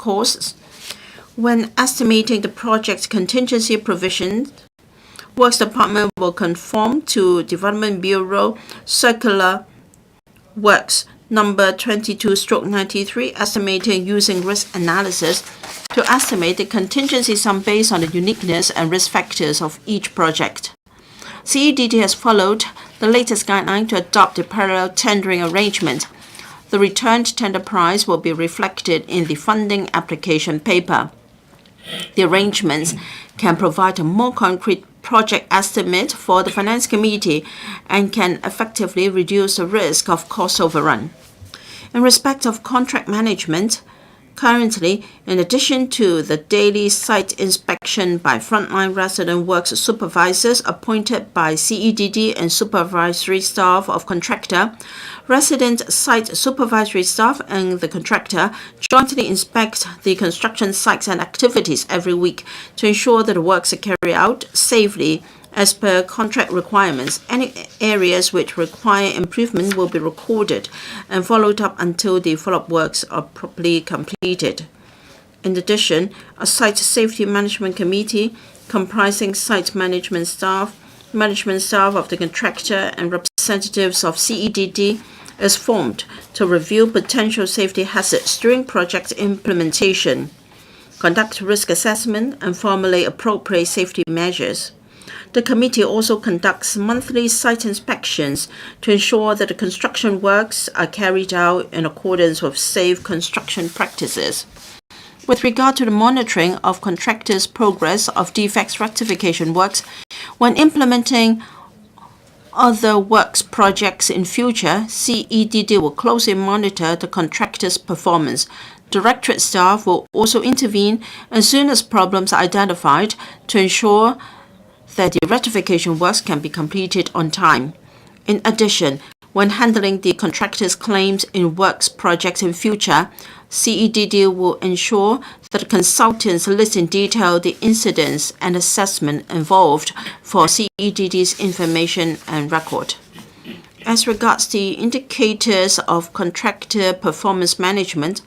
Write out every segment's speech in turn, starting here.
costs. When estimating the project's contingency provisions, Works Department will conform to Development Bureau Circular Works number 22/93, estimating using risk analysis to estimate the contingency sum based on the uniqueness and risk factors of each project. CEDD has followed the latest guideline to adopt a parallel tendering arrangement. The returned tender price will be reflected in the funding application paper. The arrangements can provide a more concrete project estimate for the Finance Committee and can effectively reduce the risk of cost overrun. In respect of contract management, currently, in addition to the daily site inspection by frontline resident works supervisors appointed by CEDD and supervisory staff of contractor, resident site supervisory staff and the contractor jointly inspect the construction sites and activities every week to ensure that the works are carried out safely as per contract requirements. Any areas which require improvement will be recorded and followed up until the follow-up works are properly completed. In addition, a site safety management committee comprising site management staff of the contractor and representatives of CEDD is formed to review potential safety hazards during project implementation, conduct risk assessment, and formulate appropriate safety measures. The committee also conducts monthly site inspections to ensure that the construction works are carried out in accordance with safe construction practices. With regard to the monitoring of contractors' progress of defects rectification works, when implementing other works projects in future, CEDD will closely monitor the contractor's performance. Directorate staff will also intervene as soon as problems are identified to ensure that the rectification works can be completed on time. In addition, when handling the contractor's claims in works projects in future, CEDD will ensure that consultants list in detail the incidents and assessment involved for CEDD's information and record. As regards the indicators of contractor performance management,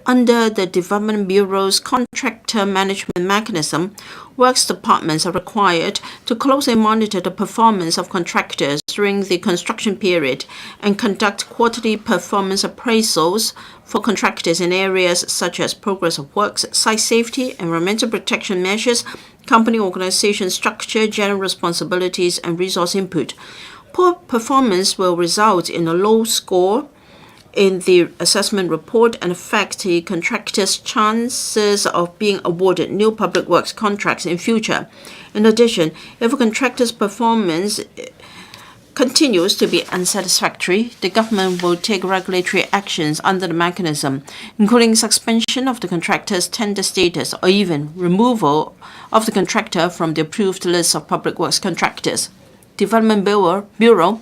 under the Development Bureau's contractor management mechanism, works departments are required to closely monitor the performance of contractors during the construction period and conduct quarterly performance appraisals for contractors in areas such as progress of works, site safety, environmental protection measures, company organization structure, general responsibilities, and resource input. Poor performance will result in a low score in the assessment report and affect the contractor's chances of being awarded new public works contracts in future. In addition, if a contractor's performance continues to be unsatisfactory, the government will take regulatory actions under the mechanism, including suspension of the contractor's tender status or even removal of the contractor from the approved list of public works contractors. Development Bureau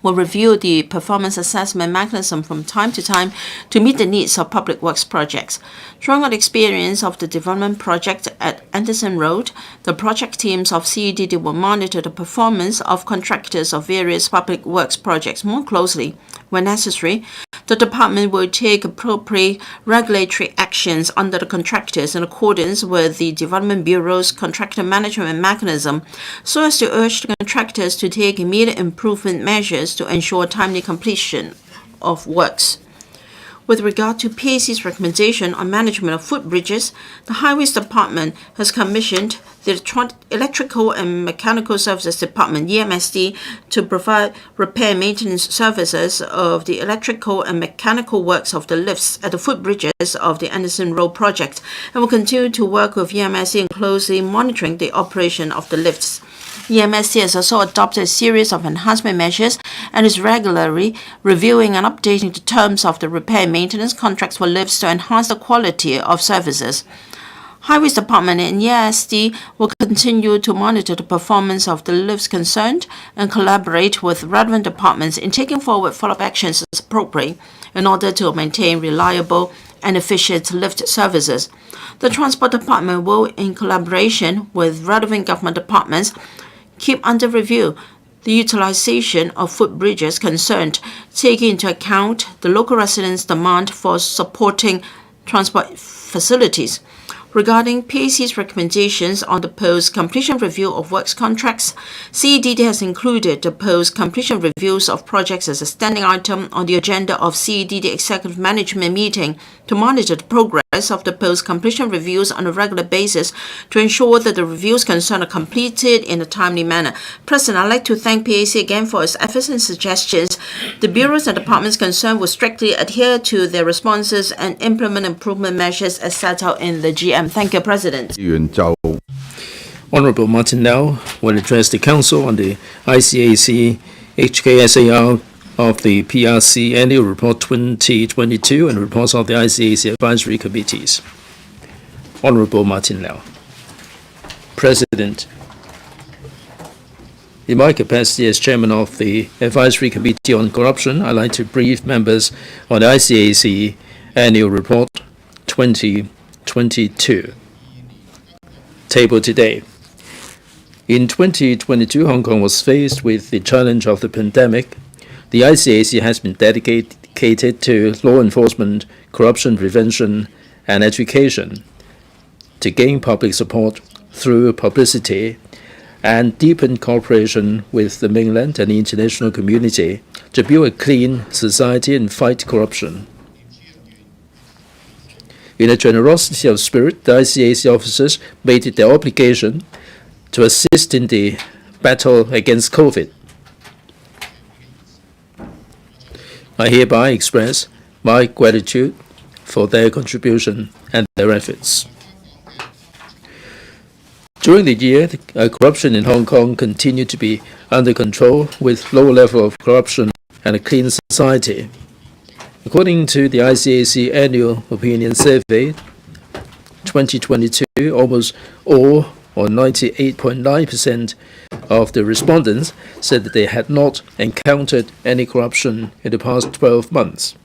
will review the performance assessment mechanism from time to time to meet the needs of public works projects. Drawing on the experience of the development project at Anderson Road, the project teams of CEDD will monitor the performance of contractors of various public works projects more closely. When necessary, the department will take appropriate regulatory actions under the contractors in accordance with the Development Bureau's contractor management mechanism so as to urge the contractors to take immediate improvement measures to ensure timely completion of works. With regard to PAC's recommendation on management of footbridges, the Highways Department has commissioned the Electrical and Mechanical Services Department, EMSD, to provide repair and maintenance services of the electrical and mechanical works of the lifts at the footbridges of the Anderson Road project and will continue to work with EMSD in closely monitoring the operation of the lifts. EMSD has also adopted a series of enhancement measures and is regularly reviewing and updating the terms of the repair and maintenance contracts for lifts to enhance the quality of services. Highways Department and EMSD will continue to monitor the performance of the lifts concerned and collaborate with relevant departments in taking forward follow-up actions as appropriate in order to maintain reliable and efficient lift services. The Transport Department will, in collaboration with relevant government departments, keep under review the utilization of footbridges concerned, taking into account the local residents' demand for supporting transport facilities. Regarding PAC's recommendations on the post-completion review of works contracts, CEDD has included the post-completion reviews of projects as a standing item on the agenda of CEDD Executive Management meeting to monitor the progress of the post-completion reviews on a regular basis to ensure that the reviews concerned are completed in a timely manner. President, I'd like to thank PAC again for its efforts and suggestions. The bureaus and departments concerned will strictly adhere to their responses and implement improvement measures as set out in the GM. Thank you, President. Honourable Martin Lau will address the Council on the ICAC HKSAR of the PRC Annual Report 2022 and reports of the ICAC Advisory Committees. Honourable Martin Lau. President, in my capacity as Chairman of the Advisory Committee on Corruption, I'd like to brief members on the ICAC Annual Report 2022. Tabled today. In 2022, Hong Kong was faced with the challenge of the pandemic. The ICAC has been dedicated to law enforcement, corruption prevention, and education to gain public support through publicity and deepen cooperation with the mainland and the international community to build a clean society and fight corruption. In a generosity of spirit, the ICAC officers made it their obligation to assist in the battle against COVID. I hereby express my gratitude for their contribution and their efforts. During the year, corruption in Hong Kong continued to be under control with low level of corruption and a clean society. According to the ICAC Annual Opinion Survey 2022, almost all, or 98.9% of the respondents, said that they had not encountered any corruption in the past 12 months.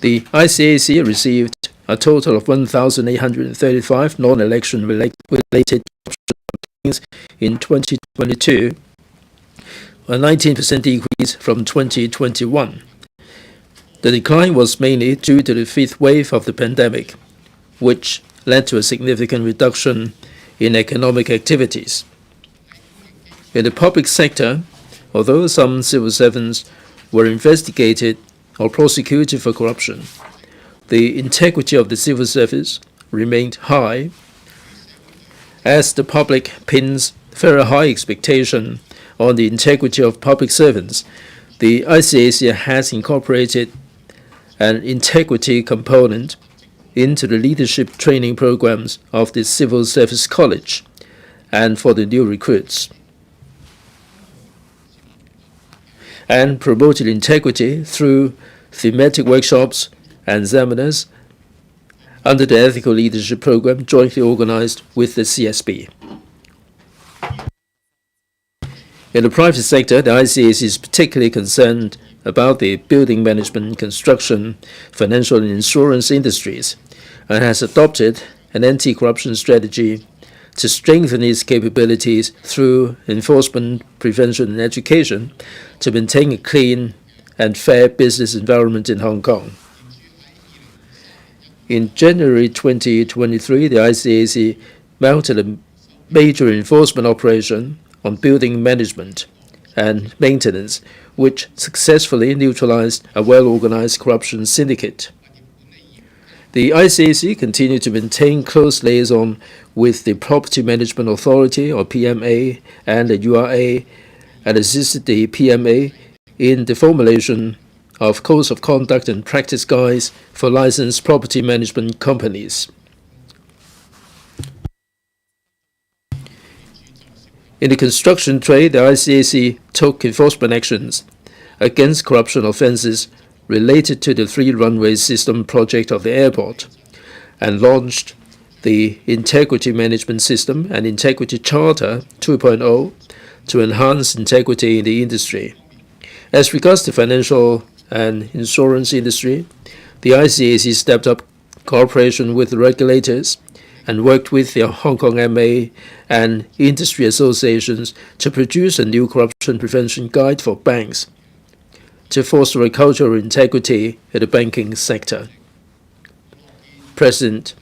The ICAC received a total of 1,835 non-election related corruption in 2022, a 19% decrease from 2021. The decline was mainly due to the fifth wave of the pandemic, which led to a significant reduction in economic activities. In the public sector, although some civil servants were investigated or prosecuted for corruption, the integrity of the civil service remained high, as the public pins very high expectation on the integrity of public servants. The ICAC has incorporated an integrity component into the leadership training programs of the Civil Service College and for the new recruits, and promoted integrity through thematic workshops and seminars under the Ethical Leadership Program jointly organized with the CSB. In the private sector, the ICAC is particularly concerned about the building management, construction, financial and insurance industries, and has adopted an anti-corruption strategy to strengthen its capabilities through enforcement, prevention and education to maintain a clean and fair business environment in Hong Kong. In January 2023, the ICAC mounted a major enforcement operation on building management and maintenance, which successfully neutralized a well-organized corruption syndicate. The ICAC continued to maintain close liaison with the Property Management Authority, or PMA, and the URA, and assisted the PMA in the formulation of codes of conduct and practice guides for licensed property management companies. In the construction trade, the ICAC took enforcement actions against corruption offences related to the three-runway system project of the airport and launched the Integrity Management System and Integrity Charter 2.0 to enhance integrity in the industry. As regards the financial and insurance industry, the ICAC stepped up cooperation with the regulators and worked with the Hong Kong MA and industry associations to produce a new corruption prevention guide for banks. to foster a culture of integrity in the banking sector. President,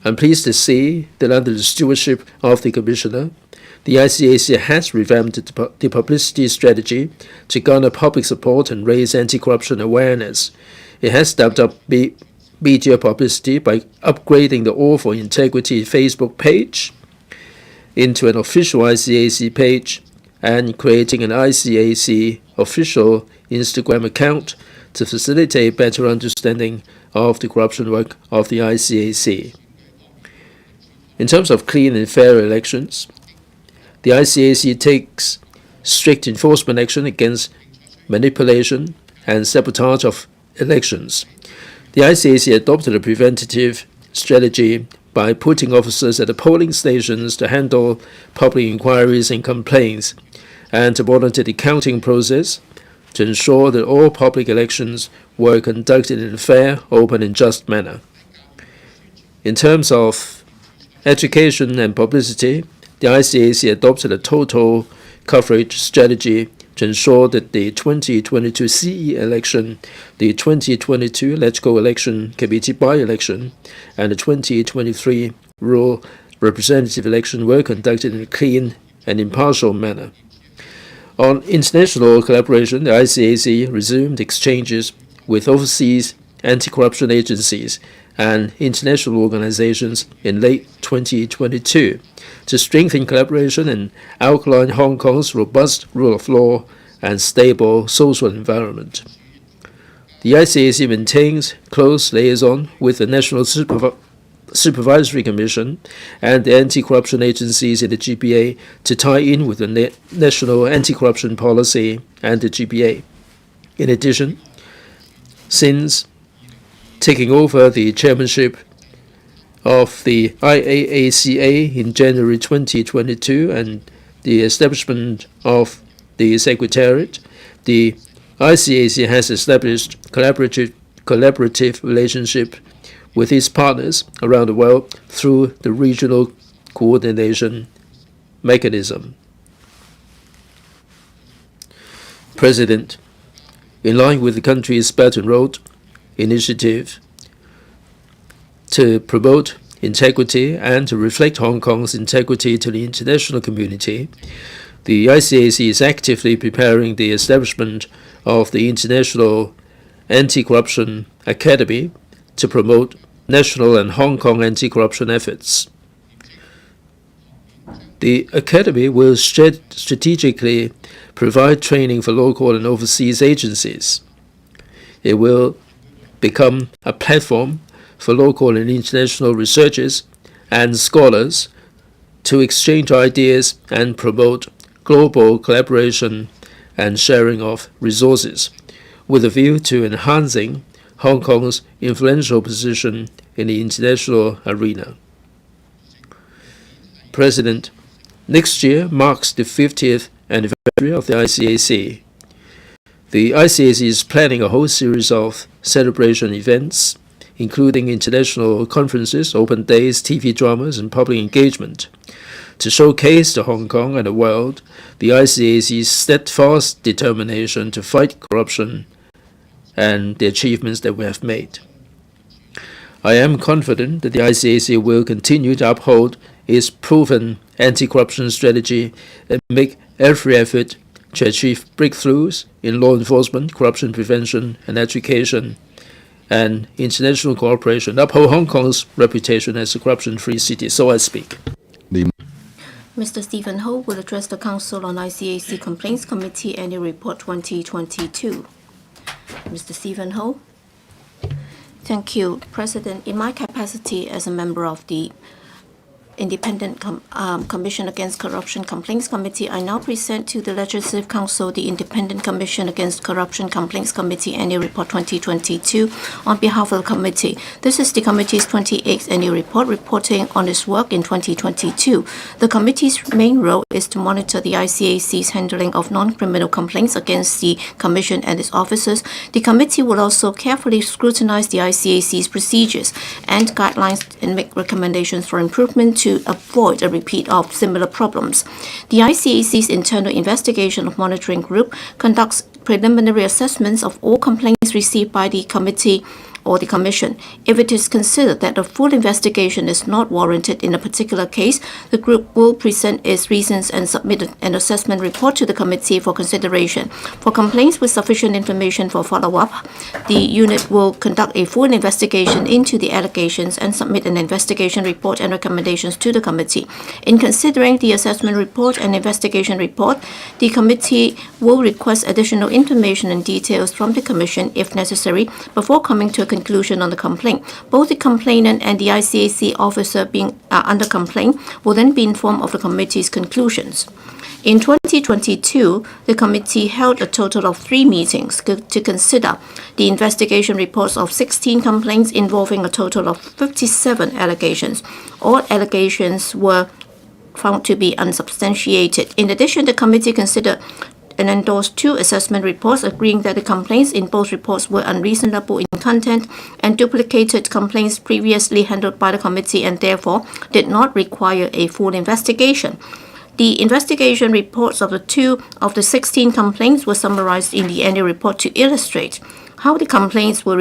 I'm pleased to see that under the stewardship of the Commissioner, the ICAC has revamped the publicity strategy to garner public support and raise anti-corruption awareness. It has stepped up media publicity by upgrading the All for Integrity Facebook page into an official ICAC page and creating an ICAC official Instagram account to facilitate better understanding of the corruption work of the ICAC. In terms of clean and fair elections, the ICAC takes strict enforcement action against manipulation and sabotage of elections. The ICAC adopted a preventative strategy by putting officers at the polling stations to handle public inquiries and complaints and to monitor the counting process to ensure that all public elections were conducted in a fair, open, and just manner. In terms of education and publicity, the ICAC adopted a total coverage strategy to ensure that the 2022 CE election, the 2022 electrical election committee by-election, and the 2023 rural representative election were conducted in a clean and impartial manner. On international collaboration, the ICAC resumed exchanges with overseas anti-corruption agencies and international organizations in late 2022 to strengthen collaboration and outline Hong Kong's robust rule of law and stable social environment. The ICAC maintains close liaison with the National Supervisory Commission and the anti-corruption agencies in the GBA to tie in with the National Anti-Corruption Policy and the GBA. In addition, since taking over the chairmanship of the IAACA in January 2022 and the establishment of the Secretariat, the ICAC has established collaborative relationship with its partners around the world through the regional coordination mechanism. President, in line with the country's Belt and Road Initiative to promote integrity and to reflect Hong Kong's integrity to the international community, the ICAC is actively preparing the establishment of the International Anti-Corruption Academy to promote national and Hong Kong anti-corruption efforts. The Academy will strategically provide training for local and overseas agencies. It will become a platform for local and international researchers and scholars to exchange ideas and promote global collaboration and sharing of resources, with a view to enhancing Hong Kong's influential position in the international arena. President, next year marks the 50th anniversary of the ICAC. The ICAC is planning a whole series of celebration events, including international conferences, open days, TV dramas, and public engagement, to showcase to Hong Kong and the world the ICAC's steadfast determination to fight corruption and the achievements that we have made. I am confident that the ICAC will continue to uphold its proven anti-corruption strategy and make every effort to achieve breakthroughs in law enforcement, corruption prevention, and education, and international cooperation, uphold Hong Kong's reputation as a corruption-free city. So I speak. Mr. Stephen Ho will address the Council on ICAC Complaints Committee Annual Report 2022. Mr. Stephen Ho. Thank you, President. In my capacity as a member of the Independent Commission Against Corruption Complaints Committee, I now present to the Legislative Council the Independent Commission Against Corruption Complaints Committee Annual Report 2022 on behalf of the committee. This is the committee's 28th annual report reporting on its work in 2022. The committee's main role is to monitor the ICAC's handling of non-criminal complaints against the Commission and its officers. The committee will also carefully scrutinize the ICAC's procedures and guidelines and make recommendations for improvement to avoid a repeat of similar problems. The ICAC's Internal Investigation of Monitoring Group conducts preliminary assessments of all complaints received by the committee or the Commission. If it is considered that a full investigation is not warranted in a particular case, the group will present its reasons and submit an assessment report to the committee for consideration. For complaints with sufficient information for follow-up, the unit will conduct a full investigation into the allegations and submit an investigation report and recommendations to the committee. In considering the assessment report and investigation report, the committee will request additional information and details from the Commission if necessary before coming to a conclusion on the complaint. Both the complainant and the ICAC officer being under complaint will then be informed of the committee's conclusions. In 2022, the committee held a total of 3 meetings to consider the investigation reports of 16 complaints involving a total of 57 allegations. All allegations were found to be unsubstantiated. In addition, the committee considered and endorsed 2 assessment reports, agreeing that the complaints in both reports were unreasonable in content and duplicated complaints previously handled by the committee and therefore did not require a full investigation. The investigation reports of the 2 of the 16 complaints were summarized in the annual report to illustrate how the complaints were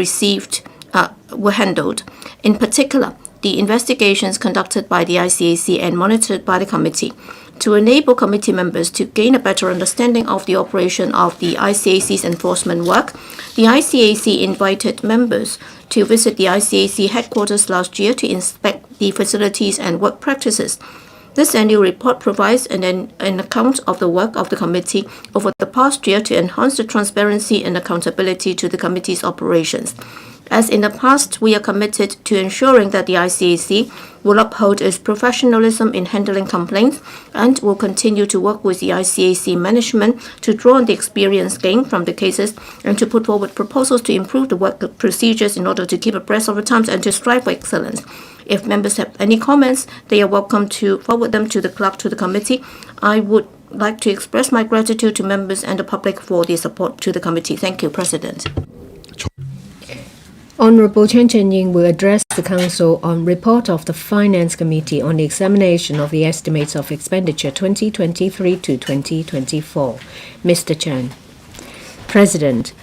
handled. In particular, the investigations conducted by the ICAC and monitored by the committee. To enable committee members to gain a better understanding of the operation of the ICAC's enforcement work, the ICAC invited members to visit the ICAC headquarters last year to inspect the facilities and work practices. This annual report provides an account of the work of the committee over the past year to enhance the transparency and accountability to the committee's operations. As in the past, we are committed to ensuring that the ICAC will uphold its professionalism in handling complaints and will continue to work with the ICAC management to draw on the experience gained from the cases and to put forward proposals to improve the work procedures in order to keep abreast of the times and to strive for excellence. If members have any comments, they are welcome to forward them to the clerk to the committee. I would like to express my gratitude to members and the public for their support to the committee. Thank you, President. Honourable Chen Chen-ying will address the Council on report of the Finance Committee on the examination of the estimates of expenditure 2023 to 2024. Mr. Chen. President,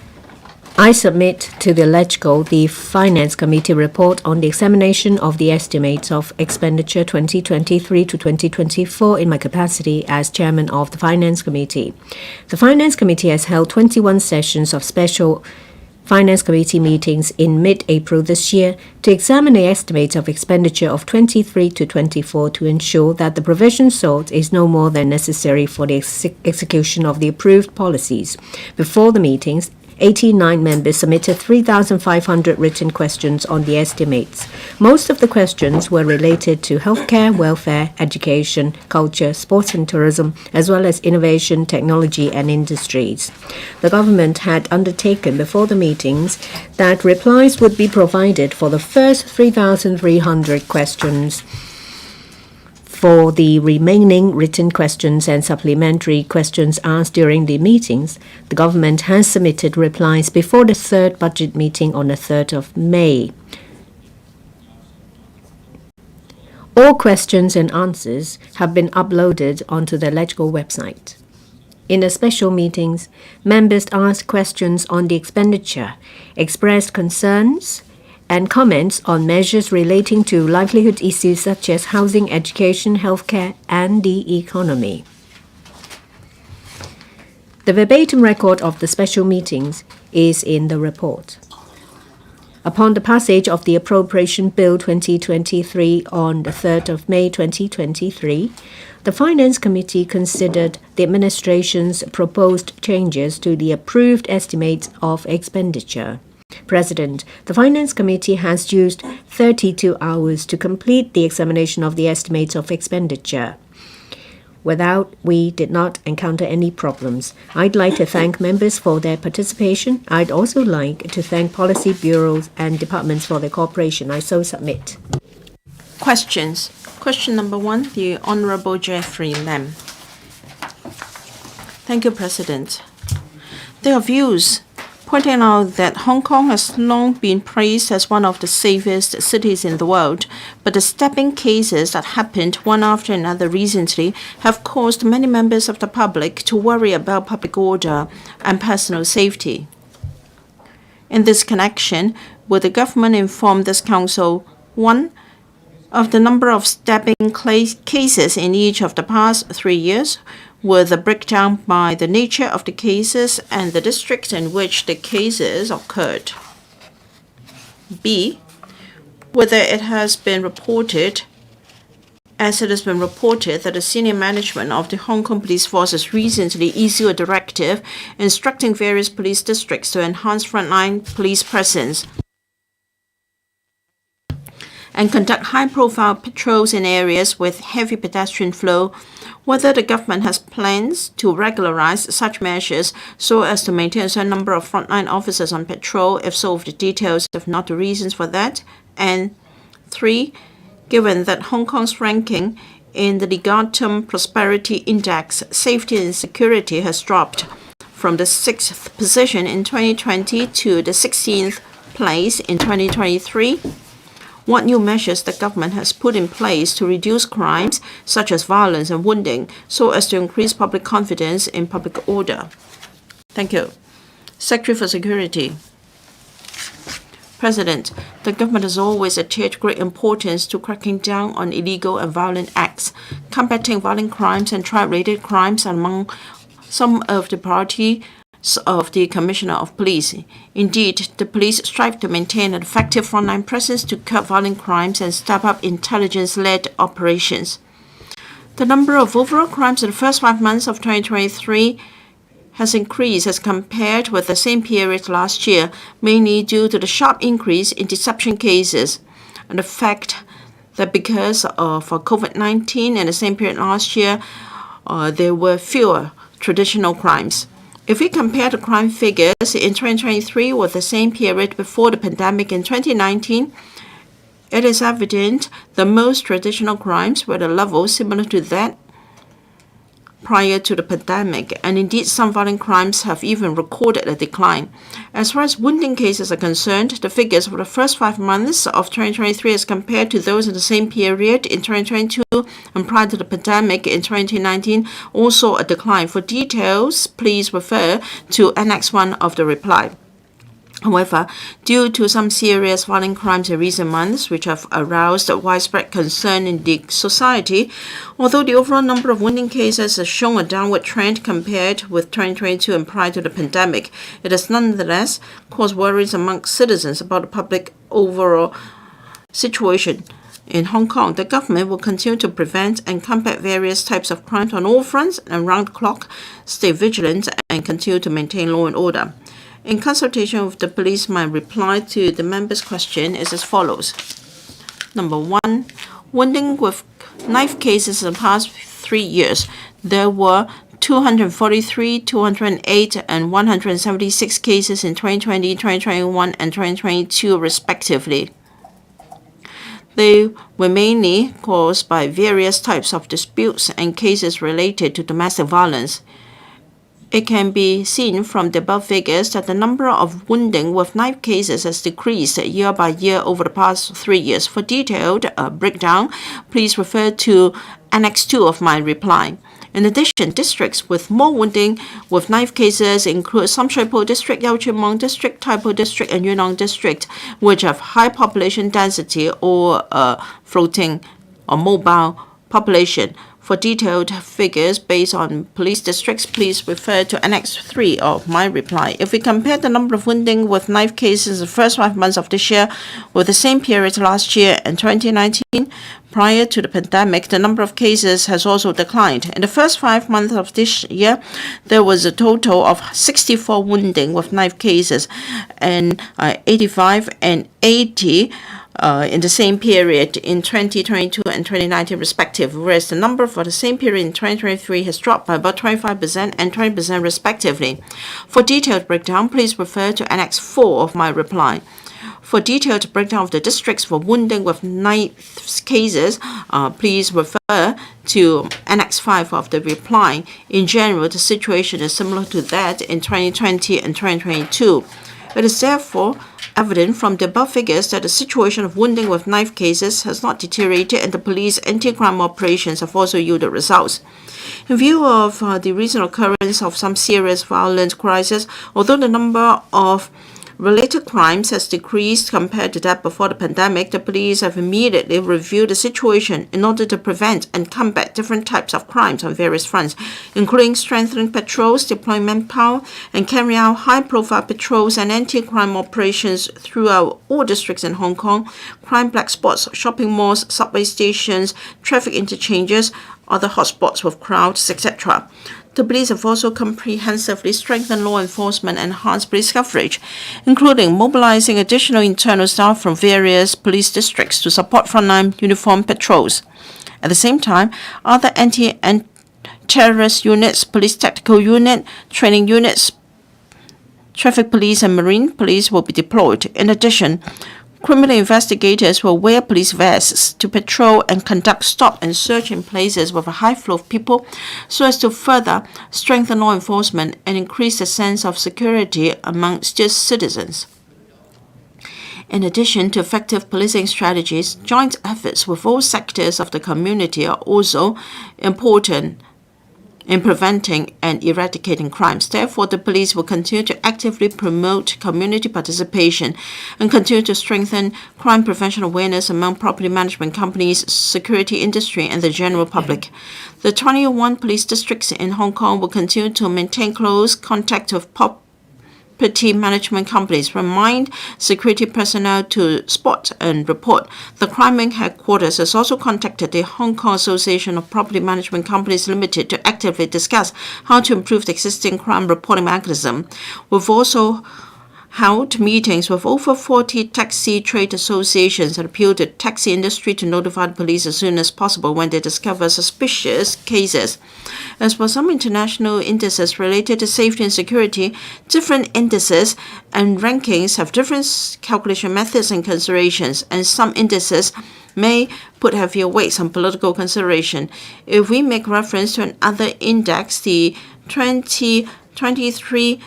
I submit to the LegCo the Finance Committee report on the examination of the estimates of expenditure 2023 to 2024 in my capacity as Chairman of the Finance Committee. The Finance Committee has held 21 sessions of special Finance Committee meetings in mid-April this year to examine the estimates of expenditure of 23 to 24 to ensure that the provision sought is no more than necessary for the execution of the approved policies. Before the meetings, 89 members submitted 3,500 written questions on the estimates. Most of the questions were related to healthcare, welfare, education, culture, sports and tourism, as well as innovation, technology and industries. The government had undertaken before the meetings that replies would be provided for the first 3,300 questions. For the remaining written questions and supplementary questions asked during the meetings, the government has submitted replies before the third budget meeting on the 3rd of May. All questions and answers have been uploaded onto the LegCo website. In the special meetings, members asked questions on the expenditure, expressed concerns, and comments on measures relating to livelihood issues such as housing, education, healthcare, and the economy. The verbatim record of the special meetings is in the report. Upon the passage of the Appropriation Bill 2023 on the 3rd of May 2023, the Finance Committee considered the administration's proposed changes to the approved estimates of expenditure. President, the Finance Committee has used 32 hours to complete the examination of the estimates of expenditure. We did not encounter any problems. I'd like to thank members for their participation. I'd also like to thank policy bureaus and departments for their cooperation. I so submit. Questions. Question number 1, the Honourable Jeffrey Lam. Thank you, President. There are views pointing out that Hong Kong has long been praised as one of the safest cities in the world, but the stabbing cases that happened one after another recently have caused many members of the public to worry about public order and personal safety. In this connection, will the government inform this council, 1. of the number of stabbing cases in each of the past 3 years, with a breakdown by the nature of the cases and the district in which the cases occurred. B. Whether it has been reported that the senior management of the Hong Kong Police Force has recently issued a directive instructing various police districts to enhance frontline police presence and conduct high-profile patrols in areas with heavy pedestrian flow, whether the government has plans to regularize such measures so as to maintain a certain number of frontline officers on patrol, if so, of the details, if not the reasons for that, and 3. Given that Hong Kong's ranking in the Legatum Prosperity Index, safety and security has dropped from the 6th position in 2020 to the 16th place in 2023, what new measures the government has put in place to reduce crimes such as violence and wounding so as to increase public confidence in public order? Thank you. Secretary for Security. President, the government has always attached great importance to cracking down on illegal and violent acts, combating violent crimes and tribe-related crimes among some of the priorities of the Commissioner of Police. Indeed, the police strive to maintain an effective frontline presence to curb violent crimes and step up intelligence-led operations. The number of overall crimes in the first 5 months of 2023 has increased as compared with the same period last year, mainly due to the sharp increase in deception cases and the fact that because of COVID-19 in the same period last year, there were fewer traditional crimes. If we compare the crime figures in 2023 with the same period before the pandemic in 2019, it is evident that most traditional crimes were at a level similar to that prior to the pandemic, and indeed some violent crimes have even recorded a decline. As far as wounding cases are concerned, the figures for the first 5 months of 2023 as compared to those in the same period in 2022 and prior to the pandemic in 2019 also a decline. For details, please refer to Annex 1 of the reply. However, due to some serious violent crimes in recent months, which have aroused widespread concern in the society, although the overall number of wounding cases has shown a downward trend compared with 2022 and prior to the pandemic, it has nonetheless caused worries among citizens about the public overall situation. In Hong Kong, the government will continue to prevent and combat various types of crime on all fronts and round the clock, stay vigilant, and continue to maintain law and order. In consultation with the police, my reply to the member's question is as follows. Number 1, wounding with knife cases in the past 3 years. There were 243, 208, and 176 cases in 2020, 2021, and 2022, respectively. They were mainly caused by various types of disputes and cases related to domestic violence. It can be seen from the above figures that the number of wounding with knife cases has decreased year by year over the past 3 years. For detailed breakdown, please refer to Annex 2 of my reply. In addition, districts with more wounding with knife cases include Sam Shui Po District, Yau Ching Mong District, Tai Po District, and Yuen Long District, which have high population density or floating or mobile population. For detailed figures based on police districts, please refer to Annex 3 of my reply. If we compare the number of wounding with knife cases in the first 5 months of this year with the same period last year and 2019, prior to the pandemic, the number of cases has also declined. In the first 5 months of this year, there was a total of 64 wounding with knife cases, and 85 and 80 in the same period in 2022 and 2019 respectively, whereas the number for the same period in 2023 has dropped by about 25% and 20% respectively. For detailed breakdown, please refer to Annex 4 of my reply. For detailed breakdown of the districts for wounding with knife cases, please refer to Annex 5 of the reply. In general, the situation is similar to that in 2020 and 2022. It is therefore evident from the above figures that the situation of wounding with knife cases has not deteriorated and the police anti-crime operations have also yielded results. In view of the recent occurrence of some serious violent crises, although the number of related crimes has decreased compared to that before the pandemic, the police have immediately reviewed the situation in order to prevent and combat different types of crimes on various fronts, including strengthening patrols, deploying manpower, and carrying out high-profile patrols and anti-crime operations throughout all districts in Hong Kong, crime black spots, shopping malls, subway stations, traffic interchanges, other hotspots with crowds, etc. The police have also comprehensively strengthened law enforcement and enhanced police coverage, including mobilizing additional internal staff from various police districts to support frontline uniformed patrols. At the same time, other anti-terrorist units, police tactical unit, training units, traffic police and marine police will be deployed. In addition, criminal investigators will wear police vests to patrol and conduct stop and search in places with a high flow of people so as to further strengthen law enforcement and increase the sense of security amongst citizens. In addition to effective policing strategies, joint efforts with all sectors of the community are also important in preventing and eradicating crimes. Therefore, the police will continue to actively promote community participation and continue to strengthen crime prevention awareness among property management companies, security industry, and the general public. The 21 police districts in Hong Kong will continue to maintain close contact with property management companies, remind security personnel to spot and report. The crime wing headquarters has also contacted the Hong Kong Association of Property Management Companies Limited to actively discuss how to improve the existing crime reporting mechanism. We've also held meetings with over 40 taxi trade associations and appealed to the taxi industry to notify the police as soon as possible when they discover suspicious cases. As for some international indices related to safety and security, different indices and rankings have different calculation methods and considerations, and some indices may put heavier weights on political consideration. If we make reference to another index, the 2023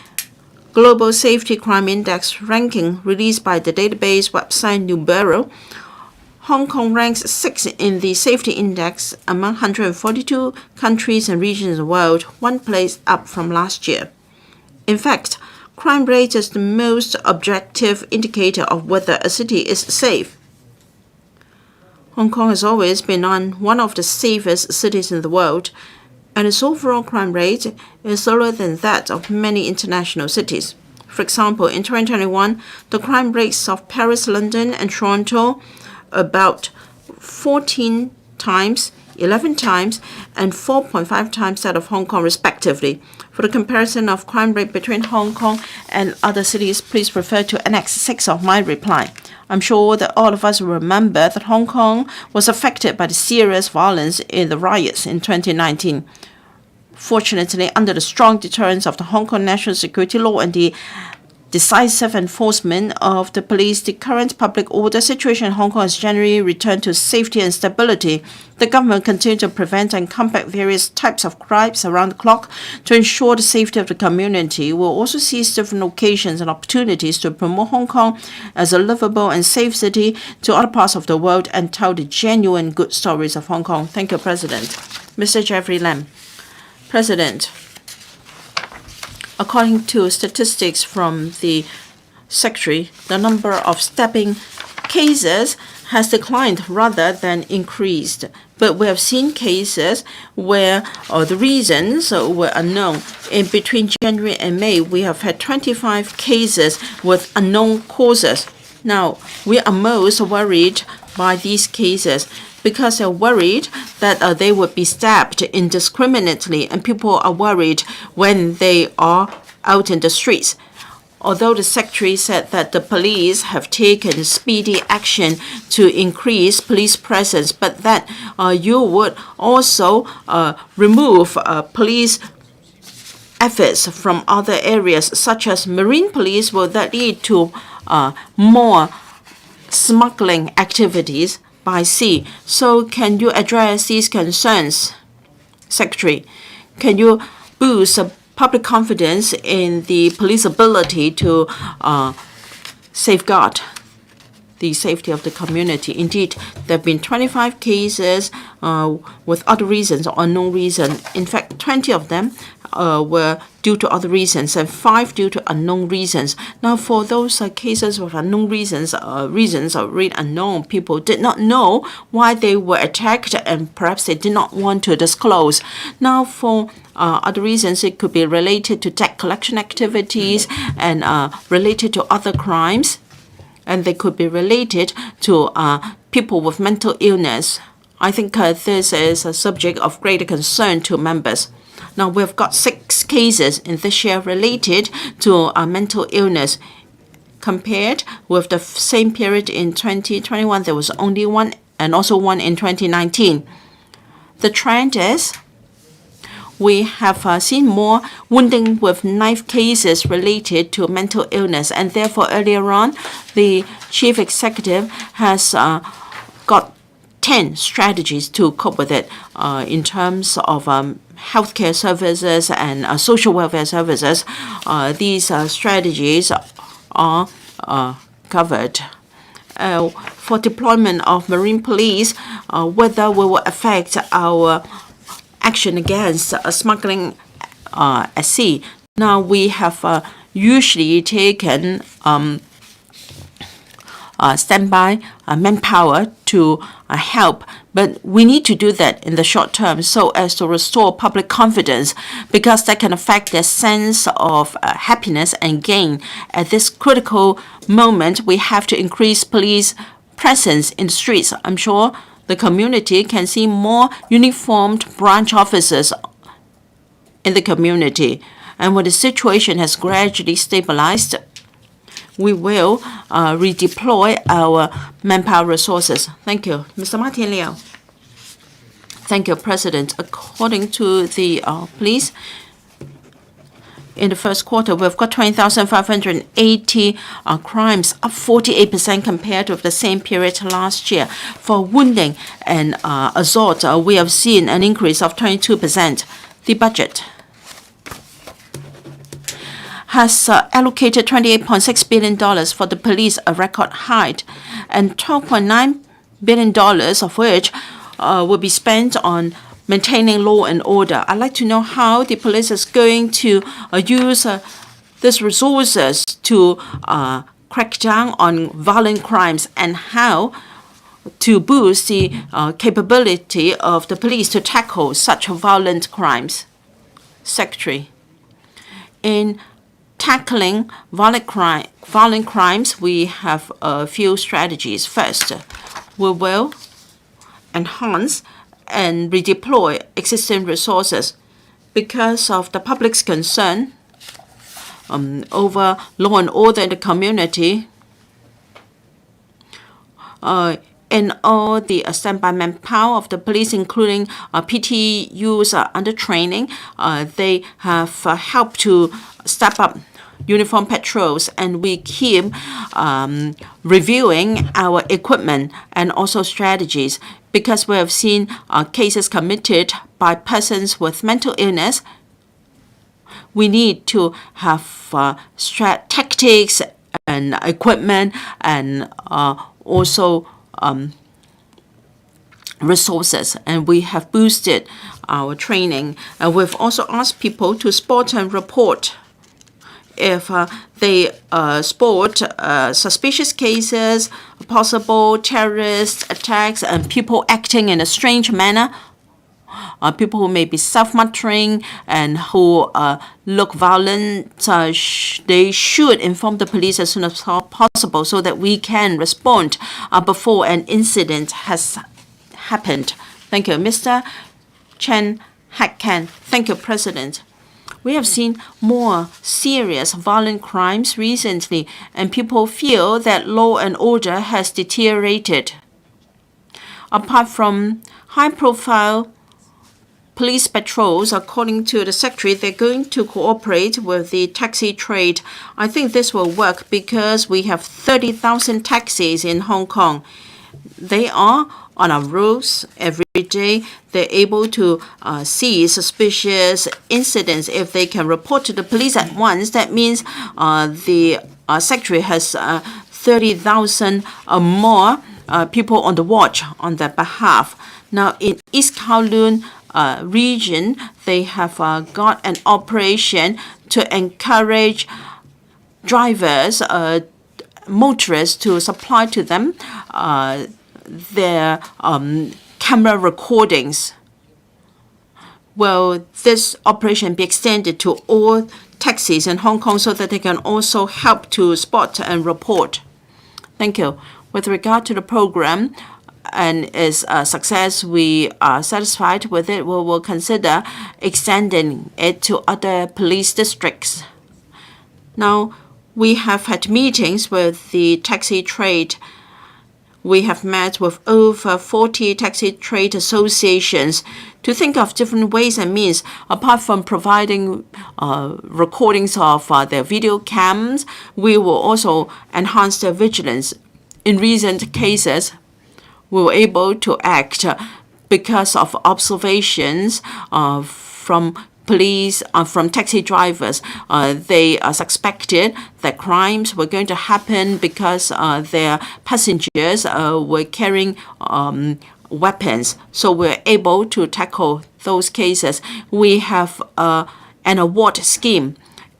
Global Safety Crime Index ranking released by the database website Numero, Hong Kong ranks 6th in the safety index among 142 countries and regions in the world, 1 place up from last year. In fact, crime rate is the most objective indicator of whether a city is safe. Hong Kong has always been one of the safest cities in the world, and its overall crime rate is lower than that of many international cities. For example, in 2021, the crime rates of Paris, London, and Toronto about 14 times, 11 times, and 4.5 times that of Hong Kong, respectively. For the comparison of crime rate between Hong Kong and other cities, please refer to Annex 6 of my reply. I'm sure that all of us will remember that Hong Kong was affected by the serious violence in the riots in 2019. Fortunately, under the strong deterrence of the Hong Kong national security law and the decisive enforcement of the police, the current public order situation in Hong Kong has generally returned to safety and stability. The government continues to prevent and combat various types of crimes around the clock to ensure the safety of the community. We'll also seize different occasions and opportunities to promote Hong Kong as a livable and safe city to other parts of the world and tell the genuine good stories of Hong Kong. Thank you, President. Mr. Jeffrey Lam. President, according to statistics from the Secretary, the number of stabbing cases has declined rather than increased. But we have seen cases where the reasons were unknown. In between January and May, we have had 25 cases with unknown causes. Now, we are most worried by these cases because they're worried that they would be stabbed indiscriminately, and people are worried when they are out in the streets. although the Secretary said that the police have taken speedy action to increase police presence, but that you would also remove police efforts from other areas, such as marine police, will that lead to more smuggling activities by sea? So can you address these concerns, Secretary? Can you boost public confidence in the police ability to safeguard the safety of the community? Indeed, there have been 25 cases with other reasons or no reason. In fact, 20 of them were due to other reasons and 5 due to unknown reasons. Now, for those cases of unknown reasons, reasons are really unknown. People did not know why they were attacked and perhaps they did not want to disclose. Now, for other reasons, it could be related to debt collection activities and related to other crimes. And they could be related to people with mental illness. I think this is a subject of greater concern to members. Now, we've got 6 cases in this year related to mental illness. Compared with the same period in 2021, there was only 1 and also 1 in 2019. The trend is we have seen more wounding with knife cases related to mental illness, and therefore earlier on, the chief executive has got 10 strategies to cope with it in terms of healthcare services and social welfare services. These strategies are covered. For deployment of marine police, whether we will affect our action against smuggling at sea. Now, we have usually taken standby manpower to help, but we need to do that in the short term so as to restore public confidence, because that can affect their sense of happiness and gain. At this critical moment, we have to increase police presence in the streets. I'm sure the community can see more uniformed branch officers in the community. And when the situation has gradually stabilized, we will redeploy our manpower resources. Thank you. Mr. Martin Liao. Thank you, President. According to the police, in the first quarter, we've got 20,580 crimes, up 48% compared with the same period last year. For wounding and assault, we have seen an increase of 22%. The budget has allocated $28.6 billion for the police, a record high, and $12.9 billion of which will be spent on maintaining law and order. I'd like to know how the police is going to use these resources to crack down on violent crimes, and how to boost the capability of the police to tackle such violent crimes. Secretary, in tackling violent crimes, we have a few strategies. First, we will enhance and redeploy existing resources because of the public's concern over law and order in the community. In all the standby manpower of the police, including PTUs under training, they have helped to step up uniform patrols, and we keep reviewing our equipment and also strategies, because we have seen cases committed by persons with mental illness. We need to have tactics and equipment and also resources, and we have boosted our training. We've also asked people to spot and report if they spot suspicious cases, possible terrorist attacks, and people acting in a strange manner. People who may be self-muttering and who look violent, they should inform the police as soon as possible so that we can respond before an incident has happened. Thank you. Mr. Chen Hack-Ken. Thank you, President. We have seen more serious violent crimes recently, and people feel that law and order has deteriorated. Apart from high-profile police patrols, according to the Secretary, they're going to cooperate with the taxi trade. I think this will work because we have 30,000 taxis in Hong Kong. They are on our roads every day. They're able to see suspicious incidents. If they can report to the police at once, that means the Secretary has 30,000 or more people on the watch on their behalf. Now, in East Kowloon region, they have got an operation to encourage drivers, motorists, to supply to them their camera recordings. Will this operation be extended to all taxis in Hong Kong so that they can also help to spot and report? Thank you. With regard to the program and its success, we are satisfied with it. We will consider extending it to other police districts. Now, we have had meetings with the taxi trade. We have met with over 40 taxi trade associations to think of different ways and means. Apart from providing recordings of their video cams, we will also enhance their vigilance. In recent cases, we were able to act because of observations from police, from taxi drivers. They suspected that crimes were going to happen because their passengers were carrying weapons. So we're able to tackle those cases. We have an award scheme.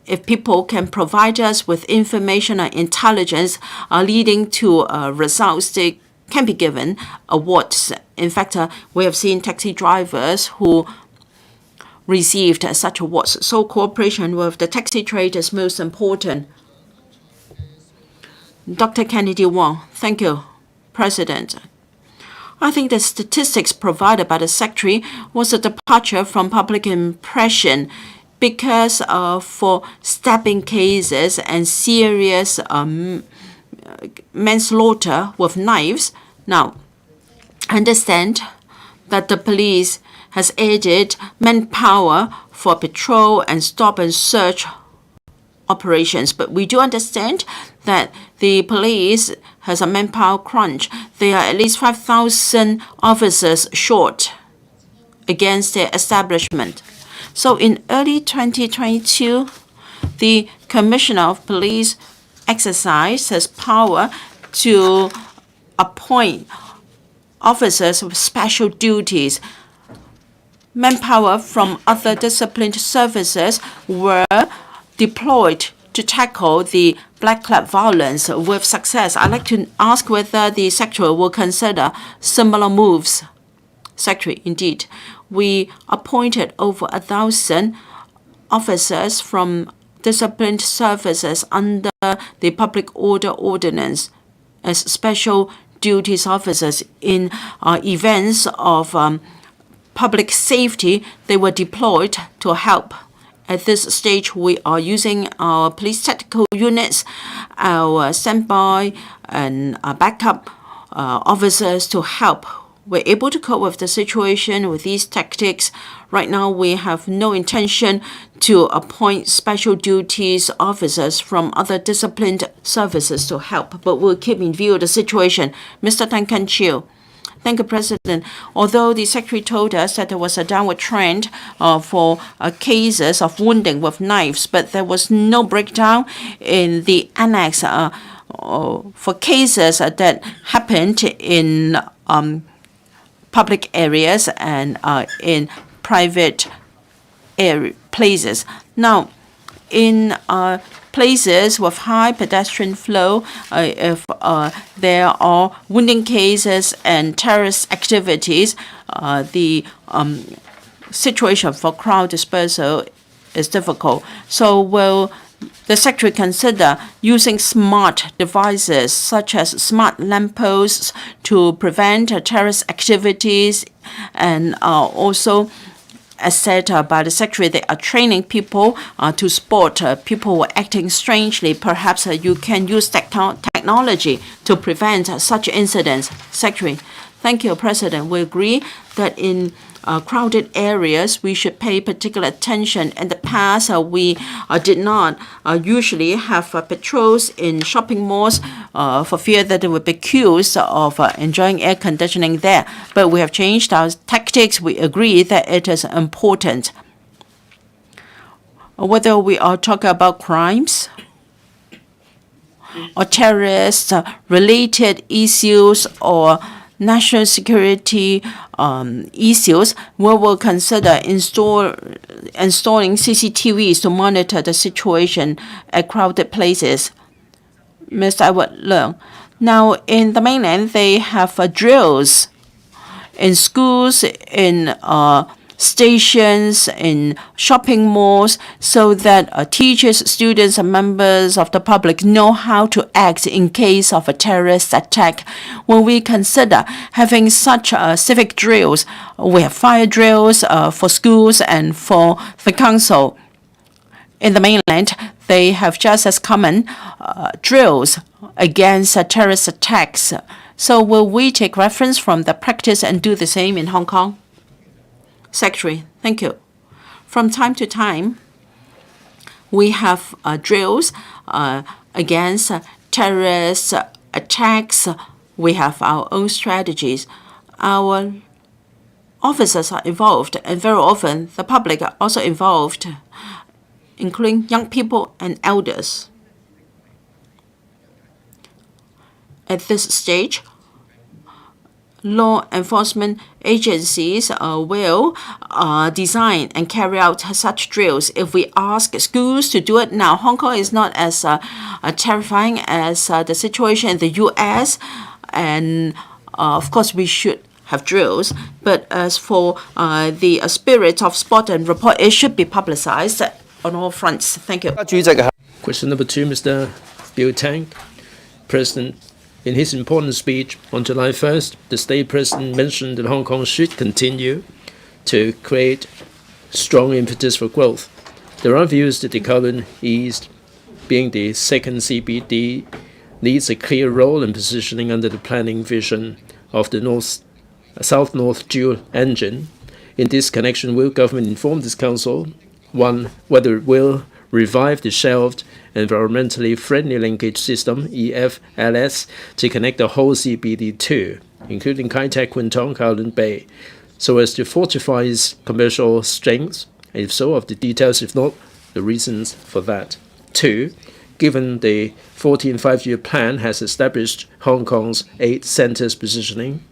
If people can provide us with information and intelligence leading to results, they can be given awards. In fact, we have seen taxi drivers who received such awards. So cooperation with the taxi trade is most important. Dr. Kennedy Wong. Thank you, President. I think the statistics provided by the Secretary was a departure from public impression because for stabbing cases and serious manslaughter with knives. Now, I understand that the police has added manpower for patrol and stop and search operations. But we do understand that the police has a manpower crunch. There are at least 5,000 officers short against their establishment. So in early 2022, the Commissioner of Police exercised his power to appoint officers with special duties. Manpower from other disciplined services were deployed to tackle the black club violence with success. I'd like to ask whether the Secretary will consider similar moves. Secretary, indeed, we appointed over 1,000 officers from disciplined services under the Public Order Ordinance as special duties officers in events of public safety. They were deployed to help. At this stage, we are using our police tactical units, our standby and backup officers to help. We're able to cope with the situation with these tactics. Right now, we have no intention to appoint special duties officers from other disciplined services to help, but we'll keep in view the situation. Mr. Tan Kan Chiu. Thank you, President. Although the Secretary told us that there was a downward trend for cases of wounding with knives, but there was no breakdown in the annex for cases that happened in public areas and in private places. Now, in places with high pedestrian flow, if there are wounding cases and terrorist activities, the situation for crowd dispersal is difficult. So will the Secretary consider using smart devices such as smart lampposts to prevent terrorist activities and also as said by the Secretary, they are training people to spot people who are acting strangely. Perhaps you can use technology to prevent such incidents. Secretary. Thank you, President. We agree that in crowded areas, we should pay particular attention. In the past, we did not usually have patrols in shopping malls for fear that there would be queues of enjoying air conditioning there. But we have changed our tactics. We agree that it is important. Whether we are talking about crimes or terrorist-related issues or national security issues, we will consider installing CCTVs to monitor the situation at crowded places. Mr. Edward Leung. Now, in the mainland, they have drills in schools, in stations, in shopping malls, so that teachers, students, and members of the public know how to act in case of a terrorist attack. When we consider having such civic drills, we have fire drills for schools and for the council. In the mainland, they have just as common drills against terrorist attacks. So will we take reference from the practice and do the same in Hong Kong? Secretary, thank you. From time to time, we have drills against terrorist attacks. We have our own strategies. Our officers are involved, and very often the public are also involved, including young people and elders. At this stage, law enforcement agencies will design and carry out such drills. If we ask schools to do it now, Hong Kong is not as terrifying as the situation in the U.S. And of course, we should have drills. But as for the spirit of spot and report, it should be publicized on all fronts. Thank you. Question number 2, Mr. Bill Tang. President, in his important speech on July 1st, the state president mentioned that Hong Kong should continue to create strong impetus for growth. There are views that the Kowloon East, being the second CBD, needs a clear role and positioning under the planning vision of the South-North dual engine. In this connection, will government inform this council, 1, whether it will revive the shelved environmentally friendly linkage system, EFLS, to connect the whole CBD 2, including Kai Tak, Kwun Tong, Kowloon Bay, so as to fortify its commercial strengths, and if so, of the details, if not, the reasons for that. 2, given the 14 5-year plan has established Hong Kong's 8 centres positioning,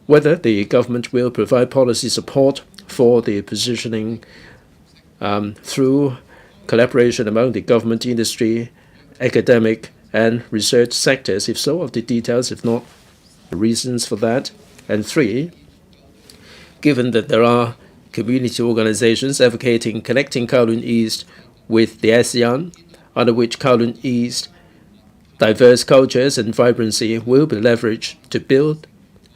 whether the government will provide policy support for the positioning through collaboration among the government, industry, academic, and research sectors, if so, of the details, if not, the reasons for that. And 3, given that there are community organizations advocating connecting Kowloon East with the ASEAN, under which Kowloon East diverse cultures and vibrancy will be leveraged to build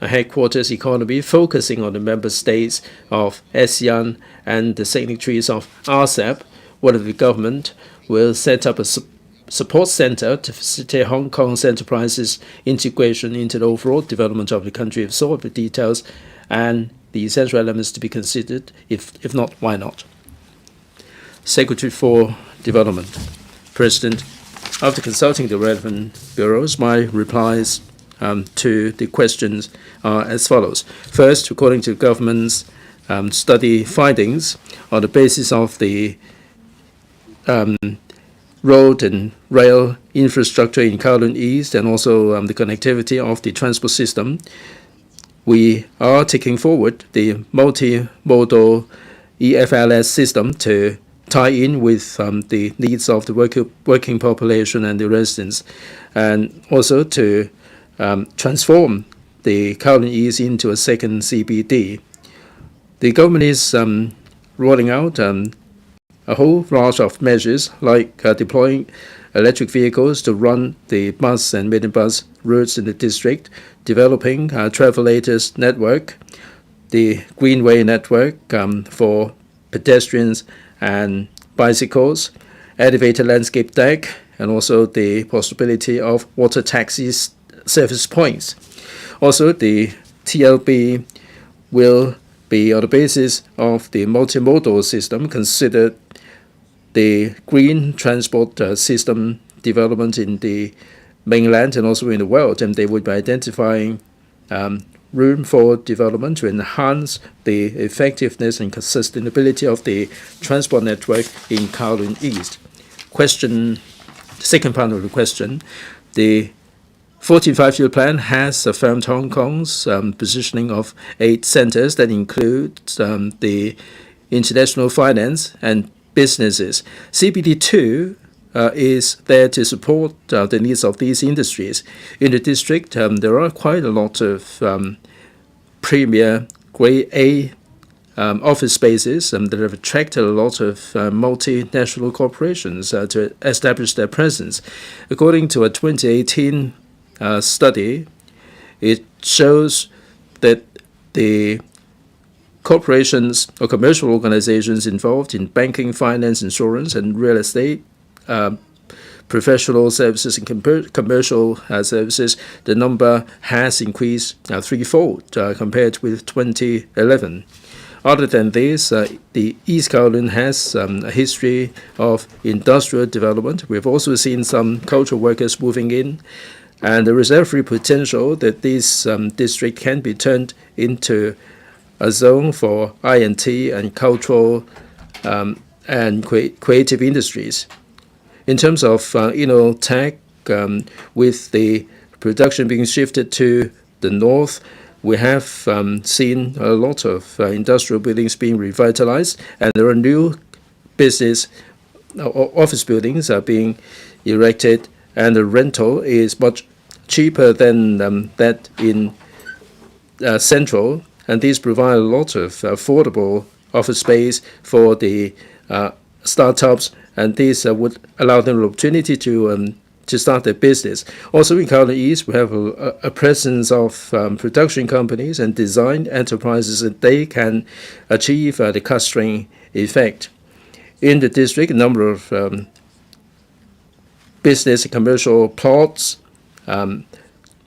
a headquarters economy focusing on the member states of ASEAN and the signatories of RCEP, whether the government will set up a support center to facilitate Hong Kong's enterprises' integration into the overall development of the country, if so, of the details and the essential elements to be considered. If not, why not? Secretary for Development. President, after consulting the relevant bureaus, my replies to the questions are as follows. First, according to government's study findings, on the basis of the road and rail infrastructure in Kowloon East and also the connectivity of the transport system, we are taking forward the multimodal EFLS system to tie in with the needs of the working population and the residents, and also to transform the Kowloon East into a second CBD. The government is rolling out a whole raft of measures like deploying electric vehicles to run the bus and minibus routes in the district, developing a travelators network the greenway network for pedestrians and bicycles, elevated landscape deck, and also the possibility of water taxi service points. Also, the TLB will be on the basis of the multimodal system, considered the green transport system development in the mainland and also in the world, and they would be identifying room for development to enhance the effectiveness and sustainability of the transport network in Kowloon East. Second part of the question, the 14th Five-Year Plan has affirmed Hong Kong's positioning of 8 centers that include the international finance and businesses. CBD2 is there to support the needs of these industries. In the district, there are quite a lot of premier Grade A office spaces that have attracted a lot of multinational corporations to establish their presence. According to a 2018 study, it shows that the corporations or commercial organizations involved in banking, finance, insurance, and real estate, professional services and commercial services, the number has increased threefold compared with 2011. Other than this, the East Kowloon has a history of industrial development. We've also seen some cultural workers moving in, and there is every potential that this district can be turned into a zone for INT and cultural and creative industries. In terms of tech, with the production being shifted to the north, we have seen a lot of industrial buildings being revitalized, and there are new business or office buildings are being erected, and the rental is much cheaper than that in Central, and these provide a lot of affordable office space for the startups, and these would allow them the opportunity to start their business. Also in Kowloon East, we have a presence of production companies and design enterprises, and they can achieve the clustering effect. In the district, a number of business and commercial plots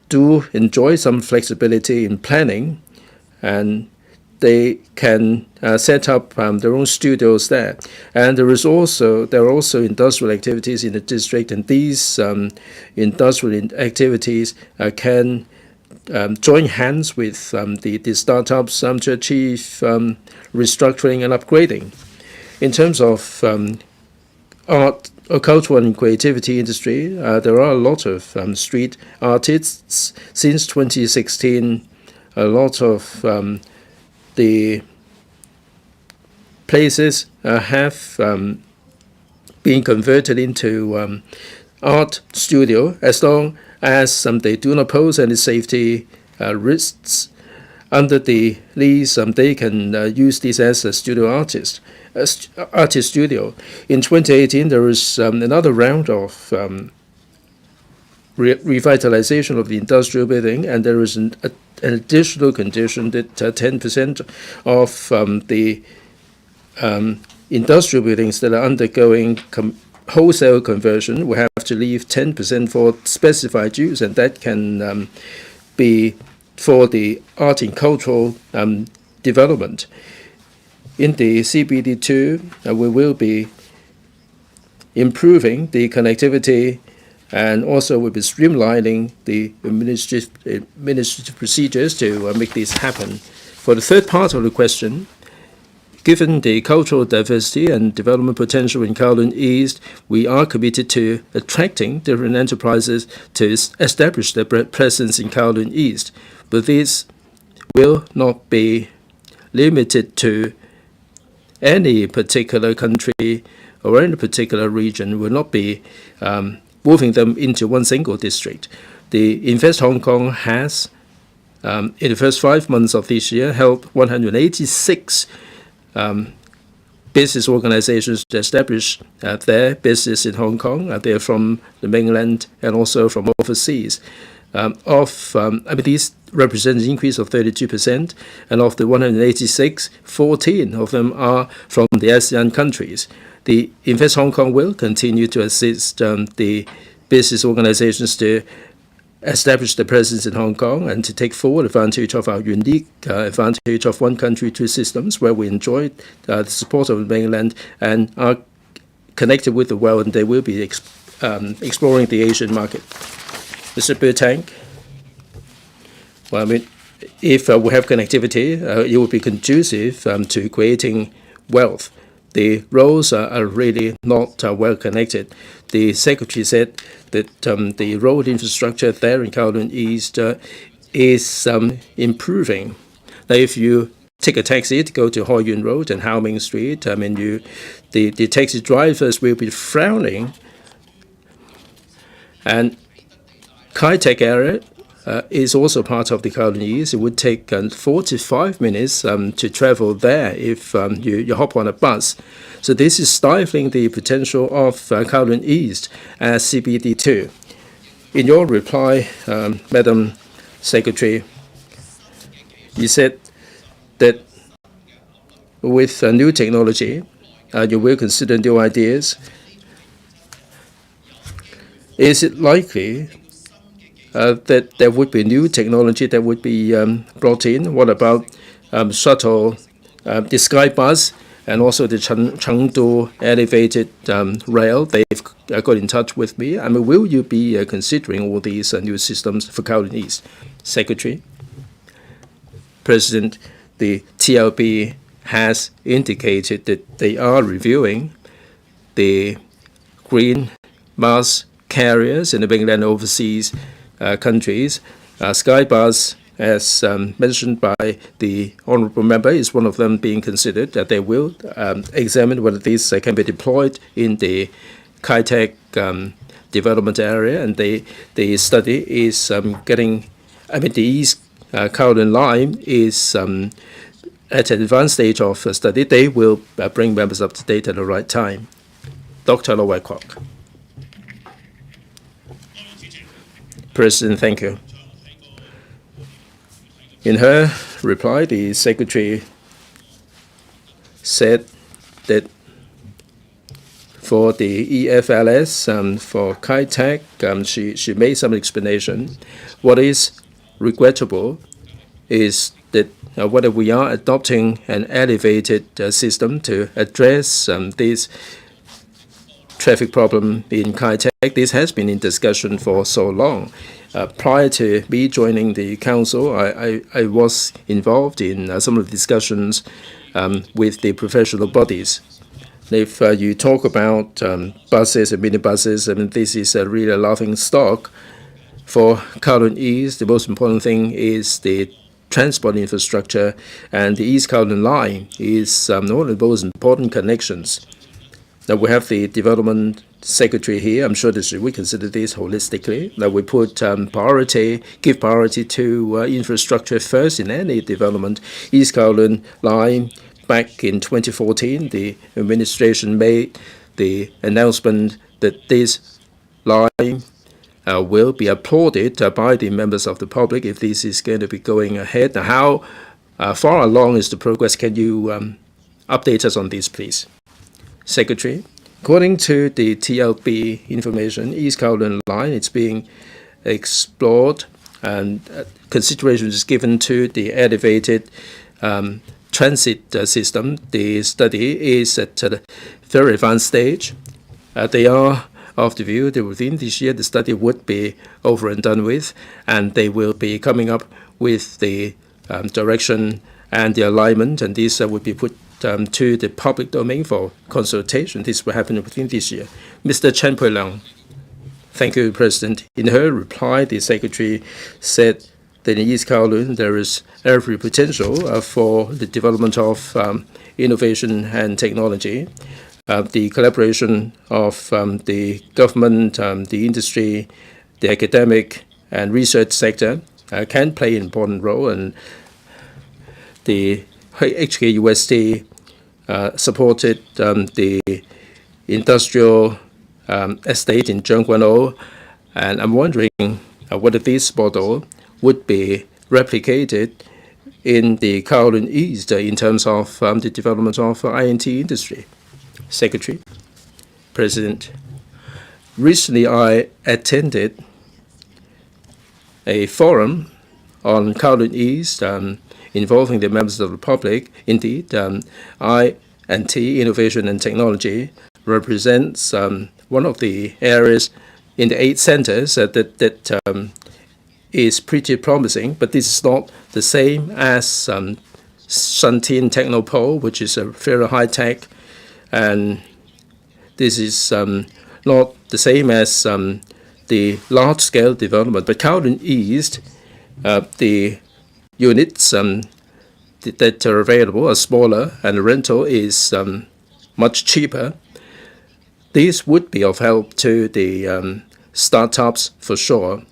do enjoy some flexibility in planning, and they can set up their own studios there. And there are also industrial activities in the district, and these industrial activities can join hands with the startups to achieve restructuring and upgrading. In terms of art, cultural and creativity industry, there are a lot of street artists. Since 2016, a lot of the places have been converted into art studio, as long as they do not pose any safety risks. Under the lease, they can use this as a studio artist studio. In 2018, there was another round of revitalization of the industrial building, and there is an additional condition that 10% of the industrial buildings that are undergoing wholesale conversion will have to leave 10% for specified use, and that can be for the art and cultural development. In the CBD2, we will be improving the connectivity, and also we'll be streamlining the administrative procedures to make this happen. For the third part of the question, given the cultural diversity and development potential in Kowloon East, we are committed to attracting different enterprises to establish their presence in Kowloon East. But this will not be limited to any particular country or any particular region. Will not be moving them into one single district. The Invest Hong Kong has, in the first 5 months of this year, helped 186 business organizations to establish their business in Hong Kong. They're from the mainland and also from overseas. these represent an increase of 32%, and of the 186, 14 of them are from the ASEAN countries. The Invest Hong Kong will continue to assist the business organizations to establish the presence in Hong Kong and to take full advantage of our unique advantage of one country, two systems, where we enjoy the support of the mainland and are connected with the world, and they will be exploring the Asian market. Mr. Butang, well, if we have connectivity, it will be conducive to creating wealth. The roads are really not well connected. The Secretary said that the road infrastructure there in Kowloon East is improving. Now, if you take a taxi to go to Hoi Yun Road and How Ming Street, the taxi drivers will be frowning. And Kai Tak area is also part of the Kowloon East. It would take 45 minutes to travel there if you hop on a bus. So this is stifling the potential of Kowloon East as CBD2. In your reply, Madam Secretary, you said that with new technology, you will consider new ideas. Is it likely that there would be new technology that would be brought in? What about shuttle, the Sky Bus, and also the Chengdu elevated rail? They've got in touch with me. Will you be considering all these new systems for Kowloon East? Secretary, President, the TLB has indicated that they are reviewing the green mass carriers in the mainland overseas countries. Skybus, as mentioned by the honourable member, is one of them being considered. That they will examine whether these can be deployed in the Kai Tak development area, and the study is the East Kowloon line is at an advanced stage of study. They will bring members up to date at the right time. Dr. Lo Wai Kwok. President, thank you. In her reply, the Secretary said that for the EFLS, for Kai Tak, she made some explanation. What is regrettable is that whether we are adopting an elevated system to address this traffic problem in Kai Tak. This has been in discussion for so long. Prior to me joining the council, I was involved in some of the discussions with the professional bodies. If you talk about buses and minibuses, this is a really laughing stock. For Kowloon East, the most important thing is the transport infrastructure, and the East Kowloon line is one of the most important connections. Now, we have the development secretary here. I'm sure that we consider this holistically. That we give priority to infrastructure first in any development. East Kowloon line, back in 2014, the administration made the announcement that this line will be applauded by the members of the public if this is going to be going ahead. Now, how far along is the progress? Can you update us on this, please? Secretary, according to the TLB information, East Kowloon line is being explored, and consideration is given to the elevated transit system. The study is at a very advanced stage. They are of the view that within this year the study would be over and done with, and they will be coming up with the direction and the alignment, and this would be put to the public domain for consultation. This will happen within this year. Mr. Chen Pui-Leung. Thank you, President. In her reply, the Secretary said that in East Kowloon there is every potential for the development of innovation and technology. The collaboration of the government, the industry, the academic and research sector can play an important role, and the HKUST supported the industrial estate in Zhengguanou, and I'm wondering whether this model would be replicated in the Kowloon East in terms of the development of INT industry. Secretary, President, recently I attended a forum on Kowloon East involving the members of the public. Indeed, INT, Innovation and Technology, represents one of the areas in the 8 centers that is pretty promising, but this is not the same as Shantin Technopole, which is a very high-tech, and this is not the same as the large-scale development. But Kowloon East, the units that are available are smaller, and the rental is much cheaper. These would be of help to the startups for sure.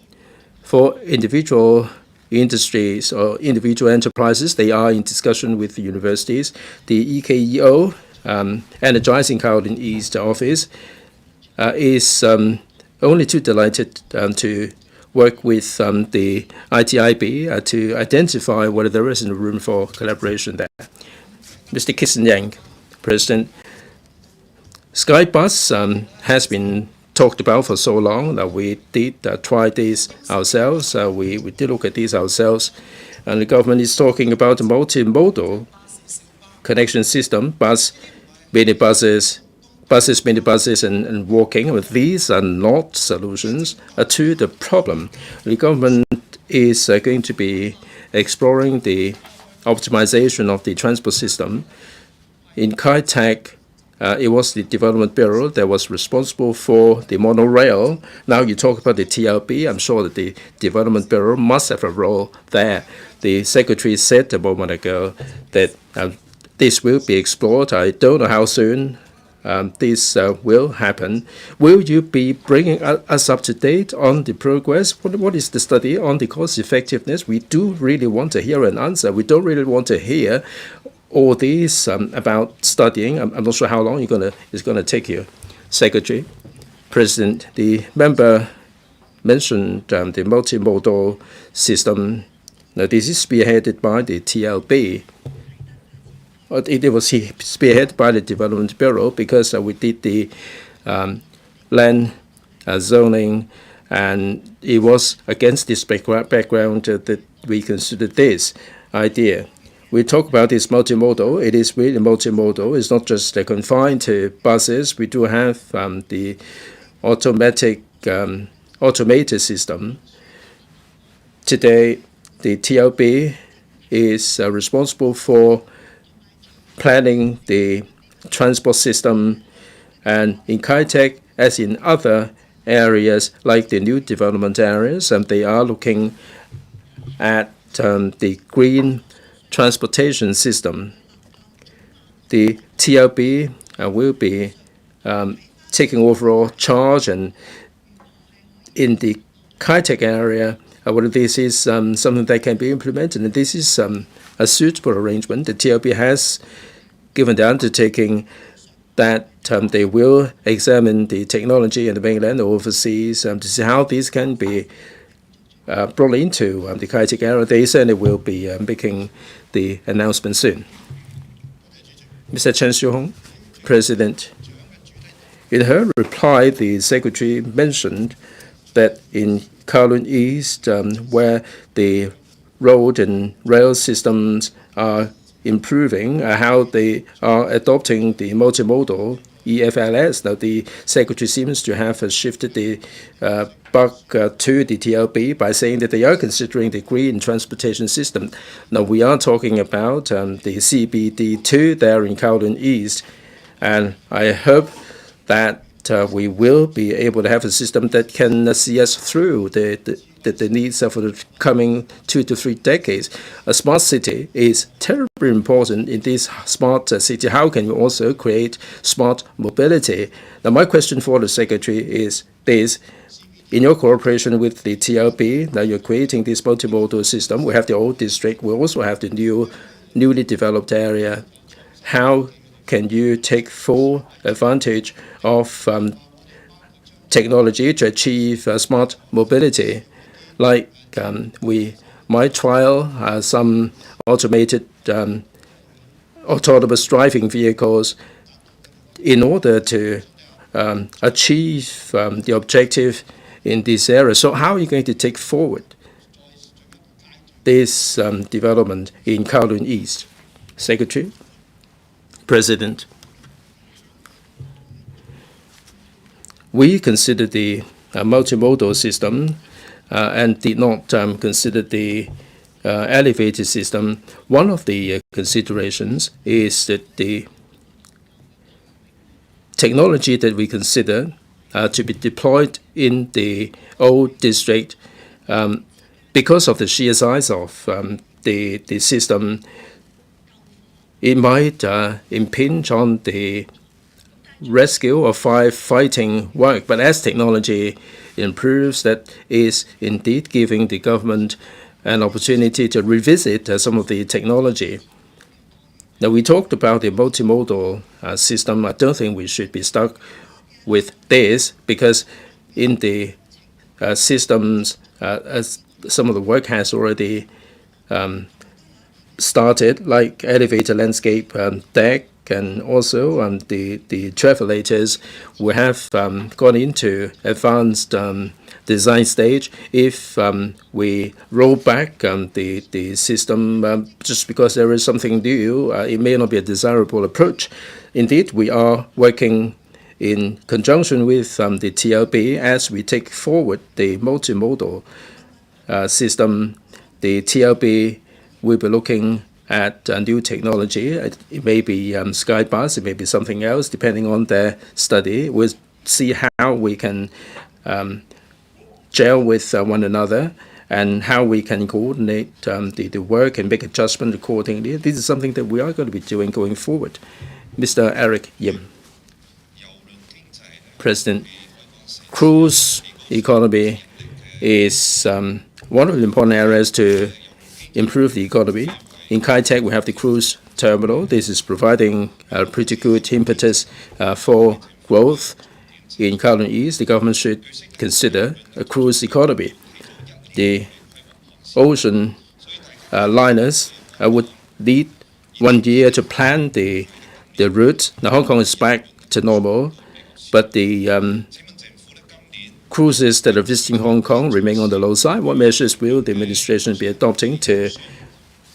For individual industries or individual enterprises, they are in discussion with the universities. The EKEO, Energizing Kowloon East office, is only too delighted to work with the ITIB to identify whether there is room for collaboration there. Mr. Kissenyang, President, Skybus has been talked about for so long that we did try this ourselves. We did look at this ourselves, and the government is talking about a multimodal connection system: bus, minibuses, minibuses, and walking. But these are not solutions to the problem. The government is going to be exploring the optimization of the transport system. In Kai Tak, it was the Development Bureau that was responsible for the monorail. Now you talk about the TLB. I'm sure that the Development Bureau must have a role there. The Secretary said a moment ago that this will be explored. I don't know how soon this will happen. Will you be bringing us up to date on the progress? What is the study on the cost effectiveness? We do really want to hear an answer. We don't really want to hear all these about studying. I'm not sure how long it's going to take you. Secretary, President, the member mentioned the multimodal system. Now, this is spearheaded by the TLB. It was spearheaded by the Development Bureau because we did the land zoning, and it was against this background that we considered this idea. We talk about this multimodal. It is really multimodal. It's not just confined to buses. We do have the automated system. Today, the TLB is responsible for planning the transport system, and in Kai Tak, as in other areas like the new development areas, they are looking at the green transportation system. The TLB will be taking overall charge, and in the Kai Tak area, whether this is something that can be implemented, and this is a suitable arrangement. The TLB has given the undertaking that they will examine the technology in the mainland and overseas to see how this can be brought into the Kai Tak area. They certainly will be making the announcement soon. Mr. Chen Xiuhong, President, in her reply, the Secretary mentioned that in Kowloon East, where the road and rail systems are improving, how they are adopting the multimodal EFLS. Now, the Secretary seems to have shifted the buck to the TLB by saying that they are considering the green transportation system. Now, we are talking about the CBD2 there in Kowloon East, and I hope that we will be able to have a system that can see us through the needs for the coming 2 to 3 decades. A smart city is terribly important in this smart city. How can we also create smart mobility? Now, my question for the Secretary is this. In your cooperation with the TLB, now you're creating this multimodal system. We have the old district. We also have the newly developed area. How can you take full advantage of technology to achieve smart mobility? like we might trial some automated autonomous driving vehicles in order to achieve the objective in this area. So how are you going to take forward this development in Kowloon East? Secretary, President, we consider the multimodal system and did not consider the elevated system. One of the considerations is that the technology that we consider to be deployed in the old district, because of the sheer size of the system, it might impinge on the rescue or firefighting work. But as technology improves, that is indeed giving the government an opportunity to revisit some of the technology. Now, we talked about the multimodal system. I don't think we should be stuck with this, because in the systems, as some of the work has already started, like elevator landscape deck, and also the travelators will have gone into advanced design stage. If we roll back the system just because there is something new, it may not be a desirable approach. Indeed, we are working in conjunction with the TLB as we take forward the multimodal system. The TLB will be looking at new technology. It may be Skybus, it may be something else, depending on their study. We'll see how we can gel with one another and how we can coordinate the work and make adjustment accordingly. This is something that we are going to be doing going forward. Mr. Eric Yim. President, cruise economy is one of the important areas to improve the economy. In Kai Tak, we have the cruise terminal. This is providing a pretty good impetus for growth. In Kowloon East, the government should consider a cruise economy. The ocean liners would need 1 year to plan the route. Now, Hong Kong is back to normal, but the cruises that are visiting Hong Kong remain on the low side. What measures will the administration be adopting to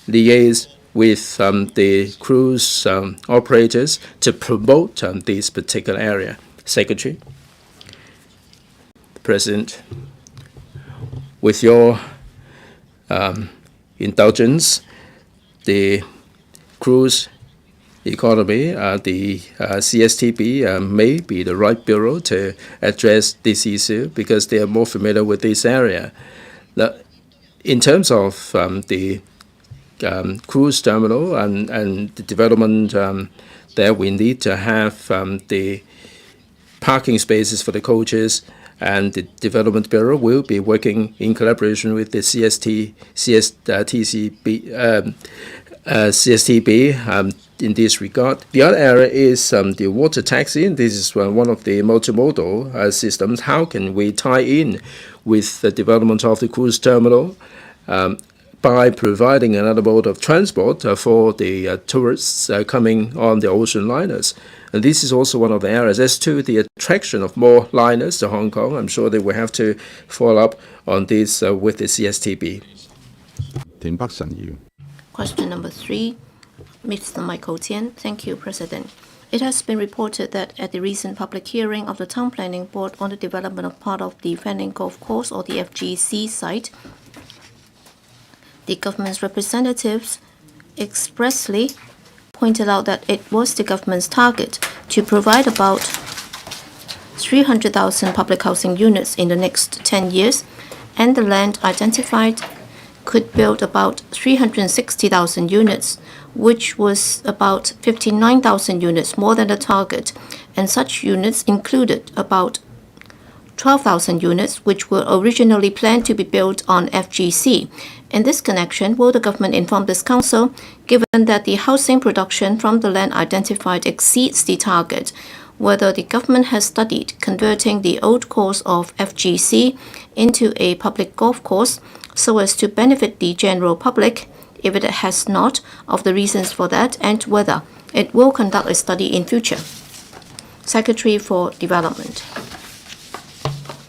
liaise with the cruise operators to promote this particular area? Secretary, President, with your indulgence, the cruise economy, the CSTB may be the right bureau to address this issue because they are more familiar with this area. Now, in terms of the cruise terminal and the development there, we need to have the parking spaces for the coaches, and the Development Bureau will be working in collaboration with the CSTB in this regard. The other area is the water taxi. This is one of the multimodal systems. How can we tie in with the development of the cruise terminal by providing another mode of transport for the tourists coming on the ocean liners? And this is also one of the areas. As to the attraction of more liners to Hong Kong, I'm sure they will have to follow up on this with the CSTB. Question number 3, Mr. Michael Tian. Thank you, President. It has been reported that at the recent public hearing of the Town Planning Board on the development of part of the Fanning Golf Course or the FGC site, the government's representatives expressly pointed out that it was the government's target to provide about 300,000 public housing units in the next 10 years, and the land identified could build about 360,000 units, which was about 59,000 units more than the target, and such units included about 12,000 units which were originally planned to be built on FGC. In this connection, will the government inform this council, given that the housing production from the land identified exceeds the target? whether the government has studied converting the old course of FGC into a public golf course so as to benefit the general public. If it has not, of the reasons for that, and whether it will conduct a study in future. Secretary for Development.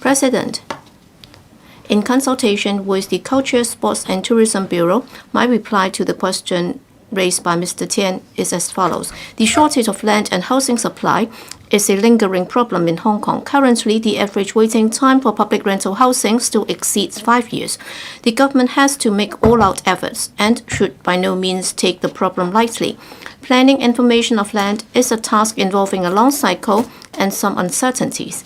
President, in consultation with the Culture, Sports and Tourism Bureau, my reply to the question raised by Mr. Tian is as follows. The shortage of land and housing supply is a lingering problem in Hong Kong. Currently, the average waiting time for public rental housing still exceeds 5 years. The government has to make all-out efforts and should by no means take the problem lightly. Planning information of land is a task involving a long cycle and some uncertainties.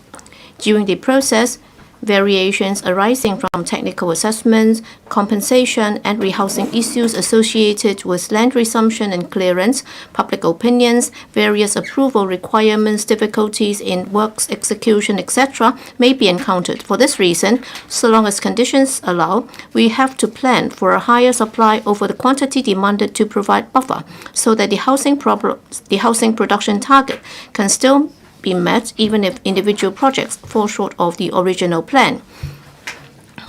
During the process, variations arising from technical assessments, compensation, and rehousing issues associated with land resumption and clearance, public opinions, various approval requirements, difficulties in works execution, etc., may be encountered. For this reason, so long as conditions allow, we have to plan for a higher supply over the quantity demanded to provide buffer, so that the housing production target can still be met even if individual projects fall short of the original plan.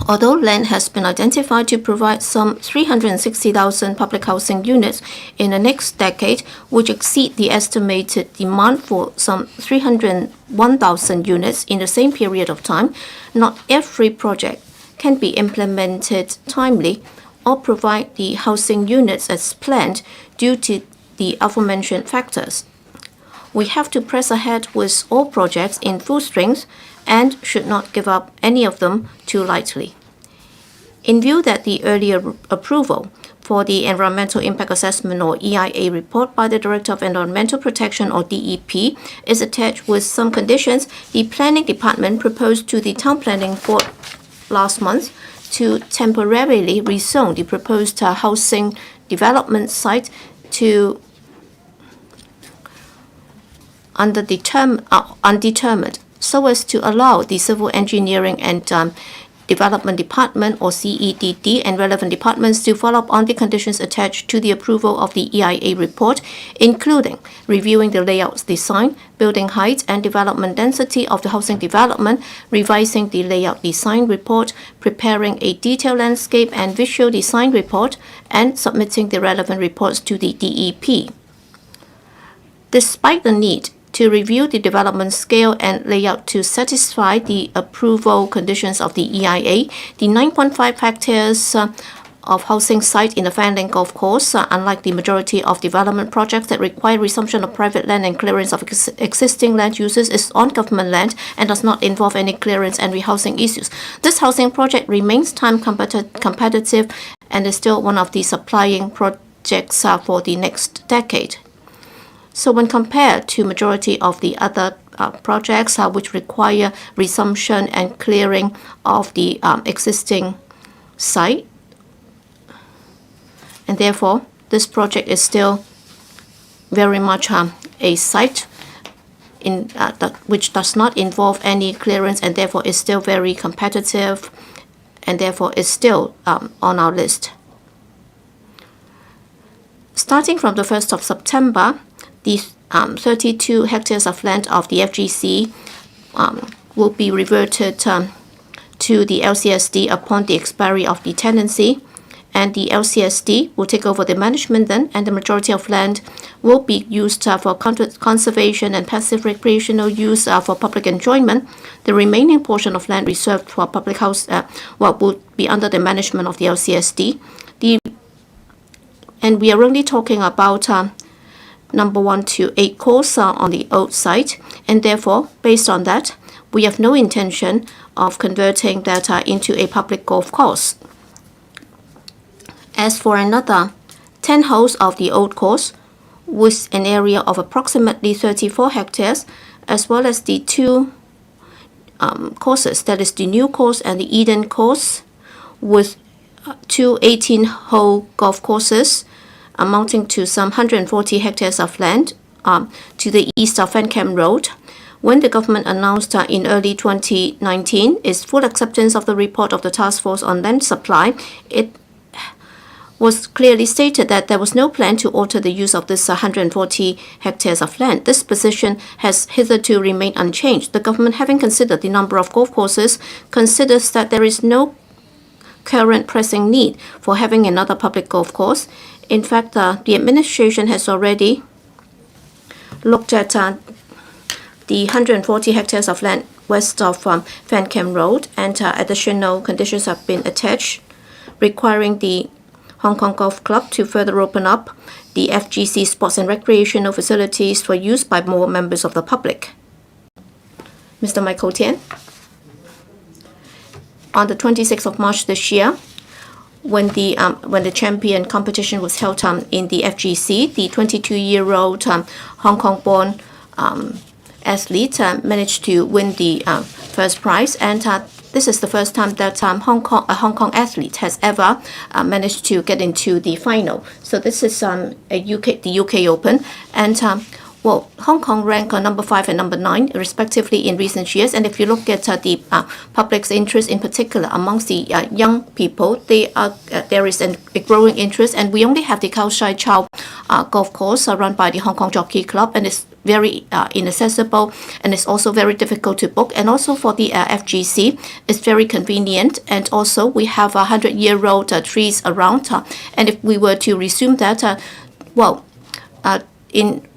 Although land has been identified to provide some 360,000 public housing units in the next decade, which exceed the estimated demand for some 301,000 units in the same period of time, not every project can be implemented timely or provide the housing units as planned due to the aforementioned factors. We have to press ahead with all projects in full strength and should not give up any of them too lightly. In view that the earlier approval for the Environmental Impact Assessment or EIA report by the Director of Environmental Protection or DEP is attached with some conditions, the Planning Department proposed to the Town Planning Board last month to temporarily rezone the proposed housing development site to undetermined, so as to allow the Civil Engineering and Development Department or CEDD and relevant departments to follow up on the conditions attached to the approval of the EIA report, including reviewing the layout design, building height and development density of the housing development, revising the layout design report, preparing a detailed landscape and visual design report, and submitting the relevant reports to the DEP. Despite the need to review the development scale and layout to satisfy the approval conditions of the EIA, the 9.5 hectares of housing site in the Fanling Golf Course, unlike the majority of development projects that require resumption of private land and clearance of existing land uses, is on government land and does not involve any clearance and rehousing issues. This housing project remains time competitive and is still one of the supplying projects for the next decade. So when compared to majority of the other projects which require resumption and clearing of the existing site, and therefore this project is still very much a site in which does not involve any clearance and therefore is still very competitive and therefore is still on our list. Starting from the 1st of September, the 32 hectares of land of the FGC will be reverted to the LCSD upon the expiry of the tenancy, and the LCSD will take over the management then, and the majority of land will be used for conservation and passive recreational use for public enjoyment. The remaining portion of land reserved for public house will be under the management of the LCSD. And we are only talking about number 1 to 8 course on the old site, and therefore, based on that, we have no intention of converting that into a public golf course. As for another 10 holes of the old course, with an area of approximately 34 hectares, as well as the two courses, that is the new course and the Eden course, with two 18-hole golf courses, amounting to some 140 hectares of land to the east of Fancam Road. When the government announced in early 2019 its full acceptance of the report of the Task Force on Land Supply, it was clearly stated that there was no plan to alter the use of this 140 hectares of land. This position has hitherto remained unchanged. The government, having considered the number of golf courses, considers that there is no current pressing need for having another public golf course. In fact, the administration has already looked at the 140 hectares of land west of Fan Kam Road, and additional conditions have been attached, requiring the Hong Kong Golf Club to further open up the FGC sports and recreational facilities for use by more members of the public. Mr. Michael Tian. On the 26th of March this year, when the champion competition was held in the FGC, the 22-year-old Hong Kong-born athlete managed to win the first prize, and this is the first time that a Hong Kong athlete has ever managed to get into the final. So this is the UK Open, and Hong Kong ranked number 5 and number 9 respectively in recent years. And if you look at the public's interest in particular amongst the young people, there is a growing interest. And we only have the Khao Sai Chow golf course run by the Hong Kong Jockey Club, and it's very inaccessible, and it's also very difficult to book. And also for the FGC, it's very convenient. And also we have 100-year-old trees around. And if we were to resume that, in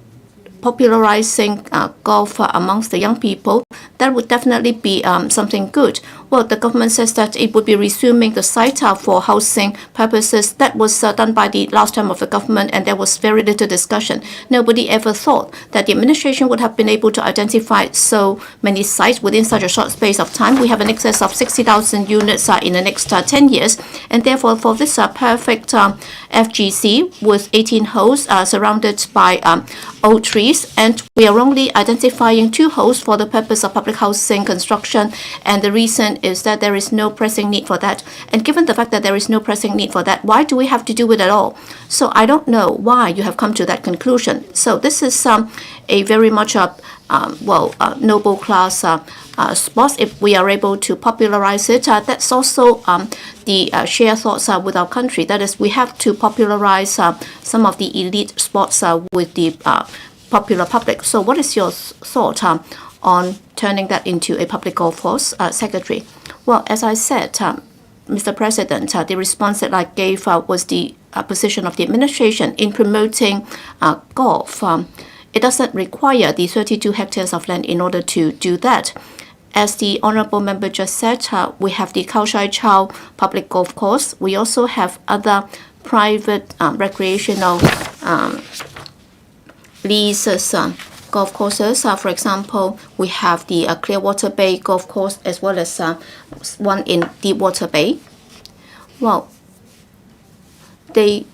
popularizing golf amongst the young people, that would definitely be something good. Well, the government says that it would be resuming the site for housing purposes. That was done by the last term of the government, and there was very little discussion. Nobody ever thought that the administration would have been able to identify so many sites within such a short space of time. We have an excess of 60,000 units in the next 10 years, and therefore for this perfect FGC with 18 holes surrounded by old trees, and we are only identifying 2 holes for the purpose of public housing construction, and the reason is that there is no pressing need for that. And given the fact that there is no pressing need for that, why do we have to do it at all? So I don't know why you have come to that conclusion. So this is a very much noble class sports. If we are able to popularize it, that's also the shared thoughts with our country. That is, we have to popularize some of the elite sports with the popular public. So what is your thought on turning that into a public golf course, Secretary? Well, as I said, Mr. President, the response that I gave was the position of the administration in promoting golf. It doesn't require the 32 hectares of land in order to do that. As the Honourable Member just said, we have the Khao Sai Chow public golf course. We also have other private recreational leases golf courses. For example, we have the Clearwater Bay golf course as well as one in Deepwater Bay. Well, they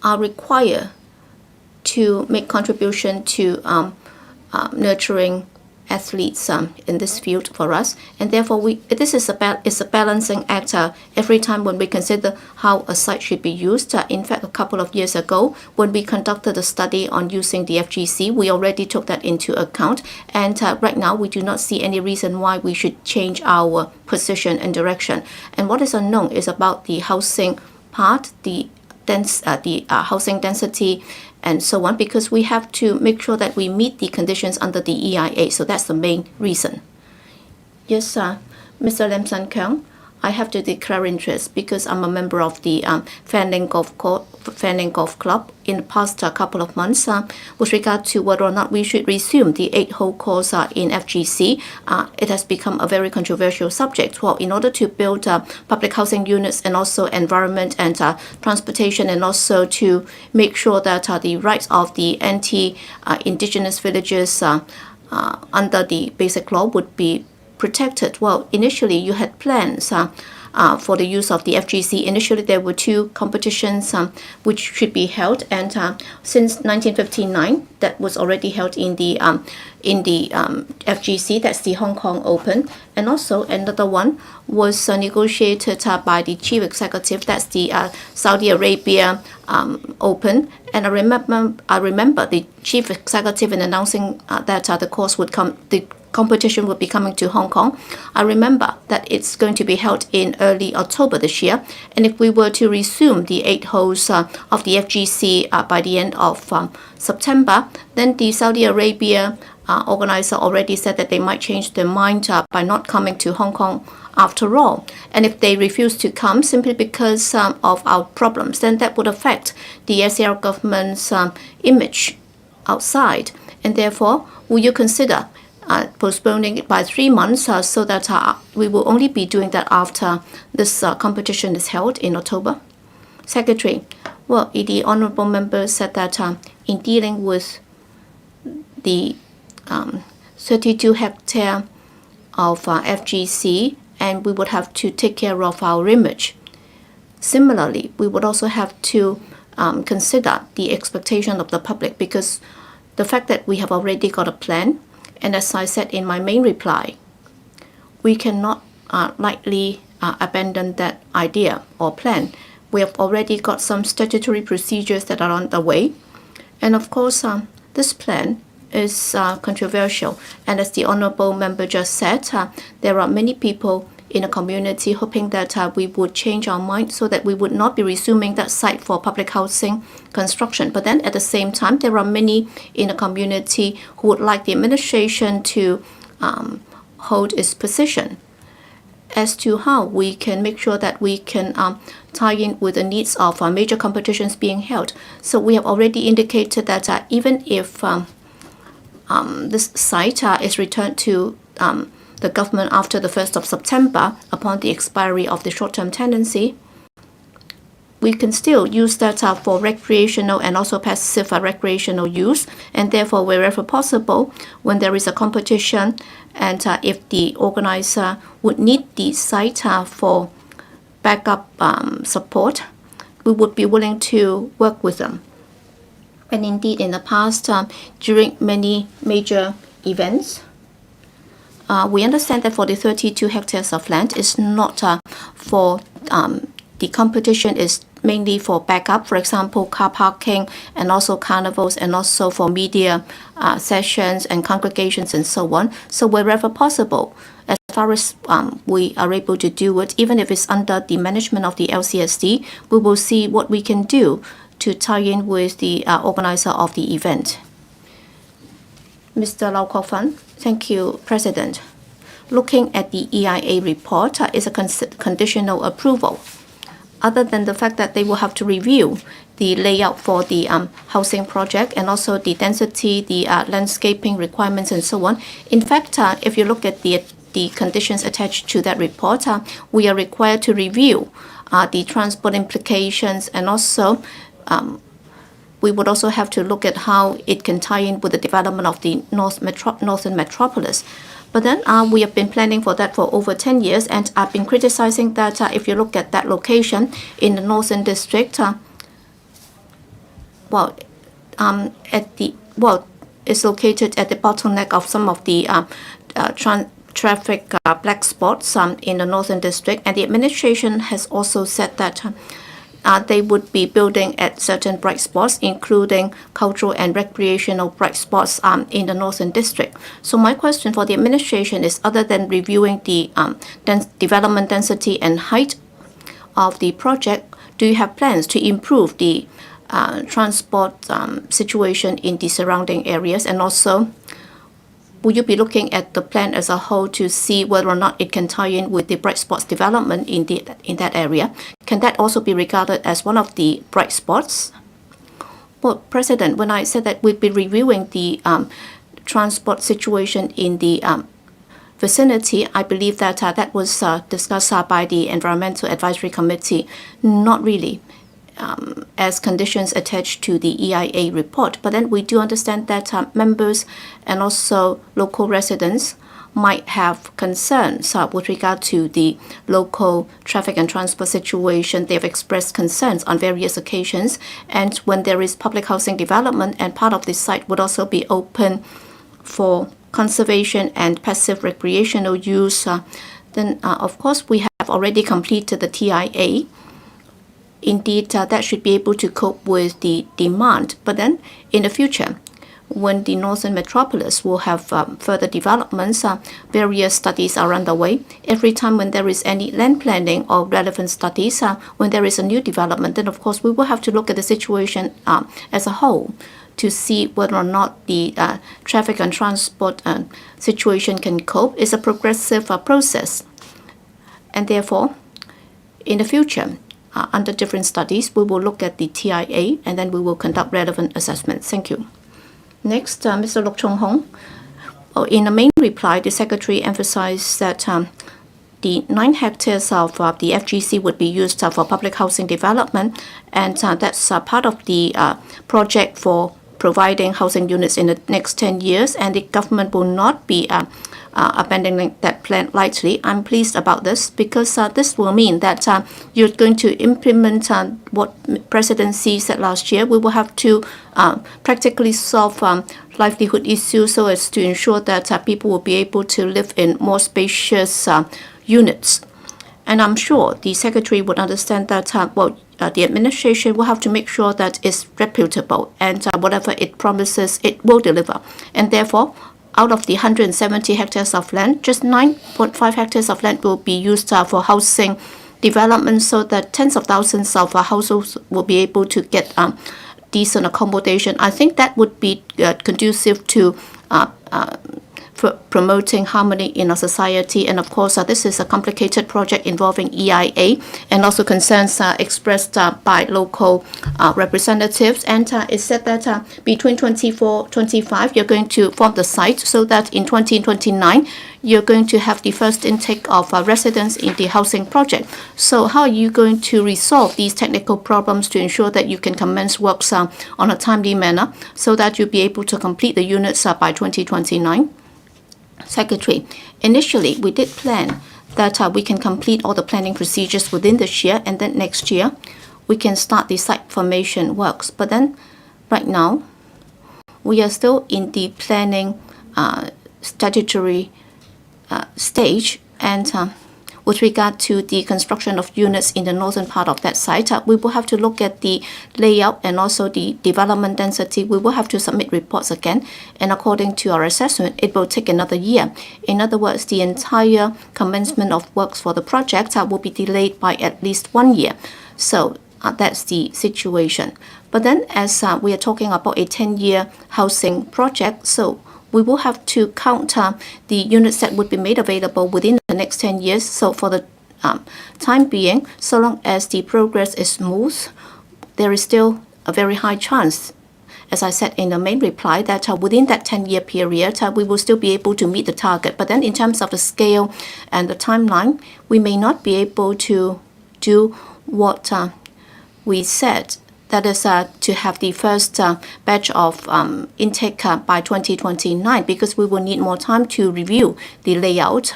are required to make contribution to nurturing athletes in this field for us, and therefore this is a balancing act every time when we consider how a site should be used. In fact, a couple of years ago, when we conducted a study on using the FGC, we already took that into account, and right now we do not see any reason why we should change our position and direction. And what is unknown is about the housing part, the housing density, and so on, because we have to make sure that we meet the conditions under the EIA. So that's the main reason. Yes, Mr. Lam San Keong, I have to declare interest because I'm a member of the Fan Ling Golf Club. In the past couple of months, with regard to whether or not we should resume the 8-hole course in FGC, it has become a very controversial subject. Well, in order to build public housing units and also environment and transportation, and also to make sure that the rights of the anti-indigenous villages under the basic law would be protected. Well, initially you had plans for the use of the FGC. Initially there were 2 competitions which should be held, and since 1959 that was already held in the FGC. That's the Hong Kong Open, and also another one was negotiated by the chief executive. That's the Saudi Arabia Open. And I remember the chief executive in announcing that the competition will be coming to Hong Kong. I remember that it's going to be held in early October this year. And if we were to resume the 8 holes of the FGC by the end of September, then the Saudi Arabia organizer already said that they might change their mind by not coming to Hong Kong after all. And if they refuse to come simply because of our problems, then that would affect the SAR government's image outside. And therefore, will you consider postponing it by 3 months so that we will only be doing that after this competition is held in October? Secretary, well, the honourable member said that in dealing with the 32 hectare of FGC, and we would have to take care of our image. Similarly, we would also have to consider the expectation of the public, because the fact that we have already got a plan, and as I said in my main reply, we cannot lightly abandon that idea or plan. We have already got some statutory procedures that are on the way. And of course, this plan is controversial. And as the honourable member just said, there are many people in the community hoping that we would change our mind so that we would not be resuming that site for public housing construction. But then at the same time, there are many in the community who would like the administration to hold its position as to how we can make sure that we can tie in with the needs of major competitions being held. So we have already indicated that even if this site is returned to the government after the 1st of September, upon the expiry of the short-term tenancy, we can still use that for recreational and also passive recreational use. And therefore, wherever possible, when there is a competition and if the organizer would need the site for backup support, we would be willing to work with them. And indeed, in the past, during many major events, we understand that for the 32 hectares of land is not for the competition, is mainly for backup, for example, car parking and also carnivals, and also for media sessions and congregations and so on. So wherever possible, as far as we are able to do it, even if it's under the management of the LCSD, we will see what we can do to tie in with the organizer of the event. Mr. Lau Kok Fan. Thank you, President. Looking at the EIA report is a conditional approval. Other than the fact that they will have to review the layout for the housing project and also the density, the landscaping requirements and so on. In fact, if you look at the conditions attached to that report, we are required to review the transport implications, and also we would also have to look at how it can tie in with the development of the northern metropolis. But then we have been planning for that for over 10 years, and I've been criticizing that if you look at that location in the northern district, it's located at the bottleneck of some of the traffic black spots in the northern district, and the administration has also said that they would be building at certain bright spots, including cultural and recreational bright spots in the northern district. So my question for the administration is, other than reviewing the development density and height of the project, do you have plans to improve the transport situation in the surrounding areas? And also, will you be looking at the plan as a whole to see whether or not it can tie in with the bright spots development in that area? Can that also be regarded as one of the bright spots? Well, President, when I said that we'd be reviewing the transport situation in the vicinity, I believe that that was discussed by the Environmental Advisory Committee, not really as conditions attached to the EIA report. But then we do understand that members and also local residents might have concerns with regard to the local traffic and transport situation. They have expressed concerns on various occasions. And when there is public housing development and part of this site would also be open for conservation and passive recreational use, then of course we have already completed the TIA. Indeed, that should be able to cope with the demand. But then in the future, when the Northern Metropolis will have further developments, various studies are underway. Every time when there is any land planning or relevant studies, when there is a new development, then of course we will have to look at the situation as a whole to see whether or not the traffic and transport situation can cope. It's a progressive process. And therefore, in the future, under different studies, we will look at the TIA and then we will conduct relevant assessments. Thank you. Next, Mr. Lok Chung Hong. In the main reply, the Secretary emphasized that the 9 hectares of the FGC would be used for public housing development, and that's part of the project for providing housing units in the next 10 years, and the government will not be abandoning that plan lightly. I'm pleased about this because this will mean that you're going to implement what Presidency said last year. We will have to practically solve livelihood issues so as to ensure that people will be able to live in more spacious units. And I'm sure the Secretary would understand that the administration will have to make sure that it's reputable and whatever it promises, it will deliver. And therefore, out of the 170 hectares of land, just 9.5 hectares of land will be used for housing development so that tens of thousands of households will be able to get decent accommodation. I think that would be conducive to for promoting harmony in our society. And of course, this is a complicated project involving EIA and also concerns expressed by local representatives. And it said that between 24-25, you're going to form the site so that in 2029, you're going to have the first intake of residents in the housing project. So how are you going to resolve these technical problems to ensure that you can commence works on a timely manner so that you'll be able to complete the units by 2029? Secretary, initially we did plan that we can complete all the planning procedures within this year, and then next year we can start the site formation works. But then right now we are still in the planning statutory stage, and with regard to the construction of units in the northern part of that site, we will have to look at the layout and also the development density. We will have to submit reports again, and according to our assessment, it will take another year. In other words, the entire commencement of works for the project will be delayed by at least 1 year. So that's the situation. But then as we are talking about a 10-year housing project, so we will have to count the units that would be made available within the next 10 years. So for the time being, so long as the progress is smooth, there is still a very high chance, as I said in the main reply, that within that 10-year period, we will still be able to meet the target. But then in terms of the scale and the timeline, we may not be able to do what we said. That is to have the first batch of intake by 2029, because we will need more time to review the layout.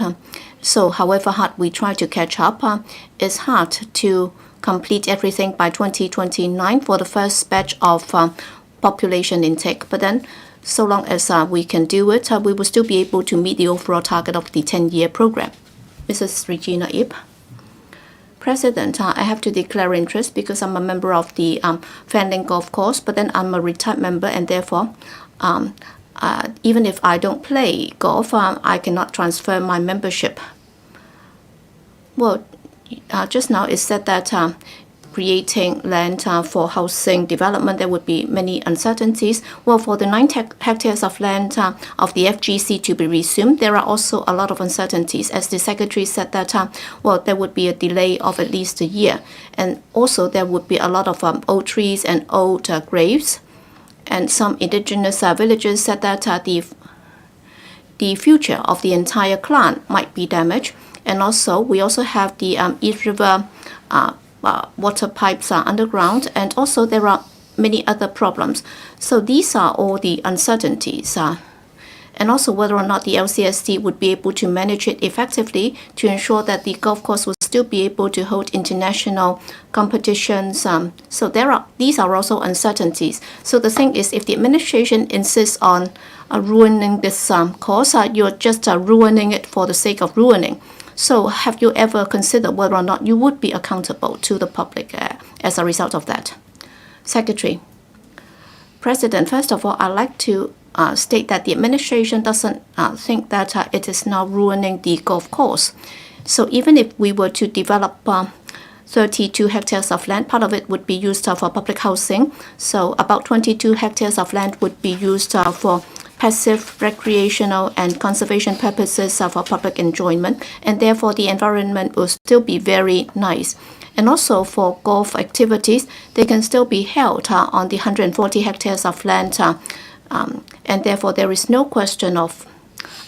So however hard we try to catch up, it's hard to complete everything by 2029 for the first batch of population intake. But then so long as we can do it, we will still be able to meet the overall target of the 10-year program. Mrs. Regina Ip. President, I have to declare interest because I'm a member of the Fanling Golf Course, but then I'm a retired member, and therefore, even if I don't play golf, I cannot transfer my membership. Well, just now it said that creating land for housing development, there would be many uncertainties. Well, for the 9 hectares of land of the FGC to be resumed, there are also a lot of uncertainties. As the Secretary said that, well, there would be a delay of at least a year. And also there would be a lot of old trees and old graves. And some indigenous villages said that the future of the entire clan might be damaged. And also, we also have the East River water pipes are underground, and also there are many other problems. So these are all the uncertainties, and also whether or not the LCSD would be able to manage it effectively to ensure that the golf course will still be able to hold international competitions. So these are also uncertainties. So the thing is, if the administration insists on ruining this course, you're just ruining it for the sake of ruining. So have you ever considered whether or not you would be accountable to the public as a result of that? Secretary. President, first of all, I'd like to state that the administration doesn't think that it is now ruining the golf course. So even if we were to develop 32 hectares of land, part of it would be used for public housing. So about 22 hectares of land would be used for passive, recreational, and conservation purposes for public enjoyment, and therefore the environment will still be very nice. And also for golf activities, they can still be held on the 140 hectares of land, and therefore there is no question of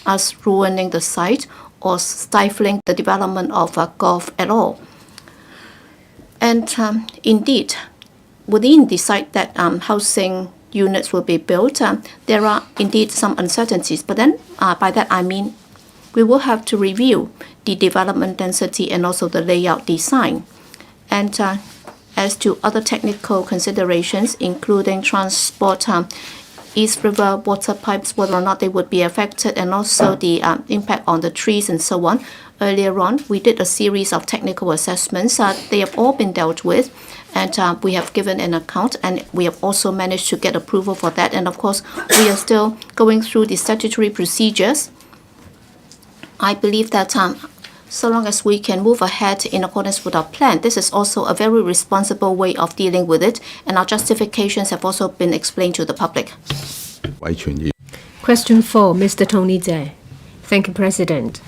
us ruining the site or stifling the development of golf at all. And indeed, within the site that housing units will be built, there are indeed some uncertainties. But then by that I mean we will have to review the development density and also the layout design. And as to other technical considerations, including transport, East River water pipes, whether or not they would be affected, and also the impact on the trees and so on. Earlier on, we did a series of technical assessments. They have all been dealt with, and we have given an account, and we have also managed to get approval for that. And of course, we are still going through the statutory procedures. I believe that so long as we can move ahead in accordance with our plan, this is also a very responsible way of dealing with it, and our justifications have also been explained to the public. Question 4, Mr. Tony Tse. Thank you, President.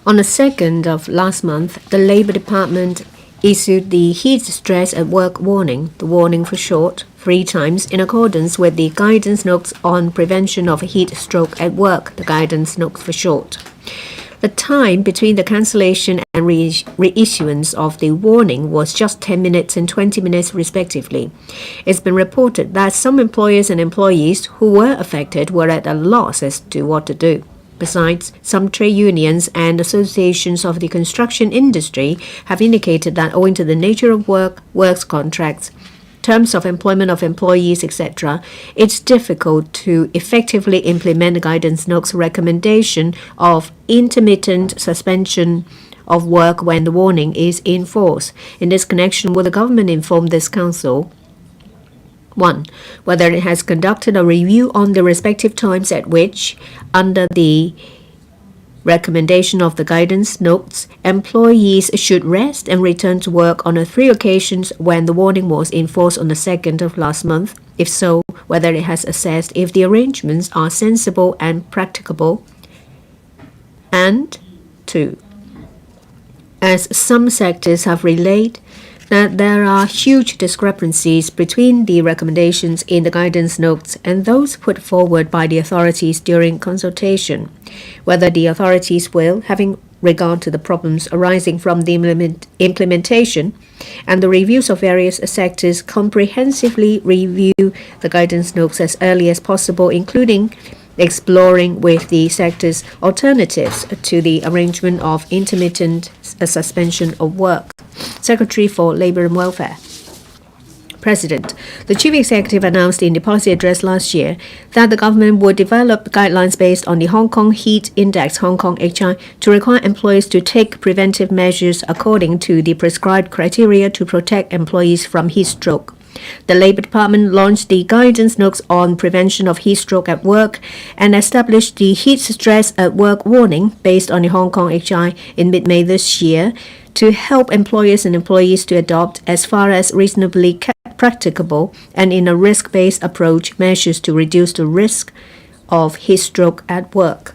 On the 2nd of last month, the Labour Department issued the heat stress at work warning, the warning for short, 3 times in accordance with the guidance notes on prevention of heat stroke at work, the guidance notes for short. The time between the cancellation and reissuance of the warning was just 10 minutes and 20 minutes respectively. It's been reported that some employers and employees who were affected were at a loss as to what to do. Besides, some trade unions and associations of the construction industry have indicated that owing to the nature of works contracts, terms of employment of employees, etc., it's difficult to effectively implement the guidance notes recommendation of intermittent suspension of work when the warning is in force. In this connection, will the government inform this council 1. Whether it has conducted a review on the respective times at which, under the recommendation of the guidance notes, employees should rest and return to work on the 3 occasions when the warning was in force on the 2nd of last month? If so, whether it has assessed if the arrangements are sensible and practicable. And 2. As some sectors have relayed, that there are huge discrepancies between the recommendations in the guidance notes and those put forward by the authorities during consultation. Whether the authorities will, having regard to the problems arising from the implementation and the reviews of various sectors, comprehensively review the guidance notes as early as possible, including exploring with the sectors alternatives to the arrangement of intermittent suspension of work. Secretary for Labour and Welfare. President, the Chief Executive announced in the policy address last year that the government would develop guidelines based on the Hong Kong Heat Index, Hong Kong HI, to require employers to take preventive measures according to the prescribed criteria to protect employees from heat stroke. The Labour Department launched the guidance notes on prevention of heat stroke at work and established the heat stress at work warning based on the Hong Kong HI in mid-May this year to help employers and employees to adopt, as far as reasonably practicable and in a risk-based approach, measures to reduce the risk of heat stroke at work.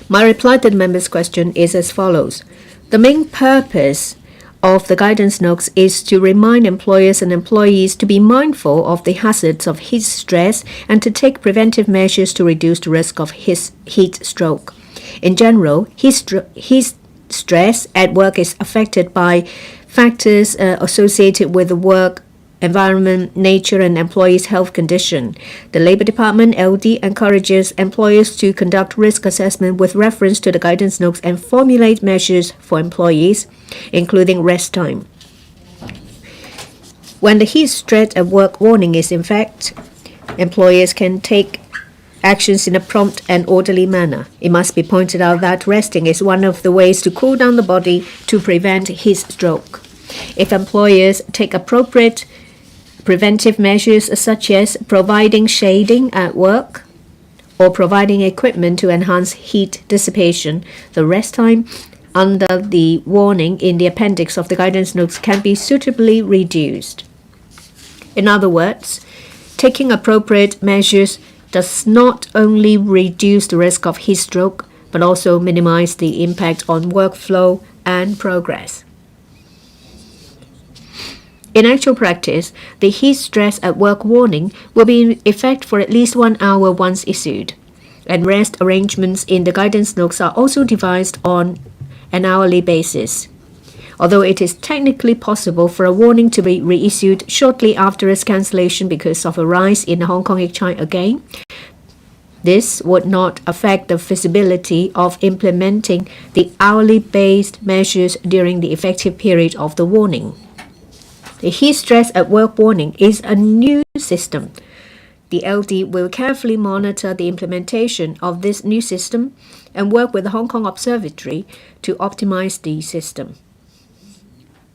My reply to the member's question is as follows. The main purpose of the guidance notes is to remind employers and employees to be mindful of the hazards of heat stress and to take preventive measures to reduce the risk of heat stroke. In general, heat stress at work is affected by factors associated with the work environment, nature, and employees' health condition. The Labour Department (LD) encourages employers to conduct risk assessment with reference to the guidance notes and formulate measures for employees, including rest time. When the heat stress at work warning is in effect, employers can take actions in a prompt and orderly manner. It must be pointed out that resting is one of the ways to cool down the body to prevent heat stroke. If employers take appropriate Preventive measures such as providing shading at work or providing equipment to enhance heat dissipation, the rest time under the warning in the appendix of the guidance notes can be suitably reduced. In other words, taking appropriate measures does not only reduce the risk of heat stroke, but also minimize the impact on workflow and progress. In actual practice, the heat stress at work warning will be in effect for at least 1 hour once issued, and rest arrangements in the guidance notes are also devised on an hourly basis. Although it is technically possible for a warning to be reissued shortly after its cancellation because of a rise in the Hong Kong HI again, this would not affect the feasibility of implementing the hourly-based measures during the effective period of the warning. The heat stress at work warning is a new system. The LD will carefully monitor the implementation of this new system and work with the Hong Kong Observatory to optimize the system.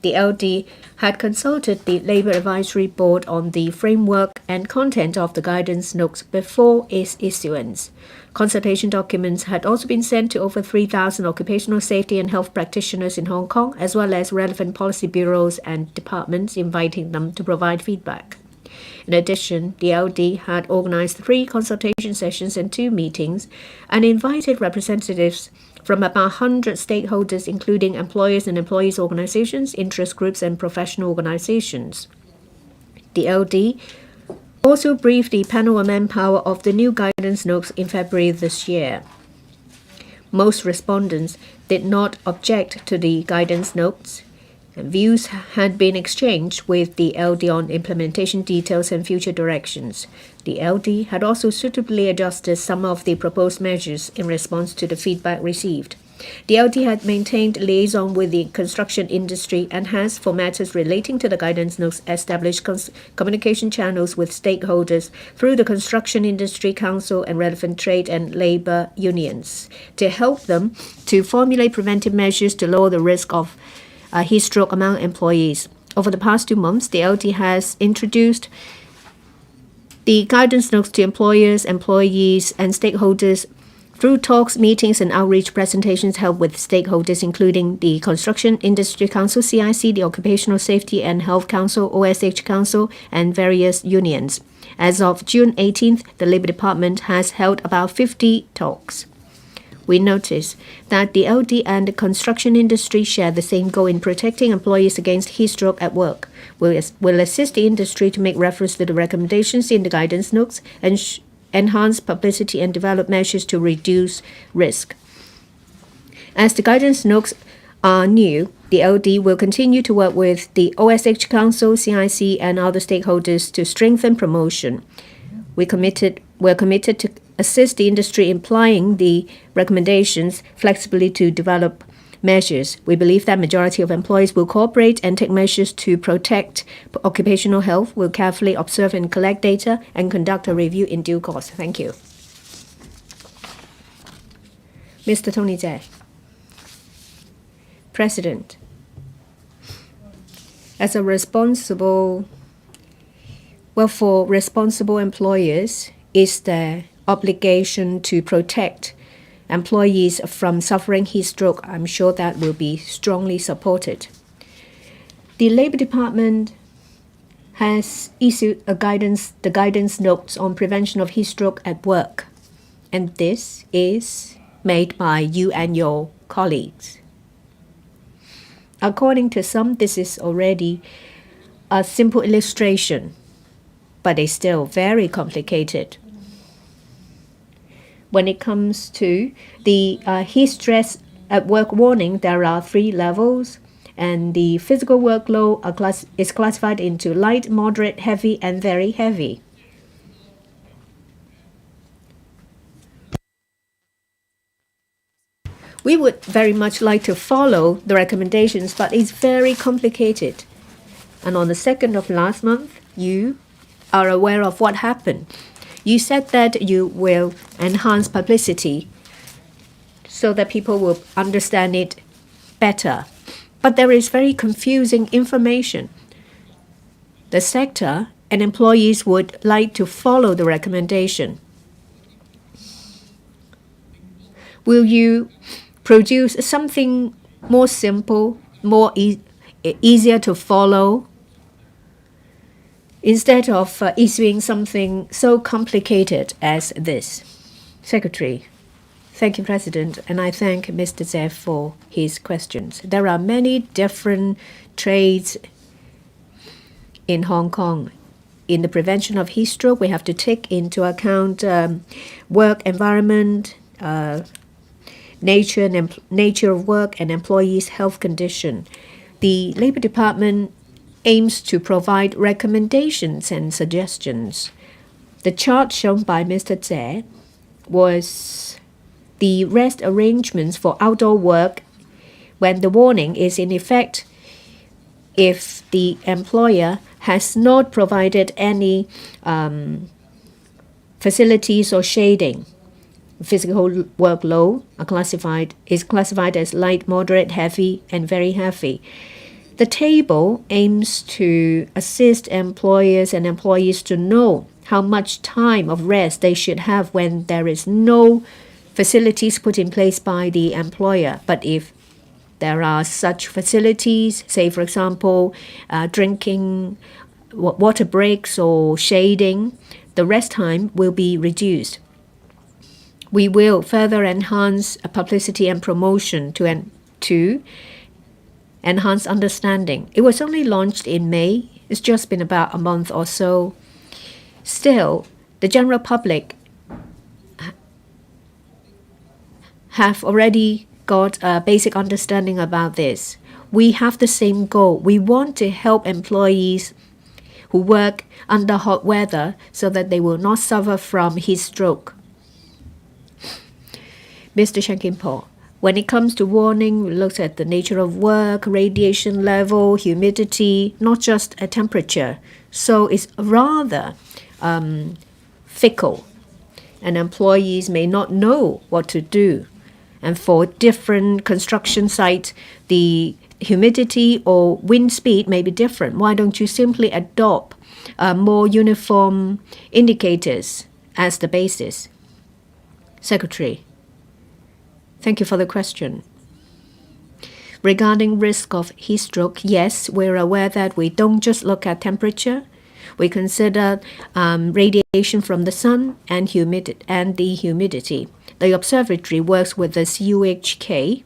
The LD had consulted the Labour Advisory Board on the framework and content of the guidance notes before its issuance. Consultation documents had also been sent to over 3,000 occupational safety and health practitioners in Hong Kong, as well as relevant policy bureaus and departments, inviting them to provide feedback. In addition, the LD had organized 3 consultation sessions and 2 meetings and invited representatives from about 100 stakeholders, including employers and employees organizations, interest groups, and professional organizations. The LD also briefed the panel on manpower of the new guidance notes in February this year. Most respondents did not object to the guidance notes, and views had been exchanged with the LD on implementation details and future directions. The LD had also suitably adjusted some of the proposed measures in response to the feedback received. The LD had maintained liaison with the construction industry and has, for matters relating to the guidance notes, established communication channels with stakeholders through the Construction Industry Council and relevant trade and labour unions to help them to formulate preventive measures to lower the risk of heat stroke among employees. Over the past 2 months, the LD has introduced the guidance notes to employers, employees, and stakeholders through talks, meetings, and outreach presentations held with stakeholders, including the Construction Industry Council, CIC, the Occupational Safety and Health Council, OSH Council, and various unions. As of June 18th, the Labour Department has held about 50 talks. We notice that the LD and the construction industry share the same goal in protecting employees against heat stroke at work. We'll assist the industry to make reference to the recommendations in the guidance notes and enhance publicity and develop measures to reduce risk. As the guidance notes are new, the LD will continue to work with the OSH Council, CIC, and other stakeholders to strengthen promotion. We're committed to assist the industry in applying the recommendations flexibly to develop measures. We believe that majority of employees will cooperate and take measures to protect occupational health, will carefully observe and collect data, and conduct a review in due course. Thank you. Mr. Tony Tse. President, as a responsible employers, is there obligation to protect employees from suffering heat stroke? I'm sure that will be strongly supported. The Labour Department has issued the guidance notes on prevention of heat stroke at work, and this is made by you and your colleagues. According to some, this is already a simple illustration, but it's still very complicated. When it comes to the heat stress at work warning, there are 3 levels, and the physical workload is classified into light, moderate, heavy, and very heavy. We would very much like to follow the recommendations, but it's very complicated. And on the 2nd of last month, you are aware of what happened. You said that you will enhance publicity so that people will understand it better. But there is very confusing information. The sector and employees would like to follow the recommendation. Will you produce something more simple, more easier to follow, instead of issuing something so complicated as this? Secretary. Thank you, President, and I thank Mr. Zeh for his questions. There are many different trades in Hong Kong. In the prevention of heat stroke, we have to take into account work environment, nature of work, and employees' health condition. The Labor Department aims to provide recommendations and suggestions. The chart shown by Mr. Zeh was the rest arrangements for outdoor work when the warning is in effect if the employer has not provided any facilities or shading. Physical workload is classified as light, moderate, heavy, and very heavy. The table aims to assist employers and employees to know how much time of rest they should have when there is no facilities put in place by the employer. But if there are such facilities, say for example, drinking water breaks or shading, the rest time will be reduced. We will further enhance publicity and promotion to enhance understanding. It was only launched in May. It's just been about a month or so. Still, the general public have already got a basic understanding about this. We have the same goal. We want to help employees who work under hot weather so that they will not suffer from heat stroke. Mr. Shan Kim-po, when it comes to warning, we looked at the nature of work, radiation level, humidity, not just a temperature. So it's rather fickle, and employees may not know what to do. And for different construction sites, the humidity or wind speed may be different. Why don't you simply adopt more uniform indicators as the basis? Secretary. Thank you for the question. Regarding risk of heat stroke, yes, we're aware that we don't just look at temperature. We consider radiation from the sun and the humidity. The observatory works with the TMHK.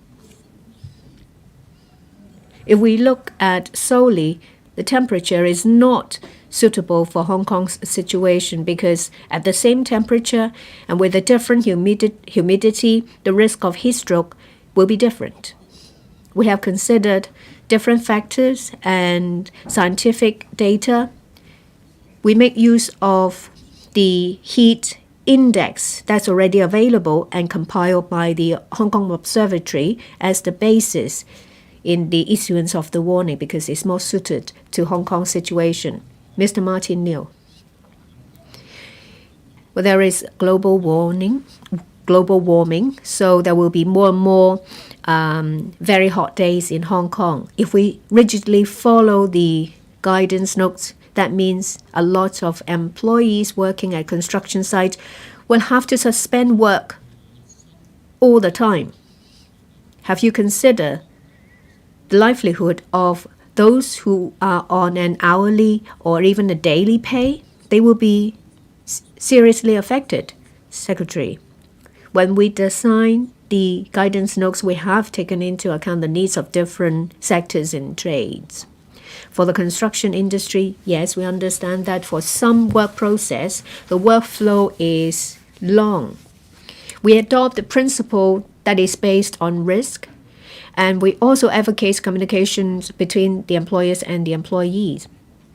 If we look at solely, the temperature is not suitable for Hong Kong's situation because at the same temperature and with a different humidity, the risk of heat stroke will be different. We have considered different factors and scientific data. We make use of the heat index that's already available and compiled by the Hong Kong Observatory as the basis in the issuance of the warning because it's more suited to Hong Kong's situation. Mr. Martin Neal. Well, there is global warming, so there will be more and more very hot days in Hong Kong. If we rigidly follow the guidance notes, that means a lot of employees working at construction sites will have to suspend work all the time. Have you considered the livelihood of those who are on an hourly or even a daily pay? They will be seriously affected. Secretary, when we design the guidance notes, we have taken into account the needs of different sectors and trades. For the construction industry, yes, we understand that for some work process, the workflow is long. We adopt the principle that is based on risk, and we also advocate communications between the employers and the employees.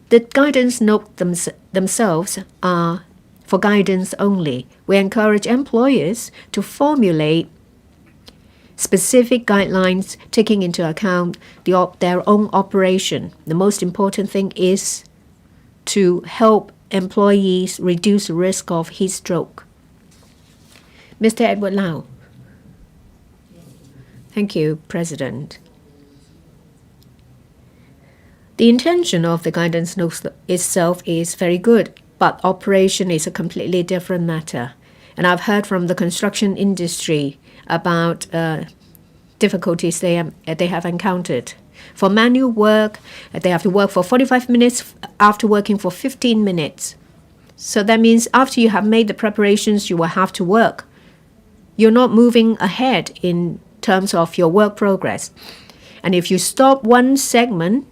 The guidance notes themselves are for guidance only. We encourage employers to formulate specific guidelines taking into account their own operation. The most important thing is to help employees reduce the risk of heat stroke. Mr. Edward Lau. Thank you, President. The intention of the guidance notes itself is very good, but operation is a completely different matter. And I've heard from the construction industry about difficulties they have encountered. For manual work, they have to work for 45 minutes after working for 15 minutes. So that means after you have made the preparations, you will have to work. You're not moving ahead in terms of your work progress. And if you stop one segment,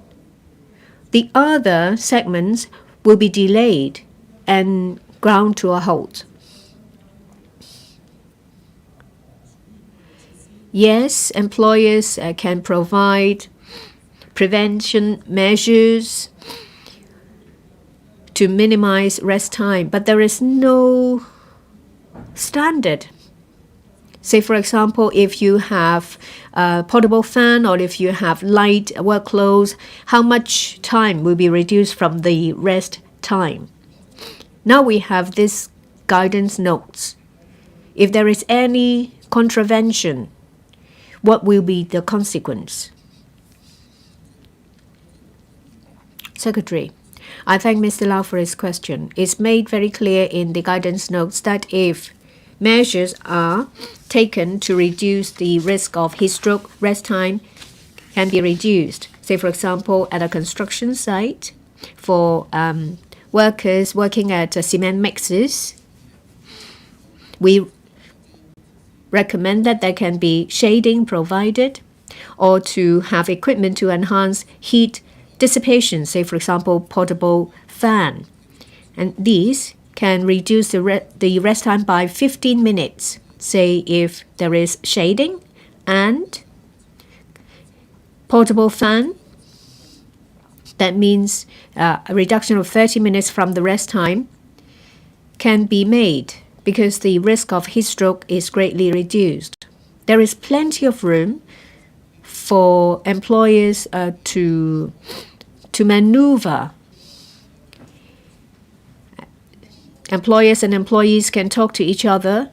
the other segments will be delayed and ground to a halt. Yes, employers can provide prevention measures to minimize rest time, but there is no standard. Say, for example, if you have a portable fan or if you have light work clothes, how much time will be reduced from the rest time? Now we have this guidance notes. If there is any contravention, what will be the consequence? Secretary, I thank Mr. Lau for his question. It's made very clear in the guidance notes that if measures are taken to reduce the risk of heat stroke, rest time can be reduced. Say, for example, at a construction site for workers working at cement mixers, we recommend that there can be shading provided or to have equipment to enhance heat dissipation, say, for example, portable fan. And these can reduce the rest time by 15 minutes, say, if there is shading and portable fan. That means a reduction of 30 minutes from the rest time can be made because the risk of heat stroke is greatly reduced. There is plenty of room for employers to maneuver. Employers and employees can talk to each other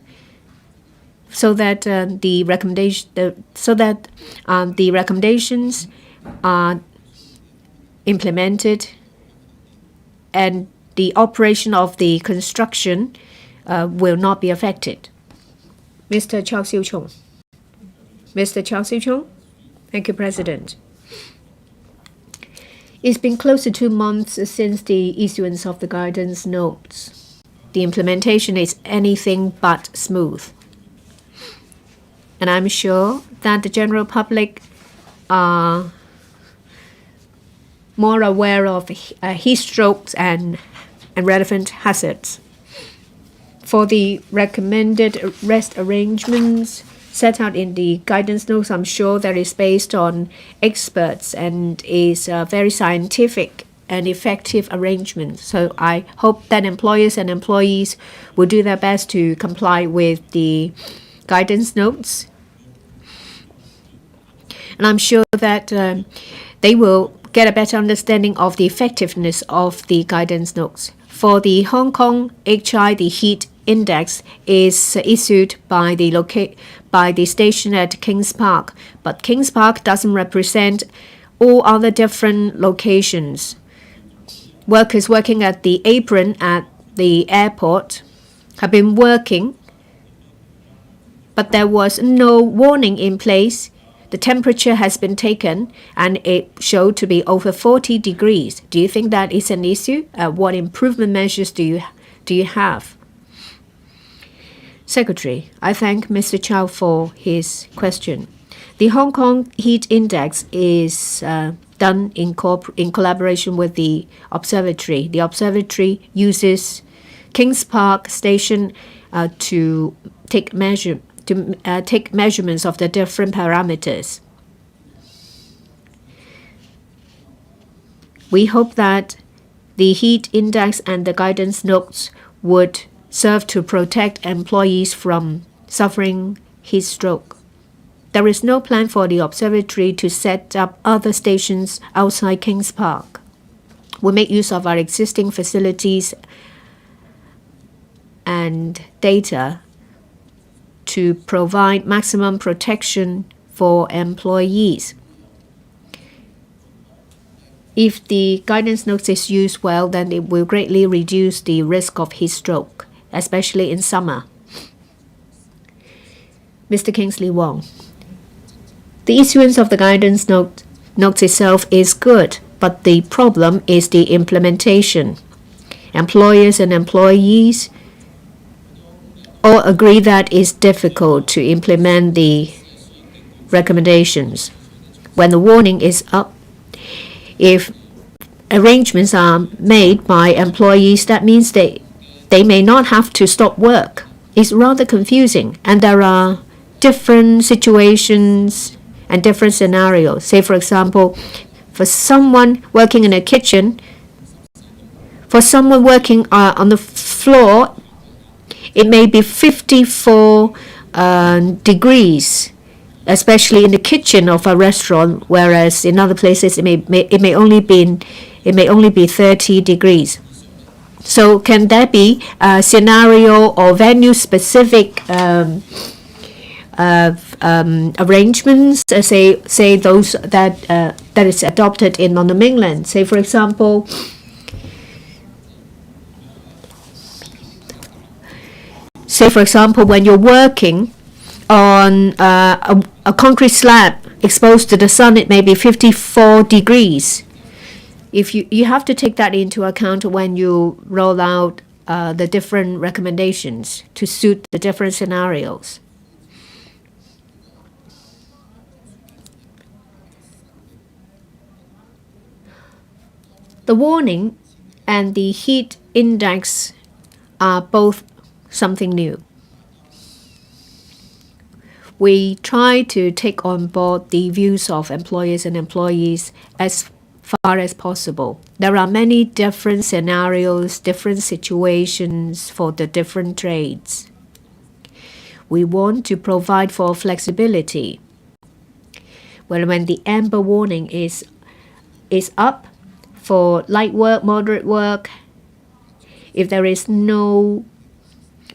so that the recommendations are implemented and the operation of the construction will not be affected. Mr. Chow Siu-chung. Mr. Chow Siu-chung. Thank you, President. It's been close to 2 months since the issuance of the guidance notes. The implementation is anything but smooth. And I'm sure that the general public are more aware of heat strokes and relevant hazards. For the recommended rest arrangements set out in the guidance notes, I'm sure that is based on experts and is a very scientific and effective arrangement. So I hope that employers and employees will do their best to comply with the guidance notes. And I'm sure that they will get a better understanding of the effectiveness of the guidance notes. For the Hong Kong HI, the heat index is issued by the station at Kings Park, but Kings Park doesn't represent all other different locations. Workers working at the apron at the airport have been working, but there was no warning in place. The temperature has been taken and it showed to be over 40 degrees. Do you think that is an issue? What improvement measures do you have? Secretary, I thank Mr. Chow for his question. The Hong Kong Heat Index is done in collaboration with the observatory. The observatory uses Kings Park Station to take measurements of the different parameters. We hope that the heat index and the guidance notes would serve to protect employees from suffering heat stroke. There is no plan for the observatory to set up other stations outside Kings Park. We make use of our existing facilities and data to provide maximum protection for employees. If the guidance notes is used well, then it will greatly reduce the risk of heat stroke, especially in summer. Mr. Kingsley Wong. The issuance of the guidance notes itself is good, but the problem is the implementation. Employers and employees all agree that it's difficult to implement the recommendations. When the warning is up, if arrangements are made by employees, that means they may not have to stop work. It's rather confusing, and there are different situations and different scenarios. Say, for example, for someone working in a kitchen, for someone working on the floor, it may be 54 degrees, especially in the kitchen of a restaurant, whereas in other places it may only be 30 degrees. So can there be a scenario or venue specific arrangements, say those that is adopted on the mainland? Say, for example, when you're working on a concrete slab exposed to the sun, it may be 54 degrees. If you have to take that into account when you roll out the different recommendations to suit the different scenarios. The warning and the heat index are both something new. We try to take on board the views of employers and employees as far as possible. There are many different scenarios, different situations for the different trades. We want to provide for flexibility. When the amber warning is up for light work, moderate work, if there is no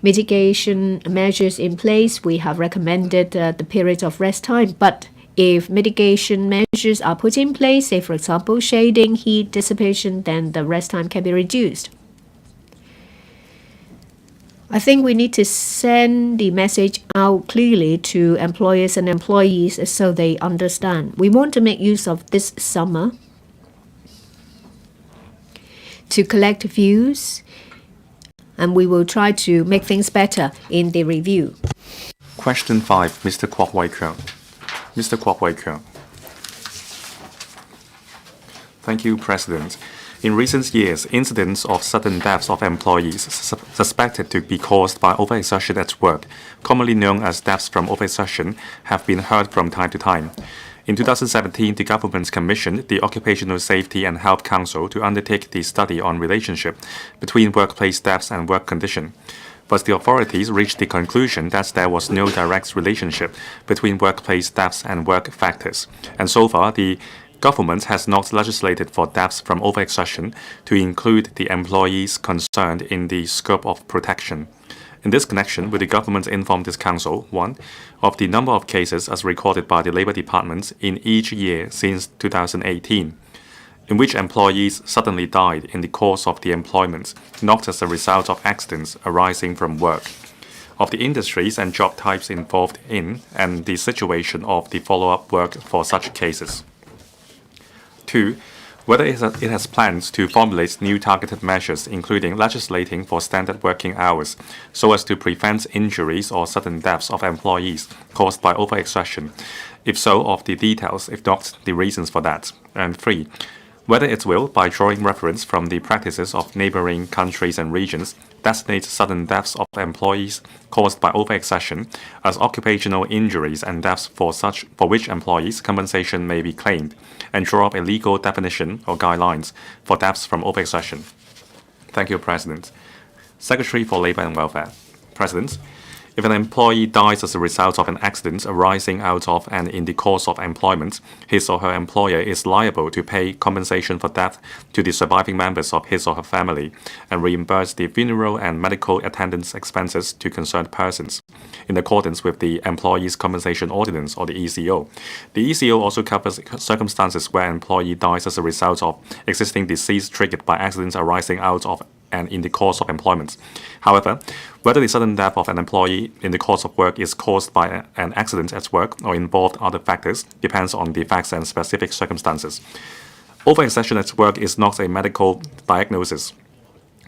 mitigation measures in place, we have recommended the period of rest time. But if mitigation measures are put in place, say for example shading, heat dissipation, then the rest time can be reduced. I think we need to send the message out clearly to employers and employees so they understand. We want to make use of this summer to collect views, and we will try to make things better in the review. Question 5, Mr. Kwok Wai Keung. Mr. Kwok Wai Keung. Thank you, President. In recent years, incidents of sudden deaths of employees suspected to be caused by overexertion at work, commonly known as deaths from overexertion, have been heard from time to time. In 2017, the government commissioned the Occupational Safety and Health Council to undertake the study on relationship between workplace deaths and work condition. But the authorities reached the conclusion that there was no direct relationship between workplace deaths and work factors. And so far, the government has not legislated for deaths from overexertion to include the employees concerned in the scope of protection. In this connection, will the government inform this council, 1, of the number of cases as recorded by the Labour Department in each year since 2018, in which employees suddenly died in the course of the employment, not as a result of accidents arising from work, of the industries and job types involved in, and the situation of the follow-up work for such cases. 2. Whether it has plans to formulate new targeted measures, including legislating for standard working hours, so as to prevent injuries or sudden deaths of employees caused by overexertion. If so, of the details, if not, the reasons for that. And 3. Whether it will, by drawing reference from the practices of neighboring countries and regions, designate sudden deaths of employees caused by overexertion as occupational injuries and deaths for which employees' compensation may be claimed, and draw up a legal definition or guidelines for deaths from overexertion. Thank you, President. Secretary for Labour and Welfare. President, If an employee dies as a result of an accident arising out of and in the course of employment, his or her employer is liable to pay compensation for death to the surviving members of his or her family and reimburse the funeral and medical attendance expenses to concerned persons, in accordance with the Employees' Compensation Ordinance, or the ECO. The ECO also covers circumstances where an employee dies as a result of existing disease triggered by accidents arising out of and in the course of employment. However, whether the sudden death of an employee in the course of work is caused by an accident at work or involved other factors depends on the facts and specific circumstances. Overexertion at work is not a medical diagnosis.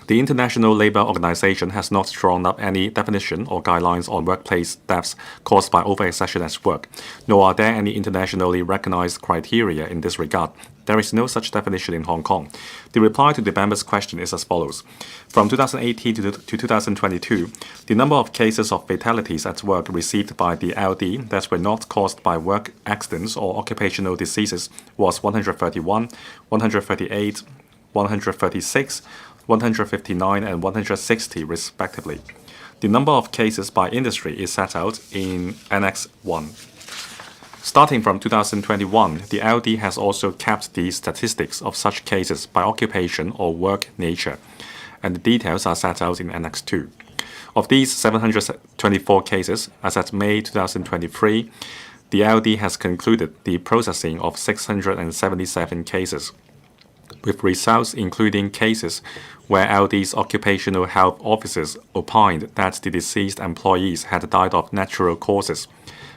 The International Labour Organization has not drawn up any definition or guidelines on workplace deaths caused by overexertion at work, nor are there any internationally recognized criteria in this regard. There is no such definition in Hong Kong. The reply to the member's question is as follows. From 2018 to 2022, the number of cases of fatalities at work received by the LD that were not caused by work accidents or occupational diseases was 131, 138, 136, 159 and 160 respectively. The number of cases by industry is set out in Annex 1. Starting from 2021, the LD has also kept the statistics of such cases by occupation or work nature, and the details are set out in Annex 2. Of these 724 cases, as at May 2023, the LD has concluded the processing of 677 cases, with results including cases where LD's occupational health officers opined that the deceased employees had died of natural causes.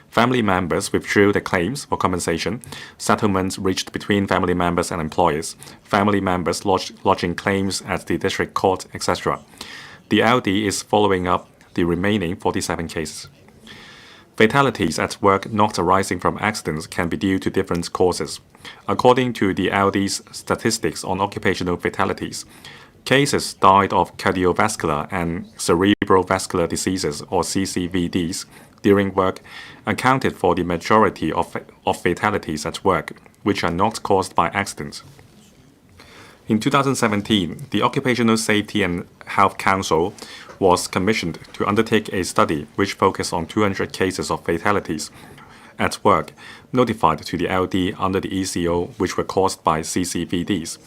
Family members withdrew their claims for compensation, settlements reached between family members and employers, family members lodging claims at the district court, etc. The LD is following up the remaining 47 cases. Fatalities at work not arising from accidents can be due to different causes. According to the LD's statistics on occupational fatalities, cases died of cardiovascular and cerebrovascular diseases, or CCVDs, during work accounted for the majority of fatalities at work, which are not caused by accidents. In 2017, the Occupational Safety and Health Council was commissioned to undertake a study which focused on 200 cases of fatalities at work notified to the LD under the ECO which were caused by CCVDs.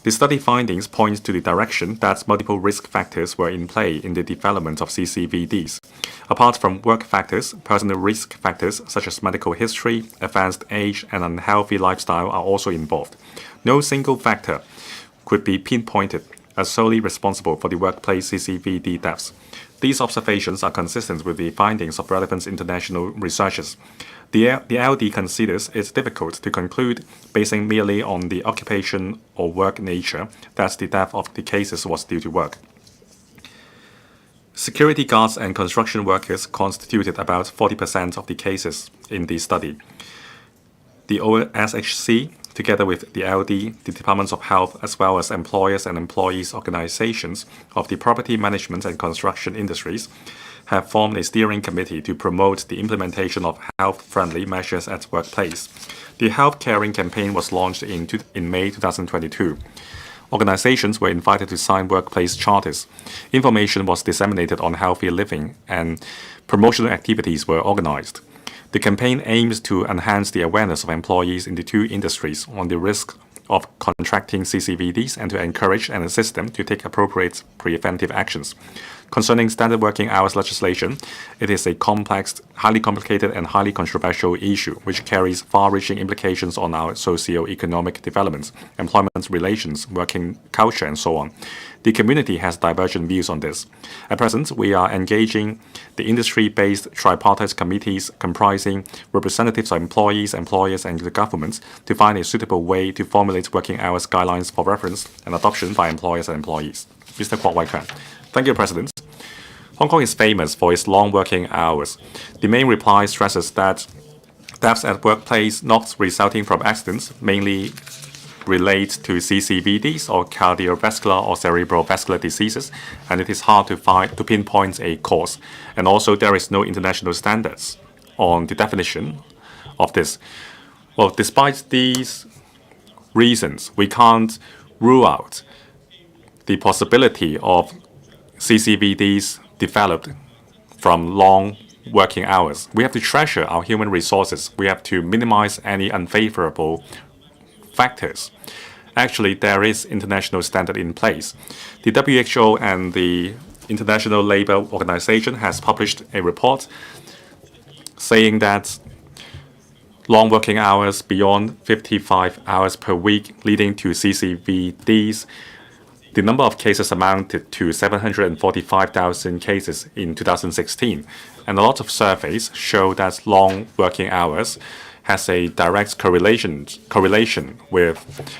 The study findings point to the direction that multiple risk factors were in play in the development of CCVDs. Apart from work factors, personal risk factors such as medical history, advanced age, and unhealthy lifestyle are also involved. No single factor could be pinpointed as solely responsible for the workplace CCVD deaths. These observations are consistent with the findings of relevant international researchers. The LD considers it difficult to conclude, basing merely on the occupation or work nature, that the death of the cases was due to work. Security guards and construction workers constituted about 40% of the cases in the study. The OSHC, together with the LD, the Departments of Health, as well as employers and employees organizations of the property management and construction industries, have formed a steering committee to promote the implementation of health-friendly measures at workplace. The Health Caring campaign was launched in May 2022. Organizations were invited to sign workplace charters. Information was disseminated on healthy living, and promotional activities were organized. The campaign aims to enhance the awareness of employees in the two industries on the risk of contracting CCVDs and to encourage and assist them to take appropriate preventive actions. Concerning standard working hours legislation, it is a complex, highly complicated and highly controversial issue which carries far-reaching implications on our socio-economic developments, employment relations, working culture, and so on. The community has divergent views on this. At present, we are engaging the industry-based tripartite committees comprising representatives of employees, employers, and the government to find a suitable way to formulate working hours guidelines for reference and adoption by employers and employees. Mr. Kwok Wai-Kwan. Thank you, President. Hong Kong is famous for its long working hours. The main reply stresses that deaths at workplace not resulting from accidents mainly relate to CCVDs or cardiovascular or cerebrovascular diseases, and it is hard to pinpoint a cause. And also there is no international standards on the definition of this. Well, despite these reasons, we can't rule out the possibility of CCVDs developed from long working hours. We have to treasure our human resources. We have to minimize any unfavorable factors. Actually, there is international standard in place. The WHO and the International Labour Organization has published a report saying that long working hours beyond 55 hours per week leading to CCVDs, the number of cases amounted to 745,000 cases in 2016. And a lot of surveys show that long working hours has a direct correlation with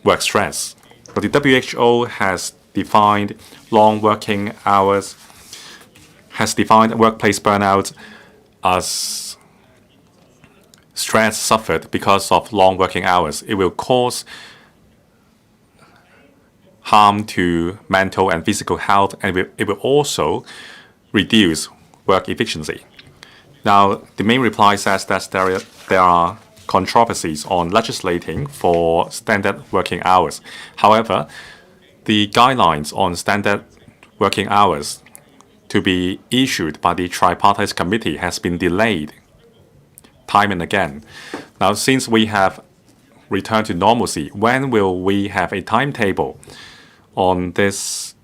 work stress. But the WHO has defined long working hours, has defined workplace burnout as stress suffered because of long working hours. It will cause harm to mental and physical health, and it will also reduce work efficiency. Now, the main reply says that there are controversies on legislating for standard working hours. However, the guidelines on standard working hours to be issued by the tripartite committee has been delayed time and again. Now, since we have returned to normalcy, when will we have a timetable on this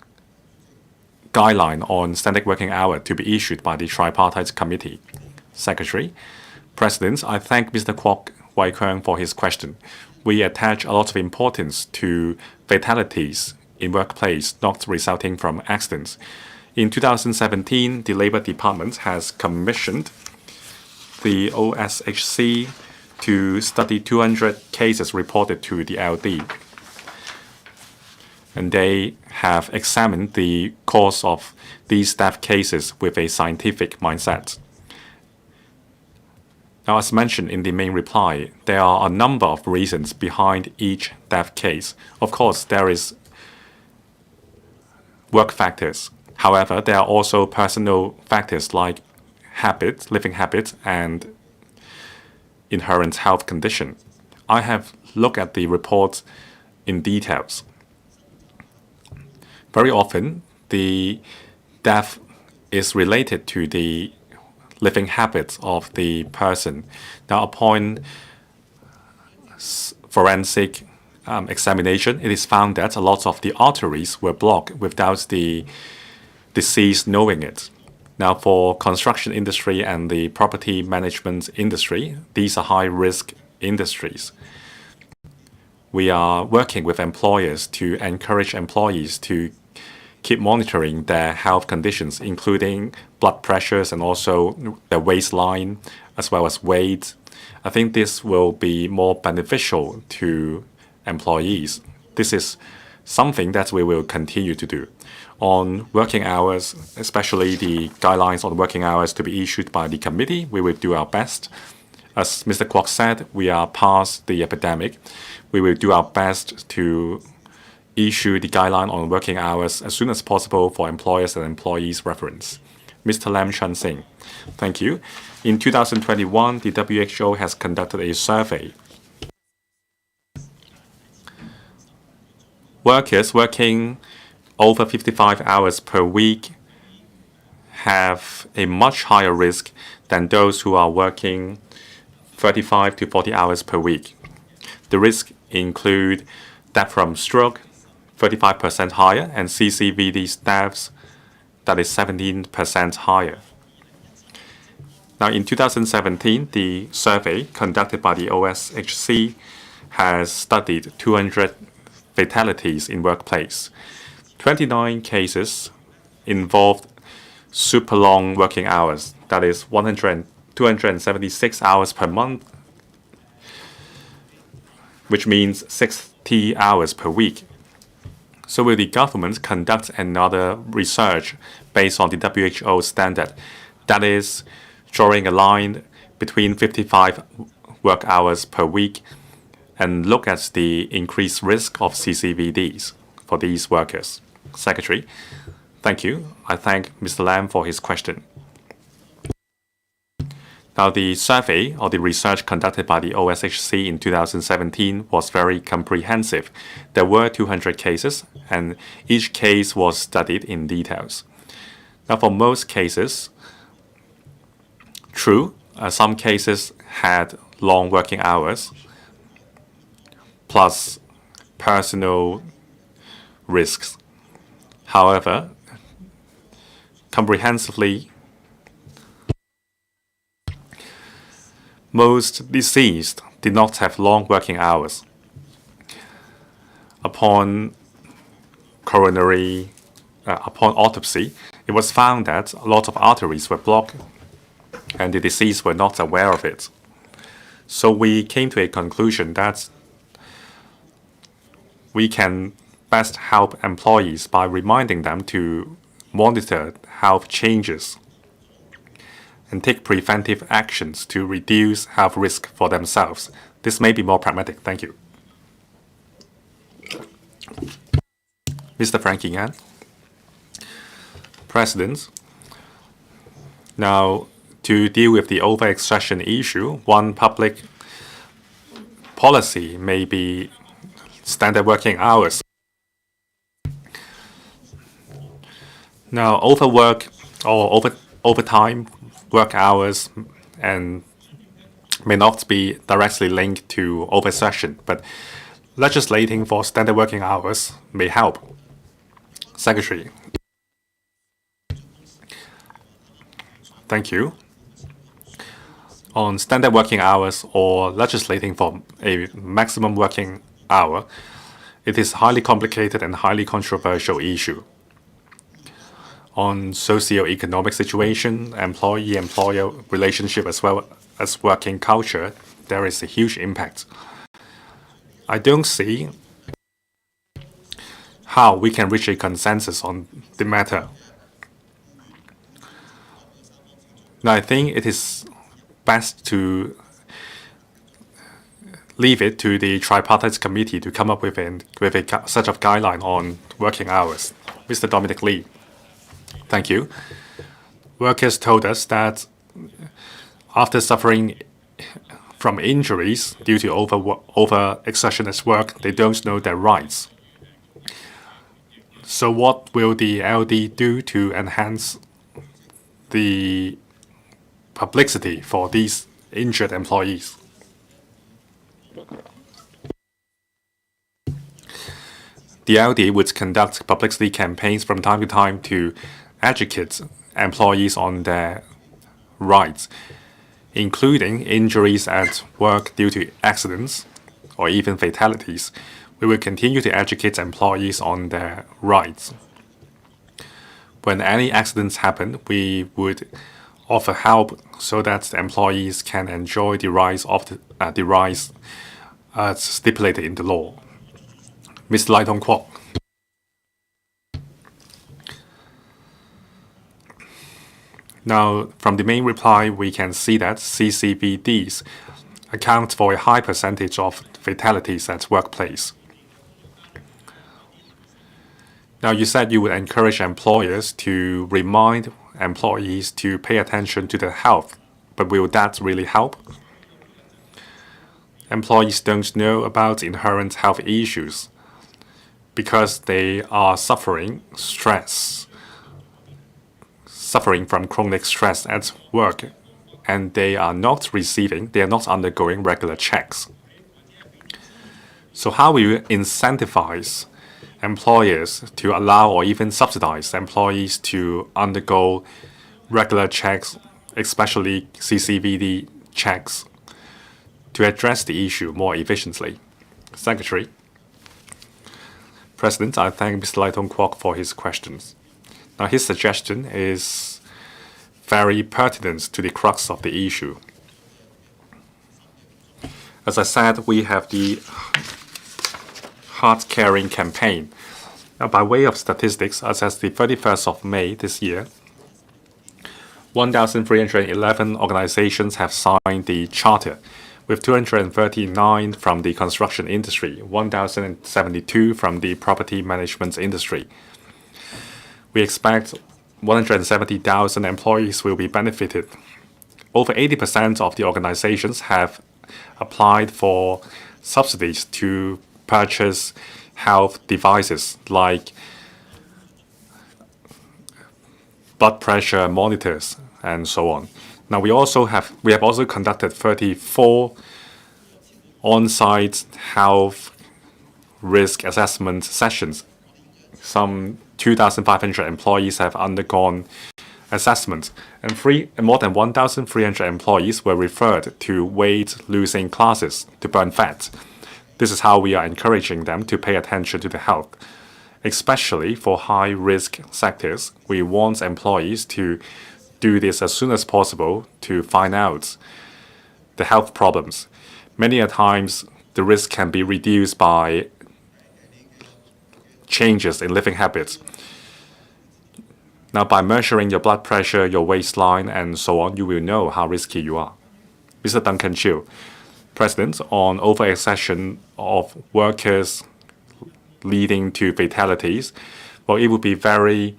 guideline on standard working hour to be issued by the tripartite committee? Secretary, President, I thank Mr. Kwok Wai-Keung for his question. We attach a lot of importance to fatalities in workplace not resulting from accidents. In 2017, the Labour Department has commissioned the OSHC to study 200 cases reported to the LD. And they have examined the cause of these death cases with a scientific mindset. Now, as mentioned in the main reply, there are a number of reasons behind each death case. Of course, there is work factors. However, there are also personal factors like habits, living habits, and inherent health condition. I have looked at the report in details. Very often, the death is related to the living habits of the person. Now, upon forensic examination, it is found that a lot of the arteries were blocked without the deceased knowing it. Now, for construction industry and the property management industry, these are high-risk industries. We are working with employers to encourage employees to keep monitoring their health conditions, including blood pressures and also their waistline, as well as weight. I think this will be more beneficial to employees. This is something that we will continue to do. On working hours, especially the guidelines on working hours to be issued by the committee, we will do our best. As Mr. Kwok said, we are past the epidemic. We will do our best to issue the guideline on working hours as soon as possible for employers and employees' reference. Mr. Lam Chun Sing, thank you. In 2021, the WHO has conducted a survey. Workers working over 55 hours per week have a much higher risk than those who are working 35 to 40 hours per week. The risks include death from stroke, 35% higher, and CCVD deaths, that is 17% higher. Now, in 2017, the survey conducted by the OSHC has studied 200 fatalities in workplace. 29 cases involved super long working hours, that is 276 hours per month, which means 60 hours per week. So will the government conduct another research based on the WHO standard, that is drawing a line between 55 work hours per week, and look at the increased risk of CCVDs for these workers? Secretary, thank you. I thank Mr. Lam for his question. Now, the survey or the research conducted by the OSHC in 2017 was very comprehensive. There were 200 cases, and each case was studied in details. Now, for most cases, true, some cases had long working hours, plus personal risks. However, comprehensively, most deceased did not have long working hours. Upon upon autopsy, it was found that a lot of arteries were blocked and the deceased were not aware of it. So we came to a conclusion that we can best help employees by reminding them to monitor health changes and take preventive actions to reduce health risk for themselves. This may be more pragmatic. Thank you. Mr. Frankie Yan. President. Now, to deal with the over-extraction issue, one public policy may be standard working hours. Now, overwork or overtime work hours and may not be directly linked to oversession, but legislating for standard working hours may help. Secretary. Thank you. On standard working hours or legislating for a maximum working hour, it is a highly complicated and highly controversial issue. On socio-economic situation, employee-employer relationship, as well as working culture, there is a huge impact. I don't see how we can reach a consensus on the matter. Now, I think it is best to leave it to the tripartite committee to come up with a set of guideline on working hours. Mr. Dominic Lee. Thank you. Workers told us that after suffering from injuries due to over-exertion at work, they don't know their rights. So what will the LD do to enhance the publicity for these injured employees? The LD would conduct publicity campaigns from time to time to educate employees on their rights, including injuries at work due to accidents or even fatalities. We will continue to educate employees on their rights. When any accidents happen, we would offer help so that the employees can enjoy the rights stipulated in the law. Mr. Lai Tong Kwok. Now, from the main reply, we can see that CCBDs account for a high percentage of fatalities at workplace. Now, you said you would encourage employers to remind employees to pay attention to their health, but will that really help? Employees don't know about inherent health issues because they are suffering from chronic stress at work, and they are not undergoing regular checks. So how will you incentivize employers to allow or even subsidize employees to undergo regular checks, especially CCVD checks, to address the issue more efficiently? Secretary. President, I thank Mr. Lai Tong Kwok for his questions. Now, his suggestion is very pertinent to the crux of the issue. As I said, we have the Heart Caring campaign. Now, by way of statistics, as at the 31st of May this year, 1,311 organizations have signed the charter, with 239 from the construction industry, 1,072 from the property management industry. We expect 170,000 employees will be benefited. Over 80% of the organizations have applied for subsidies to purchase health devices like blood pressure monitors, and so on. Now we have also conducted 34 on-site health risk assessment sessions. Some 2,500 employees have undergone assessments, and more than 1,300 employees were referred to weight-losing classes to burn fat. This is how we are encouraging them to pay attention to the health. Especially for high-risk sectors, we want employees to do this as soon as possible to find out the health problems. Many a times, the risk can be reduced by changes in living habits. Now, by measuring your blood pressure, your waistline, and so on, you will know how risky you are. Mr. Duncan Chiu, President, on overexertion of workers leading to fatalities, well, it would be very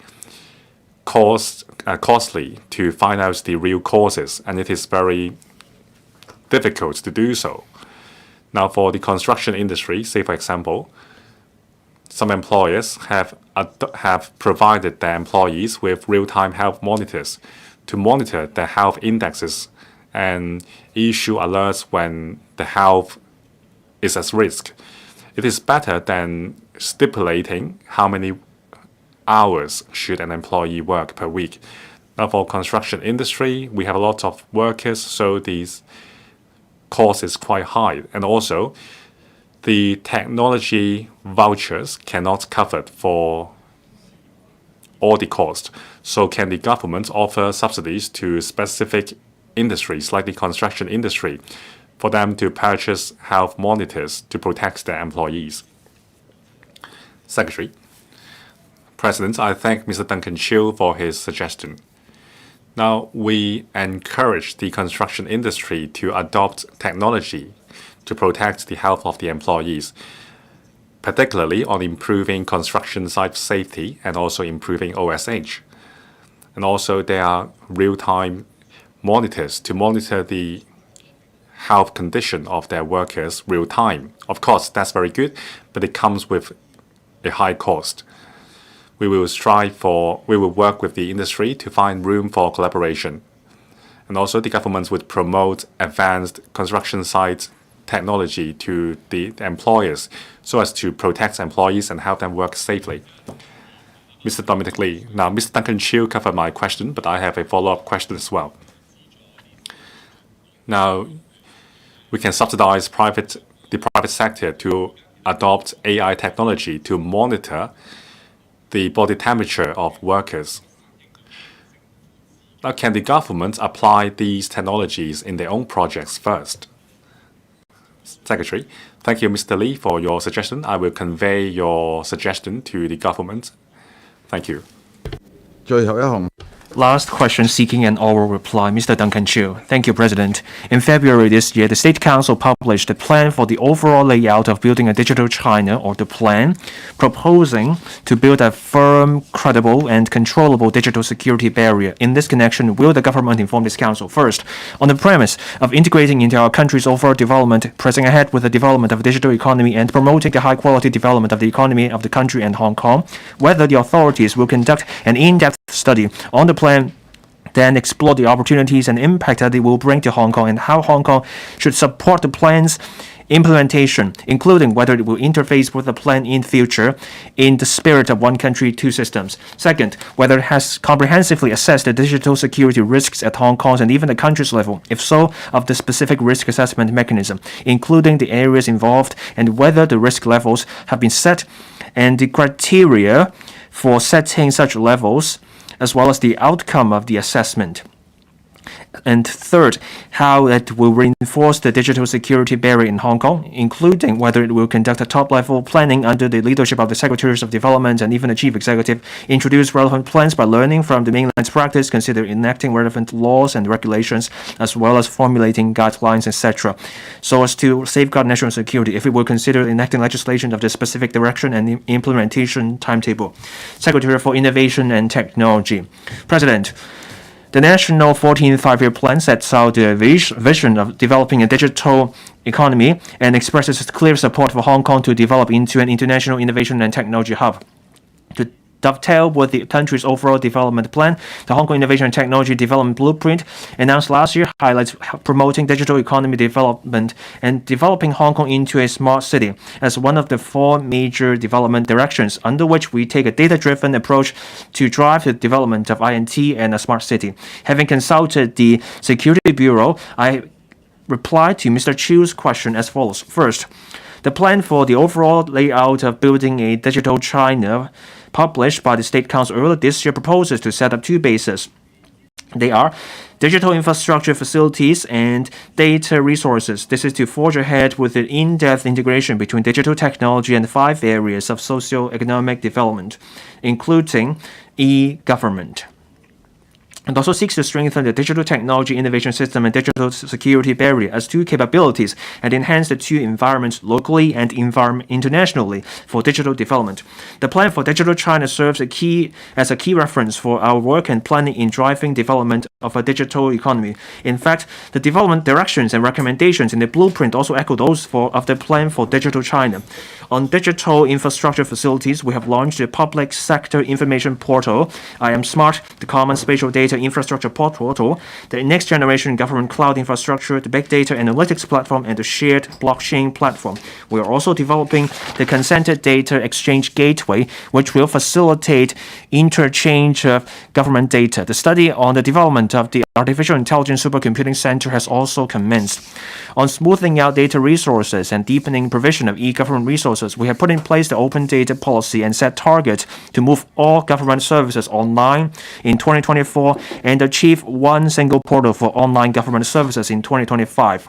costly to find out the real causes, and it is very difficult to do so. Now, for the construction industry, say for example, some employers have provided their employees with real-time health monitors to monitor their health indexes and issue alerts when the health is at risk. It is better than stipulating how many hours should an employee work per week. Now, for construction industry, we have a lot of workers, so these cost is quite high, and also the technology vouchers cannot cover for all the cost. So can the government offer subsidies to specific industries like the construction industry for them to purchase health monitors to protect their employees? Secretary. President, I thank Mr. Duncan Chiu for his suggestion. Now, we encourage the construction industry to adopt technology to protect the health of the employees, particularly on improving construction site safety and also improving OSH. And also, there are real-time monitors to monitor the health condition of their workers real-time. Of course, that's very good, but it comes with a high cost. We will work with the industry to find room for collaboration. And also the government would promote advanced construction site technology to the employers so as to protect employees and help them work safely. Mr. Dominic Lee. Now, Mr. Duncan Chiu covered my question, but I have a follow-up question as well. Now, we can subsidize the private sector to adopt AI technology to monitor the body temperature of workers. Now, can the government apply these technologies in their own projects first? Secretary, thank you, Mr. Lee, for your suggestion. I will convey your suggestion to the government. Thank you. Last question seeking an oral reply, Mr. Duncan Chiu. Thank you, President. In February this year, the State Council published a plan for the overall layout of building a digital China, or the plan, proposing to build a firm, credible, and controllable digital security barrier. In this connection, will the government inform this council? First, on the premise of integrating into our country's overall development, pressing ahead with the development of the digital economy and promoting the high-quality development of the economy of the country and Hong Kong, whether the authorities will conduct an in-depth study on the plan, then explore the opportunities and impact that it will bring to Hong Kong and how Hong Kong should support the plan's implementation, including whether it will interface with the plan in future in the spirit of one country, two systems. Second, whether it has comprehensively assessed the digital security risks at Hong Kong's and even the country's level. If so, of the specific risk assessment mechanism, including the areas involved and whether the risk levels have been set and the criteria for setting such levels, as well as the outcome of the assessment. And third, how it will reinforce the digital security barrier in Hong Kong, including whether it will conduct a top-level planning under the leadership of the Secretaries of Development and even the Chief Executive, introduce relevant plans by learning from the mainland's practice, consider enacting relevant laws and regulations, as well as formulating guidelines, etc., so as to safeguard national security, if it will consider enacting legislation of the specific direction and implementation timetable. Secretary for Innovation and Technology. President, the National 14th Five-Year Plan sets out the vision of developing a digital economy and expresses clear support for Hong Kong to develop into an international innovation and technology hub. To dovetail with the country's overall development plan. The Hong Kong Innovation and Technology Development Blueprint, announced last year, highlights promoting digital economy development and developing Hong Kong into a smart city as one of the 4 major development directions, under which we take a data-driven approach to drive the development of INT and a smart city. Having consulted the Security Bureau, I replied to Mr. Chiu's question as follows. First, the plan for the overall layout of building a digital China published by the State Council earlier this year proposes to set up 2 bases. They are digital infrastructure facilities and data resources. This is to forge ahead with the in-depth integration between digital technology and 5 areas of socio-economic development, including e-government, and also seeks to strengthen the digital technology innovation system and digital security barrier as 2 capabilities and enhance the 2 environments locally and internationally for digital development. The plan for Digital China serves as a key reference for our work and planning in driving development of a digital economy. In fact, the development directions and recommendations in the blueprint also echo those of the plan for Digital China. On digital infrastructure facilities, we have launched the public sector information portal, I Am Smart, the common spatial data infrastructure portal, the next generation government cloud infrastructure, the big data analytics platform, and the shared blockchain platform. We are also developing the consented data exchange gateway, which will facilitate interchange of government data. The study on the development of the Artificial Intelligence Supercomputing Center has also commenced. On smoothing out data resources and deepening provision of e-government resources, we have put in place the open data policy and set targets to move all government services online in 2024 and achieve 1 single portal for online government services in 2025.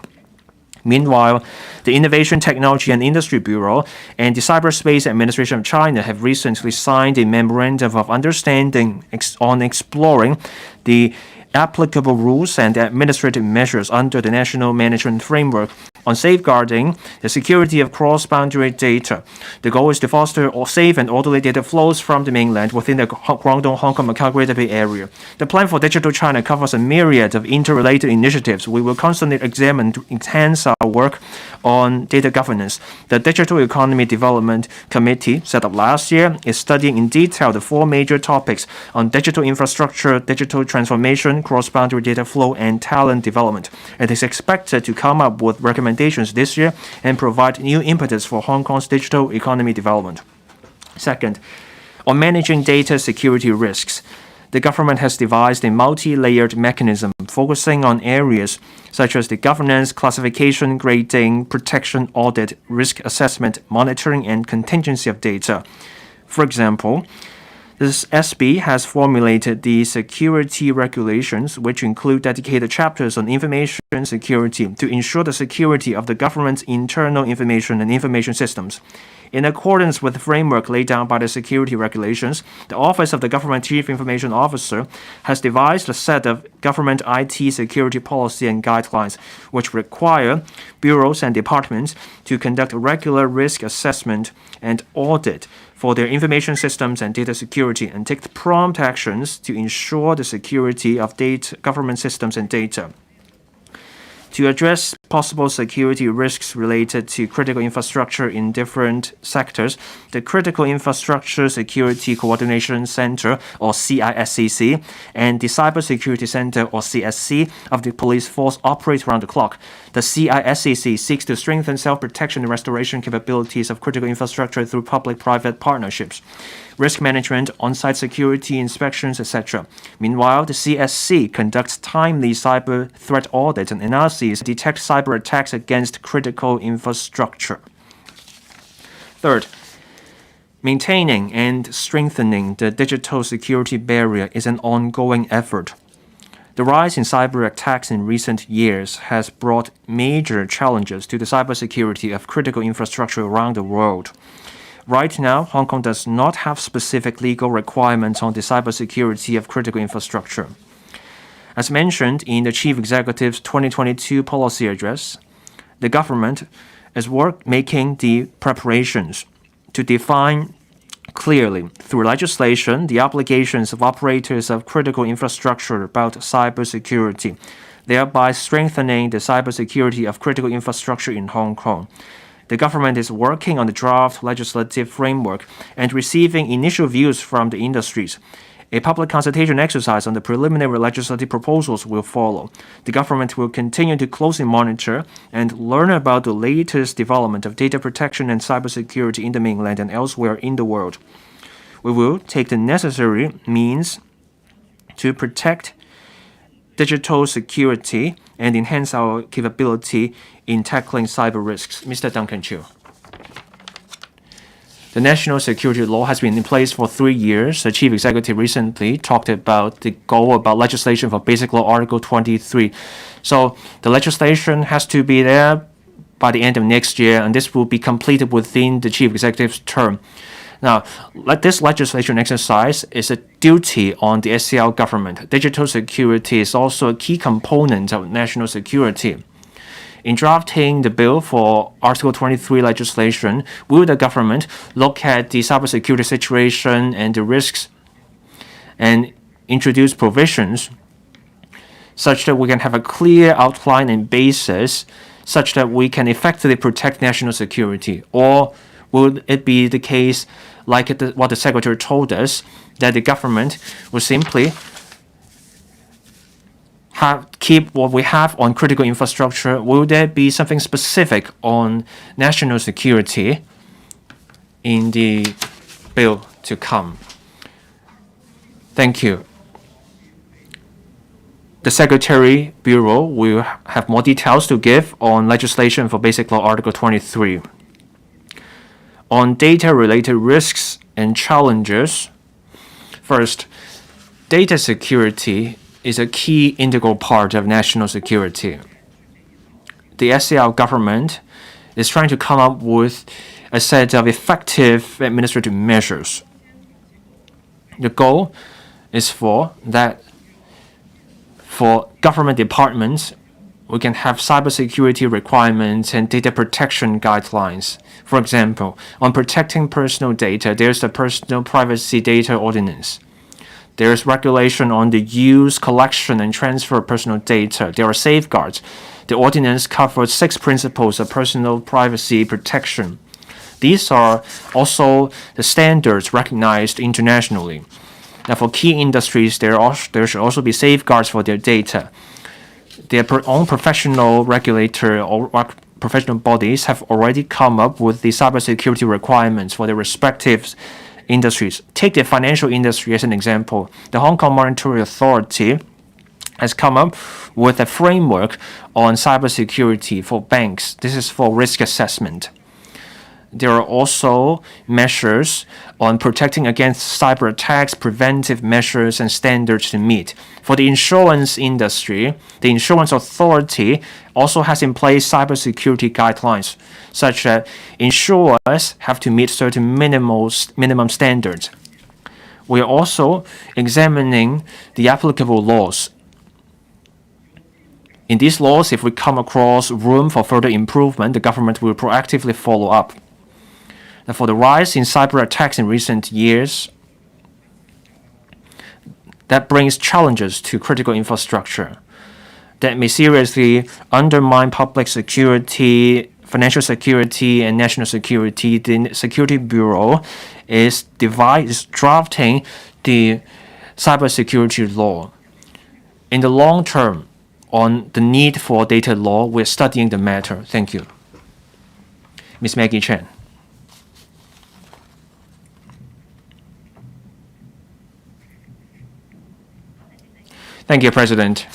Meanwhile, the Innovation, Technology and Industry Bureau and the Cyberspace Administration of China have recently signed a memorandum of understanding on exploring the applicable rules and administrative measures under the National Management Framework on safeguarding the security of cross-boundary data. The goal is to foster safe and orderly data flows from the mainland within the Guangdong, Hong Kong, Macau Greater Bay Area. The plan for Digital China covers a myriad of interrelated initiatives. We will constantly examine to enhance our work on data governance. The Digital Economy Development Committee, set up last year, is studying in detail the 4 major topics on digital infrastructure, digital transformation, cross-boundary data flow, and talent development. It is expected to come up with recommendations this year and provide new impetus for Hong Kong's digital economy development. Second, on managing data security risks, the government has devised a multi-layered mechanism focusing on areas such as the governance, classification, grading, protection, audit, risk assessment, monitoring, and contingency of data. For example, this SB has formulated the security regulations, which include dedicated chapters on information security to ensure the security of the government's internal information and information systems. In accordance with the framework laid down by the security regulations, the Office of the Government Chief Information Officer has devised a set of government IT security policy and guidelines, which require bureaus and departments to conduct regular risk assessment and audit for their information systems and data security and take prompt actions to ensure the security of government systems and data. To address possible security risks related to critical infrastructure in different sectors, the Critical Infrastructure Security Coordination Center, or CISCC, and the Cybersecurity Center, or CSC, of the police force operate around the clock. The CISCC seeks to strengthen self-protection and restoration capabilities of critical infrastructure through public-private partnerships, risk management, on-site security inspections, etc. Meanwhile, the CSC conducts timely cyber threat audits and analyses to detect cyber attacks against critical infrastructure. Third, maintaining and strengthening the digital security barrier is an ongoing effort. The rise in cyber attacks in recent years has brought major challenges to the cybersecurity of critical infrastructure around the world. Right now, Hong Kong does not have specific legal requirements on the cybersecurity of critical infrastructure. As mentioned in the Chief Executive's 2022 policy address, the government is making the preparations to define clearly through legislation the obligations of operators of critical infrastructure about cybersecurity, thereby strengthening the cybersecurity of critical infrastructure in Hong Kong. The government is working on the draft legislative framework and receiving initial views from the industries. A public consultation exercise on the preliminary legislative proposals will follow. The government will continue to closely monitor and learn about the latest development of data protection and cybersecurity in the mainland and elsewhere in the world. We will take the necessary means to protect digital security and enhance our capability in tackling cyber risks. Mr. Duncan Chiu. The national security law has been in place for 3 years. The chief executive recently talked about the goal about legislation for Basic Law Article 23. So the legislation has to be there by the end of next year, and this will be completed within the chief executive's term. Now, this legislation exercise is a duty on the SCL government. Digital security is also a key component of national security. In drafting the bill for Article 23 legislation, will the government look at the cybersecurity situation and the risks and introduce provisions such that we can have a clear outline and basis such that we can effectively protect national security? Or would it be the case, like what the Secretary told us, that the government will simply keep what we have on critical infrastructure? Will there be something specific on national security in the bill to come? Thank you. The Secretary Bureau will have more details to give on legislation for Basic Law Article 23. On data-related risks and challenges, first, data security is a key integral part of national security. The SCL government is trying to come up with a set of effective administrative measures. The goal is for government departments, we can have cybersecurity requirements and data protection guidelines. For example, on protecting personal data, there's the Personal Privacy Data Ordinance. There's regulation on the use, collection, and transfer of personal data. There are safeguards. The ordinance covers 6 principles of personal privacy protection. These are also the standards recognized internationally. Now, for key industries, there should also be safeguards for their data. Their own professional regulator or professional bodies have already come up with the cybersecurity requirements for their respective industries. Take the financial industry as an example. The Hong Kong Monetary Authority has come up with a framework on cybersecurity for banks. This is for risk assessment. There are also measures on protecting against cyber attacks, preventive measures, and standards to meet. For the insurance industry, the insurance authority also has in place cybersecurity guidelines, such that insurers have to meet certain minimum standards. We are also examining the applicable laws. In these laws, if we come across room for further improvement, the government will proactively follow up. Now, for the rise in cyber attacks in recent years, that brings challenges to critical infrastructure that may seriously undermine public security, financial security, and national security. The Security Bureau is drafting the cybersecurity law. In the long term, on the need for data law, we're studying the matter. Thank you. Ms. Maggie Chen. Thank you, President.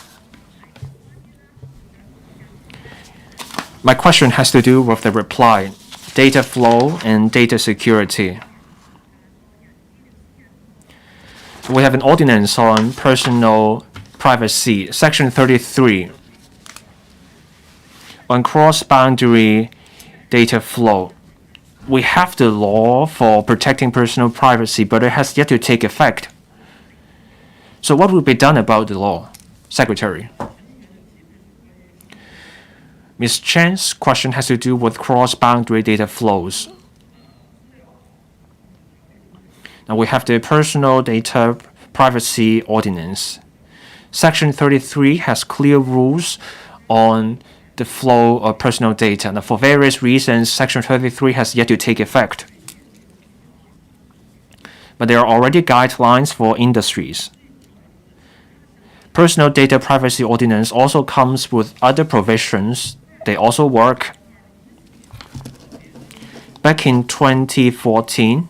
My question has to do with the reply, data flow and data security. We have an ordinance on personal privacy, Section 33, on cross-boundary data flow. We have the law for protecting personal privacy, but it has yet to take effect. So what will be done about the law, Secretary? Ms. Chen's question has to do with cross-boundary data flows. Now we have the Personal Data Privacy Ordinance. Section 33 has clear rules on the flow of personal data. Now, for various reasons, Section 33 has yet to take effect. But there are already guidelines for industries. Personal Data Privacy Ordinance also comes with other provisions. They also work. Back in 2014,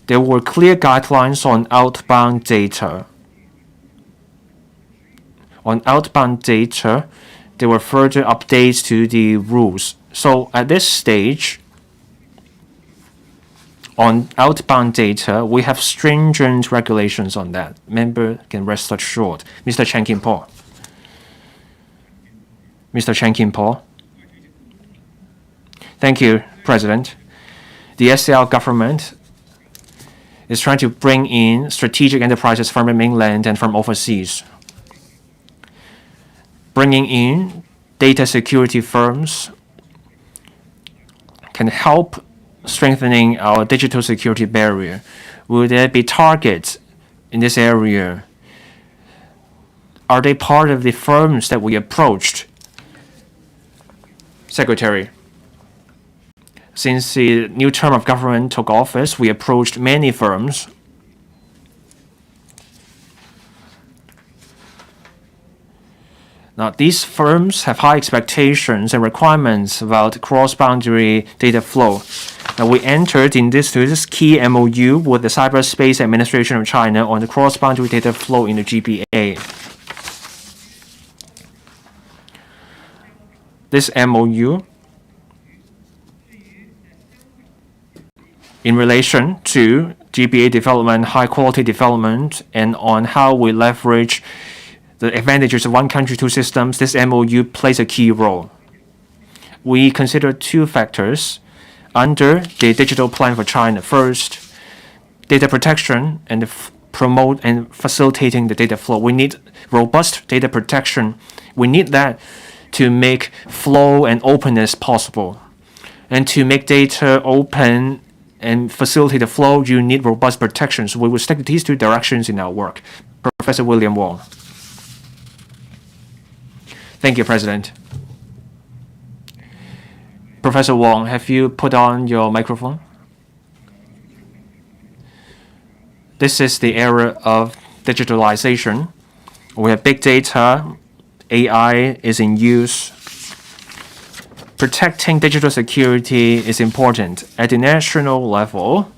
there were clear guidelines on outbound data. On outbound data, there were further updates to the rules. So at this stage, on outbound data, we have stringent regulations on that. Member can rest assured. Mr. Chen Kim-po. Mr. Chen Kim-po. Thank you, President. The SCL government is trying to bring in strategic enterprises from the mainland and from overseas. Bringing in data security firms can help strengthening our digital security barrier. Will there be targets in this area? Are they part of the firms that we approached? Secretary, since the new term of government took office, we approached many firms. Now, these firms have high expectations and requirements about cross-boundary data flow. Now, we entered into this key MOU with the Cyberspace Administration of China on the cross-boundary data flow in the GBA. This MOU, in relation to GBA development, high-quality development, and on how we leverage the advantages of one country, two systems, this MOU plays a key role. We consider two factors under the digital plan for China. First, data protection and promote and facilitating the data flow. We need robust data protection. We need that to make flow and openness possible. And to make data open and facilitate the flow, you need robust protection. So we will stick to these two directions in our work. Professor William Wong. Thank you, President. Professor Wong, have you put on your microphone? This is the era of digitalization. We have big data, AI is in use. Protecting digital security is important. At the national level,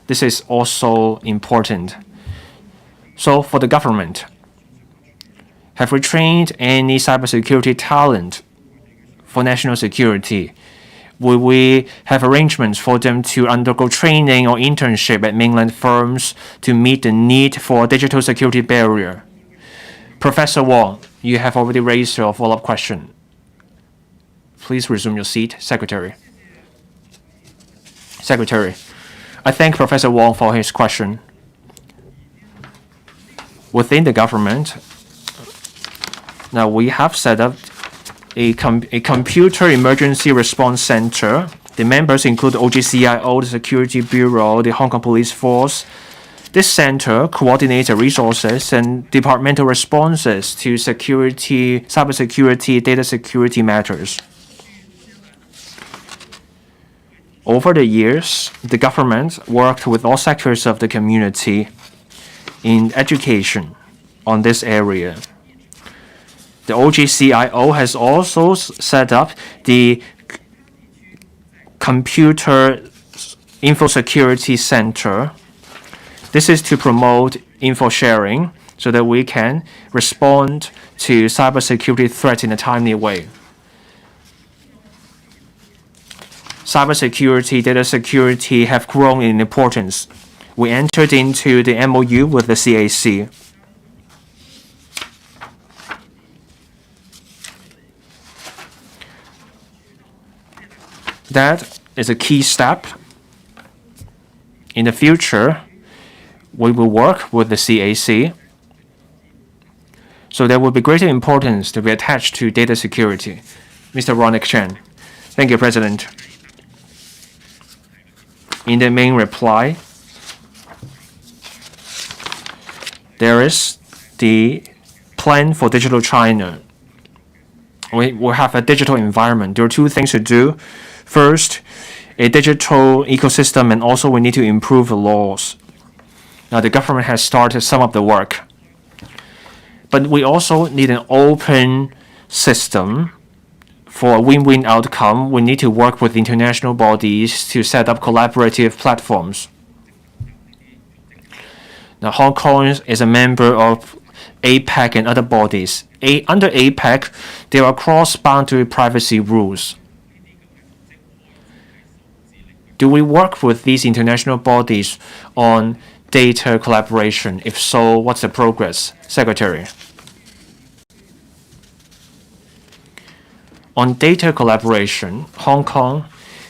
this is also important. So for the government, have we trained any cybersecurity talent for national security? Will we have arrangements for them to undergo training or internship at mainland firms to meet the need for digital security barrier? Professor Wong, you have already raised your follow-up question. Please resume your seat, Secretary. Secretary, I thank Professor Wong for his question. Within the government, now we have set up a computer emergency response center. The members include the OGCIO, the Security Bureau, the Hong Kong Police Force. This center coordinates the resources and departmental responses to security, cybersecurity, data security matters. Over the years, the government worked with all sectors of the community in education on this area. The OGCIO has also set up the Computer Info Security Center. This is to promote info sharing so that we can respond to cybersecurity threats in a timely way. Cybersecurity, data security have grown in importance. We entered into the MOU with the CAC. That is a key step. In the future, we will work with the CAC. So there will be greater importance to be attached to data security. Mr. Ronick Chen. Thank you, President. In the main reply, there is the plan for digital China. we will have a digital environment. There are two things to do. First, a digital ecosystem, and also we need to improve the laws. Now, the government has started some of the work. But we also need an open system for a win-win outcome. We need to work with international bodies to set up collaborative platforms. Now, Hong Kong is a member of APEC and other bodies. Under APEC, there are cross-boundary privacy rules. Do we work with these international bodies on data collaboration? If so, what's the progress? Secretary. On data collaboration, Hong Kong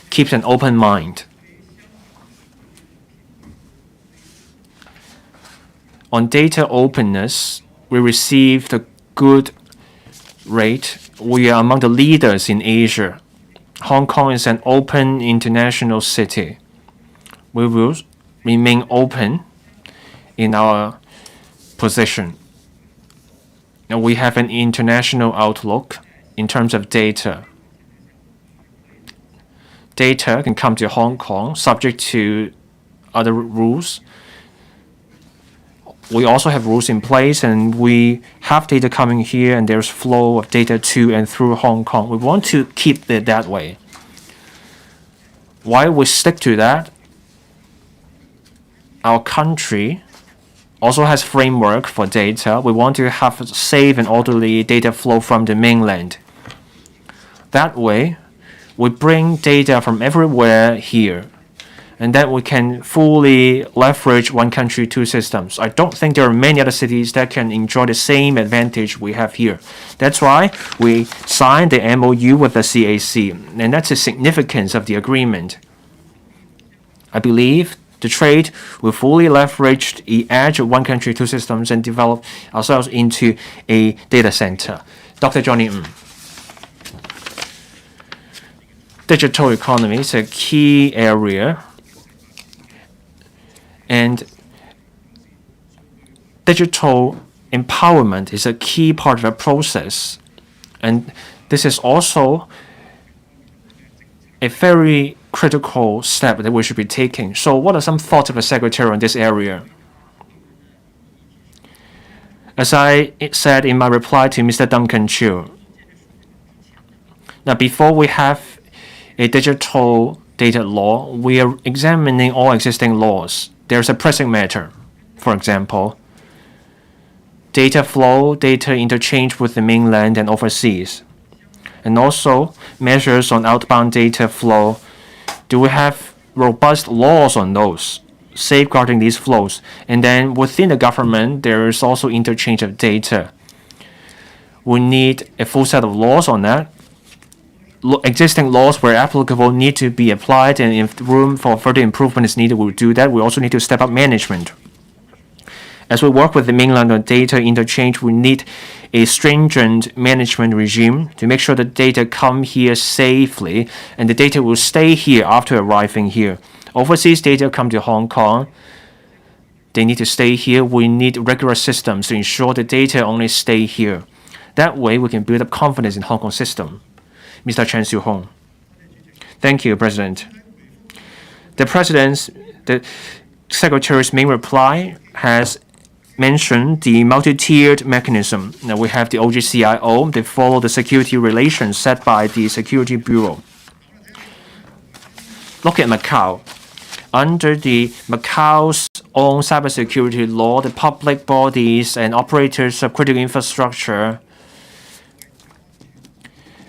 keeps an open mind. On data openness, we received a good rate. We are among the leaders in Asia. Hong Kong is an open international city. We will remain open in our position. Now, we have an international outlook in terms of data. Data can come to Hong Kong subject to other rules. We also have rules in place, and we have data coming here, and there's flow of data to and through Hong Kong. We want to keep it that way. Why we stick to that? Our country also has framework for data. We want to have safe and orderly data flow from the mainland. That way, we bring data from everywhere here, and that we can fully leverage one country, two systems. I don't think there are many other cities that can enjoy the same advantage we have here. That's why we signed the MOU with the CAC, and that's the significance of the agreement. I believe the trade will fully leverage the edge of one country, two systems, and develop ourselves into a data center. Dr. Johnny Ng. Digital economy is a key area, and digital empowerment is a key part of the process. And this is also a very critical step that we should be taking. So what are some thoughts of the Secretary on this area? As I said in my reply to Mr. Duncan Chiu, now before we have a digital data law, we are examining all existing laws. There's a pressing matter. For example, data flow, data interchange with the mainland and overseas, and also measures on outbound data flow. Do we have robust laws on those, safeguarding these flows? And then within the government, there is also interchange of data. We need a full set of laws on that. Existing laws, where applicable, need to be applied, and if room for further improvement is needed, we'll do that. We also need to step up management. As we work with the mainland on data interchange, we need a stringent management regime to make sure the data come here safely, and the data will stay here after arriving here. Overseas data come to Hong Kong. They need to stay here. We need regular systems to ensure the data only stay here. That way, we can build up confidence in Hong Kong system. Mr. Chen Siu-hong. Thank you, President. The Secretary's main reply has mentioned the multi-tiered mechanism. Now we have the OGCIO. They follow the security relations set by the Security Bureau. Look at Macau. Under the Macau's own cybersecurity law, the public bodies and operators of critical infrastructure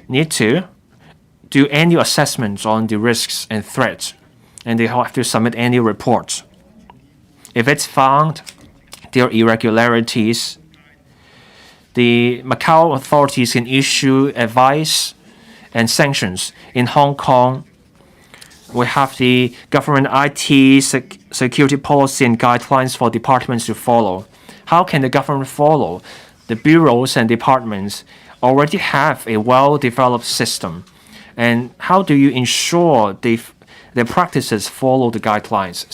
need to do annual assessments on the risks and threats, and they have to submit annual reports. If it's found there are irregularities, the Macau authorities can issue advice and sanctions. In Hong Kong, we have the government IT security policy and guidelines for departments to follow. How can the government follow? The bureaus and departments already have a well-developed system. And how do you ensure the practices follow the guidelines?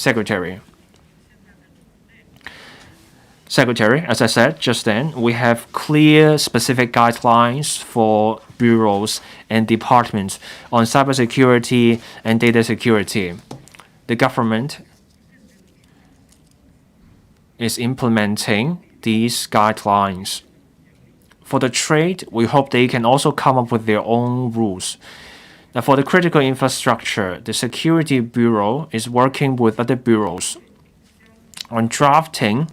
Secretary, as I said just then, we have clear, specific guidelines for bureaus and departments on cybersecurity and data security. The government is implementing these guidelines. For the trade, we hope they can also come up with their own rules. Now, for the critical infrastructure, the Security Bureau is working with other bureaus on drafting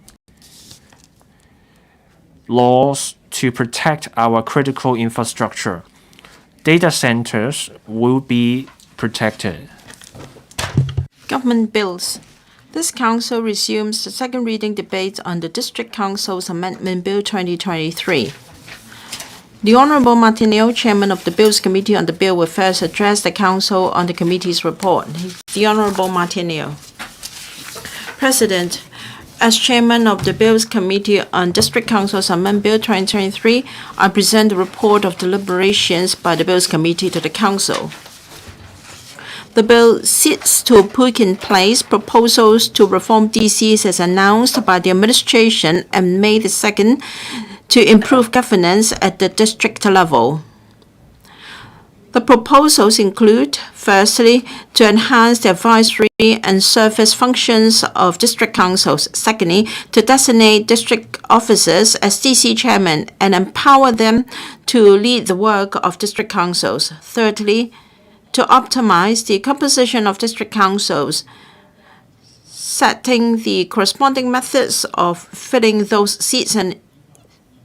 laws to protect our critical infrastructure. Data centers will be protected. Government bills. This Council resumes the second reading debate on the District Council's Amendment Bill 2023. The Honourable Martinez, Chairman of the Bills Committee on the bill, will first address the Council on the committee's report. The Honourable Martinez. President, as Chairman of the Bills Committee on District Council's Amendment Bill 2023, I present the report of deliberations by the Bills Committee to the Council. The bill seeks to put in place proposals to reform DCs as announced by the administration on May 2nd to improve governance at the district level. The proposals include, firstly, to enhance the advisory and service functions of district councils. Secondly, to designate district officers as DC chairman and empower them to lead the work of district councils. Thirdly, to optimize the composition of district councils, setting the corresponding methods of filling those seats and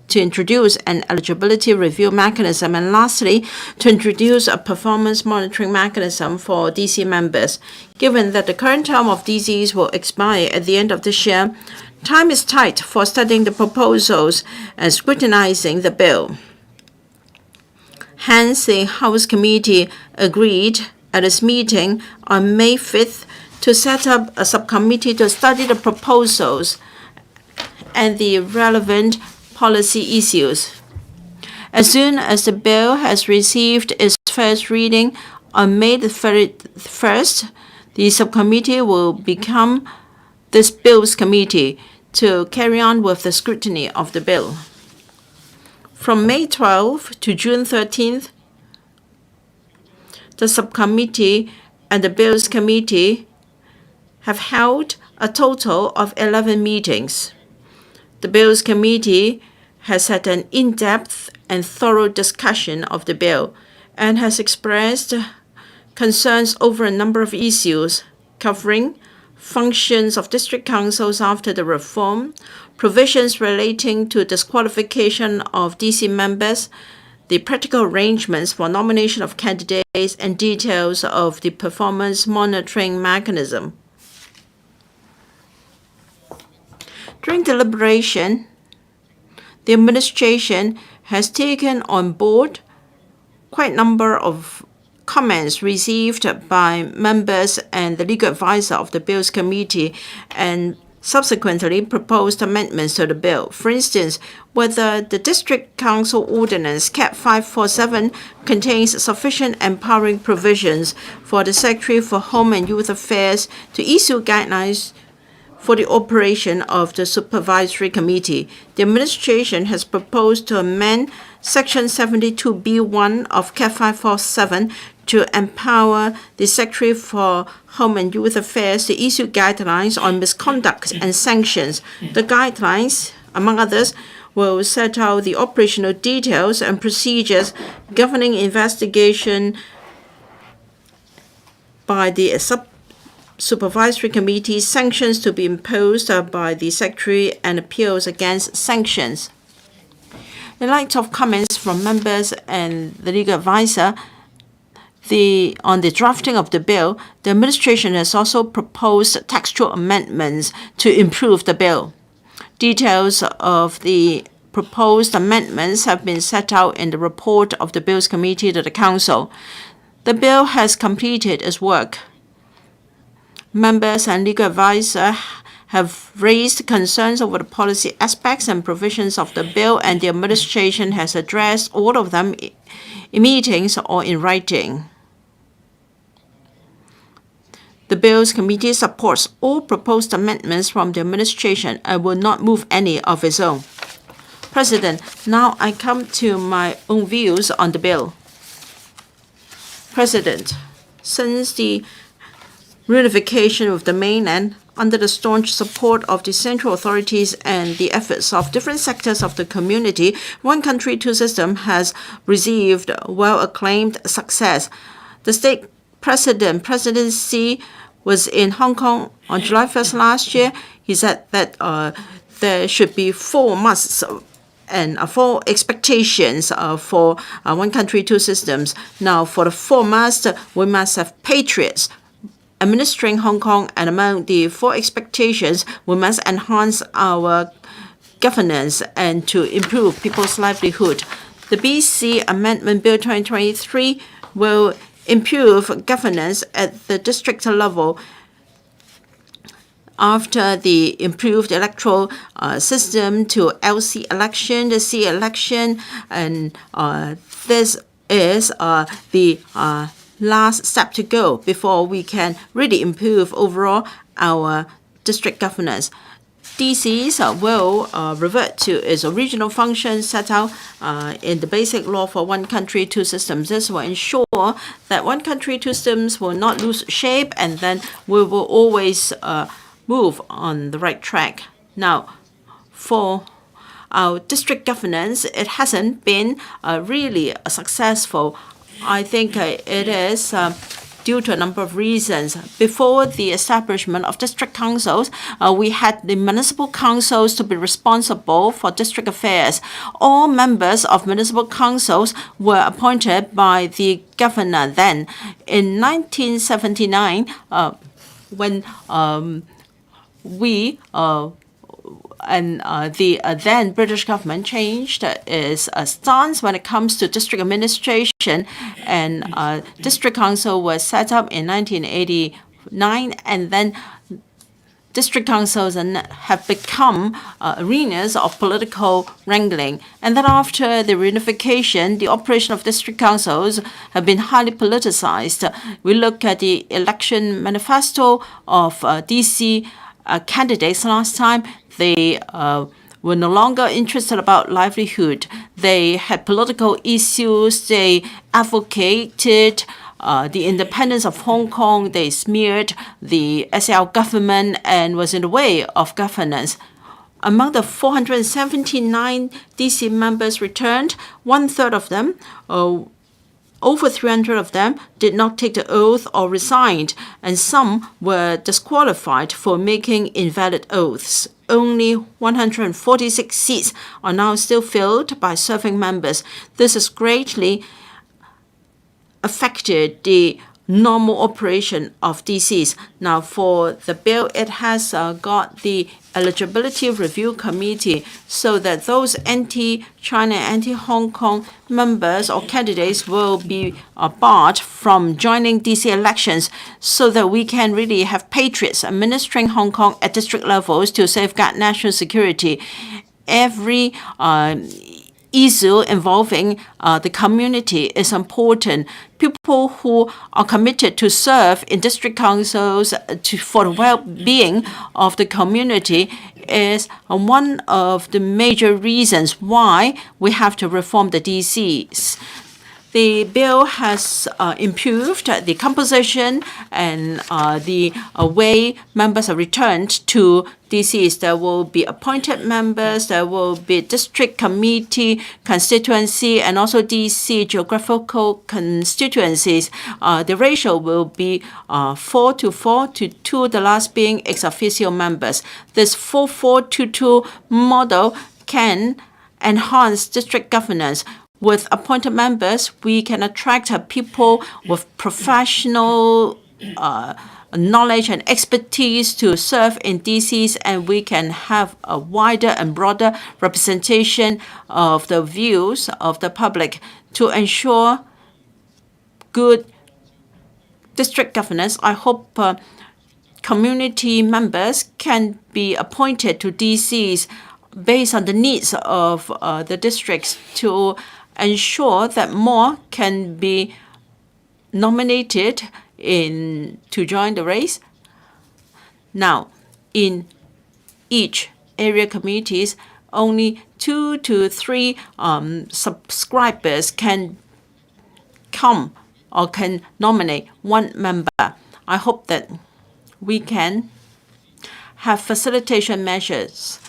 to introduce an eligibility review mechanism, and lastly, to introduce a performance monitoring mechanism for DC members. Given that the current term of DCs will expire at the end of this year, time is tight for studying the proposals and scrutinizing the bill. Hence, the House Committee agreed at its meeting on May 5th to set up a subcommittee to study the proposals and the relevant policy issues. As soon as the bill has received its first reading on May the 1st, the subcommittee will become this Bills Committee to carry on with the scrutiny of the bill. From May 12th to June 13th, the subcommittee and the Bills Committee have held a total of 11 meetings. The Bills Committee has had an in-depth and thorough discussion of the bill and has expressed concerns over a number of issues covering functions of district councils after the reform, provisions relating to disqualification of DC members, the practical arrangements for nomination of candidates, and details of the performance monitoring mechanism. During deliberation, the administration has taken on board quite a number of comments received by members and the legal advisor of the Bills Committee and subsequently proposed amendments to the bill. For instance, whether the District Council Ordinance CAP 547 contains sufficient empowering provisions for the Secretary for Home and Youth Affairs to issue guidelines for the operation of the Supervisory Committee. The administration has proposed to amend Section 72B1 of CAP 547 to empower the Secretary for Home and Youth Affairs to issue guidelines on misconduct and sanctions. The guidelines, among others, will set out the operational details and procedures governing investigation by the Supervisory Committee, sanctions to be imposed by the Secretary, and appeals against sanctions. In light of comments from members and the legal advisor on the drafting of the bill, the administration has also proposed textual amendments to improve the bill. Details of the proposed amendments have been set out in the report of the Bills Committee to the Council. The bill has completed its work. Members and legal advisor have raised concerns over the policy aspects and provisions of the bill, and the administration has addressed all of them in meetings or in writing. The Bills Committee supports all proposed amendments from the administration and will not move any of its own. President, now I come to my own views on the bill. President, since the reunification of the mainland, under the staunch support of the central authorities and the efforts of different sectors of the community, one country, two systems has received well-acclaimed success. The state presidency was in Hong Kong on July 1st last year. He said that there should be 4 musts and 4 expectations for one country, two systems. Now, for the 4 musts, we must have patriots administering Hong Kong, and among the 4 expectations, we must enhance our governance and to improve people's livelihood. The BC Amendment Bill 2023 will improve governance at the district level after the improved electoral system to LC election, the C election, and this is the last step to go before we can really improve overall our district governance. DCs will revert to its original function set out in the basic law for one country, two systems. This will ensure that one country, two systems will not lose shape, and then we will always move on the right track. Now, for our district governance, it hasn't been really successful. I think it is due to a number of reasons. Before the establishment of district councils, we had the municipal councils to be responsible for district affairs. All members of municipal councils were appointed by the governor then. In 1979, when the then British government changed its stance when it comes to district administration, and district council was set up in 1989, and then district councils have become arenas of political wrangling. And then after the reunification, the operation of district councils have been highly politicized. We look at the election manifesto of DC candidates last time. They were no longer interested about livelihood. They had political issues. They advocated the independence of Hong Kong. They smeared the SL government and was in the way of governance. Among the 479 DC members returned, 1/3 of them, over 300 of them, did not take the oath or resigned, and some were disqualified for making invalid oaths. Only 146 seats are now still filled by serving members. This has greatly affected the normal operation of DCs. Now, for the bill, it has got the eligibility review committee so that those anti-China, anti-Hong Kong members or candidates will be barred from joining DC elections so that we can really have patriots administering Hong Kong at district levels to safeguard national security. Every issue involving the community is important. People who are committed to serve in district councils for the well-being of the community is one of the major reasons why we have to reform the DCs. The bill has improved the composition and the way members are returned to DCs. There will be appointed members, there will be district committee, constituency, and also DC geographical constituencies. The ratio will be 4:4 to 2, the last being ex officio members. This 4:4-2 model can enhance district governance. With appointed members, we can attract people with professional knowledge and expertise to serve in DCs, and we can have a wider and broader representation of the views of the public to ensure good district governance. I hope community members can be appointed to DCs based on the needs of the districts to ensure that more can be nominated to join the race. Now, in each area committees, only 2 to 3 subscribers can come or can nominate one member. I hope that we can have facilitation measures.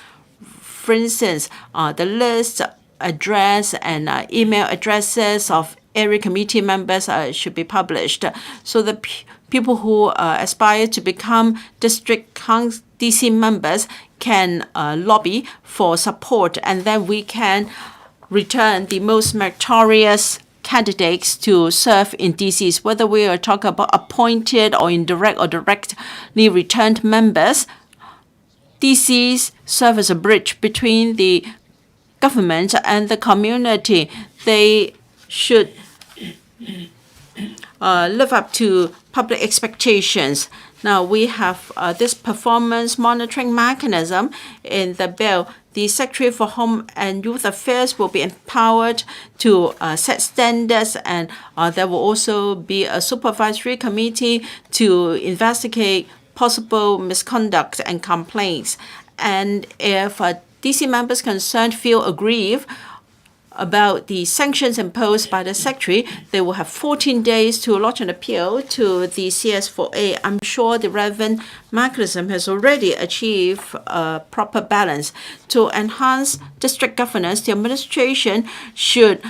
For instance, the list, address, and email addresses of area committee members should be published so that people who aspire to become district DC members can lobby for support, and then we can return the most meritorious candidates to serve in DCs, whether we are talking about appointed or indirect or directly returned members. DCs serve as a bridge between the government and the community. They should live up to public expectations. Now we have this performance monitoring mechanism in the bill. The Secretary for Home and Youth Affairs will be empowered to set standards, and there will also be a supervisory committee to investigate possible misconduct and complaints. And if DC members concerned feel aggrieved about the sanctions imposed by the Secretary, they will have 14 days to lodge an appeal to the CS4A. I'm sure the relevant mechanism has already achieved a proper balance. To enhance district governance, the administration should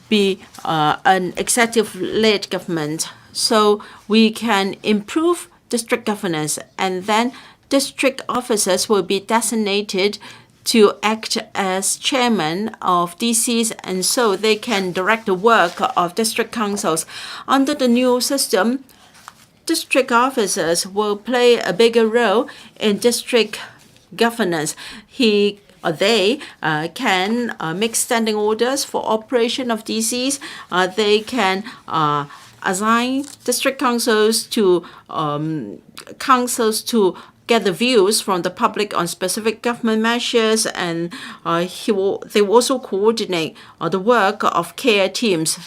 be an executive-led government, so we can improve district governance, and then district officers will be designated to act as chairman of DCs, and so they can direct the work of district councils. Under the new system, district officers will play a bigger role in district governance. He or they can make standing orders for operation of DCs. They can assign district councils to get the views from the public on specific government measures, and they will also coordinate the work of care teams.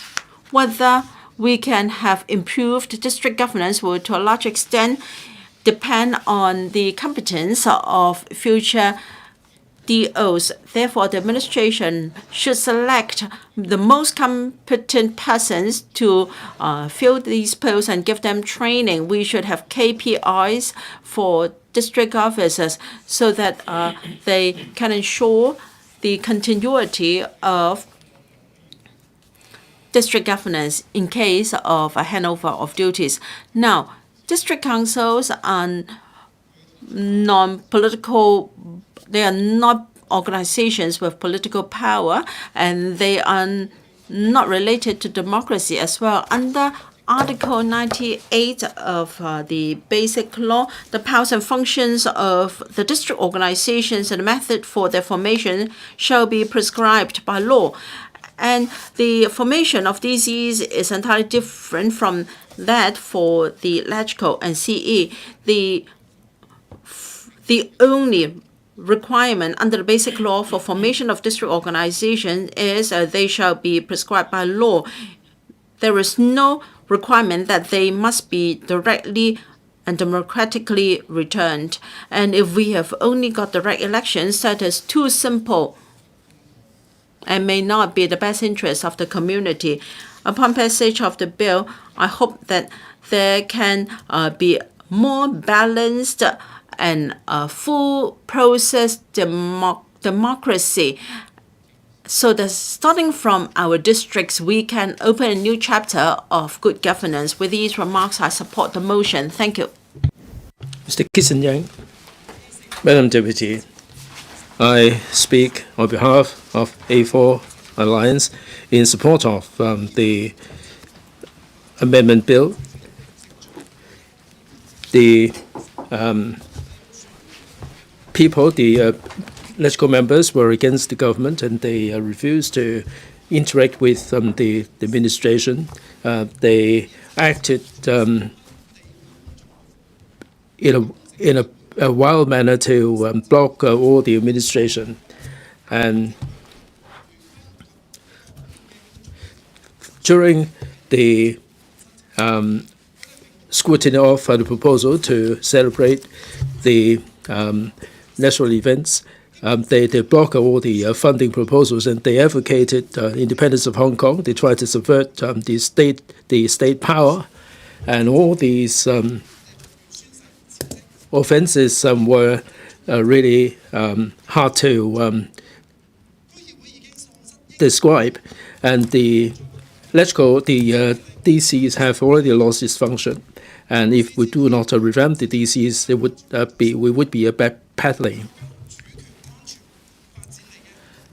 Whether we can have improved district governance will, to a large extent, depend on the competence of future DOs. Therefore, the administration should select the most competent persons to fill these posts and give them training. We should have KPIs for district officers so that they can ensure the continuity of district governance in case of a handover of duties. Now, district councils are non-political. They are not organizations with political power, and they are not related to democracy as well. Under Article 98 of the Basic Law, the powers and functions of the district organizations and the method for their formation shall be prescribed by law. And the formation of DCs is entirely different from that for the LegCo and CE. The only requirement under the Basic Law for formation of district organization is they shall be prescribed by law. There is no requirement that they must be directly and democratically returned. And if we have only got direct elections, that is too simple and may not be the best interest of the community. Upon passage of the bill, I hope that there can be more balanced and full process democracy, so that starting from our districts, we can open a new chapter of good governance. With these remarks, I support the motion. Thank you. Mr. Kissenyang. Madam Deputy, I speak on behalf of A4 Alliance in support of the amendment bill. The people, the LegCo members, were against the government, and they refused to interact with the administration. They acted in a wild manner to block all the administration. And during the scrutiny of the proposal to celebrate the national events, they block all the funding proposals, and they advocated independence of Hong Kong. They tried to subvert the state power, and all these offences were really hard to describe, and the electrical DCs have already lost its function, and if we do not revamp the DCs, we would be backpedaling.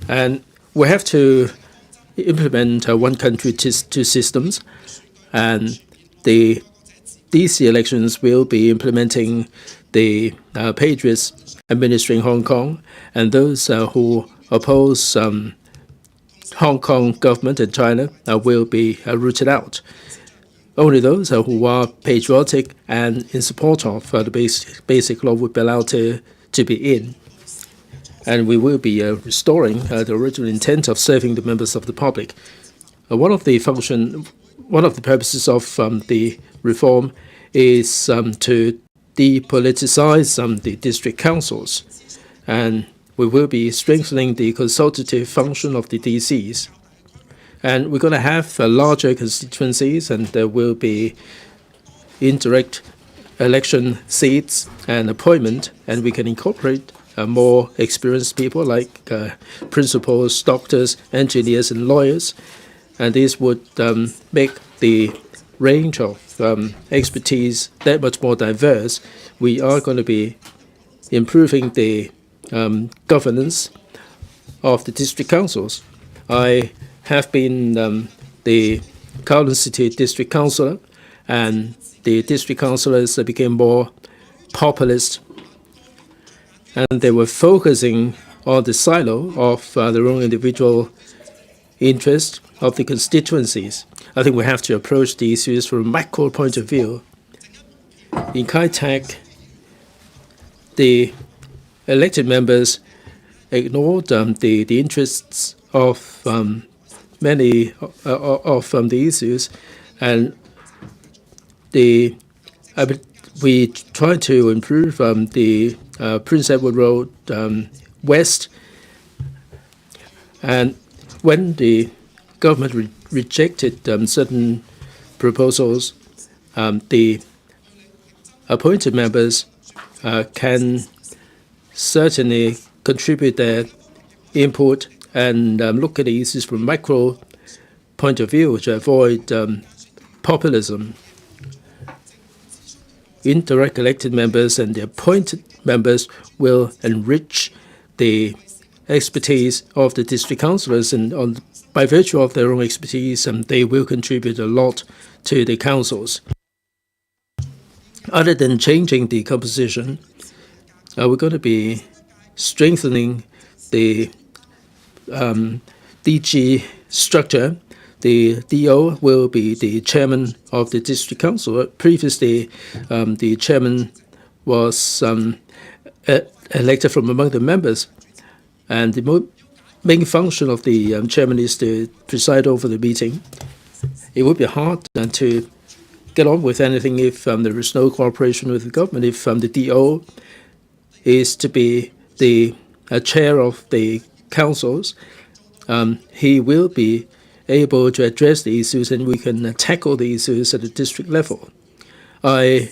And we have to implement one country, two systems, and the DC elections will be implementing the patriots administering Hong Kong, and those who oppose Hong Kong government and China will be rooted out. Only those who are patriotic and in support of the basic law would be allowed to be in. And we will be restoring the original intent of serving the members of the public. One of the purposes of the reform is to depoliticize the district councils, and we will be strengthening the consultative function of the DCs. And we're going to have larger constituencies, and there will be indirect election seats and appointment, and we can incorporate more experienced people like principals, doctors, engineers, and lawyers. And this would make the range of expertise that much more diverse. We are going to be improving the governance of the district councils. I have been the Kowloon City district councillor, and the district councillors became more populist, and they were focusing on the silo of their own individual interest of the constituencies. I think we have to approach the issues from a macro point of view. In Kai Tak, the elected members ignored the interests of many of the issues, and we tried to improve the Prince Edward Road West, and when the government rejected certain proposals, the appointed members can certainly contribute their input and look at the issues from a macro point of view to avoid populism. Indirect elected members and the appointed members will enrich the expertise of the district councillors, and by virtue of their own expertise, they will contribute a lot to the councils. Other than changing the composition, we're going to be strengthening the DG structure. The DO will be the chairman of the district council. Previously, the chairman was elected from among the members, and the main function of the chairman is to preside over the meeting. It would be hard to get on with anything if there is no cooperation with the government. If the DO is to be the chair of the councils, he will be able to address the issues, and we can tackle the issues at the district level. I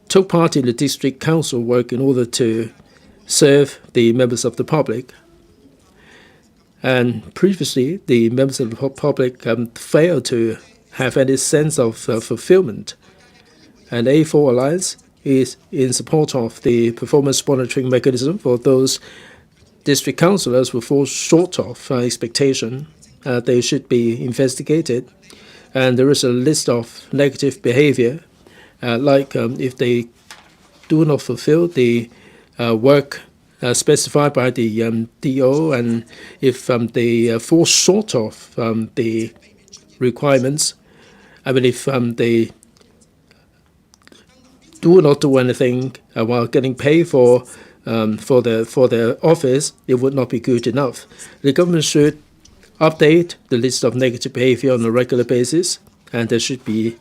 took part in the district council work in order to serve the members of the public. And previously, the members of the public failed to have any sense of fulfillment. And A4 Alliance is in support of the performance monitoring mechanism for those district councillors who fall short of expectation. They should be investigated. And there is a list of negative behavior, like if they do not fulfill the work specified by the DO, and if they fall short of the requirements. I mean, if they do not do anything while getting paid for their office, it would not be good enough. The government should update the list of negative behavior on a regular basis, and there should be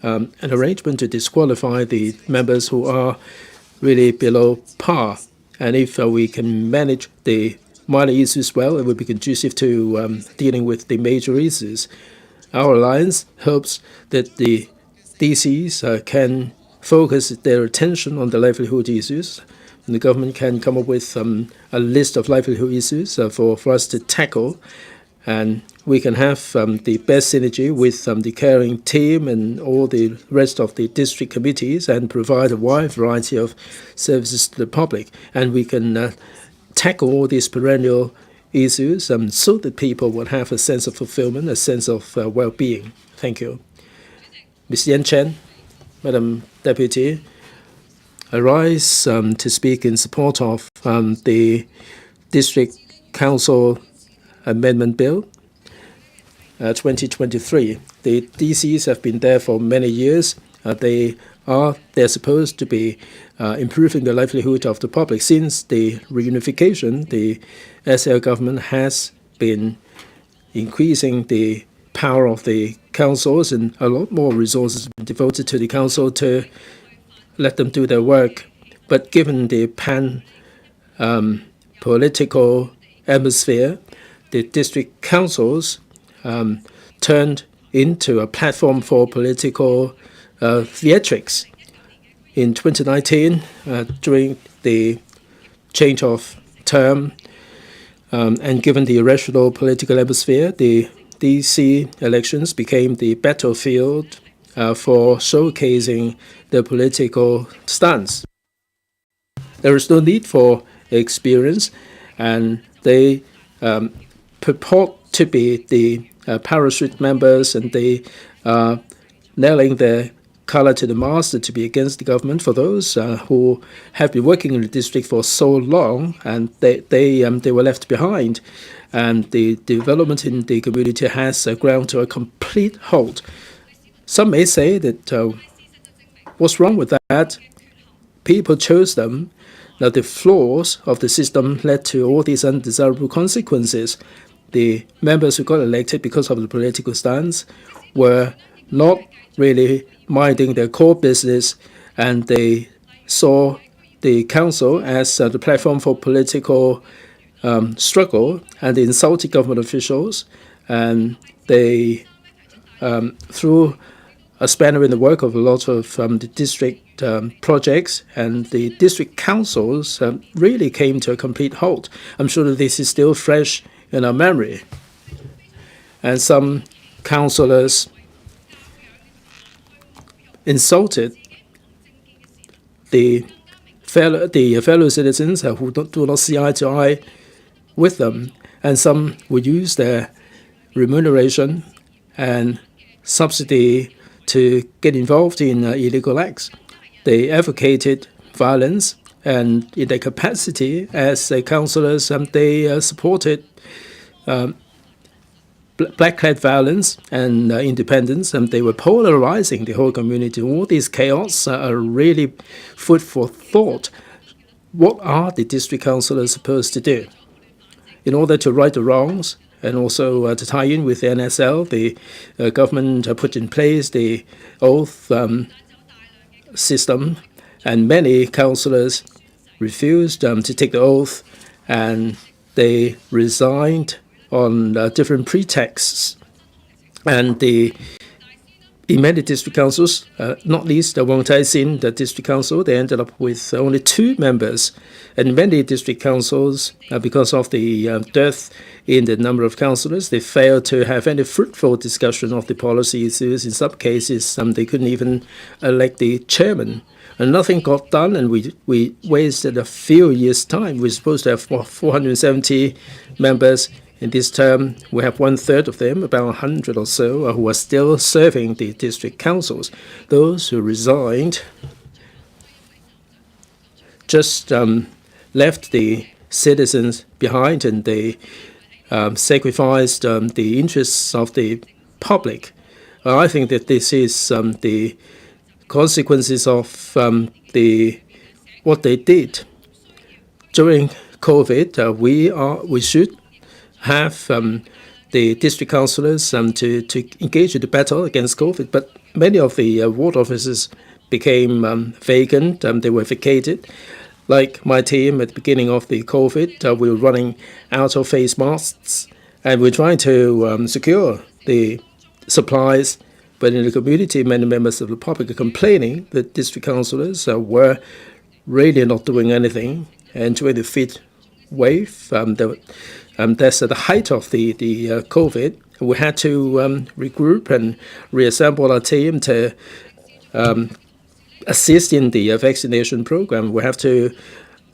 an arrangement to disqualify the members who are really below par. And if we can manage the minor issues well, it will be conducive to dealing with the major issues. Our alliance hopes that the DCs can focus their attention on the livelihood issues. And the government can come up with a list of livelihood issues for us to tackle. And we can have the best synergy with the caring team and all the rest of the district committees and provide a wide variety of services to the public. And we can tackle all these perennial issues so that people will have a sense of fulfillment, a sense of well-being. Thank you. Ms. Yan Chen, Madam Deputy, I rise to speak in support of the District Council Amendment Bill 2023. The DCs have been there for many years. They're supposed to be improving the livelihood of the public. Since the reunification, the SL government has been increasing the power of the councils, and a lot more resources have been devoted to the council to let them do their work. But given the political atmosphere, the district councils turned into a platform for political theatrics. In 2019, during the change of term, and given the irrational political atmosphere, the DC elections became the battlefield for showcasing the political stance. There is no need for experience, and they purport to be the parachute members, and they are nailing their color to the mast to be against the government. For those who have been working in the district for so long, and they were left behind, and the development in the community has ground to a complete halt. Some may say that what's wrong with that? People chose them. Now the flaws of the system led to all these undesirable consequences. The members who got elected because of the political stance were not really minding their core business, and they saw the council as the platform for political struggle, and they insulted government officials, and they threw a spanner in the work of a lot of the district projects, and the district councils really came to a complete halt. I'm sure that this is still fresh in our memory. And some councillors insulted the fellow citizens who do not see eye to eye with them, and some would use their remuneration and subsidy to get involved in illegal acts. They advocated violence, and in their capacity as councillors, they supported black-clad violence and independence, and they were polarizing the whole community. All these chaos are really food for thought. What are the district councillors supposed to do? In order to right the wrongs, and also to tie in with the NSL, the government put in place the oath system, and many councillors refused to take the oath, and they resigned on different pretexts. And in many district councils, not least the Wong Tai Sin, the district council, they ended up with only 2 members. And many district councils, because of the dearth in the number of councillors, they failed to have any fruitful discussion of the policy issues. In some cases, they couldn't even elect the chairman. And nothing got done, and we wasted a few years' time. We're supposed to have 470 members. In this term, we have 1/3 of them, about 100 or so, who are still serving the district councils. Those who resigned just left the citizens behind, and they sacrificed the interests of the public. I think that this is the consequences of what they did during COVID. We should have the district councillors to engage in the battle against COVID, but many of the ward offices became vacant. They were vacated. Like my team at the beginning of the COVID, we were running out of face masks, and we're trying to secure the supplies. But in the community, many members of the public are complaining that district councillors were really not doing anything. And during the fifth wave, that's at the height of the COVID, we had to regroup and reassemble our team to assist in the vaccination program. We have to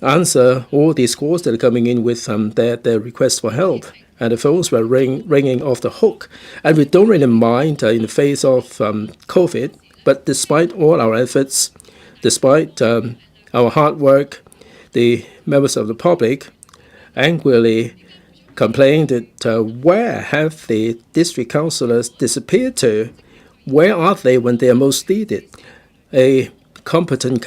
answer all these calls that are coming in with their requests for help. And the phones were ringing off the hook. And we don't really mind in the face of COVID, but despite all our efforts, despite our hard work, the members of the public angrily complained that where have the district councillors disappeared to? Where are they when they are most needed? A competent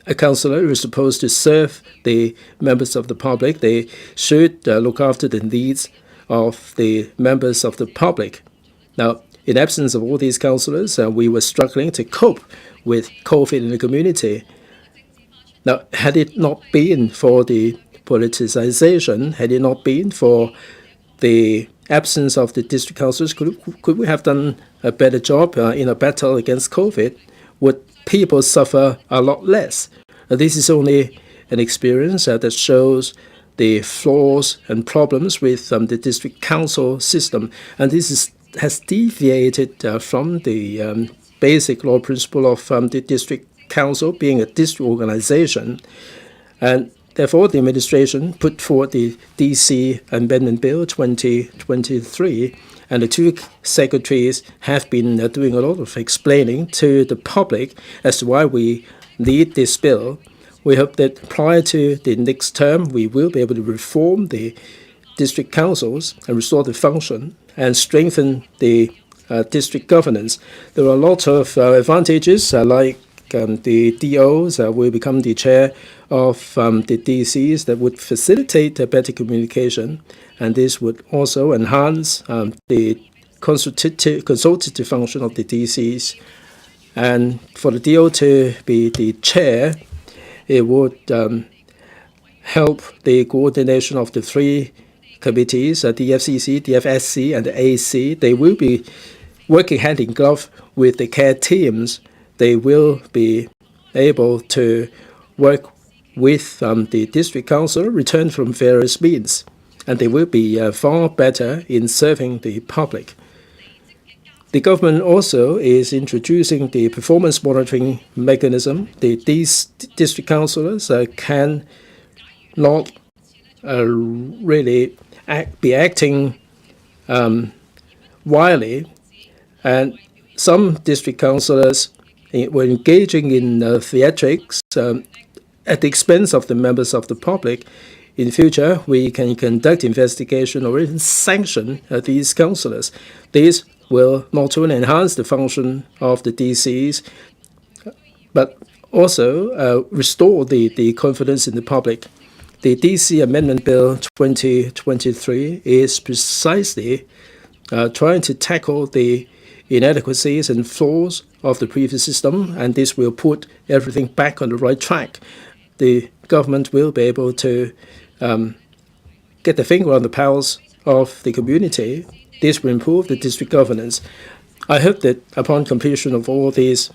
a councillor who is supposed to serve the members of the public, they should look after the needs of the members of the public. Now, in absence of all these councillors, we were struggling to cope with COVID in the community. Now, had it not been for the politicization, had it not been for the absence of the district councillors, could we have done a better job in a battle against COVID? Would people suffer a lot less? This is only an experience that shows the flaws and problems with the district council system, and this has deviated from the basic law principle of the district council being a district organization, and therefore the administration put forward the DC Amendment Bill 2023, and the two secretaries have been doing a lot of explaining to the public as to why we need this bill. We hope that prior to the next term, we will be able to reform the district councils and restore the function and strengthen the district governance. There are a lot of advantages, like the DOs will become the chair of the DCs that would facilitate better communication, and this would also enhance the consultative function of the DCs. And for the DO to be the chair, it would help the coordination of the three committees, the FCC, the FSC, and the AC. They will be working hand in glove with the care teams. They will be able to work with the district council returned from various means, and they will be far better in serving the public. The government also is introducing the performance monitoring mechanism. These district councillors can not really be acting wildly, and some district councillors were engaging in theatrics at the expense of the members of the public. In future, we can conduct investigation or even sanction these councillors. These will not only enhance the function of the DCs, but also restore the confidence in the public. The DC Amendment Bill 2023 is precisely trying to tackle the inadequacies and flaws of the previous system, and this will put everything back on the right track. The government will be able to get the finger on the pulse of the community. This will improve the district governance. I hope that upon completion of all this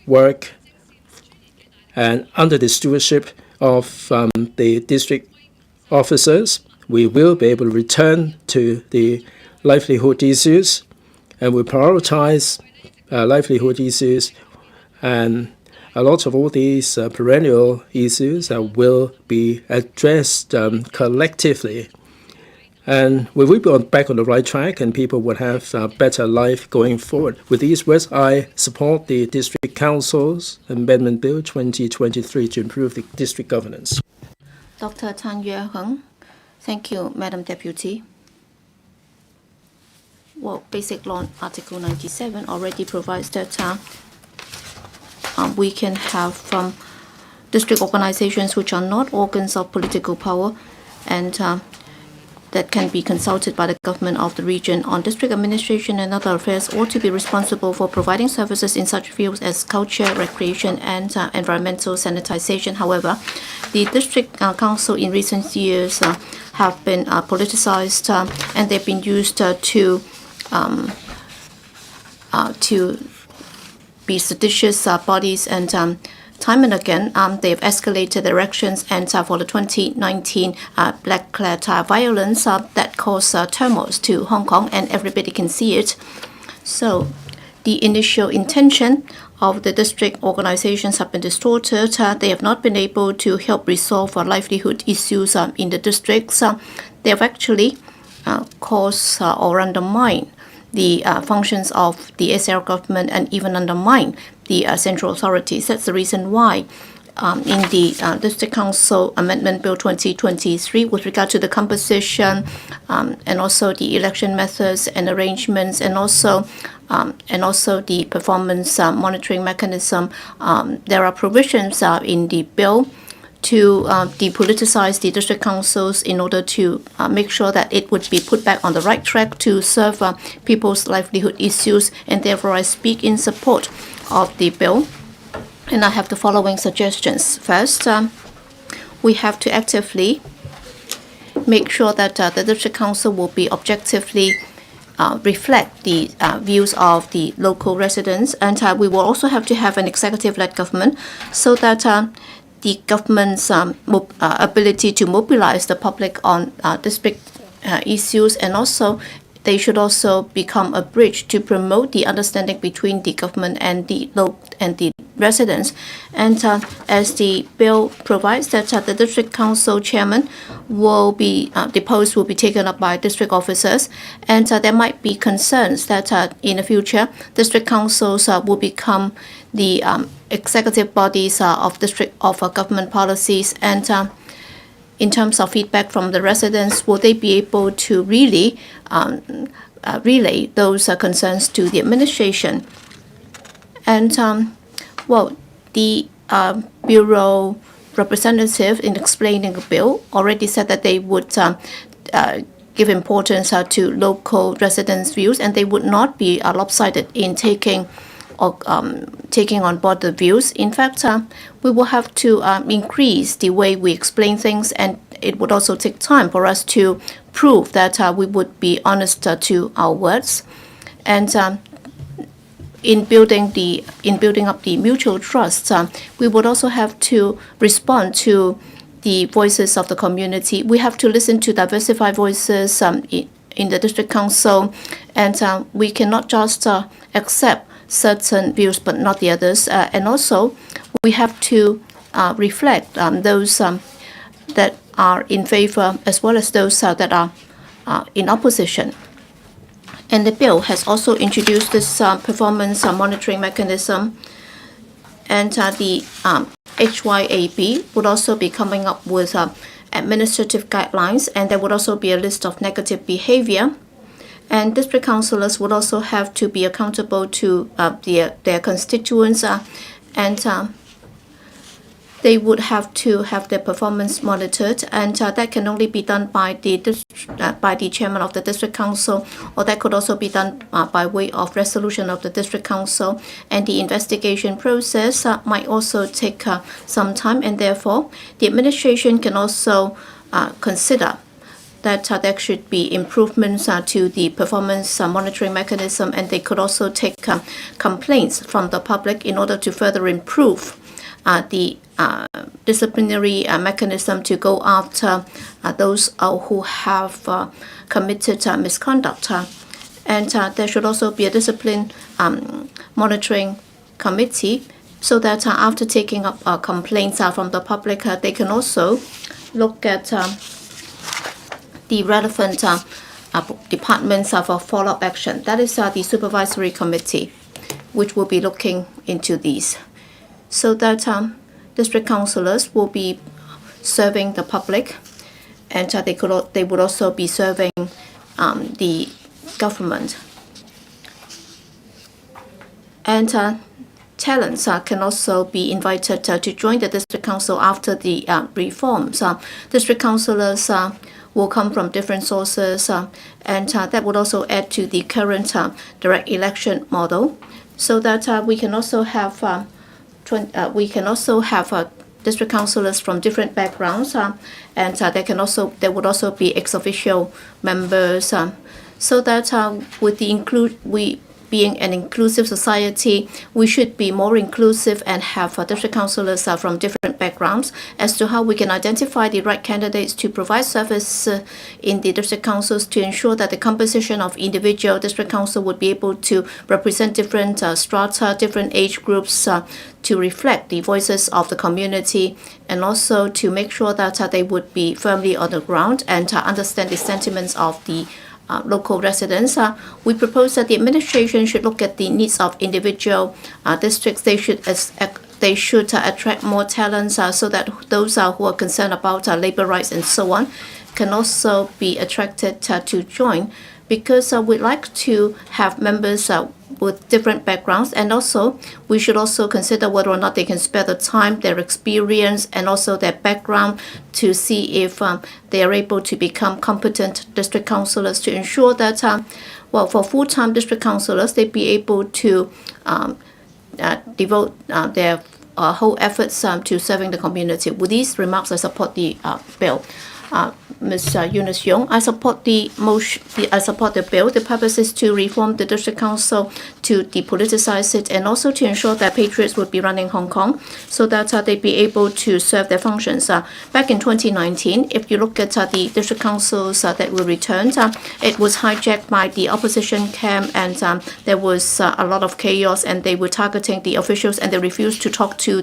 work and under the stewardship of the district officers, we will be able to return to the livelihood issues, and we prioritize livelihood issues, and a lot of all these perennial issues will be addressed collectively. And we will be back on the right track, and people will have a better life going forward. With these words, I support the District Council's Amendment Bill 2023 to improve the district governance. Dr. Tan Yue Heng. Thank you, Madam Deputy. Well, Basic Law Article 97 already provides that we can have district organizations which are not organs of political power, and that can be consulted by the government of the region on district administration and other affairs, or to be responsible for providing services in such fields as culture, recreation, and environmental sanitization. However, the district council in recent years have been politicized, and they've been used to be seditious bodies, and time and again they've escalated their actions, and for the 2019 black-clad violence that caused turmoil to Hong Kong, and everybody can see it. So the initial intention of the district organizations have been distorted. They have not been able to help resolve livelihood issues in the districts. They have actually caused or undermined the functions of the SAR government, and even undermine the central authorities. That's the reason why in the District Council Amendment Bill 2023, with regard to the composition and also the election methods and arrangements, and also the performance monitoring mechanism, there are provisions in the bill to depoliticize the district councils in order to make sure that it would be put back on the right track to serve people's livelihood issues, and therefore I speak in support of the bill. And I have the following suggestions. First, we have to actively make sure that the district council will be objectively reflect the views of the local residents, and we will also have to have an executive-led government, so that the government's ability to mobilize the public on district issues, and also they should also become a bridge to promote the understanding between the government and the residents. And as the bill provides, that the district council chairman will be the post will be taken up by district officers, and there might be concerns that in the future district councils will become the executive bodies of government policies. And in terms of feedback from the residents, will they be able to really relay those concerns to the administration? And well, the bureau representative, in explaining the bill, already said that they would give importance to local residents' views, and they would not be lopsided in taking on board the views. In fact, we will have to increase the way we explain things, and it would also take time for us to prove that we would be honest to our words. And in building up the mutual trust, we would also have to respond to the voices of the community. We have to listen to diversified voices in the district council, and we cannot just accept certain views but not the others. And also, we have to reflect those that are in favor, as well as those that are in opposition. And the bill has also introduced this performance monitoring mechanism, and the HYAB would also be coming up with administrative guidelines, and there would also be a list of negative behavior. And district councillors would also have to be accountable to their constituents, and they would have to have their performance monitored, and that can only be done by the chairman of the district council, or that could also be done by way of resolution of the district council. And the investigation process might also take some time, and therefore the administration can also consider that there should be improvements to the performance monitoring mechanism, and they could also take complaints from the public in order to further improve the disciplinary mechanism to go after those who have committed misconduct. And there should also be a discipline monitoring committee, so that after taking up complaints from the public, they can also look at the relevant departments for follow-up action. That is the supervisory committee, which will be looking into these, so that district councillors will be serving the public, and they would also be serving the government. And talents can also be invited to join the district council after the reforms. District councillors will come from different sources, and that would also add to the current direct election model, so that we can also have district councillors from different backgrounds, and there would also be ex officio members, so that being an inclusive society, we should be more inclusive and have district councillors from different backgrounds as to how we can identify the right candidates to provide service in the district councils, to ensure that the composition of individual district council would be able to represent different strata, different age groups, to reflect the voices of the community, and also to make sure that they would be firmly on the ground and understand the sentiments of the local residents. We propose that the administration should look at the needs of individual districts. They should attract more talents, so that those who are concerned about labor rights and so on can also be attracted to join, because we'd like to have members with different backgrounds, and also we should also consider whether or not they can spare the time, their experience, and also their background to see if they are able to become competent district councillors, to ensure that for full-time district councillors, they'd be able to devote their whole efforts to serving the community. With these remarks, I support the bill. Ms. Eunice Yong, I support the motion. I support the bill. The purpose is to reform the district council, to depoliticize it, and also to ensure that patriots would be running Hong Kong, so that they'd be able to serve their functions. Back in 2019, if you look at the district councils that were returned, it was hijacked by the opposition camp, and there was a lot of chaos, and they were targeting the officials, and they refused to talk to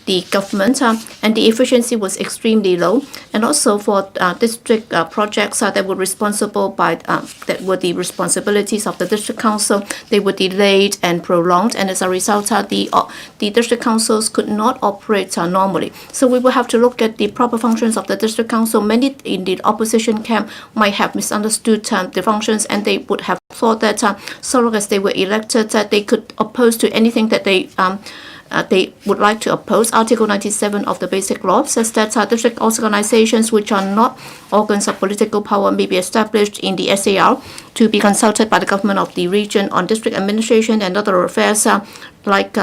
the government, and the efficiency was extremely low. And also for district projects that were that were the responsibilities of the district council, they were delayed and prolonged, and as a result, the district councils could not operate normally. So we will have to look at the proper functions of the district council. Many in the opposition camp might have misunderstood the functions, and they would have thought that so long as they were elected, that they could oppose to anything that they would like to oppose. Article 97 of the Basic Law says that district organizations which are not organs of political power may be established in the SAR to be consulted by the government of the region on district administration and other affairs like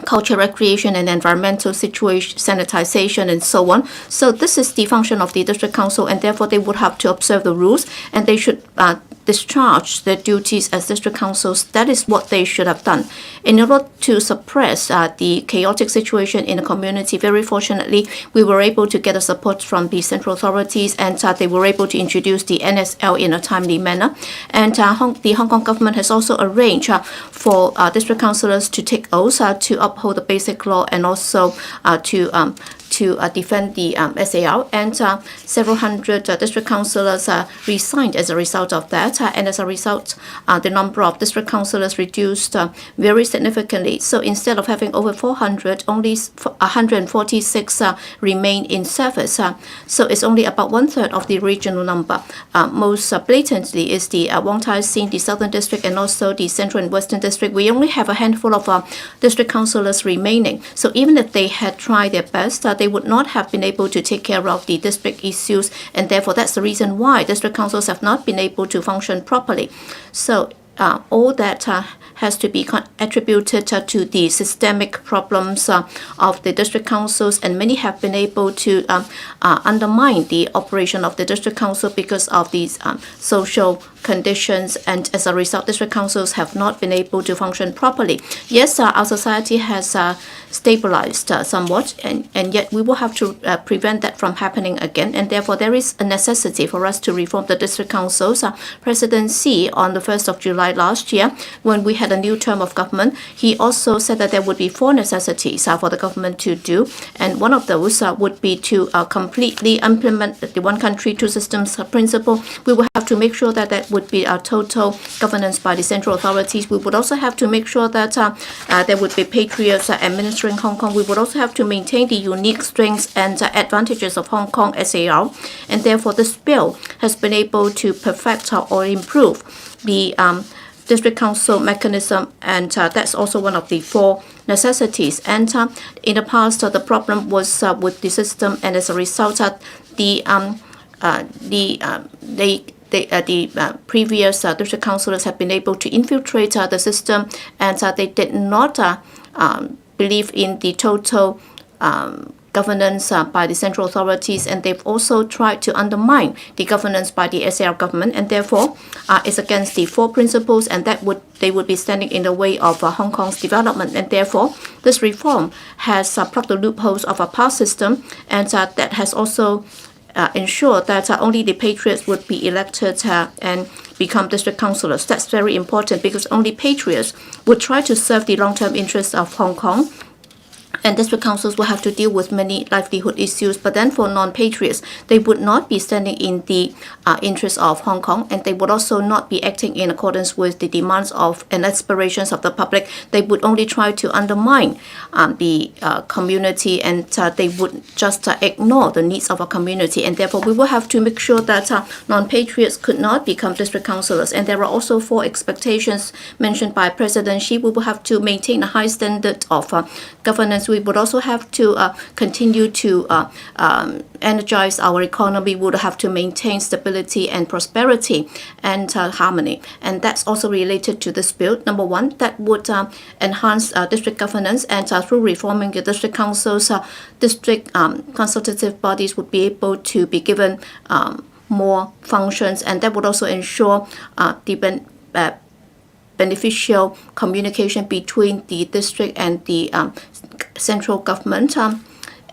culture, recreation, and environmental situation, sanitization, and so on. So this is the function of the district council, and therefore they would have to observe the rules, and they should discharge their duties as district councils. That is what they should have done. In order to suppress the chaotic situation in the community, very fortunately, we were able to get the support from the central authorities, and they were able to introduce the NSL in a timely manner. And the Hong Kong government has also arranged for district councillors to take oaths to uphold the Basic Law, and also to defend the SAR, and several hundred district councillors resigned as a result of that, and as a result, the number of district councillors reduced very significantly. So instead of having over 400, only 146 remain in service. So it's only about 1/3 of the regional number. Most blatantly is the Wong Tai Sin, the Southern District, and also the Central and Western District. We only have a handful of district councillors remaining. So even if they had tried their best, they would not have been able to take care of the district issues, and therefore that's the reason why district councils have not been able to function properly. So all that has to be attributed to the systemic problems of the district councils, and many have been able to undermine the operation of the district council because of these social conditions, and as a result, district councils have not been able to function properly. Yes, our society has stabilized somewhat, and yet we will have to prevent that from happening again, and therefore there is a necessity for us to reform the district councils. President Xi, on the 1st of July last year, when we had a new term of government, he also said that there would be 4 necessities for the government to do, and one of those would be to completely implement the one country, two systems principle. We will have to make sure that that would be a total governance by the central authorities. We would also have to make sure that there would be patriots administering Hong Kong. We would also have to maintain the unique strengths and advantages of Hong Kong SAR, and therefore this bill has been able to perfect or improve the district council mechanism, and that's also one of the 4 necessities. And in the past, the problem was with the system, and as a result, the the previous district councillors have been able to infiltrate the system, and they did not believe in the total governance by the central authorities, and they've also tried to undermine the governance by the SAR government, and therefore it's against the four principles, and they would be standing in the way of Hong Kong's development, and therefore this reform has plugged the loopholes of a past system, and that has also ensured that only the patriots would be elected and become district councillors. That's very important because only patriots would try to serve the long-term interests of Hong Kong, and district councils will have to deal with many livelihood issues. But then for non-patriots, they would not be standing in the interest of Hong Kong, and they would also not be acting in accordance with the demands of and aspirations of the public. They would only try to undermine the community, and they would just ignore the needs of a community. And therefore, we will have to make sure that non-patriots could not become district councillors. And there are also four expectations mentioned by President Xi. We will have to maintain a high standard of governance. We would also have to continue to energize our economy. We would have to maintain stability and prosperity and harmony. And that's also related to this bill. Number one, that would enhance district governance, and through reforming the district councils, district consultative bodies would be able to be given more functions, and that would also ensure the beneficial communication between the district and the central government,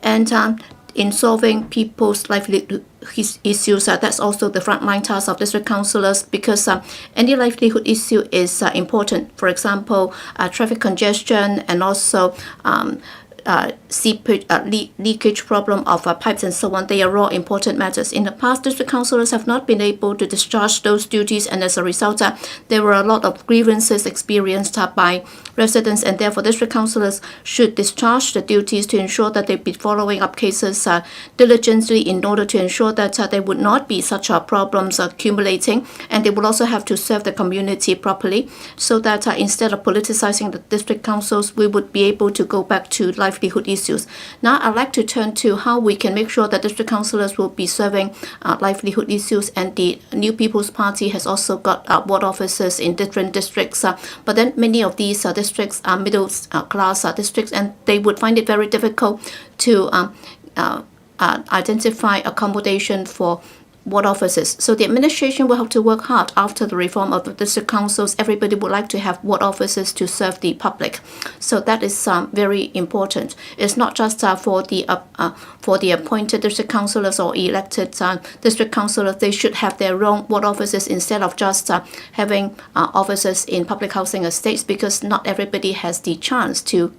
and in solving people's livelihood issues. That's also the frontline task of district councillors, because any livelihood issue is important. For example, traffic congestion, and also seepage, leakage problem of pipes and so on. They are all important matters. In the past, district councillors have not been able to discharge those duties, and as a result, there were a lot of grievances experienced by residents, and therefore district councillors should discharge the duties to ensure that they be following up cases diligently in order to ensure that there would not be such problems accumulating, and they would also have to serve the community properly, so that instead of politicizing the district councils, we would be able to go back to livelihood issues. Now I'd like to turn to how we can make sure that district councillors will be serving livelihood issues, and the New People's Party has also got ward offices in different districts, but then many of these districts are middle class districts, and they would find it very difficult to identify accommodation for ward offices. So the administration will have to work hard after the reform of the district councils. Everybody would like to have ward offices to serve the public. So that is very important. It's not just for the appointed district councillors or elected district councillors. They should have their own ward offices instead of just having offices in public housing estates, because not everybody has the chance to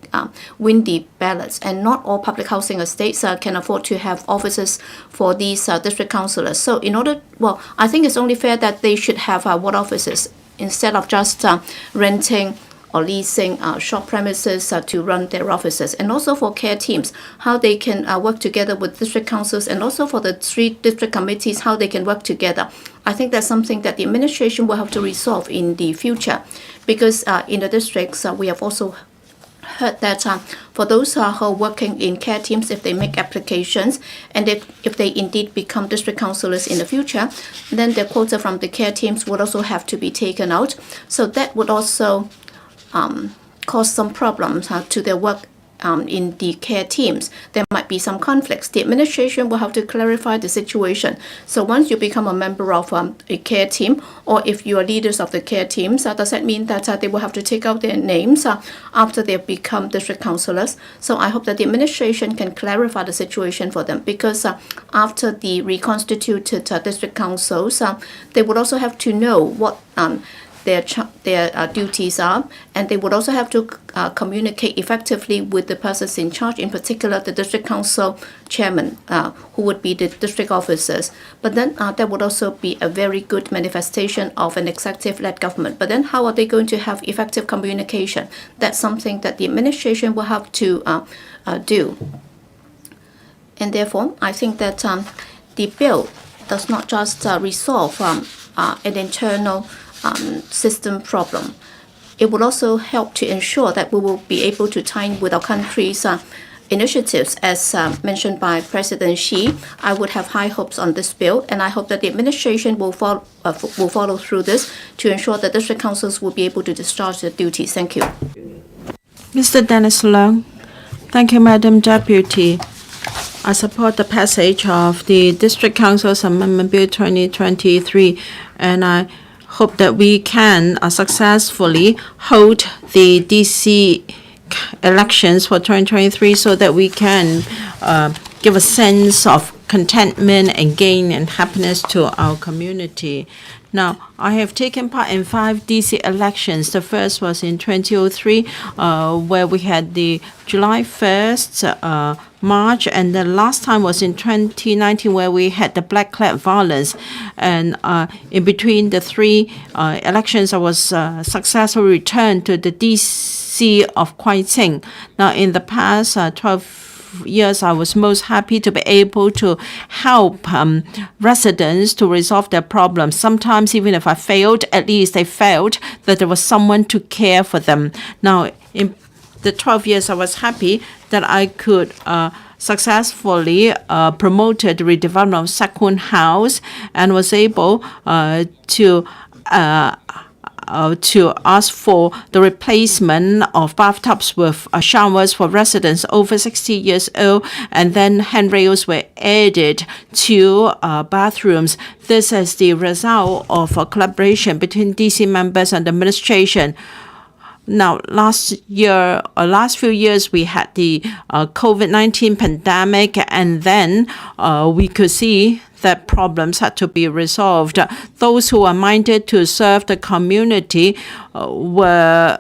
win the ballots, and not all public housing estates can afford to have offices for these district councillors. So I think it's only fair that they should have ward offices instead of just renting or leasing short premises to run their offices. And also for care teams, how they can work together with district councils, and also for the 3 district committees, how they can work together. I think that's something that the administration will have to resolve in the future, because in the districts, we have also heard that for those who are working in care teams, if they make applications, and if they indeed become district councillors in the future, then the quota from the care teams would also have to be taken out. So that would also cause some problems to their work in the care teams. There might be some conflicts. The administration will have to clarify the situation. So once you become a member of a care team, or if you are leaders of the care teams, does that mean that they will have to take out their names after they have become district councillors? So I hope that the administration can clarify the situation for them, because after the reconstituted district councils, they would also have to know what their duties are, and they would also have to communicate effectively with the persons in charge, in particular the district council chairman, who would be the district officers. But then that would also be a very good manifestation of an executive-led government. But then how are they going to have effective communication? That's something that the administration will have to do. And therefore, I think that the bill does not just resolve an internal system problem. It will also help to ensure that we will be able to tie in with our country's initiatives, as mentioned by President Xi. I would have high hopes on this bill, and I hope that the administration will follow through this to ensure that district councils will be able to discharge their duties. Thank you. Mr. Dennis Leung. Thank you, Madam Deputy. I support the passage of the District Council's Amendment Bill 2023, and I hope that we can successfully hold the DC elections for 2023 so that we can give a sense of contentment and gain and happiness to our community. Now, I have taken part in 5 DC elections. The first was in 2003, where we had the July 1st march, and the last time was in 2019, where we had the Black Cloud violence. And in between the 3 elections, I was successfully returned to the DC of Kwai-Tsing. Now, in the past 12 years, I was most happy to be able to help residents to resolve their problems. Sometimes, even if I failed, at least they felt that there was someone to care for them. Now, in the 12 years, I was happy that I could successfully promoted the redevelopment of Sakun House and was able to ask for the replacement of bathtubs with showers for residents over 60 years old, and then handrails were added to bathrooms. This is the result of a collaboration between DC members and administration. Now, last few years, we had the COVID-19 pandemic, and then we could see that problems had to be resolved. Those who are minded to serve the community were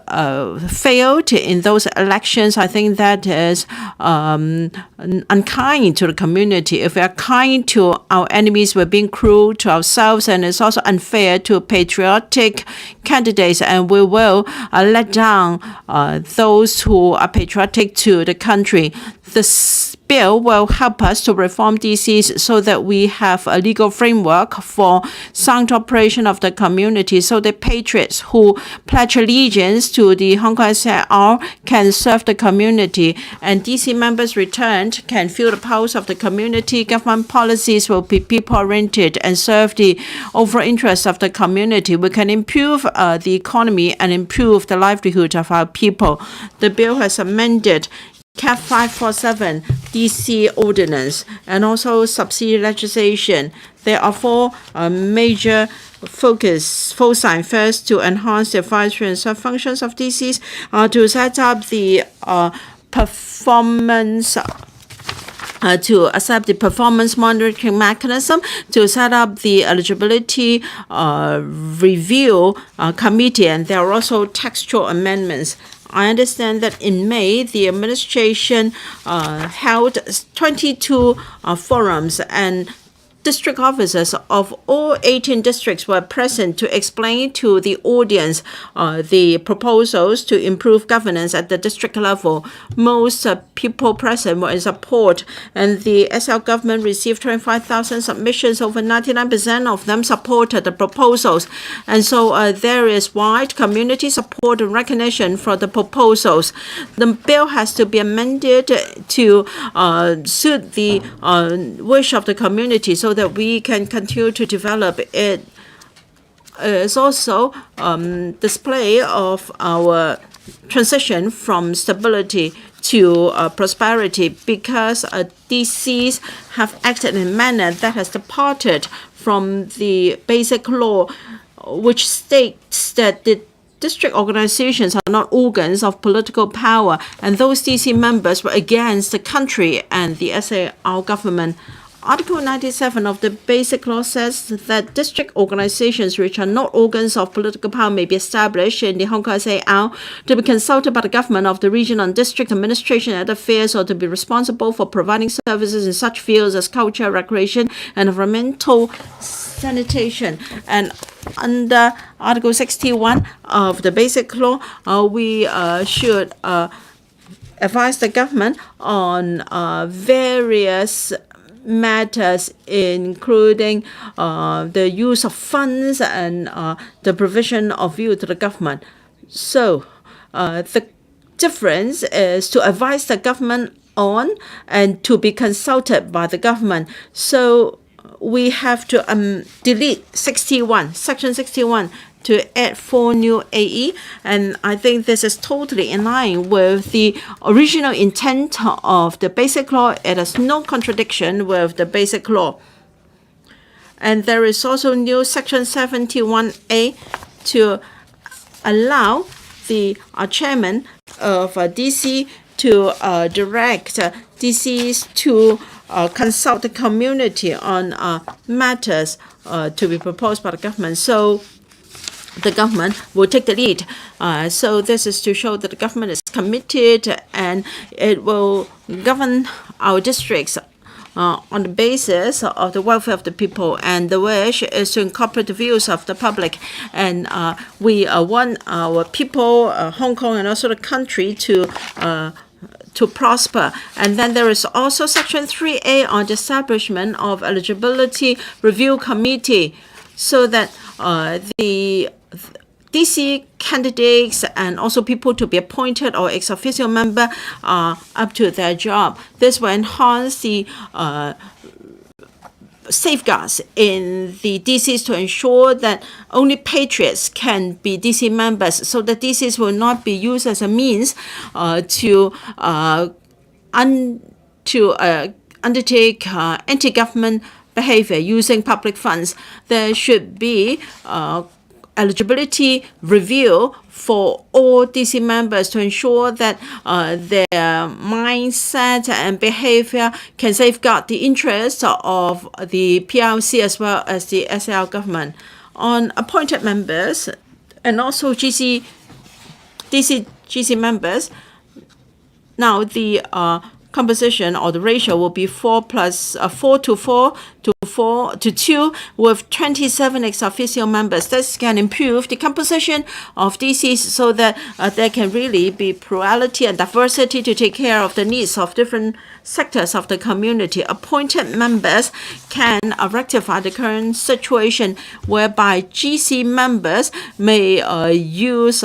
failed in those elections. I think that is unkind to the community. If we are kind to our enemies, we're being cruel to ourselves, and it's also unfair to patriotic candidates, and we will let down those who are patriotic to the country. This bill will help us to reform DCs so that we have a legal framework for sound operation of the community, so the patriots who pledge allegiance to the Hong Kong SAR can serve the community, and DC members returned can feel the pulse of the community. Government policies will be people-oriented and serve the overall interests of the community. We can improve the economy and improve the livelihood of our people. The bill has amended CAP 547 DC ordinance and also subsidy legislation. There are 4 major foci. First, to enhance the advisory and serve functions of DCs, to set up the performance to accept the performance monitoring mechanism, to set up the eligibility review committee, and there are also textual amendments. I understand that in May, the administration held 22 forums, and district officers of all 18 districts were present to explain to the audience the proposals to improve governance at the district level. Most people present were in support, and the SL government received 25,000 submissions. Over 99% of them supported the proposals, and so there is wide community support and recognition for the proposals. The bill has to be amended to suit the wish of the community so that we can continue to develop it. It's also display of our transition from stability to prosperity, because DCs have acted in a manner that has departed from the basic law, which states that the district organizations are not organs of political power, and those DC members were against the country and the SAR government. Article 97 of the Basic Law says that district organizations which are not organs of political power may be established in the Hong Kong SAR to be consulted by the government of the region on district administration and other affairs, or to be responsible for providing services in such fields as culture, recreation, and environmental sanitation. And under Article 61 of the Basic Law, we should advise the government on various matters, including the use of funds and the provision of view to the government. So the difference is to advise the government on and to be consulted by the government. So we have to delete section 61 to add 4 new AE, and I think this is totally in line with the original intent of the Basic Law. It has no contradiction with the Basic Law. And there is also new section 71A to allow the chairman of DC to direct DCs to consult the community on matters to be proposed by the government. So the government will take the lead. So this is to show that the government is committed and it will govern our districts on the basis of the welfare of the people, and the wish is to incorporate the views of the public. And we want our people, Hong Kong and also the country to prosper. And then there is also Section 3A on the establishment of eligibility review committee, so that the DC candidates and also people to be appointed or ex-officio member are up to their job. This will enhance the safeguards in the DCs to ensure that only patriots can be DC members, so that DCs will not be used as a means to undertake anti-government behavior using public funds. There should be eligibility review for all DC members to ensure that their mindset and behavior can safeguard the interests of the PRC as well as the SL government. On appointed members and also DC GC members, now the composition or the ratio will be 4 to 4 to 4 to 2 with 27 ex-officio members. This can improve the composition of DCs so that there can really be plurality and diversity to take care of the needs of different sectors of the community. Appointed members can rectify the current situation whereby GC members may use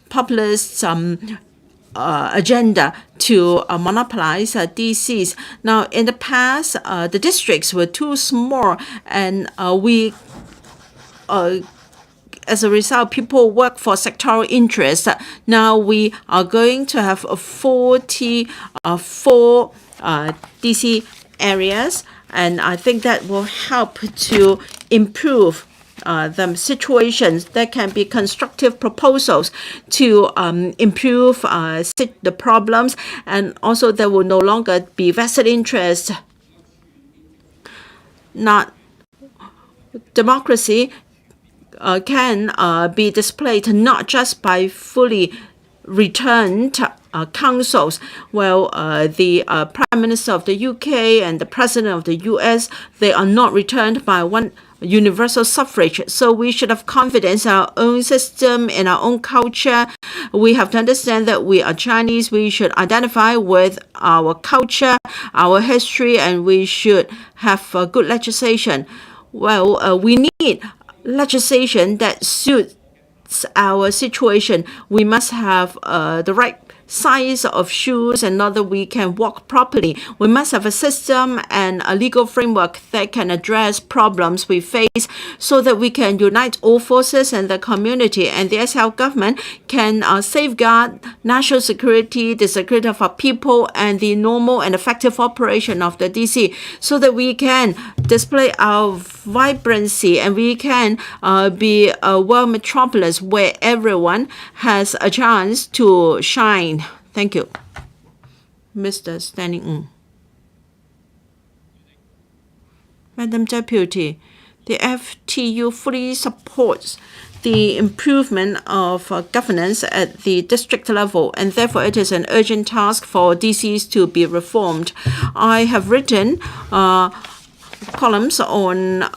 populist agenda to monopolize DCs. Now, in the past, the districts were too small, and as a result, people work for sectoral interests. Now we are going to have 44 DC areas, and I think that will help to improve the situations. There can be constructive proposals to improve the problems, and also there will no longer be vested interest. Not democracy can be displayed not just by fully returned councils. Well, the Prime Minister of the UK and the President of the US, they are not returned by one universal suffrage. So we should have confidence in our own system, in our own culture. We have to understand that we are Chinese. We should identify with our culture, our history, and we should have good legislation. Well, we need legislation that suits our situation. We must have the right size of shoes and not that we can walk properly. We must have a system and a legal framework that can address problems we face so that we can unite all forces in the community, and the SL government can safeguard national security, the security of our people, and the normal and effective operation of the DC so that we can display our vibrancy and we can be a world metropolis where everyone has a chance to shine. Thank you. Mr. Standing Ng. Madam Deputy, the FTU fully supports the improvement of governance at the district level, and therefore it is an urgent task for DCs to be reformed. I have written columns on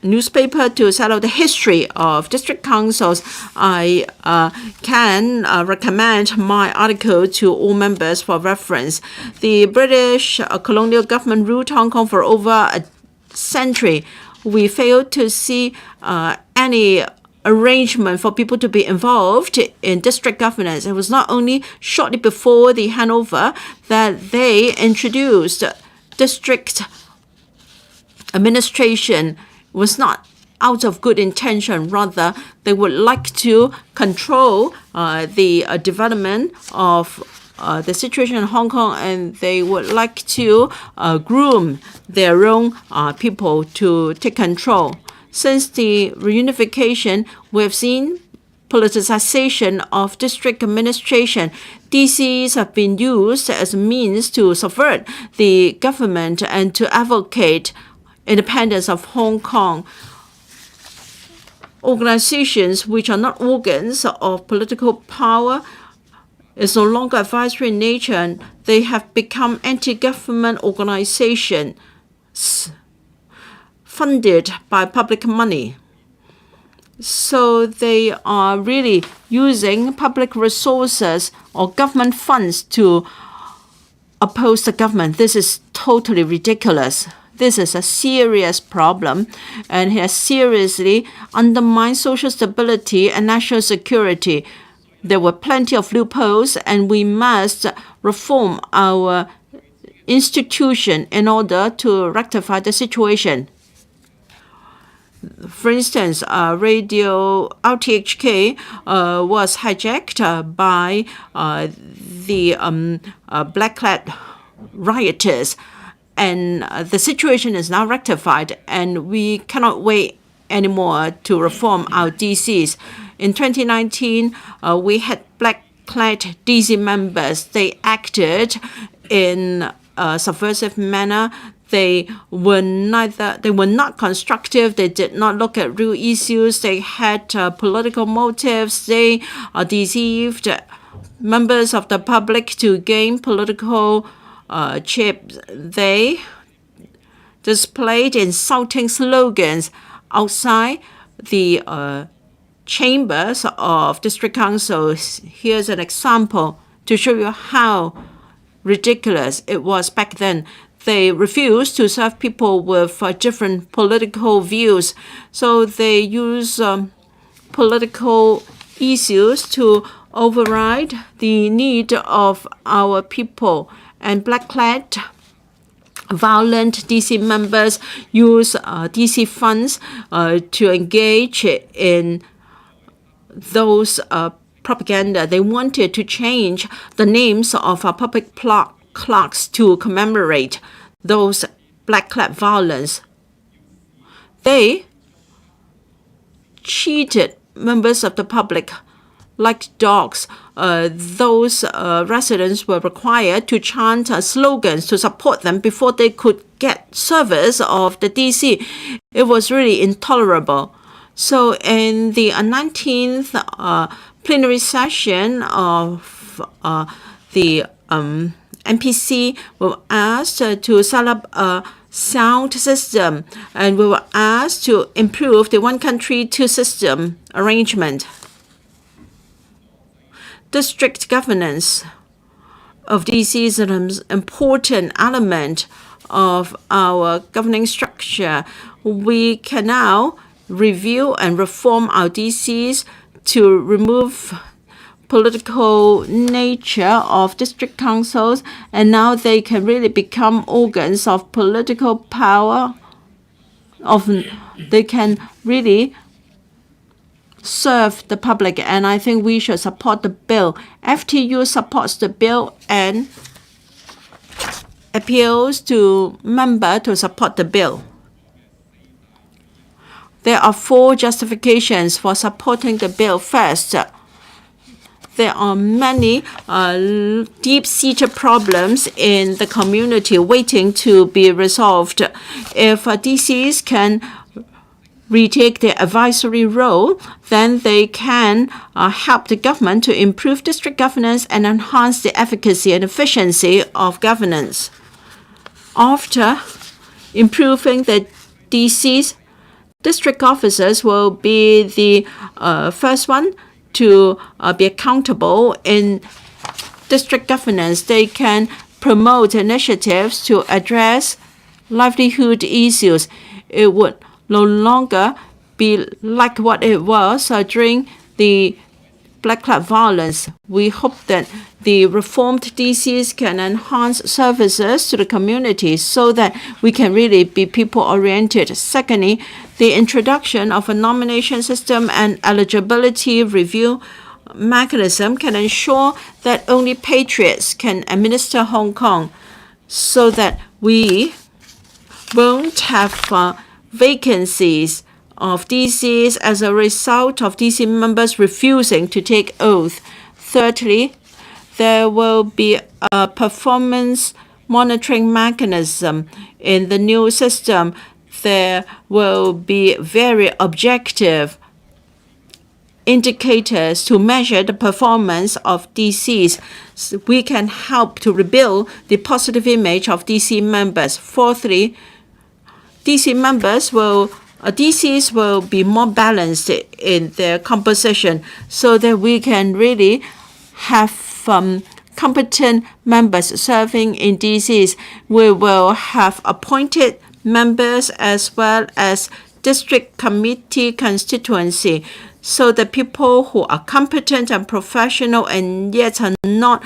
newspaper to set out the history of district councils. I can recommend my article to all members for reference. The British colonial government ruled Hong Kong for over a century. We failed to see any arrangement for people to be involved in district governance. It was not only shortly before the handover that they introduced district administration. Was not out of good intention. Rather, they would like to control the development of the situation in Hong Kong, and they would like to groom their own people to take control. Since the reunification, we have seen politicization of district administration. DCs have been used as a means to subvert the government and to advocate independence of Hong Kong. Organizations which are not organs of political power is no longer advisory in nature, and they have become anti-government organizations funded by public money. So they are really using public resources or government funds to oppose the government. This is totally ridiculous. This is a serious problem and has seriously undermined social stability and national security. There were plenty of loopholes, and we must reform our institution in order to rectify the situation. For instance, radio TMHK was hijacked by the black-clad rioters, and the situation is now rectified, and we cannot wait anymore to reform our DCs. In 2019, we had black-clad DC members. They acted in a subversive manner. They were not constructive. They did not look at real issues. They had political motives. They deceived members of the public to gain political chips. They displayed insulting slogans outside the chambers of district councils. Here's an example to show you how ridiculous it was back then. They refused to serve people with different political views, so they use political issues to override the need of our people. And black-clad violent DC members use DC funds to engage in those propaganda. They wanted to change the names of our public clerks to commemorate those black-clad violence. They cheated members of the public like dogs. Those residents were required to chant slogans to support them before they could get service of the DC. It was really intolerable. So in the 19th plenary session of the NPC, we were asked to set up a sound system, and we were asked to improve the one country, two system arrangement. District governance of DC is an important element of our governing structure. We can now review and reform our DCs to remove political nature of district councils, and now they can really become organs of political power. They can really serve the public, and I think we should support the bill. FTU supports the bill and appeals to members to support the bill. There are 4 justifications for supporting the bill. First, there are many deep-seated problems in the community waiting to be resolved. If DCs can retake their advisory role, then they can help the government to improve district governance and enhance the efficacy and efficiency of governance. After improving the DCs, district officers will be the first one to be accountable in district governance. They can promote initiatives to address livelihood issues. It would no longer be like what it was during the Black Club violence. We hope that the reformed DCs can enhance services to the community so that we can really be people-oriented. Secondly, the introduction of a nomination system and eligibility review mechanism can ensure that only patriots can administer Hong Kong so that we won't have vacancies of DCs as a result of DC members refusing to take oath. Thirdly, there will be a performance monitoring mechanism in the new system. There will be very objective indicators to measure the performance of DCs. So we can help to rebuild the positive image of DC members. Fourthly, DCs will be more balanced in their composition so that we can really have competent members serving in DCs. We will have appointed members as well as district committee constituency so that people who are competent and professional and yet are not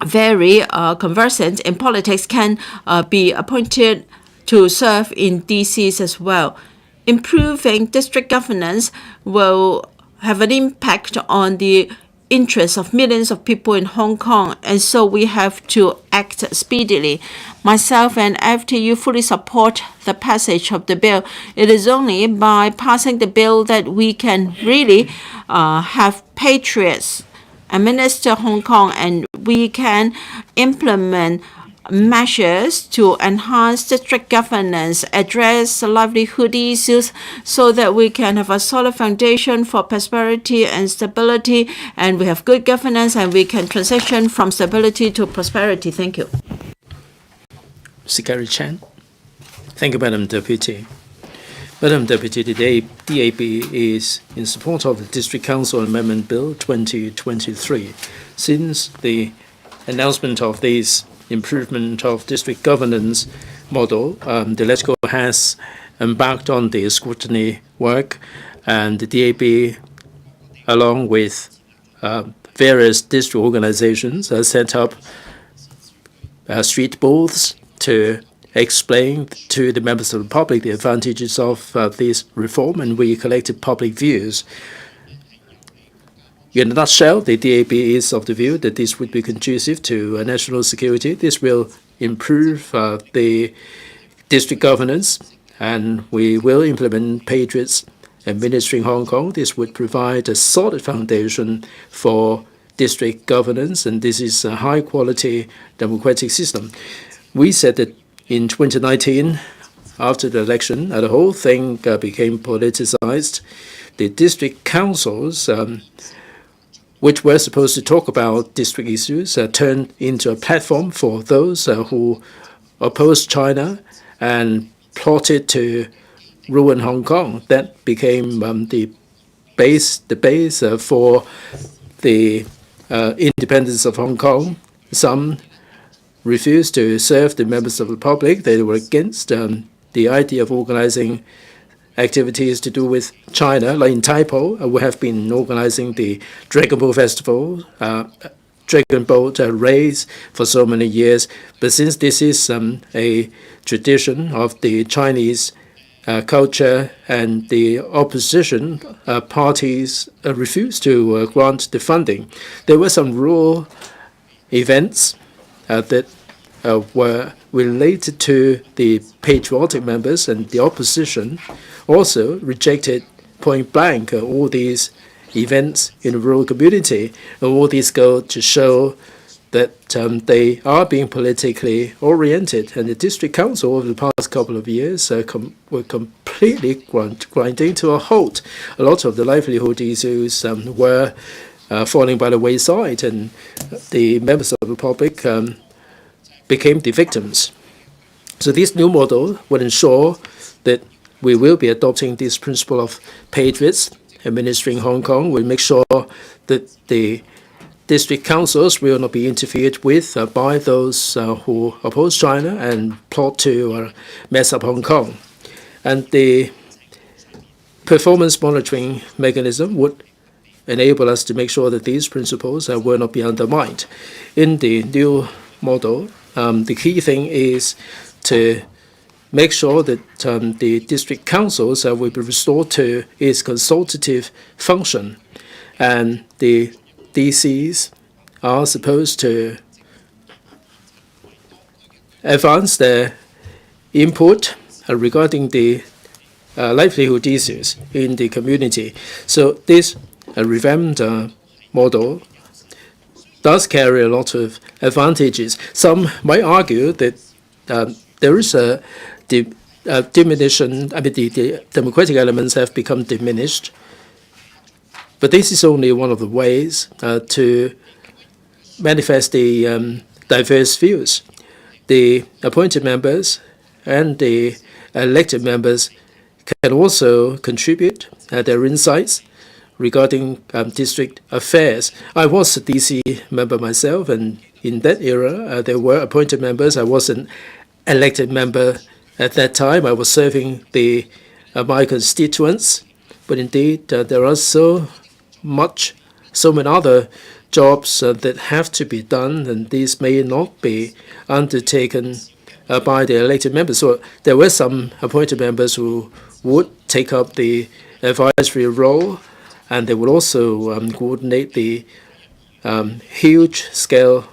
very conversant in politics can be appointed to serve in DCs as well. Improving district governance will have an impact on the interests of millions of people in Hong Kong, and so we have to act speedily. Myself and FTU fully support the passage of the bill. It is only by passing the bill that we can really have patriots administer Hong Kong, and we can implement measures to enhance district governance, address livelihood issues so that we can have a solid foundation for prosperity and stability, and we have good governance and we can transition from stability to prosperity. Thank you. Secretary Chan. Thank you, Madam Deputy. Madam Deputy, the DAB is in support of the District Council Amendment Bill 2023. Since the announcement of this improvement of district governance model, the LegCo has embarked on the scrutiny work, and the DAB, along with various district organizations, set up street booths to explain to the members of the public the advantages of this reform, and we collected public views. In a nutshell, the DAB is of the view that this would be conducive to national security. This will improve the district governance, and we will implement patriots administering Hong Kong. This would provide a solid foundation for district governance, and this is a high-quality democratic system. We said that in 2019, after the election, the whole thing became politicized. The district councils, which were supposed to talk about district issues, turned into a platform for those who opposed China and plotted to ruin Hong Kong. That became the base for the independence of Hong Kong. Some refused to serve the members of the public. They were against the idea of organizing activities to do with China. Like in Taipo, we have been organizing the Dragon Boat Festival, Dragon Boat race for so many years. But since this is a tradition of the Chinese culture, and the opposition parties refused to grant the funding, there were some rural events that were related to the patriotic members, and the opposition also rejected point blank all these events in the rural community. And all these go to show that they are being politically oriented. And the district council over the past couple of years were completely grinding to a halt. A lot of the livelihood issues were falling by the wayside, and the members of the public became the victims. So this new model will ensure that we will be adopting this principle of patriots administering Hong Kong. We'll make sure that the district councils will not be interfered with by those who oppose China and plot to mess up Hong Kong. And the performance monitoring mechanism would enable us to make sure that these principles will not be undermined. In the new model, the key thing is to make sure that the district councils will be restored to its consultative function, and the DCs are supposed to advance their input regarding the livelihood issues in the community. So this revamped model does carry a lot of advantages. Some might argue that there is a diminution. I mean, the democratic elements have become diminished. But this is only one of the ways to manifest the diverse views. The appointed members and the elected members can also contribute their insights regarding district affairs. I was a DC member myself, and in that era, there were appointed members. I was an elected member at that time. I was serving my constituents, but indeed, there are so many other jobs that have to be done, and these may not be undertaken by the elected members. So there were some appointed members who would take up the advisory role, and they would also coordinate the huge-scale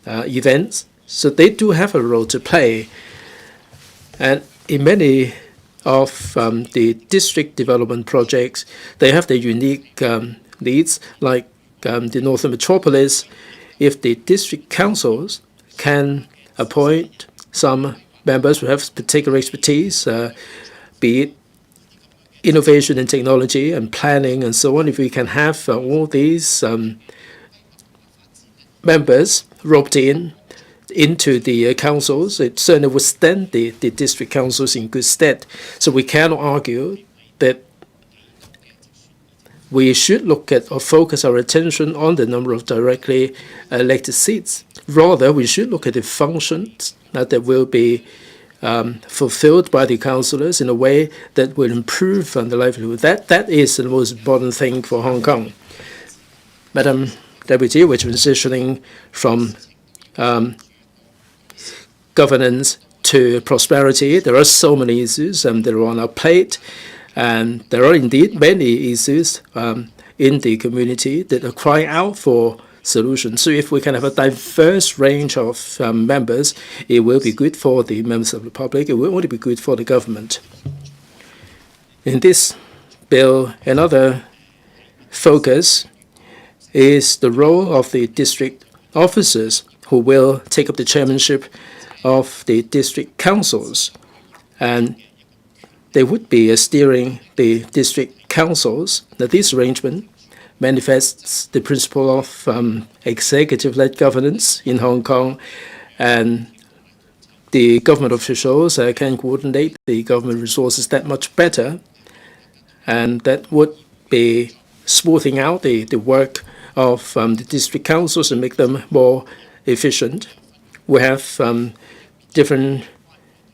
events. So they do have a role to play. And in many of the district development projects, they have their unique needs, like the Northern Metropolis. If the district councils can appoint some members who have particular expertise, be it innovation and technology and planning and so on, if we can have all these members roped into the councils, it certainly would stand the district councils in good stead. So we cannot argue that we should look at or focus our attention on the number of directly elected seats. Rather, we should look at the functions that will be fulfilled by the councillors in a way that will improve the livelihood. That is the most important thing for Hong Kong. Madam Deputy, we're transitioning from governance to prosperity. There are so many issues that are on our plate, and there are indeed many issues in the community that are crying out for solutions. So if we can have a diverse range of members, it will be good for the members of the public. It will only be good for the government. In this bill, another focus is the role of the district officers who will take up the chairmanship of the district councils, and they would be steering the district councils. Now, this arrangement manifests the principle of executive-led governance in Hong Kong, and the government officials can coordinate the government resources that much better, and that would be smoothing out the work of the district councils and make them more efficient. We have different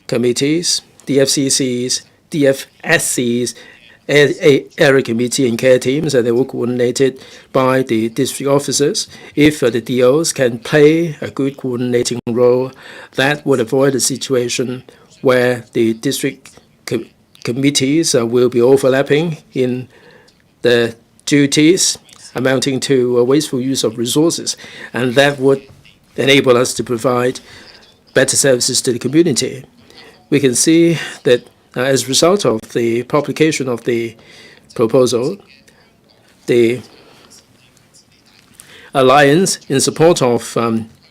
committees, DFCCs, DFSCs, area committee and care teams, and they were coordinated by the district officers. If the DOs can play a good coordinating role, that would avoid a situation where the district committees will be overlapping in the duties, amounting to a wasteful use of resources, and that would enable us to provide better services to the community. We can see that as a result of the publication of the proposal, the Alliance in support of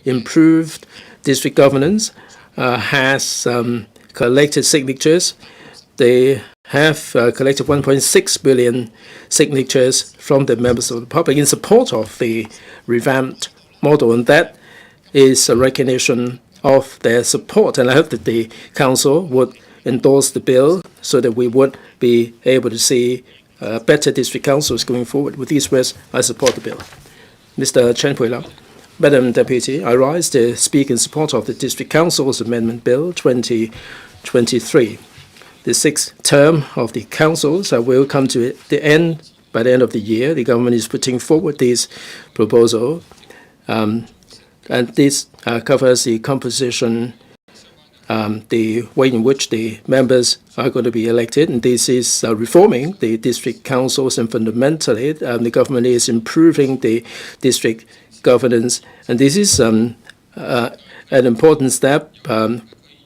improved district governance has collected signatures. They have collected 1.6 billion signatures from the members of the public in support of the revamped model, and that is a recognition of their support. And I hope that the Council would endorse the bill so that we would be able to see better district councils going forward. With these words, I support the bill. Mr. Chen Pui-lam. Madam Deputy, I rise to speak in support of the District Council's Amendment Bill 2023. the sixth term of the councils will come to the end by the end of the year. The government is putting forward this proposal, and this covers the composition, the way in which the members are going to be elected, and this is reforming the district councils, and fundamentally the government is improving the district governance, and this is an important step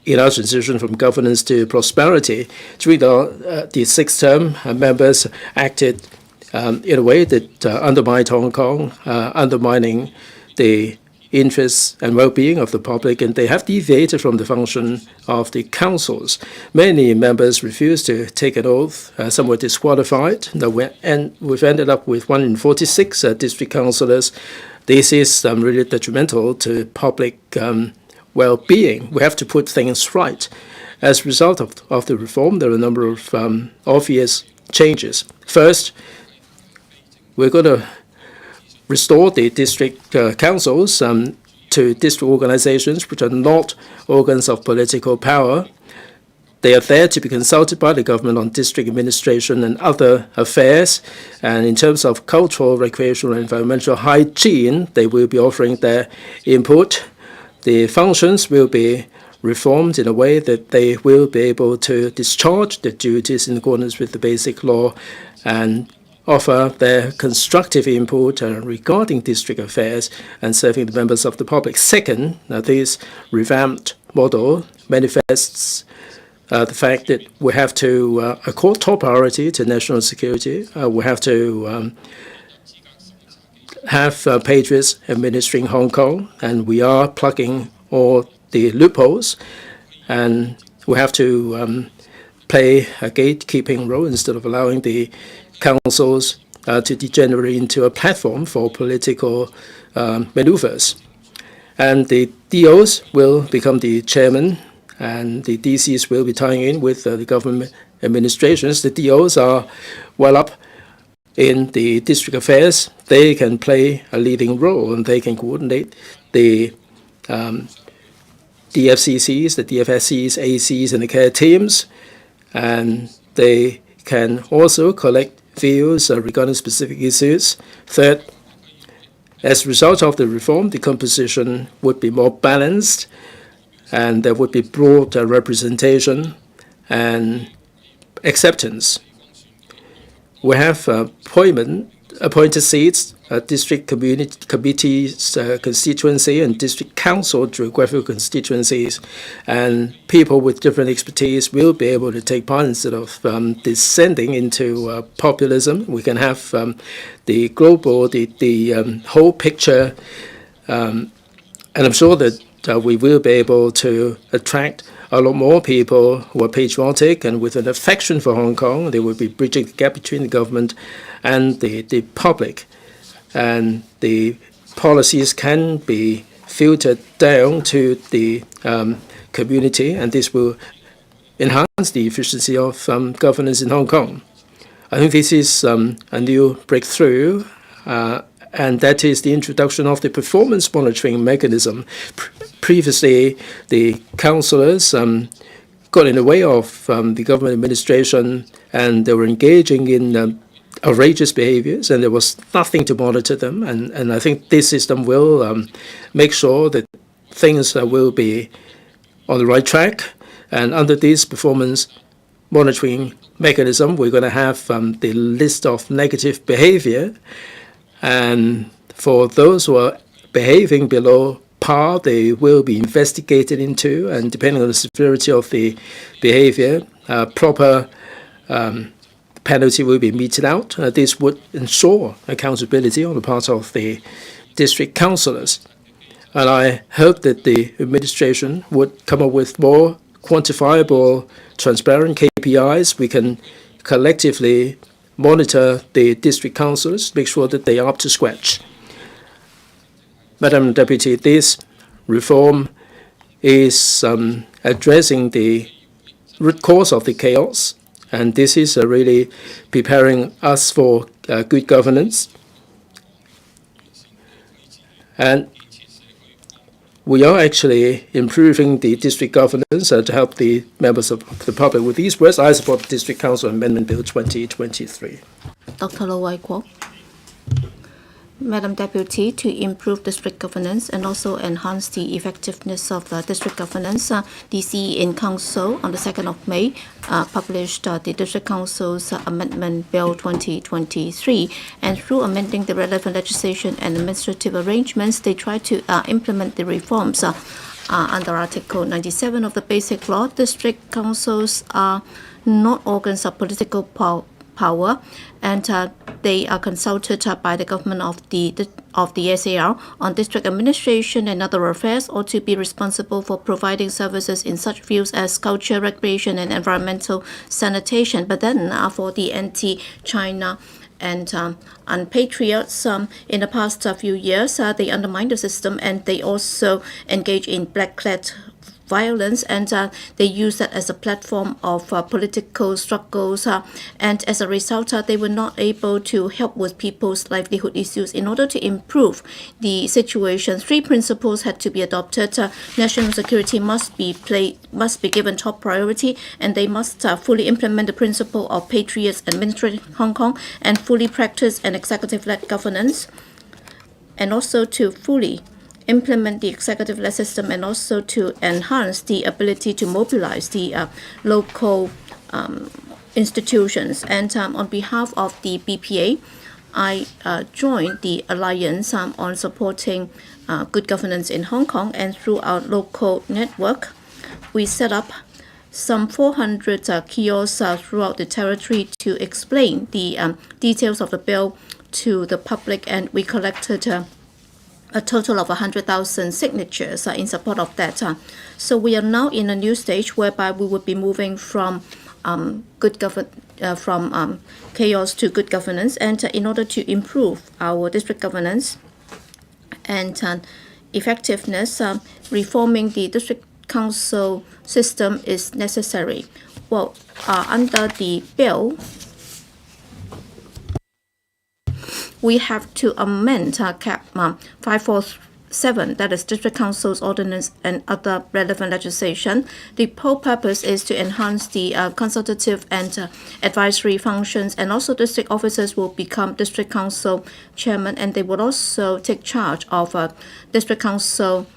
in our transition from governance to prosperity. During the sixth term, members acted in a way that undermined Hong Kong, undermining the interests and well-being of the public, and they have deviated from the function of the councils. Many members refused to take an oath. Some were disqualified. And we've ended up with 1 in 46 district councillors. This is really detrimental to public well-being. We have to put things right. As a result of the reform, there are a number of obvious changes. First, we're going to restore the district councils to district organizations which are not organs of political power. They are there to be consulted by the government on district administration and other affairs. And in terms of cultural, recreational, and environmental hygiene, they will be offering their input. The functions will be reformed in a way that they will be able to discharge their duties in accordance with the basic law and offer their constructive input regarding district affairs and serving the members of the public. Second, this revamped model manifests the fact that we have to accord top priority to national security. We have to have patriots administering Hong Kong, and we are plugging all the loopholes, and we have to play a gatekeeping role instead of allowing the councils to degenerate into a platform for political maneuvers. And the DOs will become the chairman, and the DCs will be tying in with the government administrations. The DOs are well up in the district affairs. They can play a leading role, and they can coordinate the DFCCs, the DFSCs, ACs, and the care teams, and they can also collect views regarding specific issues. Third, as a result of the reform, the composition would be more balanced, and there would be broad representation and acceptance. We have appointed seats, district committees, constituency, and district council geographical constituencies, and people with different expertise will be able to take part instead of descending into populism. We can have the global, the whole picture, and I'm sure that we will be able to attract a lot more people who are patriotic and with an affection for Hong Kong. They will be bridging the gap between the government and the public. And the policies can be filtered down to the community, and this will enhance the efficiency of governance in Hong Kong. I think this is a new breakthrough, and that is the introduction of the performance monitoring mechanism. Previously, the councillors got in the way of the government administration, and they were engaging in outrageous behaviors, and there was nothing to monitor them. And I think this system will make sure that things will be on the right track. And under this performance monitoring mechanism, we're going to have the list of negative behavior. And for those who are behaving below par, they will be investigated into, and depending on the severity of the behavior, proper penalty will be meted out. This would ensure accountability on the part of the district councillors. And I hope that the administration would come up with more quantifiable, transparent KPIs. We can collectively monitor the district councillors, make sure that they are up to scratch. Madam Deputy, this reform is addressing the root cause of the chaos, and this is really preparing us for good governance. And we are actually improving the district governance to help the members of the public. With these words, I support the District Council Amendment Bill 2023. Dr. Low Wai Kwok. Madam Deputy, to improve district governance and also enhance the effectiveness of district governance, DC in Council on the 2nd of May published the District Council's Amendment Bill 2023, and through amending the relevant legislation and administrative arrangements, they try to implement the reforms under Article 97 of the Basic Law. District councils are not organs of political power, and they are consulted by the government of the SAR on district administration and other affairs, or to be responsible for providing services in such fields as culture, recreation, and environmental sanitation. But then for the anti-China and unpatriots, in the past few years, they undermined the system, and they also engage in black-clad violence, and they use that as a platform of political struggles, and as a result they were not able to help with people's livelihood issues. In order to improve the situation, 3 principles had to be adopted. National security must be given top priority, and they must fully implement the principle of patriots administering Hong Kong, and fully practice an executive-led governance, and also to fully implement the executive-led system, and also to enhance the ability to mobilize the local institutions. And on behalf of the BPA, I joined the alliance on supporting good governance in Hong Kong, and through our local network, we set up some 400 kiosks throughout the territory to explain the details of the bill to the public, and we collected a total of 100,000 signatures in support of that. So we are now in a new stage whereby we would be moving from chaos to good governance, and in order to improve our district governance and effectiveness, reforming the district council system is necessary. Well, under the bill, we have to amend Cap 547, that is District Council's Ordinance and other relevant legislation. The whole purpose is to enhance the consultative and advisory functions, and also district officers will become District Council chairman, and they will also take charge of District Council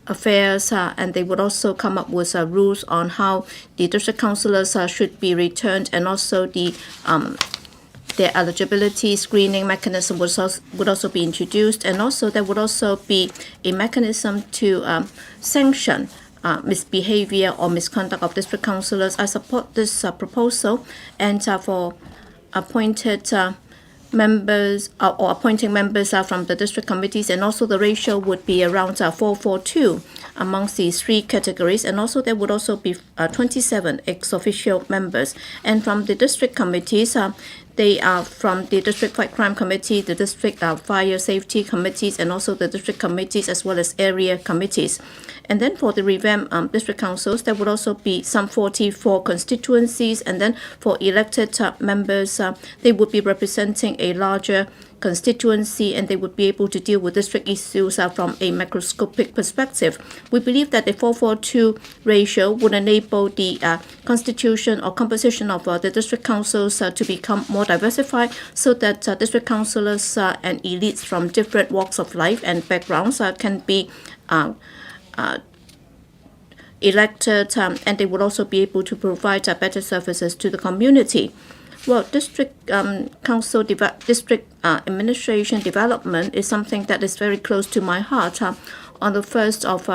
affairs, and they would also come up with rules on how the district councillors should be returned, and also their eligibility screening mechanism would also be introduced, and also there would also be a mechanism to sanction misbehavior or misconduct of district councillors. I support this proposal, and for appointed members or appointing members from the district committees, and also the ratio would be around 4:4:2 amongst these 3 categories, and also there would also be 27 ex-officio members. And from the district committees, they are from the District Fight Crime Committee, the District Fire Safety Committees, and also the district committees as well as area committees. And then for the revamped district councils, there would also be some 44 constituencies, and then for elected members, they would be representing a larger constituency, and they would be able to deal with district issues from a macroscopic perspective. We believe that the 4:4:2 ratio would enable the constitution or composition of the district councils to become more diversified, so that district councillors and elites from different walks of life and backgrounds can be elected, and they would also be able to provide better services to the community. Well, district council district administration development is something that is very close to my heart. On the 1st of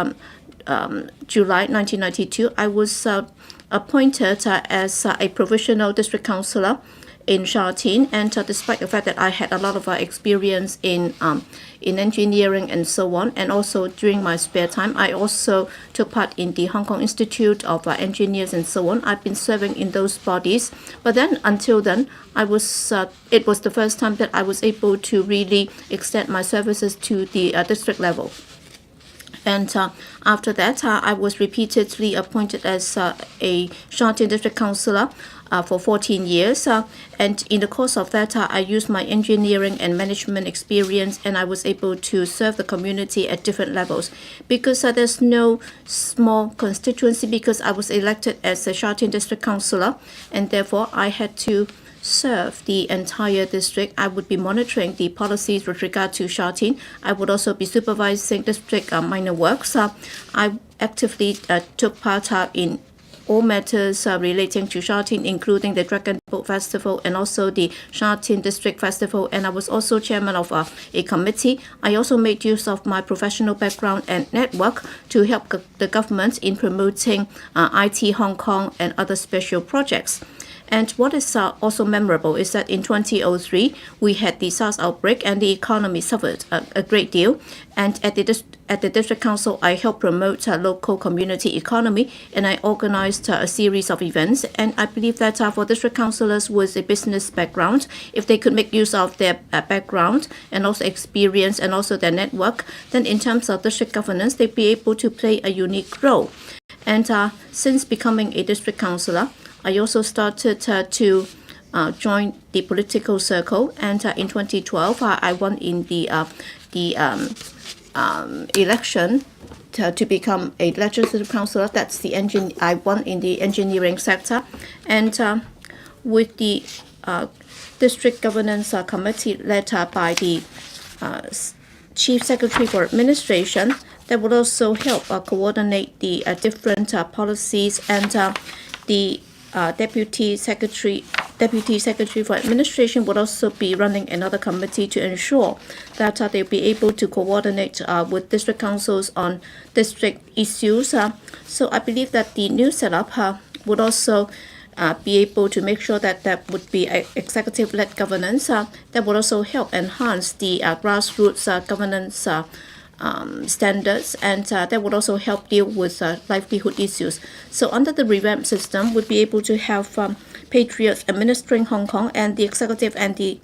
July 1992, I was appointed as a provisional district councillor in Sha Tin, and despite the fact that I had a lot of experience in engineering and so on, and also during my spare time, I also took part in the Hong Kong Institute of Engineers and so on. I've been serving in those bodies, but then until then, it was the first time that I was able to really extend my services to the district level. And after that, I was repeatedly appointed as a Sha Tin district councillor for 14 years. And in the course of that, I used my engineering and management experience, and I was able to serve the community at different levels. Because there's no small constituency, because I was elected as a Sha Tin District Councillor, and therefore I had to serve the entire district. I would be monitoring the policies with regard to Sha Tin. I would also be supervising district minor works. I actively took part in all matters relating to Sha Tin, including the Dragon Boat Festival and also the Sha Tin District Festival. And I was also chairman of a committee. I also made use of my professional background and network to help the government in promoting IT Hong Kong and other special projects. And what is also memorable is that in 2003, we had the SARS outbreak and the economy suffered a great deal. And at the District Council, I helped promote local community economy, and I organized a series of events. And I believe that for District Councillors with a business background, if they could make use of their background and also experience and also their network, then in terms of district governance, they'd be able to play a unique role. And since becoming a District Councillor, I also started to join the political circle, and in 2012 I won in the election to become a legislative councillor. That's I won in the engineering sector, and with the district governance committee led by the Chief Secretary for Administration, that would also help coordinate the different policies, and the Deputy Secretary for Administration would also be running another committee to ensure that they'll be able to coordinate with district councils on district issues. So I believe that the new setup would also be able to make sure that there would be executive-led governance that would also help enhance the grassroots governance standards, and that would also help deal with livelihood issues. So under the revamped system, we'd be able to have patriots administering Hong Kong, and the executive and the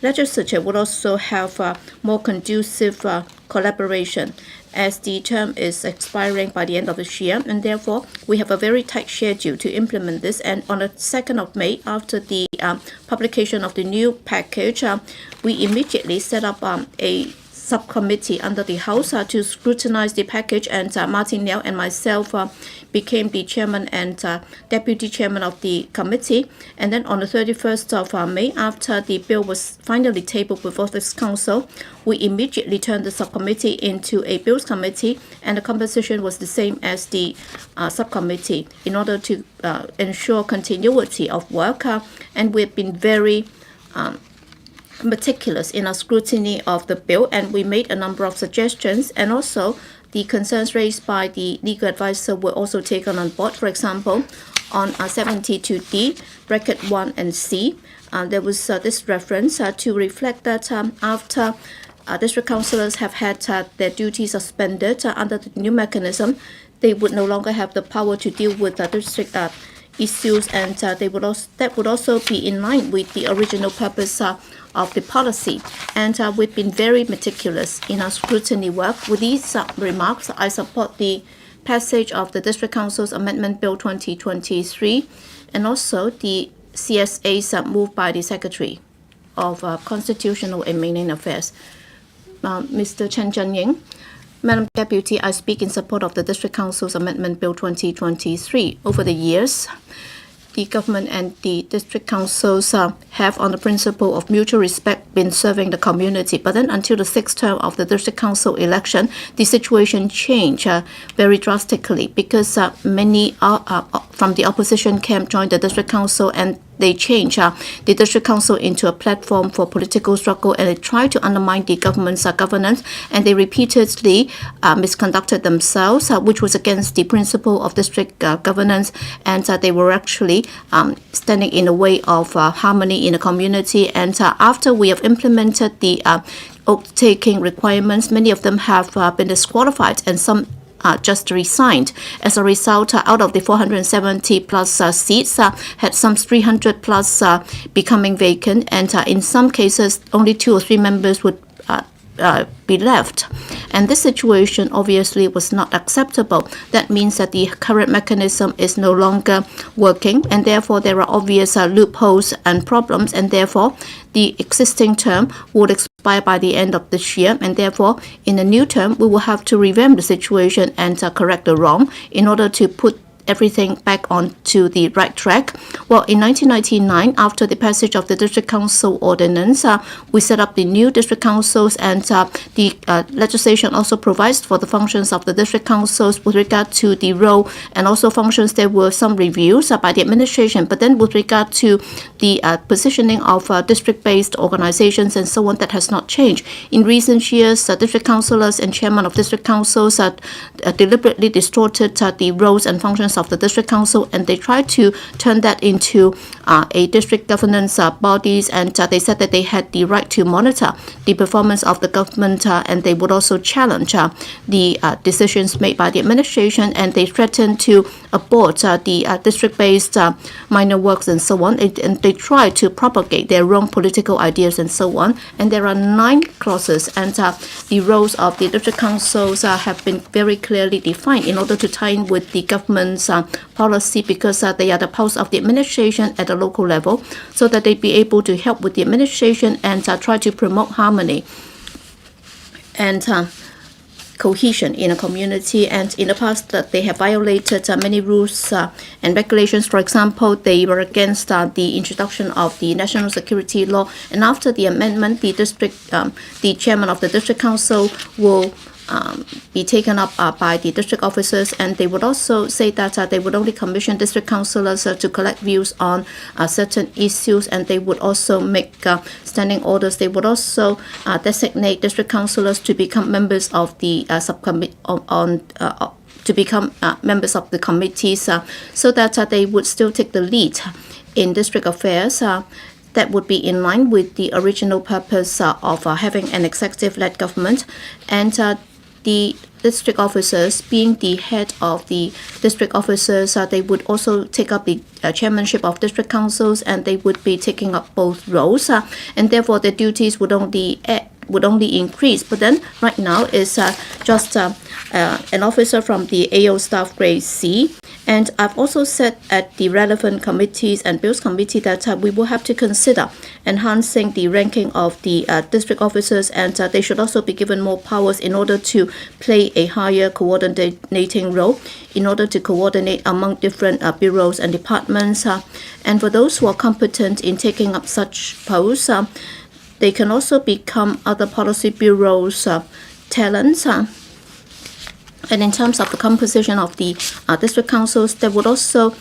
legislature would also have more conducive collaboration, as the term is expiring by the end of this year, and therefore we have a very tight schedule to implement this. And on the 2nd of May, after the publication of the new package, we immediately set up a subcommittee under the House to scrutinize the package, and Martin Liao and myself became the chairman and deputy chairman of the committee. And then on the 31st of May, after the bill was finally tabled before this council, we immediately turned the subcommittee into a bills committee, and the composition was the same as the subcommittee in order to ensure continuity of work. And we've been very meticulous in our scrutiny of the bill, and we made a number of suggestions, and also the concerns raised by the legal advisor were also taken on board. For example, on 72D, bracket 1 and C, there was this reference to reflect that after district councillors have had their duties suspended under the new mechanism, they would no longer have the power to deal with district issues, and that would also be in line with the original purpose of the policy. And we've been very meticulous in our scrutiny work. With these remarks, I support the passage of the District Council's Amendment Bill 2023, and also the CSAs moved by the Secretary of Constitutional and Mainland Affairs, Mr. Chen Zhenying. Madam Deputy, I speak in support of the District Council's Amendment Bill 2023. Over the years, the government and the district councils have, on the principle of mutual respect, been serving the community. But then until the 6th term of the district council election, the situation changed very drastically, because many from the opposition camp joined the district council, and they changed the district council into a platform for political struggle, and they tried to undermine the government's governance, and they repeatedly misconducted themselves, which was against the principle of district governance, and they were actually standing in the way of harmony in the community. And after we have implemented the oath-taking requirements, many of them have been disqualified, and some just resigned. As a result, out of the 470 plus seats, had some 300 plus becoming vacant, and in some cases, only 2 or 3 members would be left. And this situation obviously was not acceptable. That means that the current mechanism is no longer working, and therefore there are obvious loopholes and problems, and therefore the existing term would expire by the end of this year, and therefore in the new term we will have to revamp the situation and correct the wrong in order to put everything back onto the right track. Well, in 1999, after the passage of the District Council Ordinance, we set up the new District Councils, and the legislation also provides for the functions of the District Councils with regard to the role and also functions. There were some reviews by the administration, but then with regard to the positioning of district-based organizations and so on, that has not changed. In recent years, district councillors and chairmen of district councils deliberately distorted the roles and functions of the district council, and they tried to turn that into a district governance bodies, and they said that they had the right to monitor the performance of the government, and they would also challenge the decisions made by the administration, and they threatened to abort the district-based minor works and so on, and they try to propagate their wrong political ideas and so on. And there are 9 clauses, and the roles of the district councils have been very clearly defined in order to tie in with the government's policy, because they are the pulse of the administration at the local level, so that they be able to help with the administration and try to promote harmony and cohesion in a community. And in the past, they have violated many rules and regulations. For example, they were against the introduction of the national security law, and after the amendment, the chairman of the district council will be taken up by the district officers, and they would also say that they would only commission district councillors to collect views on certain issues, and they would also make standing orders. They would also designate district councillors to become members of the subcommittee to become members of the committees, so that they would still take the lead in district affairs. That would be in line with the original purpose of having an executive-led government. And the district officers, being the head of the district officers, they would also take up the chairmanship of district councils, and they would be taking up both roles, and therefore their duties would only increase. But then right now is just an officer from the AO staff grade C. And I've also said at the relevant committees and bills committee that we will have to consider enhancing the ranking of the district officers, and they should also be given more powers in order to play a higher coordinating role, in order to coordinate among different bureaus and departments. And for those who are competent in taking up such posts, they can also become other policy bureaus' talents. And in terms of the composition of the district councils, there would also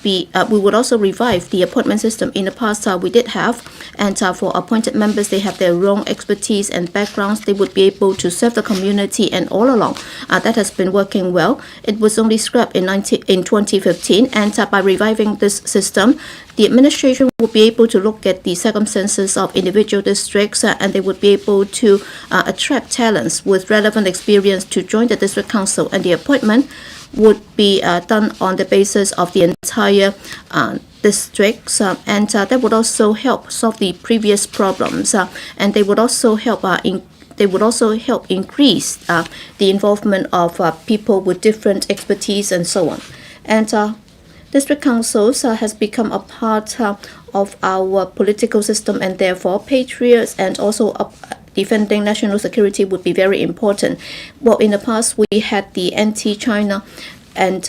we would also revive the appointment system. In the past, we did have, and for appointed members, they have their own expertise and backgrounds. They would be able to serve the community, and all along, that has been working well. It was only scrapped in 2015, and by reviving this system, the administration would be able to look at the circumstances of individual districts, and they would be able to attract talents with relevant experience to join the district council, and the appointment would be done on the basis of the entire districts, and that would also help solve the previous problems, and they would also help increase the involvement of people with different expertise and so on. And district councils has become a part of our political system, and therefore patriots and also defending national security would be very important. Well, in the past, we had the anti-China and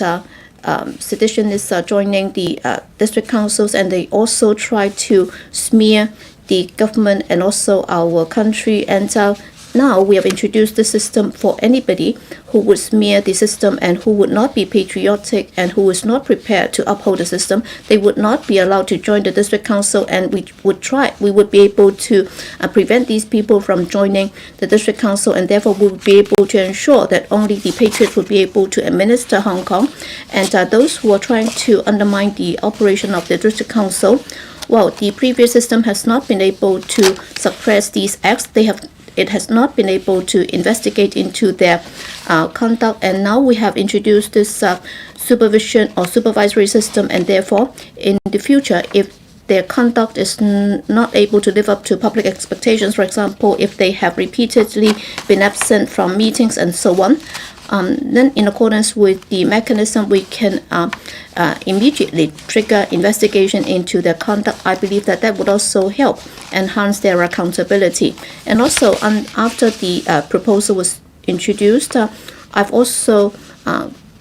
seditionists joining the district councils, and they also try to smear the government and also our country. And now we have introduced the system for anybody who would smear the system and who would not be patriotic and who is not prepared to uphold the system. They would not be allowed to join the district council, and we would be able to prevent these people from joining the district council, and therefore we would be able to ensure that only the patriots would be able to administer Hong Kong, and those who are trying to undermine the operation of the district council, well, the previous system has not been able to suppress these acts. It has not been able to investigate into their conduct, and now we have introduced this supervision or supervisory system, and therefore in the future, if their conduct is not able to live up to public expectations, for example, if they have repeatedly been absent from meetings and so on, then in accordance with the mechanism, we can immediately trigger investigation into their conduct. I believe that that would also help enhance their accountability. And also, after the proposal was introduced, I've also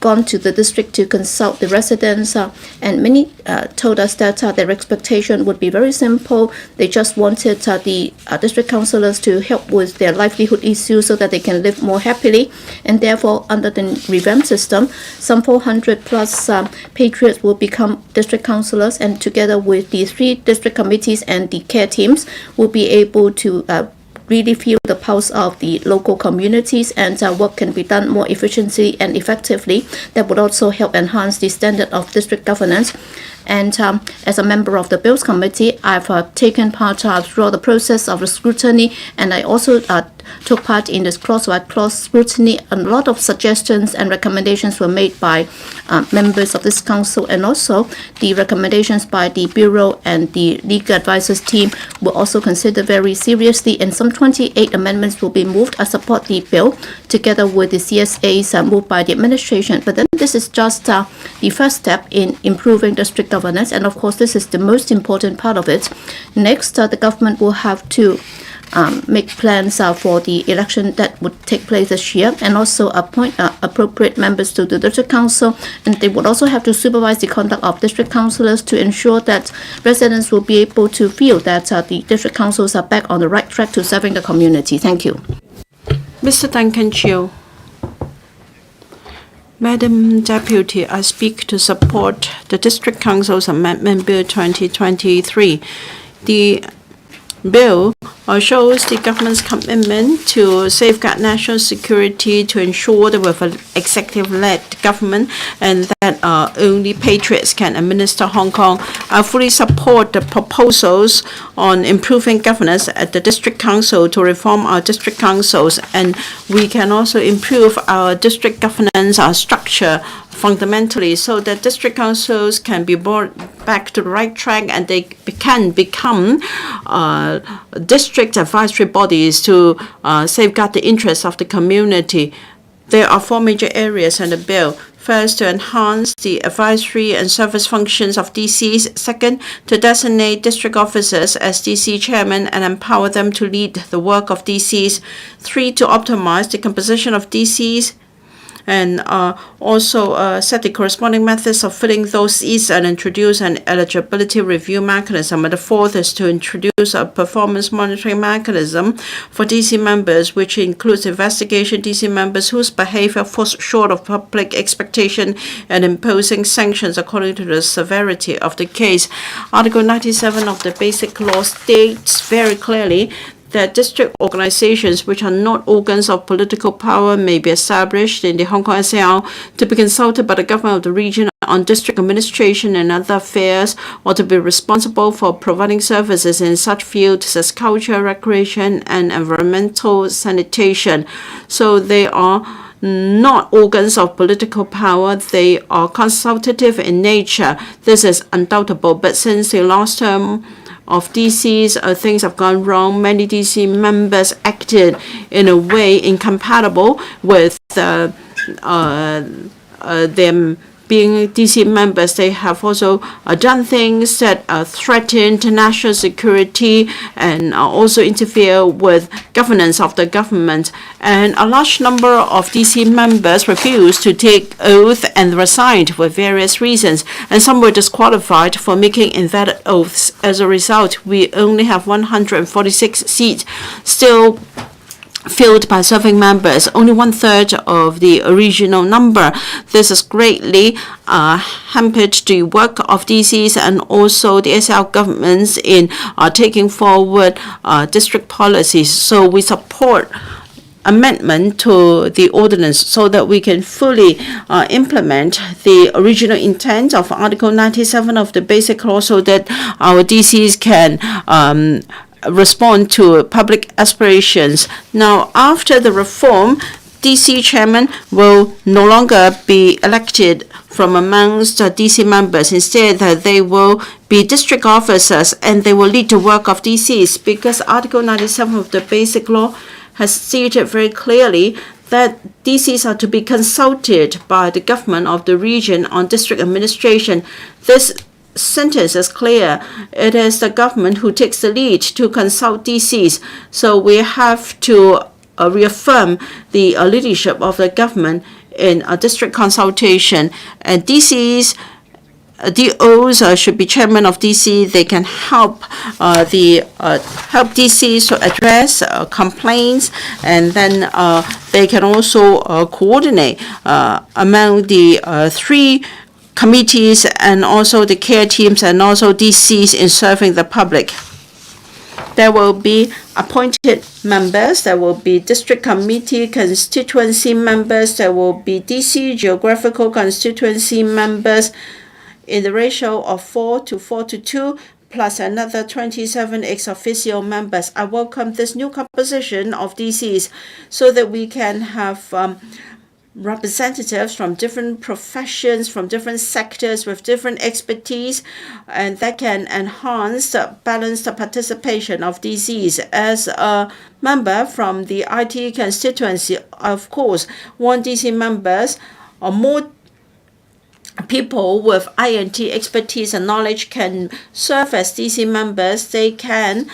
gone to the district to consult the residents, and many told us that their expectation would be very simple. They just wanted the district councillors to help with their livelihood issues so that they can live more happily. And therefore, under the revamped system, some 400 plus patriots will become district councillors, and together with the 3 district committees and the care teams, will be able to really feel the pulse of the local communities, and what can be done more efficiently and effectively. That would also help enhance the standard of district governance. And as a member of the Bills Committee, I've taken part throughout the process of the scrutiny, and I also took part in this clause-by-clause scrutiny. A lot of suggestions and recommendations were made by members of this council, and also the recommendations by the Bureau and the legal advisors team were also considered very seriously, and some 28 amendments will be moved. I support the bill together with the CSAs moved by the administration. But then this is just the first step in improving district governance, and of course this is the most important part of it. Next, the government will have to make plans for the election that would take place this year, and also appoint appropriate members to the district council, and they would also have to supervise the conduct of district councillors to ensure that residents will be able to feel that the district councils are back on the right track to serving the community. Thank you. Mr. Duncan Chiu. Madam Deputy, I speak to support the District Council's Amendment Bill 2023. The bill shows the government's commitment to safeguard national security, to ensure that we have an executive-led government, and that only patriots can administer Hong Kong. I fully support the proposals on improving governance at the district council to reform our district councils, and we can also improve our district governance, our structure fundamentally, so that district councils can be brought back to the right track, and they can become district advisory bodies to safeguard the interests of the community. There are 4 major areas in the bill. First, to enhance the advisory and service functions of DCs. Second, to designate district officers as DC chairman and empower them to lead the work of DCs. 3, to optimize the composition of DCs, and also set the corresponding methods of filling those seats, and introduce an eligibility review mechanism. And the 4th is to introduce a performance monitoring mechanism for DC members, which includes investigation DC members whose behavior falls short of public expectation, and imposing sanctions according to the severity of the case. Article 97 of the Basic Law states very clearly that district organizations which are not organs of political power may be established in the Hong Kong SAR to be consulted by the government of the region on district administration and other affairs, or to be responsible for providing services in such fields as culture, recreation, and environmental sanitation. So they are not organs of political power. They are consultative in nature. This is undoubtable. But since the last term of DCs, things have gone wrong. Many DC members acted in a way incompatible with them being DC members. They have also done things that threaten national security, and also interfere with governance of the government. And a large number of DC members refused to take oath and resigned for various reasons, and some were disqualified for making invalid oaths. As a result, we only have 146 seats still filled by serving members, only 1/3 of the original number. This has greatly hampered the work of DCs and also the SL governments in taking forward district policies. So we support amendment to the ordinance so that we can fully implement the original intent of Article 97 of the Basic Law, so that our DCs can respond to public aspirations. Now, after the reform, DC chairman will no longer be elected from amongst DC members. Instead, they will be district officers and they will lead the work of DCs, because Article 97 of the Basic Law has stated very clearly that DCs are to be consulted by the government of the region on district administration. This sentence is clear. It is the government who takes the lead to consult DCs. So we have to reaffirm the leadership of the government in a district consultation. And DCs, DOs should be chairman of DC. They can help help DCs to address complaints, and then they can also coordinate among the three committees and also the care teams and also DCs in serving the public. There will be appointed members, there will be district committee constituency members, there will be DC geographical constituency members in the ratio of 4 to 4 to 2, plus another 27 ex officio members. I welcome this new composition of DCs so that we can have representatives from different professions, from different sectors with different expertise, and that can enhance the balanced participation of DCs. As a member from the IT constituency, of course, one DC members or more people with INT expertise and knowledge can serve as DC members. They can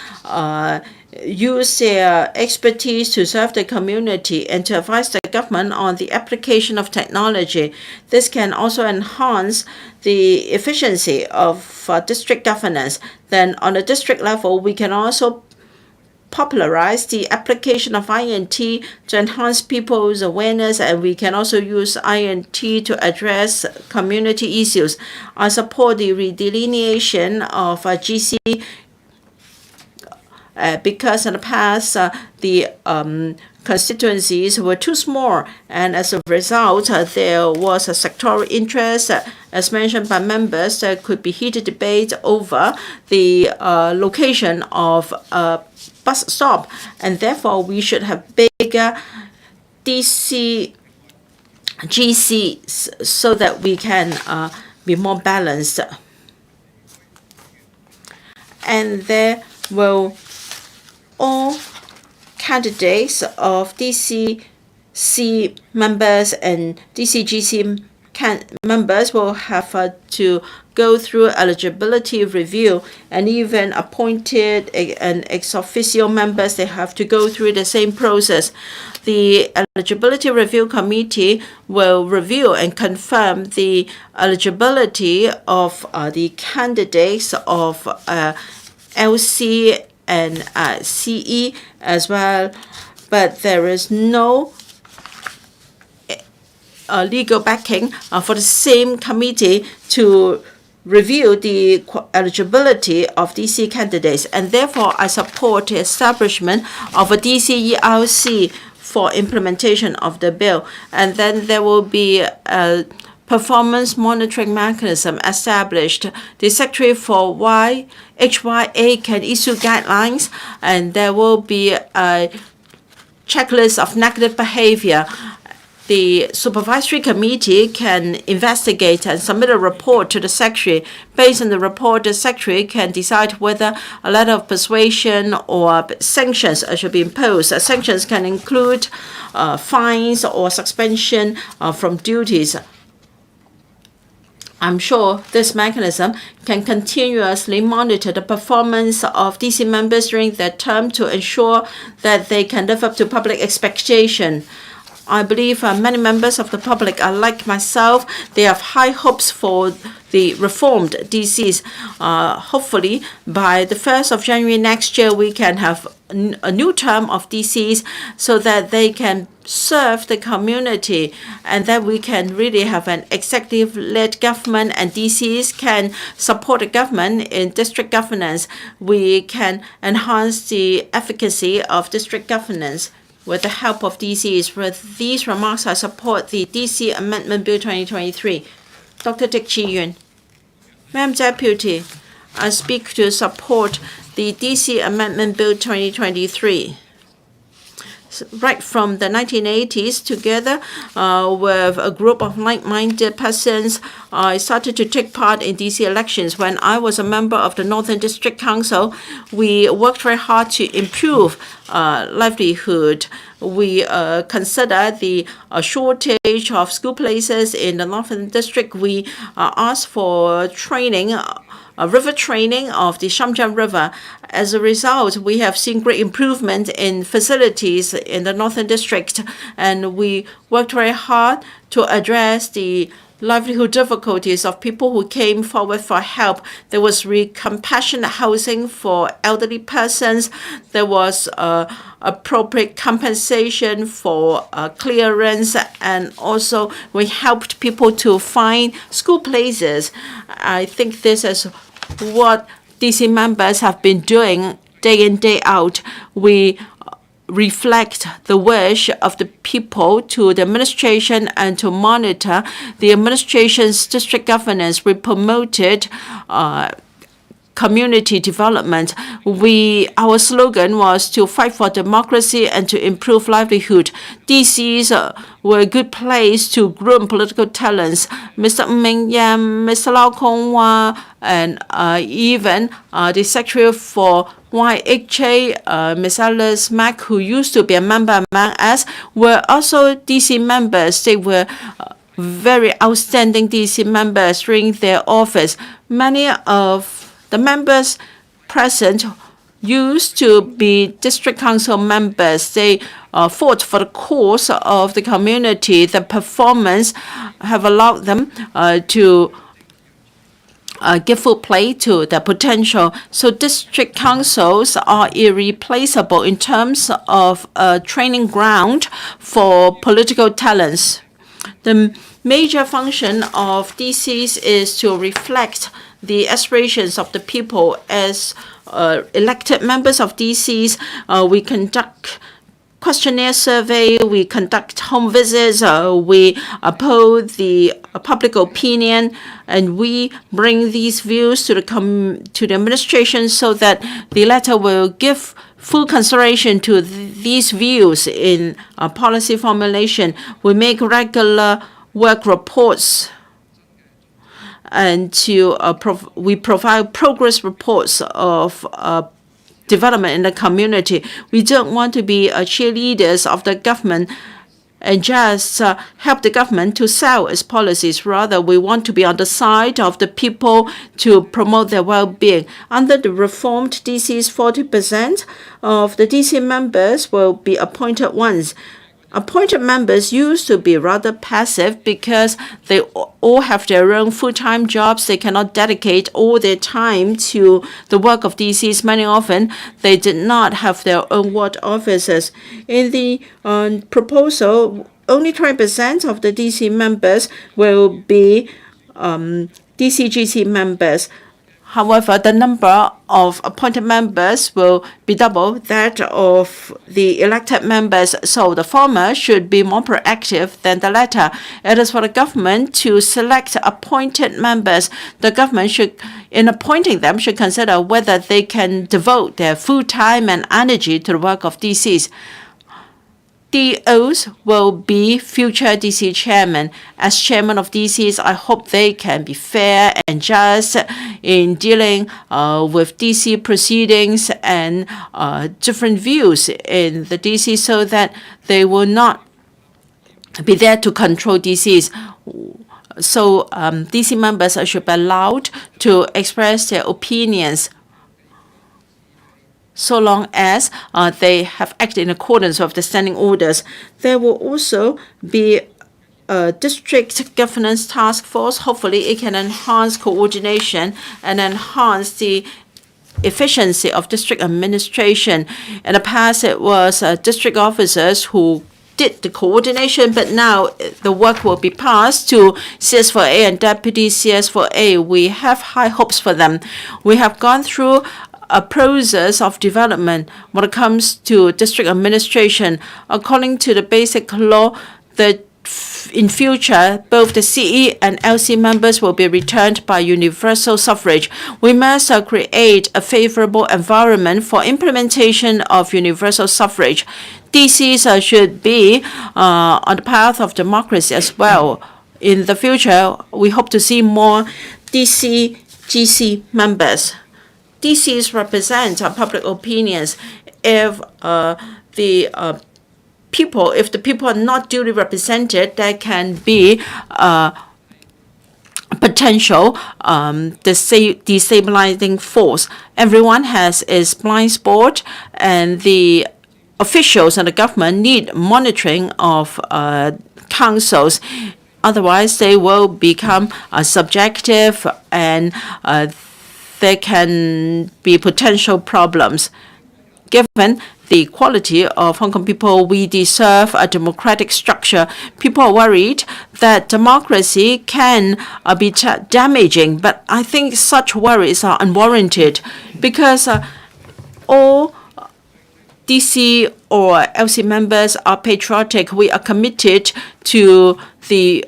use their expertise to serve the community and to advise the government on the application of technology. This can also enhance the efficiency of district governance. Then on the district level, we can also popularize the application of INT to enhance people's awareness, and we can also use INT to address community issues. I support the redelineation of GC because in the past the constituencies were too small, and as a result there was a sectoral interest. As mentioned by members, there could be heated debate over the location of a bus stop, and therefore we should have bigger DC GCs so that we can be more balanced. And there will all candidates of DCC members and DCGC members will have to go through eligibility review, and even appointed and ex officio members, they have to go through the same process. The eligibility review committee will review and confirm the eligibility of the candidates of LC and CE as well, but there is no legal backing for the same committee to review the eligibility of DC candidates, and therefore I support the establishment of a DCERC for implementation of the bill. And then there will be a performance monitoring mechanism established. The Secretary for HYA can issue guidelines, and there will be a checklist of negative behavior. The Supervisory Committee can investigate and submit a report to the Secretary. Based on the report, the Secretary can decide whether a letter of persuasion or sanctions should be imposed. Sanctions can include fines or suspension from duties. I'm sure this mechanism can continuously monitor the performance of DC members during their term to ensure that they can live up to public expectation. I believe many members of the public are like myself. They have high hopes for the reformed DCs. Hopefully, by the 1st of January next year, we can have a new term of DCs so that they can serve the community, and that we can really have an executive-led government, and DCs can support the government in district governance. We can enhance the efficacy of district governance with the help of DCs. With these remarks, I support the DC Amendment Bill 2023. Dr. Dick Chi-yun. Madam Deputy, I speak to support the DC Amendment Bill 2023. right from the 1980s, together with a group of like-minded persons, I started to take part in DC elections. When I was a member of the Northern District Council, we worked very hard to improve livelihood. We consider the shortage of school places in the Northern District. We asked for training, river training of the Shamjiang River. As a result, we have seen great improvement in facilities in the Northern District, and we worked very hard to address the livelihood difficulties of people who came forward for help. There was compassionate housing for elderly persons. There was appropriate compensation for clearance, and also we helped people to find school places. I think this is what DC members have been doing day in, day out. We reflect the wish of the people to the administration and to monitor the administration's district governance. We promoted community development. Our slogan was to fight for democracy and to improve livelihood. DCs were a good place to groom political talents. Mr. Ming Yam, Mr. Lau Kong Wah, and even the secretary for YHA, Ms. Alice Mack, who used to be a member among us, were also DC members. They were very outstanding DC members during their office. Many of the members present used to be district council members. They fought for the cause of the community. The performance have allowed them to give full play to their potential. So district councils are irreplaceable in terms of a training ground for political talents. The major function of DCs is to reflect the aspirations of the people. As elected members of DCs, we conduct questionnaire survey, we conduct home visits, we poll the public opinion, and we bring these views to the administration so that the latter will give full consideration to these views in policy formulation. We make regular work reports, and we provide progress reports of development in the community. We don't want to be cheerleaders of the government and just help the government to sell its policies. Rather, we want to be on the side of the people to promote their well-being. Under the reformed DCs, 40% of the DC members will be appointed ones. Appointed members used to be rather passive because they all have their own full-time jobs. They cannot dedicate all their time to the work of DCs. Many often, they did not have their own ward offices. In the proposal, only 20% of the DC members will be DCGC members. However, the number of appointed members will be double that of the elected members, so the former should be more proactive than the latter. It is for the government to select appointed members. The government should, in appointing them, should consider whether they can devote their full time and energy to the work of DCs. DOs will be future DC chairmen. As chairman of DCs, I hope they can be fair and just in dealing with DC proceedings and different views in the DC, so that they will not be there to control DCs. So DC members should be allowed to express their opinions so long as they have acted in accordance with the standing orders. There will also be a district governance task force. Hopefully, it can enhance coordination and enhance the efficiency of district administration. In the past, it was district officers who did the coordination, but now the work will be passed to CS4A and Deputy CS4A. We have high hopes for them. We have gone through a process of development when it comes to district administration. According to the basic law, the in future, both the CE and LC members will be returned by universal suffrage. We must create a favorable environment for implementation of universal suffrage. DCs should be on the path of democracy as well. In the future, we hope to see more DC GC members. DCs represent public opinions. If the people are not duly represented, there can be potential destabilizing force. Everyone has its blind spot, and the officials and the government need monitoring of councils. Otherwise, they will become subjective, and there can be potential problems. Given the quality of Hong Kong people, we deserve a democratic structure. People are worried that democracy can be damaging, but I think such worries are unwarranted because all DC or LC members are patriotic. We are committed to the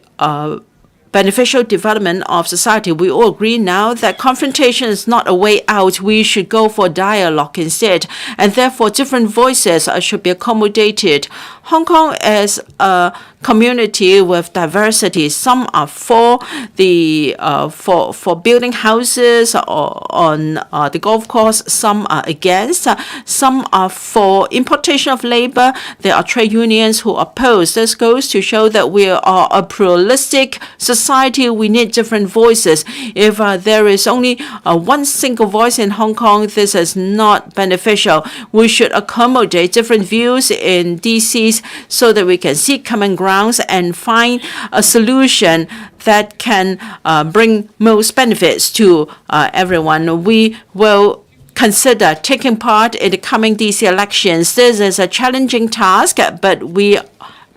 beneficial development of society. We all agree now that confrontation is not a way out. We should go for dialogue instead, and therefore different voices should be accommodated. Hong Kong is a community with diversity. Some are for the for building houses or on the golf course. Some are against. Some are for importation of labor. There are trade unions who oppose. This goes to show that we are a pluralistic society. We need different voices. If there is only one single voice in Hong Kong, this is not beneficial. We should accommodate different views in DCs so that we can seek common grounds and find a solution that can bring most benefits to everyone. We will consider taking part in the coming DC elections. This is a challenging task, but we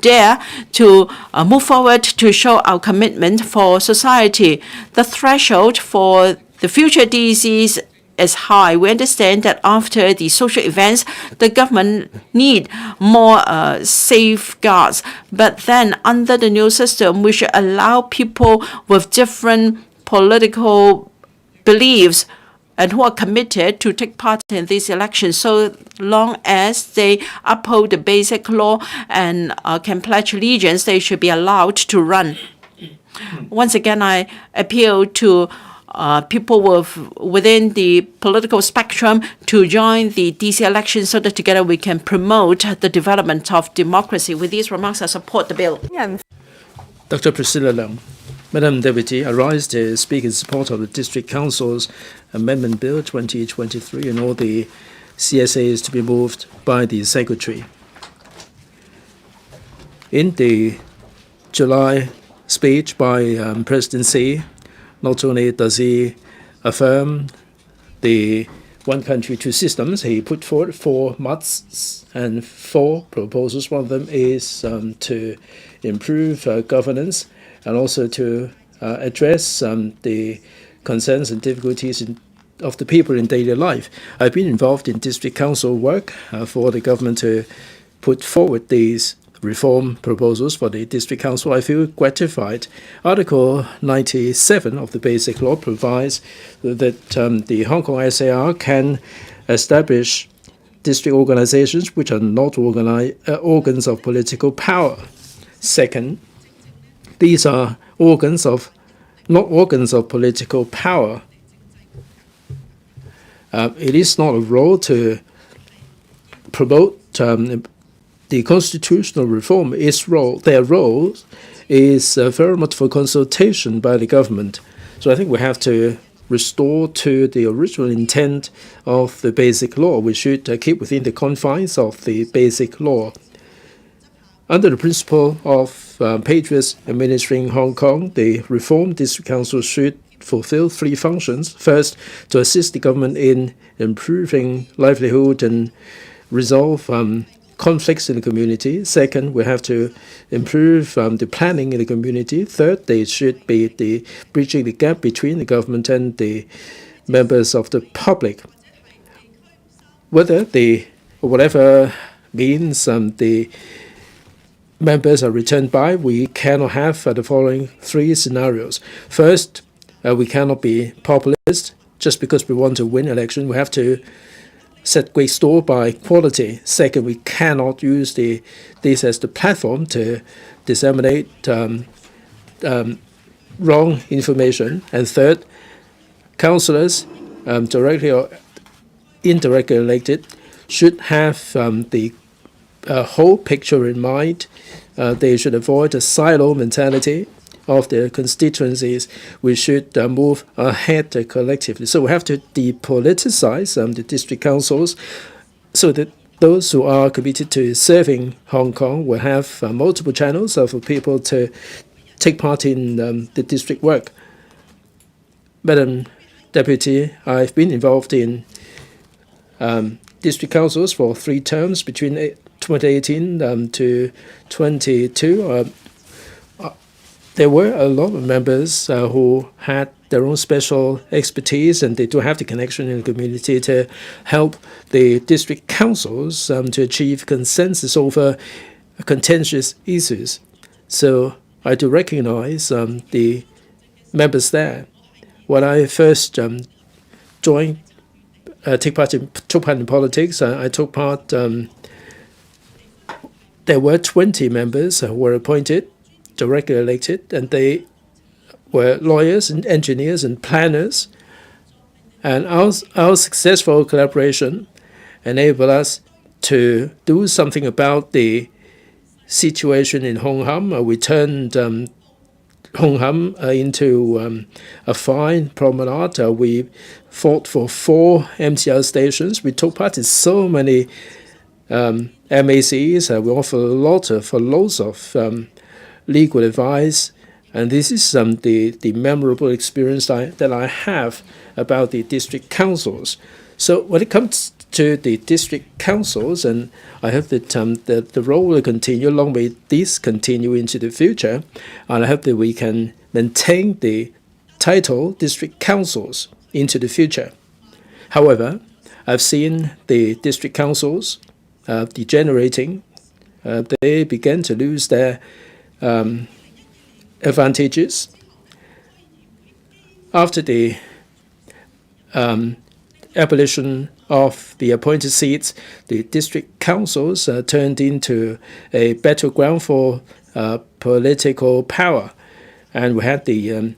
dare to move forward to show our commitment for society. The threshold for the future DCs is high. We understand that after the social events, the government need more safeguards. But then under the new system, we should allow people with different political beliefs and who are committed to take part in these elections, so long as they uphold the basic law and can pledge allegiance, they should be allowed to run. Once again, I appeal to people within the political spectrum to join the DC elections so that together we can promote the development of democracy. With these remarks, I support the bill. Dr. Priscilla Leung. Madam Deputy, I rise to speak in support of the District Council's Amendment Bill 2023 and all the CSAs to be moved by the Secretary. In the July speech by President Xi, not only does he affirm the one country, two systems, he put forward 4 musts and 4 proposals. One of them is to improve governance and also to address the concerns and difficulties of the people in daily life. I've been involved in district council work for the government to put forward these reform proposals for the district council. I feel gratified. Article 97 of the Basic Law provides that the Hong Kong SAR can establish district organizations which are not organs of political power. Second, these are not organs of political power. It is not a role to promote the constitutional reform. Their role is very much for consultation by the government. So I think we have to restore to the original intent of the Basic Law. We should keep within the confines of the Basic Law. Under the principle of patriots administering Hong Kong, the Reformed District Council should fulfill 3 functions. First, to assist the government in improving livelihood and resolve conflicts in the community. Second, we have to improve the planning in the community. Third, they should be bridging the gap between the government and the members of the public. Whatever means the members are returned by, we cannot have the following three scenarios. First, we cannot be populist just because we want to win election. We have to set great store by quality. Second, we cannot use this as the platform to disseminate wrong information. And third, councillors, directly or indirectly elected, should have the whole picture in mind. They should avoid a silo mentality of their constituencies. We should move ahead collectively. So we have to depoliticize the district councils so that those who are committed to serving Hong Kong will have multiple channels for people to take part in the district work. Madam Deputy, I've been involved in district councils for 3 terms between 2018 to 22. There were a lot of members who had their own special expertise, and they do have the connection in the community to help the district councils to achieve consensus over contentious issues. So I do recognize the members there. When I first took part in politics, I took part. There were 20 members who were appointed, directly elected, and they were lawyers and engineers and planners. And our successful collaboration enabled us to do something about the situation in Hong Kong. We turned Hong Kong into a fine promenade. We fought for 4 MTR stations. We took part in so many MACs. We offer loads of legal advice, and this is the memorable experience that I have about the district councils. So when it comes to the district councils, and I hope that the role will continue, long may this continue into the future, and I hope that we can maintain the title district councils into the future. However, I've seen the district councils degenerating. They began to lose their advantages. After the abolition of the appointed seats, the district councils turned into a battleground for political power. And we had the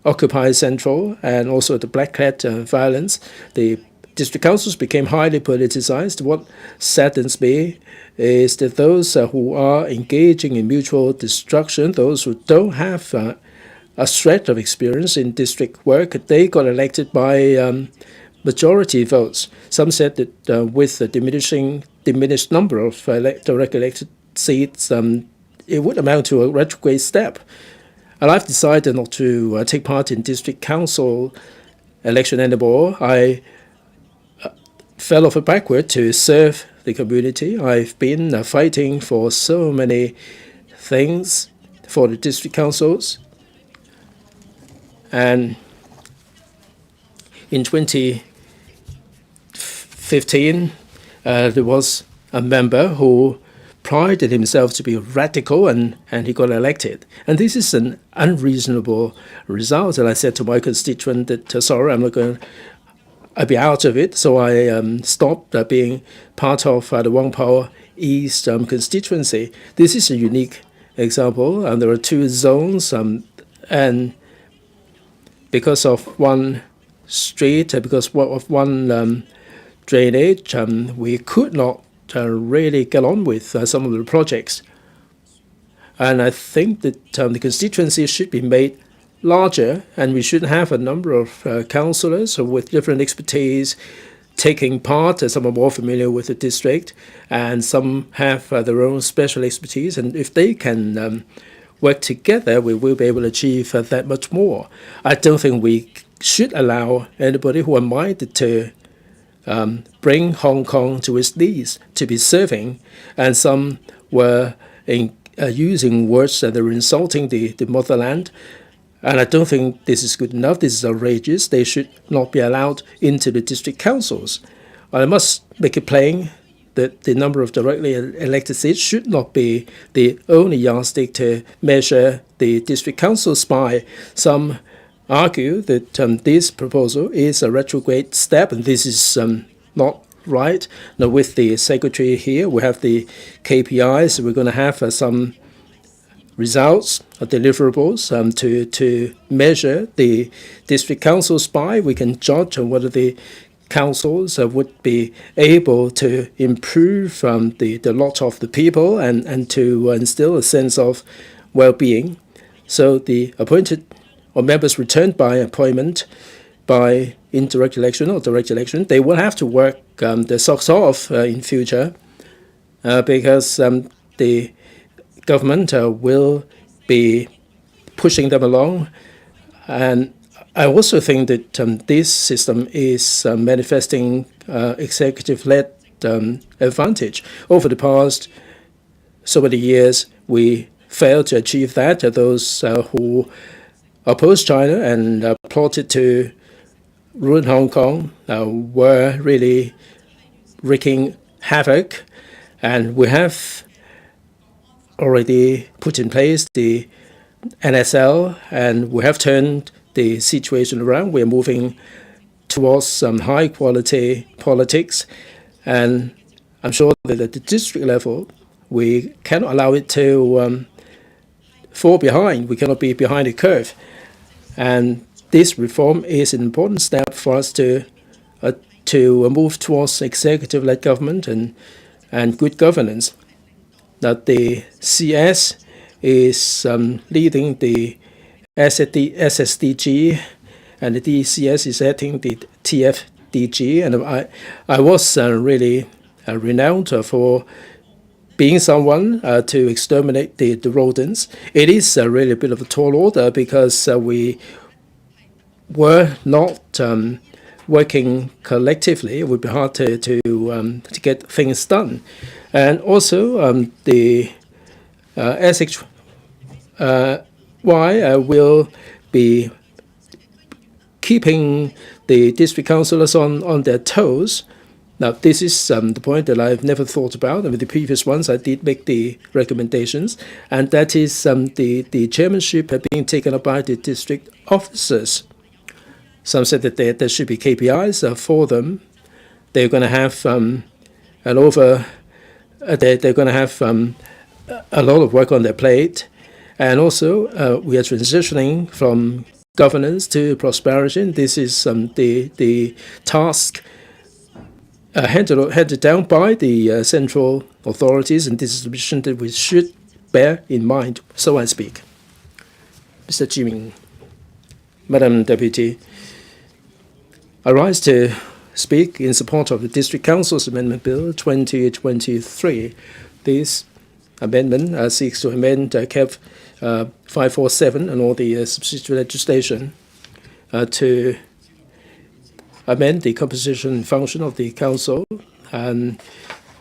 Occupy Central and also the Black-clad violence. The district councils became highly politicized. What saddens me is that those who are engaging in mutual destruction, those who don't have a shred of experience in district work, they got elected by majority votes. Some said that with a diminished number of direct elected seats, it would amount to a retrograde step. And I've decided not to take part in district council election anymore. I fell off backward to serve the community. I've been fighting for so many things for the district councils. And in 2015, there was a member who prided himself to be radical, and he got elected. And this is an unreasonable result. And I said to my constituent that, sorry, I'm not going to, I'll be out of it. So I stopped being part of the Wang Pao East constituency. This is a unique example. And there are 2 zones, and because of one street, because of one drainage, we could not really get on with some of the projects. And I think that the constituency should be made larger, and we should have a number of councillors with different expertise taking part. Some are more familiar with the district, and some have their own special expertise. And if they can work together, we will be able to achieve that much more. I don't think we should allow anybody who are minded to bring Hong Kong to its knees to be serving, and some were using words that are insulting the motherland. And I don't think this is good enough. This is outrageous. They should not be allowed into the district councils. I must make it plain that the number of directly elected seats should not be the only yardstick to measure the district councils by. Some argue that this proposal is a retrograde step, and this is not right. Now, with the secretary here, we have the KPIs. We're going to have some results or deliverables to measure the district councils by. We can judge on whether the councils would be able to improve the lot of the people and to instill a sense of well-being. So the appointed or members returned by appointment by indirect election or direct election, they will have to work their socks off in future because the government will be pushing them along. And I also think that this system is manifesting executive-led advantage. Over the past so many years, we failed to achieve that. Those who opposed China and plotted to ruin Hong Kong were really wreaking havoc. And we have already put in place the NSL, and we have turned the situation around. We are moving towards some high-quality politics, and I'm sure that at the district level, we cannot allow it to fall behind. We cannot be behind the curve, and this reform is an important step for us to move towards executive-led government and good governance. That the CS is leading the SSDG, and the DCS is heading the TFDG. And I was really renowned for being someone to exterminate the rodents. It is really a bit of a tall order because we were not working collectively. It would be hard to get things done. And also the SHY will be keeping the district councillors on their toes. Now, this is the point that I've never thought about. I mean, the previous ones, I did make the recommendations, and that is the chairmanship being taken up by the district officers. Some said that there should be KPIs for them. They're going to have they're going to have a lot of work on their plate. And also, we are transitioning from governance to prosperity. And this is the task handed down by the central authorities, and this is a mission that we should bear in mind, so I speak. Mr. Jiming, Madam Deputy, I rise to speak in support of the District Council's Amendment Bill 2023. This amendment seeks to amend KEV 547 and all the subsidiary legislation to amend the composition and function of the council, and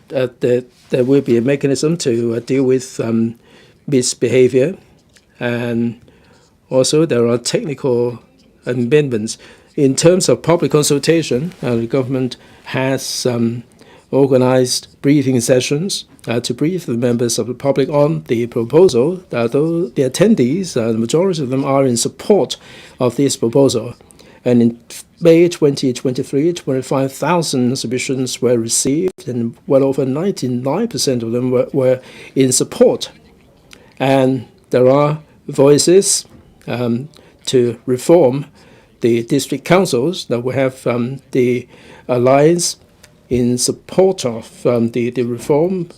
there will be a mechanism to deal with misbehavior, and also there are technical amendments. In terms of public consultation, the government has organized briefing sessions to brief the members of the public on the proposal. Though the attendees, the majority of them are in support of this proposal. And in May 2023, 25,000 submissions were received, and well over 99% of them were in support. And there are voices to reform the district councils. Now we have the alliance in support of the reform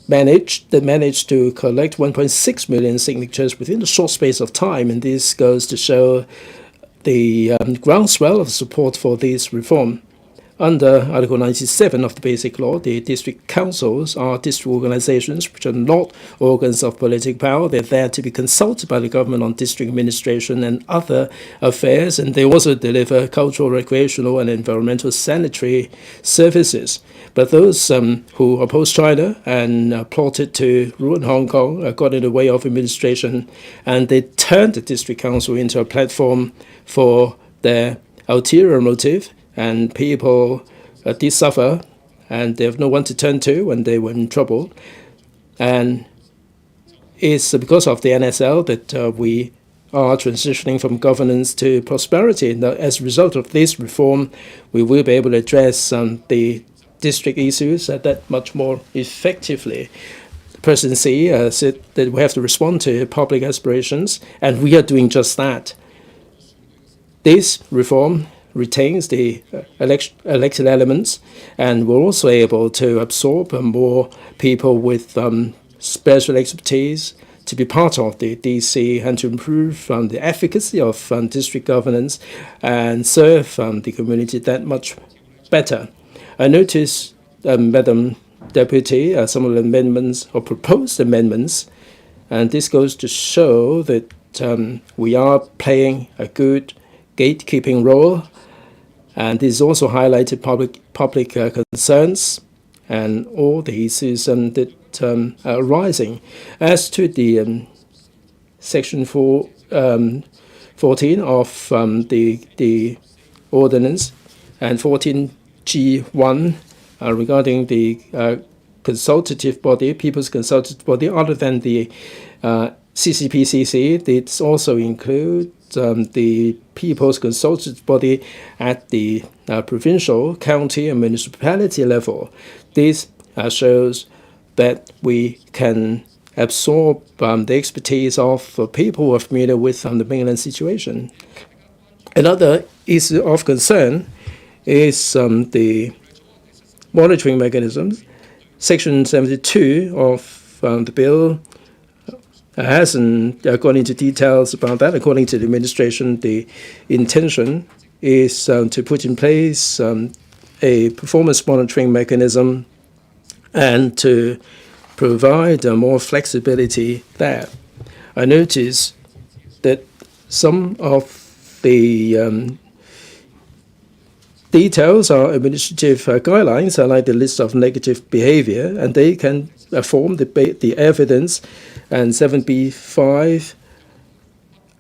managed to collect 1.6 million signatures within a short space of time, and this goes to show the groundswell of support for this reform. Under Article 97 of the Basic Law, the district councils are district organizations which are not organs of political power. They're there to be consulted by the government on district administration and other affairs, and they also deliver cultural, recreational, and environmental sanitary services. But those who oppose China and plotted to ruin Hong Kong got in the way of administration, and they turned the district council into a platform for their ulterior motive, and people did suffer, and they have no one to turn to when they were in trouble. And it's because of the NSL that we are transitioning from governance to prosperity. And as a result of this reform, we will be able to address the district issues that much more effectively. The presidency said that we have to respond to public aspirations, and we are doing just that. This reform retains the elected elements, and we're also able to absorb more people with special expertise to be part of the DC and to improve the efficacy of district governance and serve the community that much better. I noticed, Madam Deputy, some of the amendments or proposed amendments, and this goes to show that we are playing a good gatekeeping role, and this also highlighted public concerns and all the issues that are arising. As to the Section 14 of the ordinance and 14G1 regarding the consultative body, People's Consultative Body, other than the CCPCC, it also includes the People's Consultative Body at the provincial, county, and municipality level. This shows that we can absorb the expertise of people who are familiar with the mainland situation. Another issue of concern is the monitoring mechanisms. Section 72 of the bill hasn't gone into details about that. According to the administration, the intention is to put in place a performance monitoring mechanism and to provide more flexibility there. I noticed that some of the details are administrative guidelines, like the list of negative behavior, and they can form the evidence. And 7B5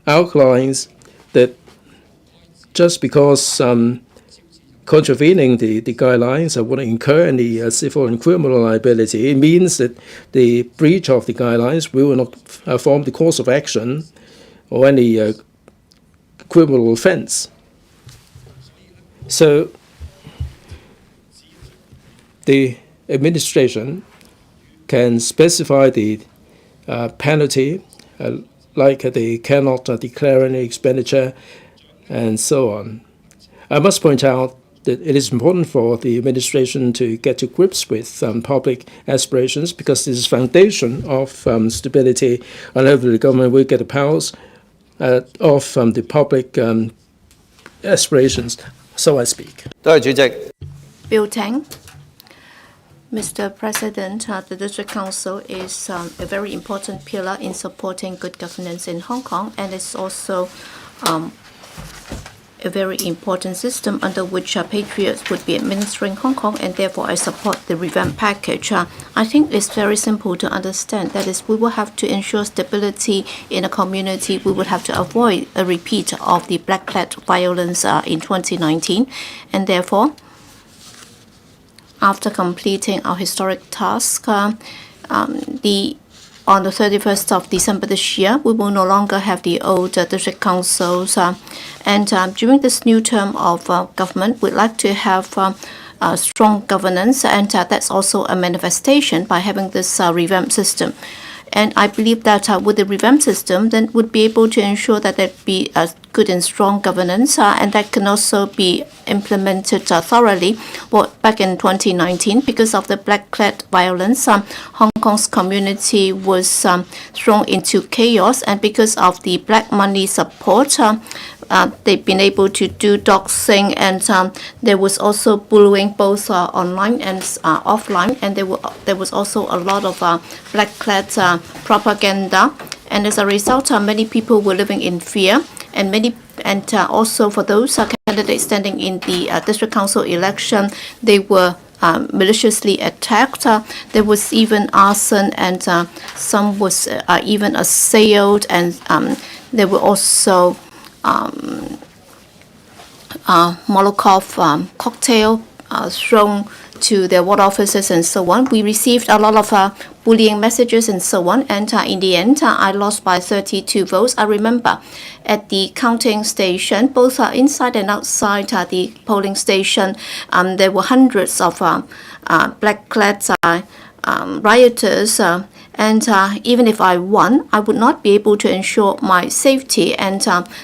outlines that just because contravening the guidelines would incur any civil and criminal liability, it means that the breach of the guidelines will not form the course of action or any criminal offense. So the administration can specify the penalty, like they cannot declare any expenditure, and so on. I must point out that it is important for the administration to get to grips with public aspirations, because this is foundation of stability, and hopefully the government will get the powers of the public aspirations. So I speak. Bill Tang. Mr. President, the District Council is a very important pillar in supporting good governance in Hong Kong, and it's also a very important system under which patriots would be administering Hong Kong, and therefore I support the revamp package. I think it's very simple to understand. That is, we will have to ensure stability in a community. We would have to avoid a repeat of the black clad violence in 2019, and therefore, after completing our historic task, on the 31st of December this year, we will no longer have the old district councils. And during this new term of government, we'd like to have strong governance, and that's also a manifestation by having this revamped system. And I believe that with the revamped system, then would be able to ensure that there be a good and strong governance, and that can also be implemented thoroughly. Well, back in 2019, because of the black clad violence, Hong Kong's community was thrown into chaos, and because of the black money support, they've been able to do doxing, and there was also bullying both online and offline, and there was also a lot of black clad propaganda, and as a result, many people were living in fear, and also for those candidates standing in the district council election, they were maliciously attacked. There was even arson, and some was even assailed, and there were also Molotov cocktail thrown to their ward offices and so on. We received a lot of bullying messages and so on, and in the end, I lost by 32 votes. I remember at the counting station, both inside and outside the polling station, there were hundreds of black-clad rioters, and even if I won, I would not be able to ensure my safety, and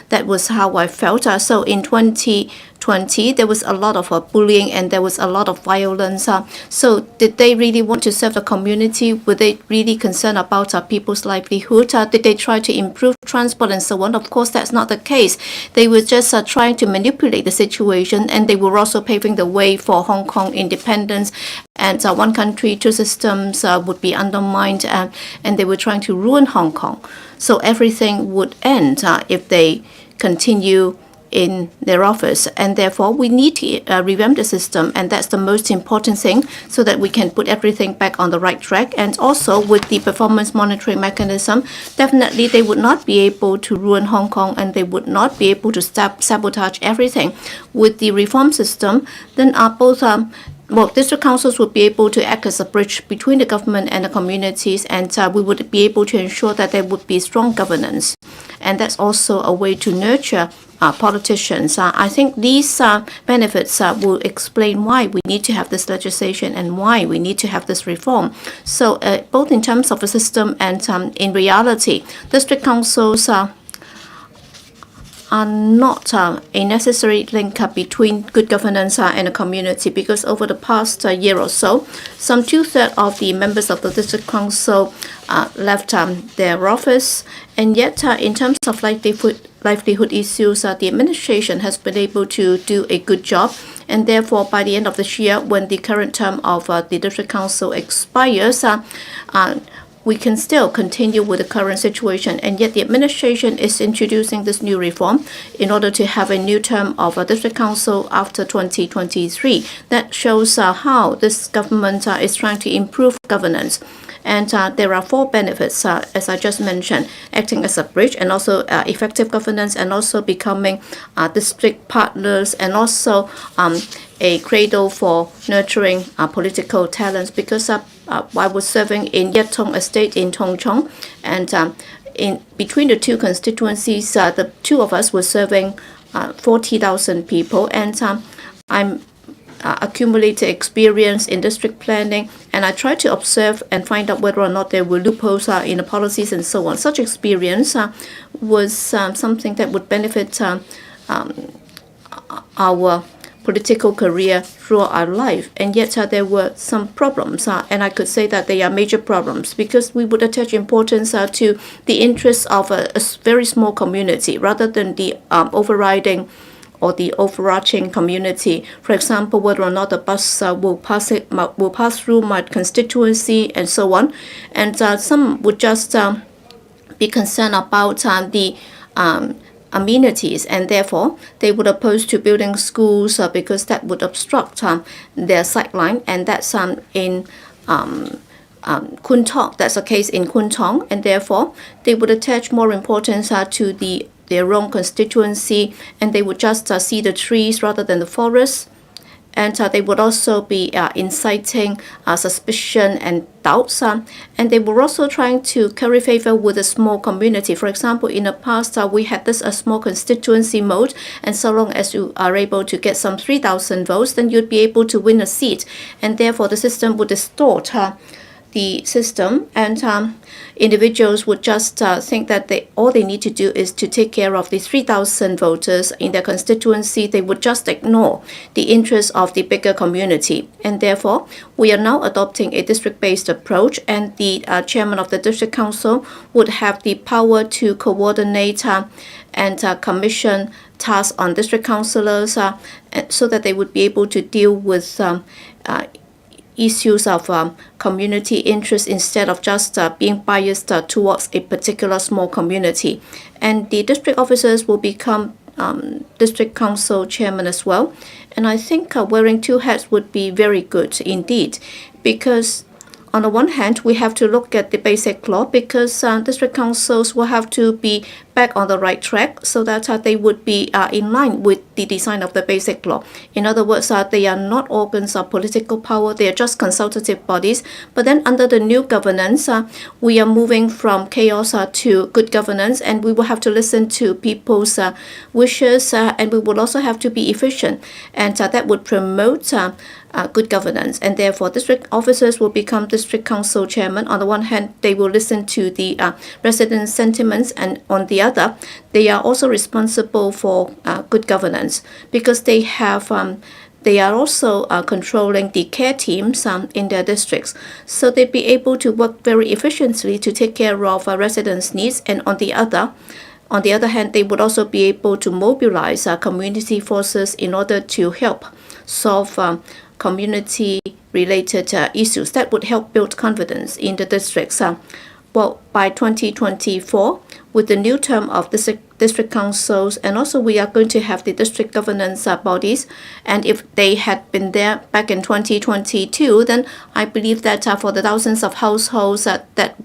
that was how I felt. So in 2020, there was a lot of bullying and there was a lot of violence. So did they really want to serve the community? Were they really concerned about people's livelihood? Did they try to improve transport and so on? Of course, that's not the case. They were just trying to manipulate the situation, and they were also paving the way for Hong Kong independence. And one country, two systems would be undermined, and they were trying to ruin Hong Kong. So everything would end if they continue in their office, and therefore we need to revamp the system, and that's the most important thing, so that we can put everything back on the right track. And also with the performance monitoring mechanism, definitely they would not be able to ruin Hong Kong, and they would not be able to sabotage everything. With the reform system, then both district councils would be able to act as a bridge between the government and the communities, and we would be able to ensure that there would be strong governance. And that's also a way to nurture politicians. I think these benefits will explain why we need to have this legislation and why we need to have this reform. So both in terms of the system and in reality, district councils are not a necessary link between good governance and the community, because over the past year or so, some 2/3 of the members of the district council left their office, and yet in terms of livelihood issues, the administration has been able to do a good job. And therefore, by the end of this year, when the current term of the district council expires, we can still continue with the current situation, and yet the administration is introducing this new reform in order to have a new term of a district council after 2023. That shows how this government is trying to improve governance. And there are 4 benefits, as I just mentioned: acting as a bridge, and also effective governance, and also becoming district partners, and also a cradle for nurturing political talents. Because I was serving in Yat Tong Estate in Tung Chung, and in between the two constituencies, the two of us were serving 40,000 people, and I'm accumulated experience in district planning, and I try to observe and find out whether or not there were loopholes in the policies and so on. Such experience was something that would benefit our political career throughout our life, and yet there were some problems, and I could say that they are major problems, because we would attach importance to the interests of a very small community rather than the overriding or the overarching community. For example, whether or not the bus will pass through my constituency and so on. And some would just be concerned about the amenities, and therefore they would oppose to building schools because that would obstruct their sightline, and that's in Kwun Tong. That's the case in Kwun Tong, and therefore they would attach more importance to their own constituency, and they would just see the trees rather than the forests. And they would also be inciting suspicion and doubts, and they were also trying to curry favor with a small community. For example, in the past, we had this small constituency mode, and so long as you are able to get some 3,000 votes, then you'd be able to win a seat, and therefore the system would distort the system, and individuals would just think that all they need to do is to take care of the 3,000 voters in their constituency. They would just ignore the interests of the bigger community, and therefore we are now adopting a district-based approach, and the chairman of the district council would have the power to coordinate and commission tasks on district councillors so that they would be able to deal with issues of community interest instead of just being biased towards a particular small community. And the district officers will become district council chairman as well. And I think wearing 2 hats would be very good indeed, because on the one hand, we have to look at the basic law, because district councils will have to be back on the right track so that they would be in line with the design of the basic law. In other words, they are not organs of political power, they are just consultative bodies. But then under the new governance, we are moving from chaos to good governance, and we will have to listen to people's wishes, and we will also have to be efficient, and that would promote good governance. And therefore, district officers will become district council chairman. On the one hand, they will listen to the residents' sentiments, and on the other, they are also responsible for good governance because they have they are also controlling the care teams in their districts. So they'd be able to work very efficiently to take care of residents' needs. And on the other hand, they would also be able to mobilize community forces in order to help solve community-related issues that would help build confidence in the districts. Well, by 2024, with the new term of district councils, and also we are going to have the district governance bodies. And if they had been there back in 2022, then I believe that for the thousands of households that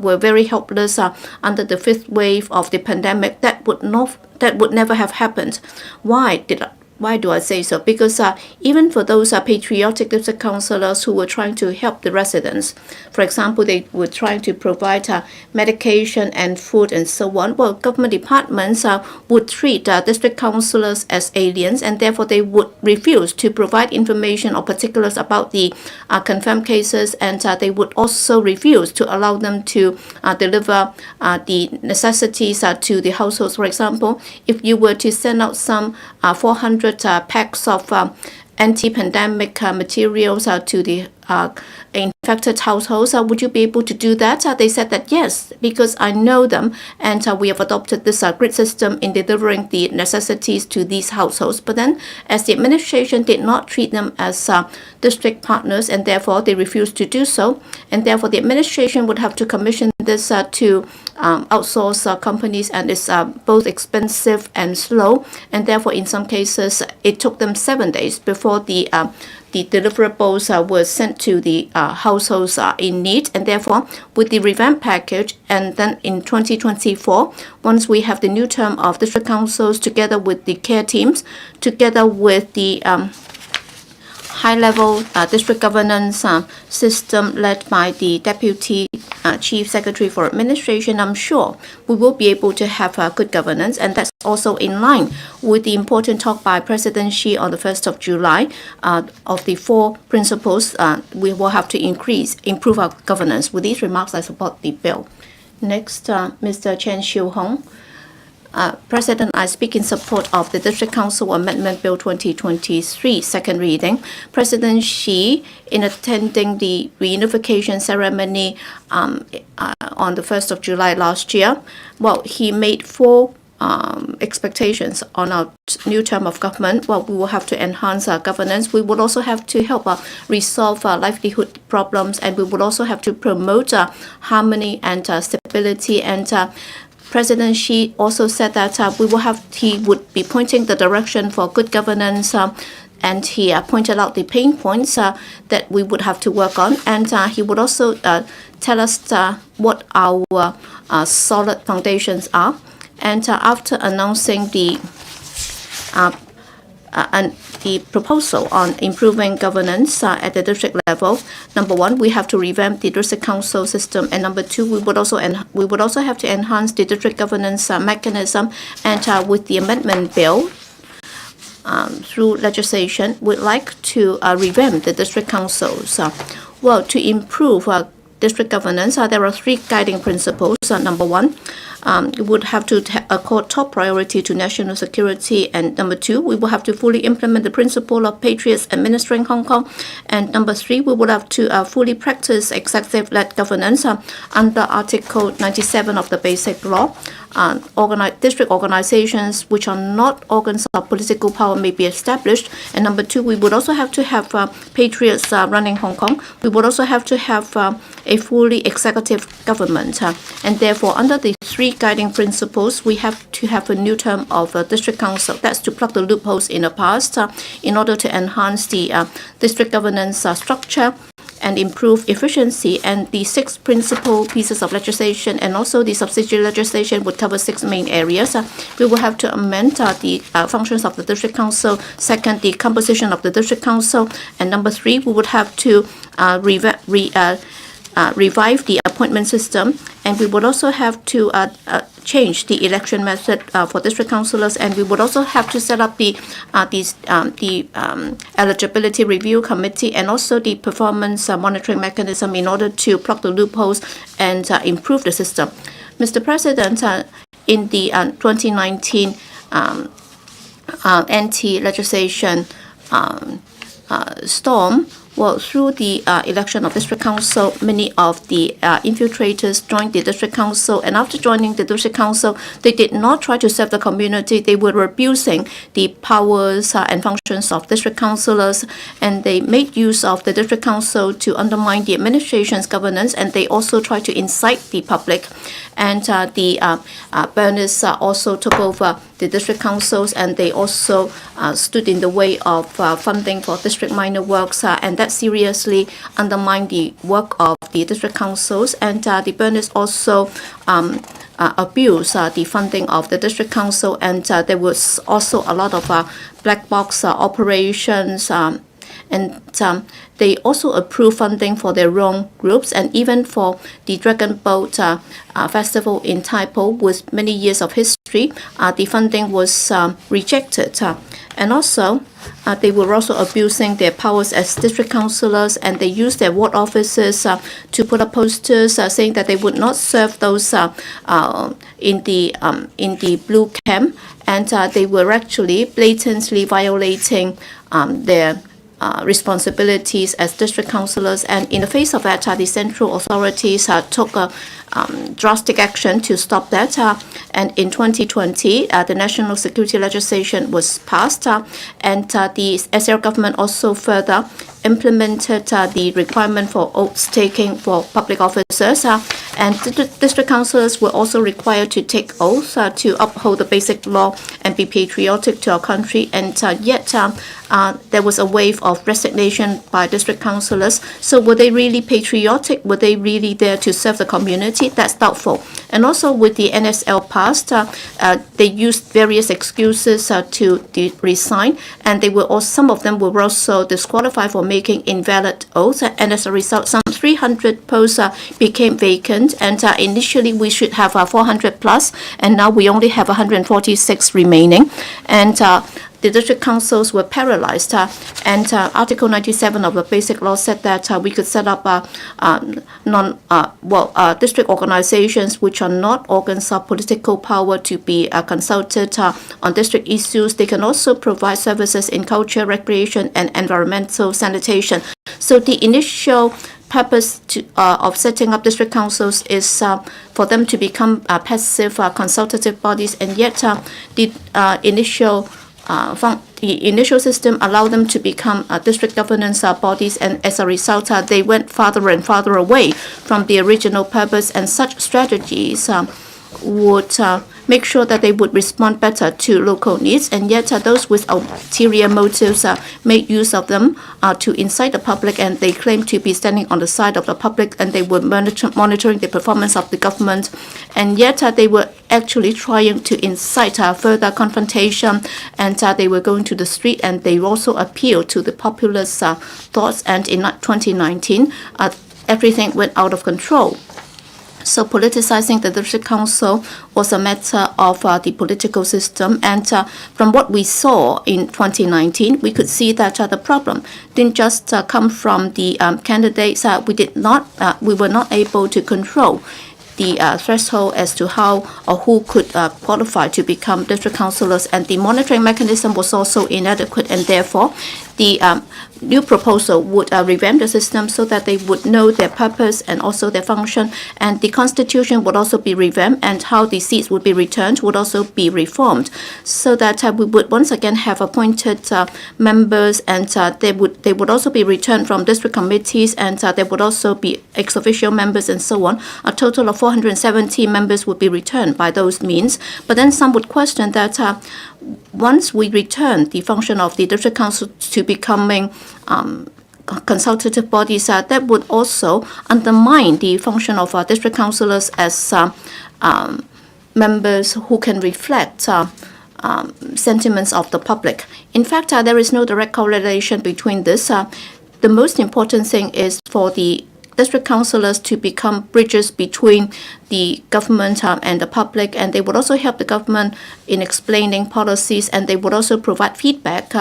were very helpless under the fifth wave of the pandemic, that would never have happened. Why do I say so? Because even for those patriotic district councillors who were trying to help the residents, for example, they were trying to provide medication and food and so on. Well, government departments would treat district councillors as aliens, and therefore they would refuse to provide information or particulars about the confirmed cases, and they would also refuse to allow them to deliver the necessities to the households. For example, if you were to send out some 400 packs of anti-pandemic materials to the infected households, would you be able to do that? They said that yes, because I know them, and we have adopted this grid system in delivering the necessities to these households. But then, as the administration did not treat them as district partners, and therefore they refused to do so, and therefore the administration would have to commission this to outsource companies, and it's both expensive and slow, and therefore in some cases it took them 7 days before the deliverables were sent to the households in need. And therefore, with the revamp package, and then in 2024, once we have the new term of district councils together with the care teams, together with the high-level district governance system led by the Deputy Chief Secretary for Administration, I'm sure we will be able to have good governance, and that's also in line with the important talk by President Xi on the 1st of July of the 4 principles. We will have to improve our governance. With these remarks, I support the bill. Next, Mr. Chen Xiu-hong. President, I speak in support of the District Council Amendment Bill 2023, second reading. President Xi, in attending the reunification ceremony on the 1st of July last year, well, he made 4 expectations on our new term of government. Well, we will have to enhance our governance. We will also have to help resolve livelihood problems, and we will also have to promote harmony and stability. And President Xi also said that he would be pointing the direction for good governance, and he pointed out the pain points that we would have to work on. And he would also tell us what our solid foundations are. And after announcing the proposal on improving governance at the district level, number 1, we have to revamp the district council system, and number 2, we would also have to enhance the district governance mechanism. And with the amendment bill, through legislation, we'd like to revamp the district councils. Well, to improve district governance, there are 3 guiding principles. Number 1, we would have to accord top priority to national security. And number 2, we will have to fully implement the principle of patriots administering Hong Kong. And number 3, we would have to fully practice executive-led governance under Article 97 of the Basic Law. District organizations which are not organs of political power may be established. And number 2, we would also have to have patriots running Hong Kong. We would also have to have a fully executive government. And therefore, under the 3 guiding principles, we have to have a new term of district council. That's to plug the loopholes in the past in order to enhance the district governance structure and improve efficiency. And the 6 principal pieces of legislation and also the subsidiary legislation would cover 6 main areas. We will have to amend the functions of the district council. Second, the composition of the district council. And number 3, we would have to revive the appointment system, and we would also have to change the election method for district councillors, and we would also have to set up the eligibility review committee and also the performance monitoring mechanism in order to plug the loopholes and improve the system. Mr. President, in the 2019 anti-legislation storm, well, through the election of district council, many of the infiltrators joined the district council, and after joining the district council, they did not try to serve the community. They were abusing the powers and functions of district councillors, and they made use of the district council to undermine the administration's governance, and they also tried to incite the public. And the Berners also took over the district councils, and they also stood in the way of funding for district minor works, and that seriously undermined the work of the district councils. And the Berners also abused the funding of the district council, and there was also a lot of black box operations, and they also approved funding for their own groups, and even for the Dragon Boat Festival in Taipo with many years of history, the funding was rejected. And also, they were also abusing their powers as district councillors, and they used their ward offices to put up posters saying that they would not serve those in the blue camp, and they were actually blatantly violating their responsibilities as district councillors. And in the face of that, the central authorities took drastic action to stop that. And in 2020, the national security legislation was passed, and the SL government also further implemented the requirement for oath taking for public officers, and district councillors were also required to take oaths to uphold the basic law and be patriotic to our country. And yet there was a wave of resignation by district councillors. So were they really patriotic? Were they really there to serve the community? That's doubtful. And also with the NSL passed, they used various excuses to resign, and they were also, some of them were also disqualified for making invalid oaths, and as a result, some 300 posts became vacant. And initially we should have 400 plus, and now we only have 146 remaining. And the district councils were paralyzed, and Article 97 of the Basic Law said that we could set up district organizations which are not organs of political power to be consulted on district issues. They can also provide services in culture, recreation, and environmental sanitation. So the initial purpose of setting up district councils is for them to become passive consultative bodies, and yet the initial system allowed them to become district governance bodies, and as a result, they went farther and farther away from the original purpose. And such strategies would make sure that they would respond better to local needs, and yet those with ulterior motives made use of them to incite the public, and they claim to be standing on the side of the public, and they were monitoring the performance of the government, and yet they were actually trying to incite further confrontation, and they were going to the street, and they also appealed to the populace thoughts. And in 2019, everything went out of control. So politicizing the district council was a matter of the political system. And from what we saw in 2019, we could see that the problem didn't just come from the candidates. We were not able to control the threshold as to how or who could qualify to become district councillors, and the monitoring mechanism was also inadequate, and therefore the new proposal would revamp the system so that they would know their purpose and also their function, and the constitution would also be revamped, and how the seats would be returned would also be reformed, so that we would once again have appointed members, and they would also be returned from district committees, and there would also be ex officio members and so on. A total of 470 members would be returned by those means. But then some would question that once we return the function of the district council to becoming consultative bodies, that would also undermine the function of district councillors as members who can reflect sentiments of the public. In fact, there is no direct correlation between this. The most important thing is for the district councillors to become bridges between the government and the public, and they would also help the government in explaining policies, and they would also provide feedback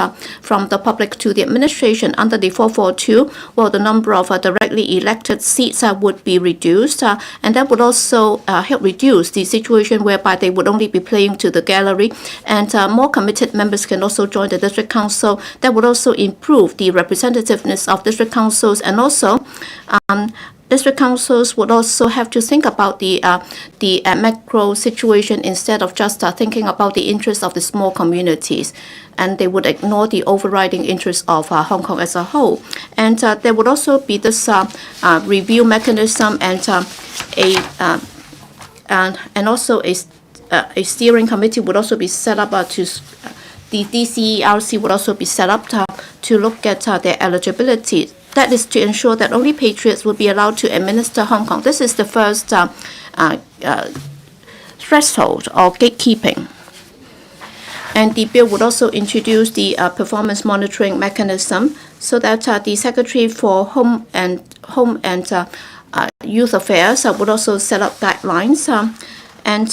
from the public to the administration. Under the 442, well, the number of directly elected seats would be reduced, and that would also help reduce the situation whereby they would only be playing to the gallery, and more committed members can also join the district council. That would also improve the representativeness of district councils, and also district councils would also have to think about the macro situation instead of just thinking about the interests of the small communities, and they would ignore the overriding interests of Hong Kong as a whole. And there would also be this review mechanism and also a steering committee would also be set up the DCERC would also be set up to look at their eligibility. That is to ensure that only patriots will be allowed to administer Hong Kong. This is the first threshold or gatekeeping. And the bill would also introduce the performance monitoring mechanism so that the Secretary for Home and Youth Affairs would also set up guidelines, and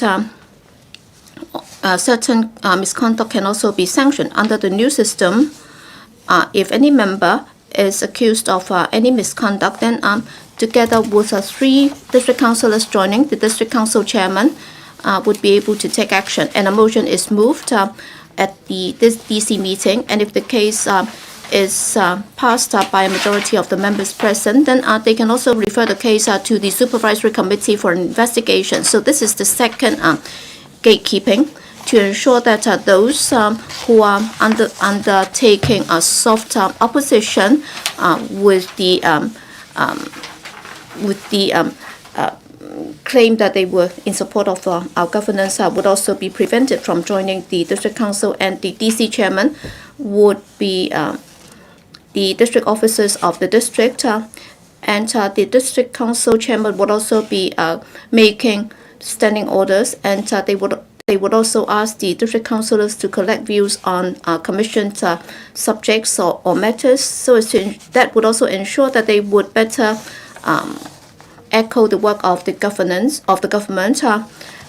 certain misconduct can also be sanctioned. Under the new system, if any member is accused of any misconduct, then together with 3 district councillors joining, the district council chairman would be able to take action, and a motion is moved at this DC meeting, and if the case is passed by a majority of the members present, then they can also refer the case to the supervisory committee for an investigation. So this is the second gatekeeping, to ensure that those who are undertaking a soft opposition with the claim that they were in support of our governance would also be prevented from joining the district council, and the DC chairman would be the district officers of the district, and the district council chairman would also be making standing orders, and they would also ask the district councillors to collect views on commissioned subjects or matters, so as that would also ensure that they would better echo the work of the government,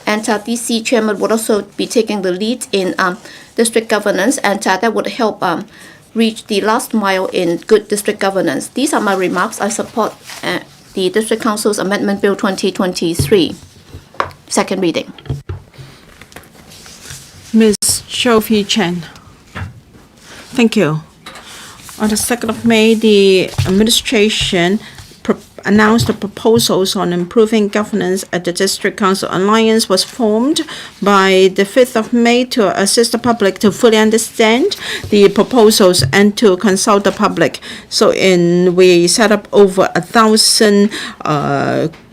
and DC chairman would also be taking the lead in district governance, and that would help reach the last mile in good district governance. These are my remarks. I support the District Council's Amendment Bill 2023. Second reading. Ms. Sophie Chen. Thank you. On the 2nd of May, the administration announced the proposals on improving governance at the District Council. Alliance was formed by the 5th of May to assist the public to fully understand the proposals and to consult the public. So we set up over 1,000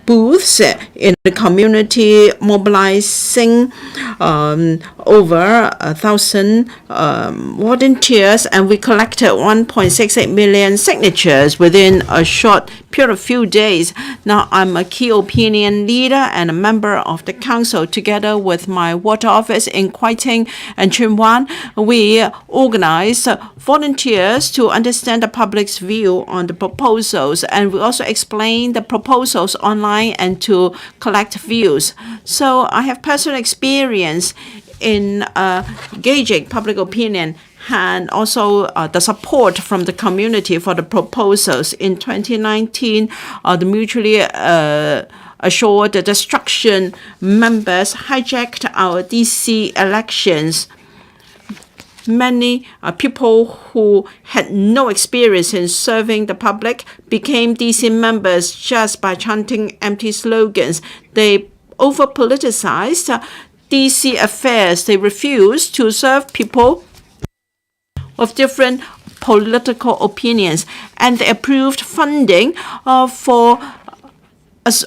booths in the community, mobilizing over 1,000 volunteers, and we collected 1.68 million signatures within a short period of few days. Now, I'm a key opinion leader and a member of the council. Together with my water office in Kwai Ting and Tsuen Wan, we organized volunteers to understand the public's view on the proposals, and we also explain the proposals online and to collect views. So I have personal experience in gauging public opinion and also the support from the community for the proposals. In 2019, the mutually assured destruction members hijacked our DC elections. Many people who had no experience in serving the public became DC members just by chanting empty slogans. They over-politicized DC affairs. They refused to serve people of different political opinions, and they approved funding for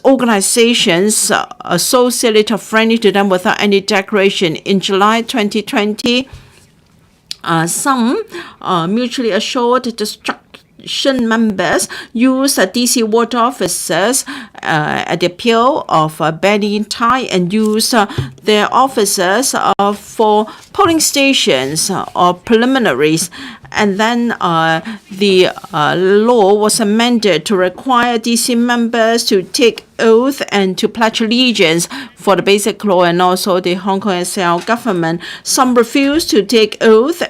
organizations associated or friendly to them without any declaration. In July 2020, some mutually assured members use DC ward officers at the appeal of banning tie and use their officers for polling stations or preliminaries. And then the law was amended to require DC members to take oath and to pledge allegiance for the Basic Law and also the Hong Kong SL government. Some refused to take oath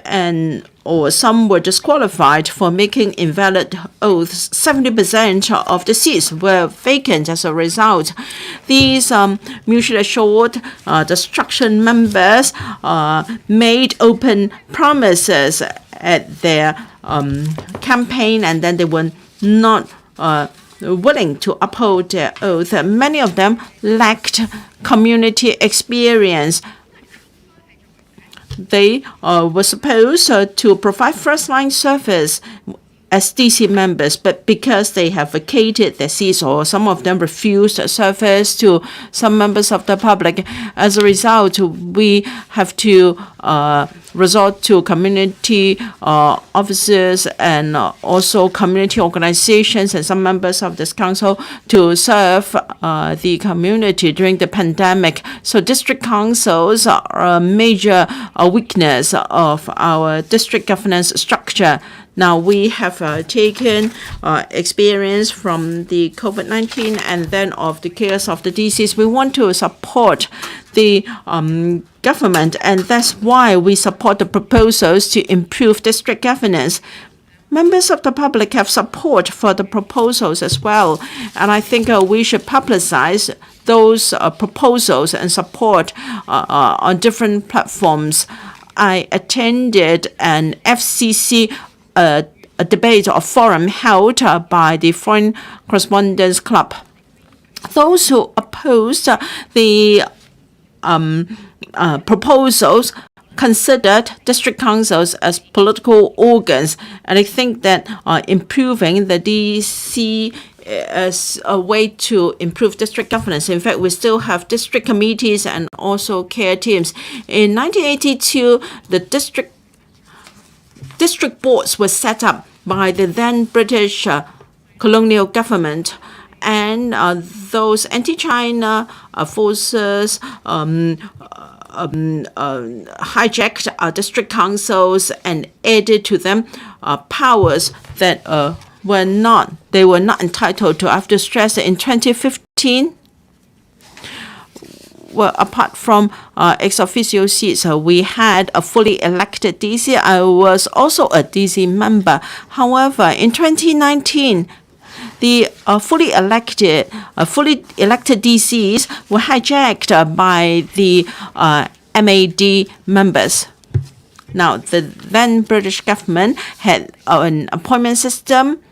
or some were disqualified for making invalid oaths. 70% of the seats were vacant as a result. These mutually assured destruction members made open promises at their campaign, and then they were not willing to uphold their oath. Many of them lacked community experience. They were supposed to provide first-line service as DC members, but because they have vacated their seats or some of them refused service to some members of the public, as a result, we have to resort to community officers and also community organizations and some members of this council to serve the community during the pandemic. So district councils are a major weakness of our district governance structure. Now, we have taken experience from the COVID-19 and then of the chaos of the DCs. We want to support the government, and that's why we support the proposals to improve district governance. Members of the public have support for the proposals as well, and I think we should publicize those proposals and support on different platforms. I attended an FCC a debate or forum held by the Foreign Correspondents Club. Those who opposed the proposals considered district councils as political organs, and I think that improving the DC as a way to improve district governance. In fact, we still have district committees and also care teams. In 1982, the district boards were set up by the then British colonial government, and those anti-China forces hijacked our district councils and added to them powers that they were not entitled to. I have to stress that in 2015, well, apart from ex officio seats, we had a fully elected DC. I was also a DC member. However, in 2019, the fully elected DCs were hijacked by the MAD members. Now, the then British government had an appointment system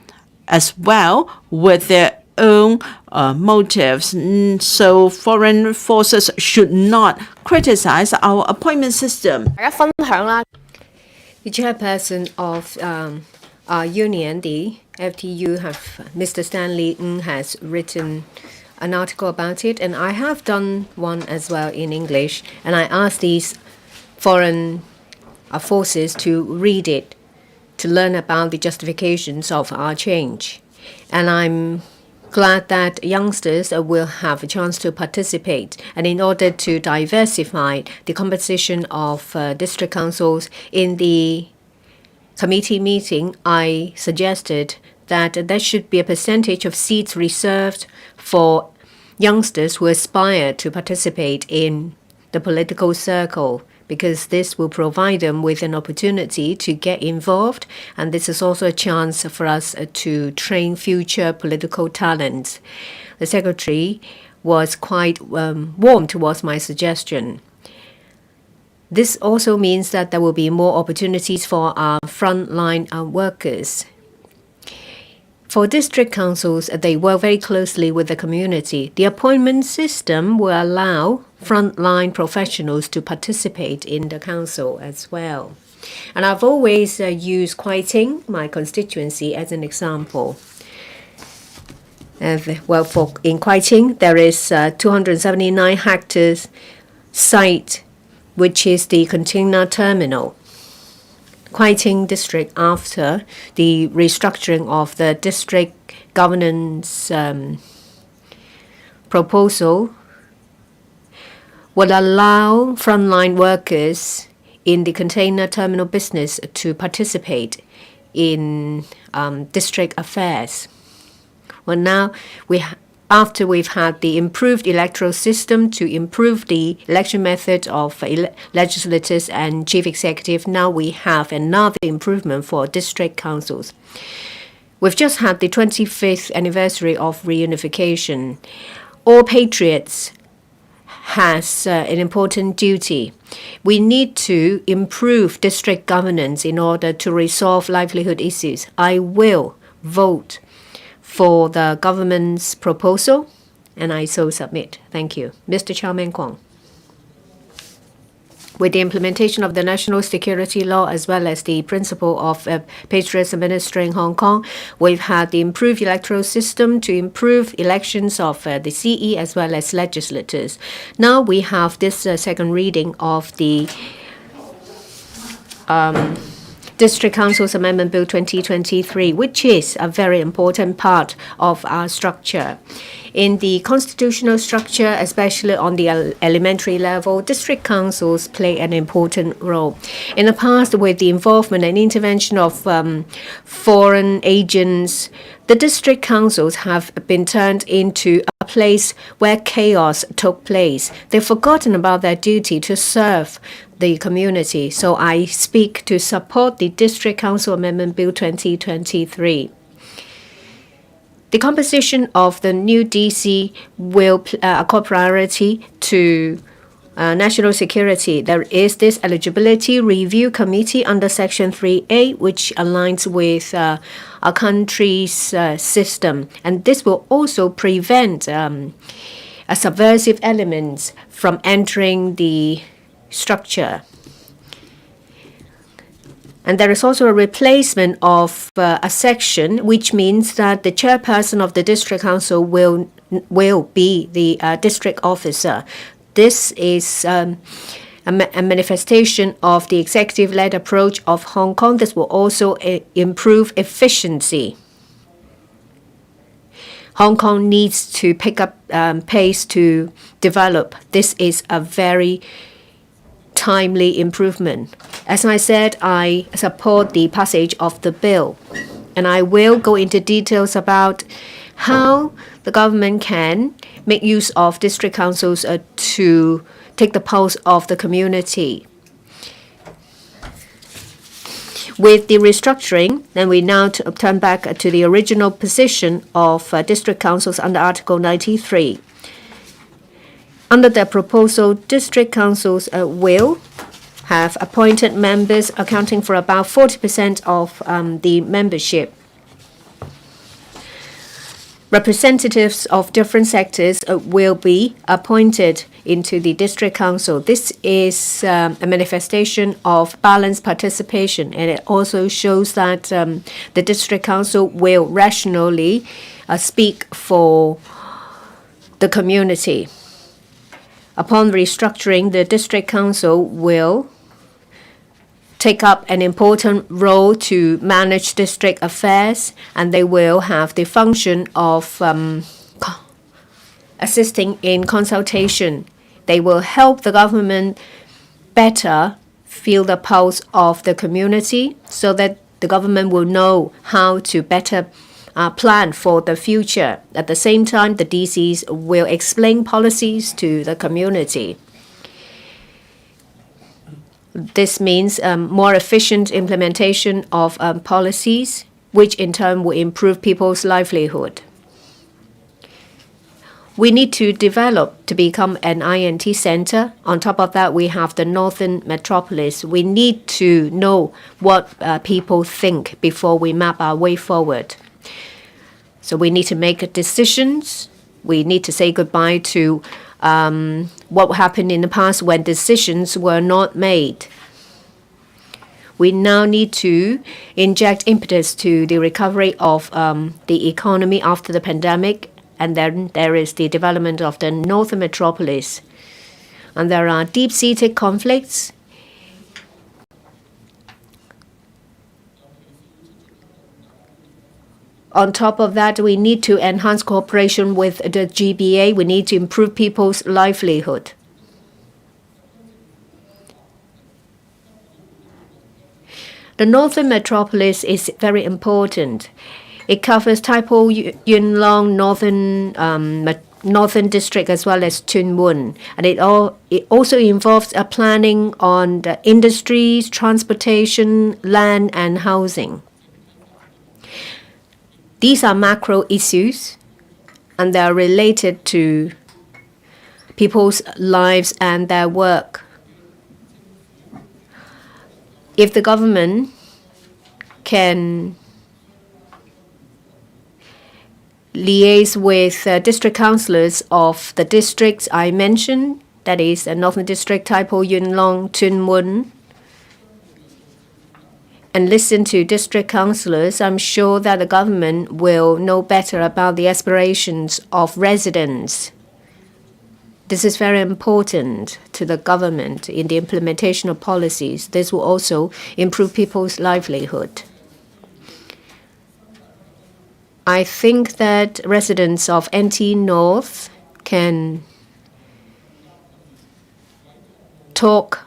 as well with their own motives. So foreign forces should not criticize our appointment system. The chairperson of our union, the FTU, Mr. Stanley Ng, has written an article about it, and I have done one as well in English, and I asked these foreign forces to read it, to learn about the justifications of our change. And I'm glad that youngsters will have a chance to participate. And in order to diversify the composition of district councils in the committee meeting, I suggested that there should be a percentage of seats reserved for youngsters who aspire to participate in the political circle, because this will provide them with an opportunity to get involved, and this is also a chance for us to train future political talents. The secretary was quite warm towards my suggestion. This also means that there will be more opportunities for our frontline workers. For district councils, they work very closely with the community. The appointment system will allow frontline professionals to participate in the council as well. And I've always used Kwai Ting, my constituency, as an example. In Kwai Ting, there is 279 hectares site, which is the container terminal. Kaiting district after the restructuring of the district governance proposal will allow frontline workers in the container terminal business to participate in district affairs. Well, now after we've had the improved electoral system to improve the election method of legislators and chief executive, now we have another improvement for district councils. We've just had the 25th anniversary of reunification. All patriots has an important duty. We need to improve district governance in order to resolve livelihood issues. I will vote for the government's proposal, and I so submit. Thank you. Mr. Chow Meng Kwong. With the implementation of the national security law as well as the principle of patriots administering Hong Kong, we've had the improved electoral system to improve elections of the CE as well as legislators. Now we have this second reading of the District Council's Amendment Bill 2023, which is a very important part of our structure. In the constitutional structure, especially on the elementary level, district councils play an important role. In the past, with the involvement and intervention of foreign agents, the district councils have been turned into a place where chaos took place. They've forgotten about their duty to serve the community. So I speak to support the District Council Amendment Bill 2023. The composition of the new DC will accord priority to national security. There is this eligibility review committee under Section 3A, which aligns with our country's system. And this will also prevent subversive elements from entering the structure. And there is also a replacement of a section, which means that the chairperson of the district council will be the district officer. This is a manifestation of the executive-led approach of Hong Kong. This will also improve efficiency. Hong Kong needs to pick up pace to develop. This is a very timely improvement. As I said, I support the passage of the bill, and I will go into details about how the government can make use of district councils to take the pulse of the community. With the restructuring, then we now turn back to the original position of district councils under Article 93. Under the proposal, district councils will have appointed members accounting for about 40% of the membership. Representatives of different sectors will be appointed into the district council. This is a manifestation of balanced participation, and it also shows that the district council will rationally speak for the community. Upon restructuring, the district council will take up an important role to manage district affairs, and they will have the function of assisting in consultation. They will help the government better feel the pulse of the community so that the government will know how to better plan for the future. At the same time, the DCs will explain policies to the community. This means more efficient implementation of policies, which in turn will improve people's livelihood. We need to develop to become an INT center. On top of that, we have the Northern Metropolis. We need to know what people think before we map our way forward. So we need to make decisions. We need to say goodbye to what happened in the past when decisions were not made. We now need to inject impetus to the recovery of the economy after the pandemic. And then there is the development of the Northern Metropolis. And there are deep-seated conflicts. On top of that, we need to enhance cooperation with the GBA. We need to improve people's livelihood. The northern metropolis is very important. It covers Tai Po, Yuen Long, northern district as well as Tuen Mun, and it also involves a planning on the industries, transportation, land, and housing. These are macro issues, and they are related to people's lives and their work. If the government can liaise with district councillors of the districts I mentioned, that is Northern District, Tai Po, Yuen Long, Tuen Mun, and listen to district councillors, I'm sure that the government will know better about the aspirations of residents. This is very important to the government in the implementation of policies. This will also improve people's livelihood. I think that residents of NT North can talk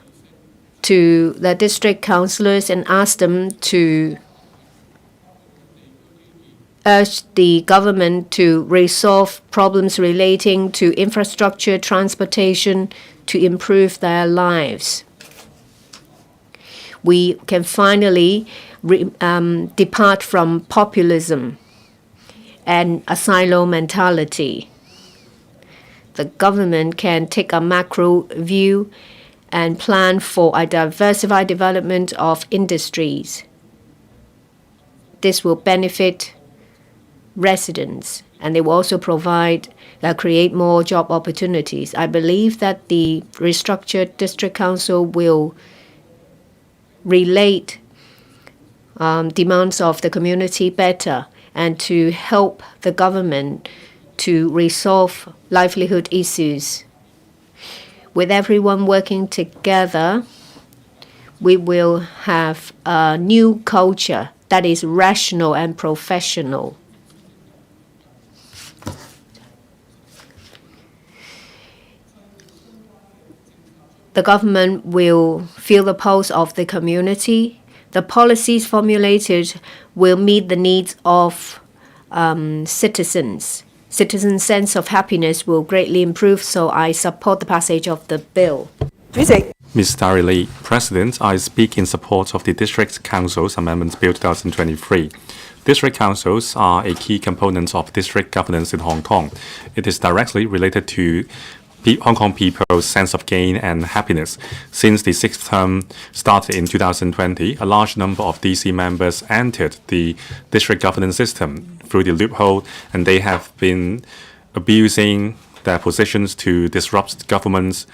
to the district councillors and ask them to urge the government to resolve problems relating to infrastructure, transportation, to improve their lives. We can finally depart from populism and a silo mentality. The government can take a macro view and plan for a diversified development of industries. This will benefit residents, and they will also create more job opportunities. I believe that the restructured district council will relate demands of the community better and to help the government to resolve livelihood issues. With everyone working together, we will have a new culture that is rational and professional. The government will feel the pulse of the community. The policies formulated will meet the needs of citizens. Citizens' sense of happiness will greatly improve, so I support the passage of the bill. Ms. Dari Lee, President, I speak in support of the District Council's Amendments Bill 2023. District councils are a key component of district governance in Hong Kong. It is directly related to Hong Kong people's sense of gain and happiness. Since the sixth term started in 2020, a large number of DC members entered the district governance system through the loophole, and they have been abusing their positions to disrupt government's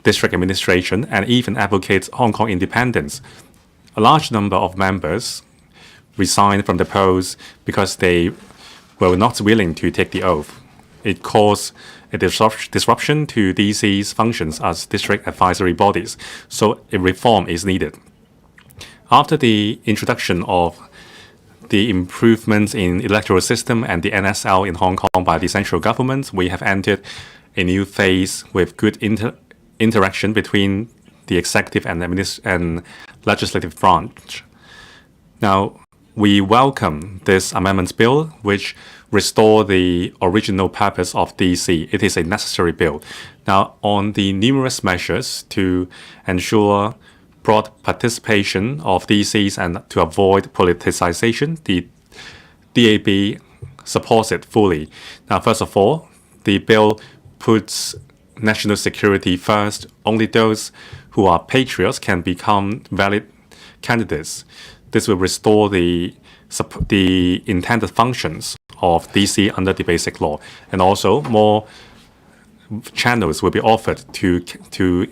district administration and even advocate Hong Kong independence. A large number of members resigned from the polls because they were not willing to take the oath. It caused a disruption to DC's functions as district advisory bodies, so a reform is needed. After the introduction of the improvements in electoral system and the NSL in Hong Kong by the central government, we have entered a new phase with good interaction between the executive and legislative branch. Now, we welcome this amendments bill, which restore the original purpose of DC. It is a necessary bill. Now, on the numerous measures to ensure broad participation of DCs and to avoid politicization, the DAB supports it fully. Now, first of all, the bill puts national security first. Only those who are patriots can become valid candidates. This will restore the intended functions of DC under the Basic Law, and also more channels will be offered to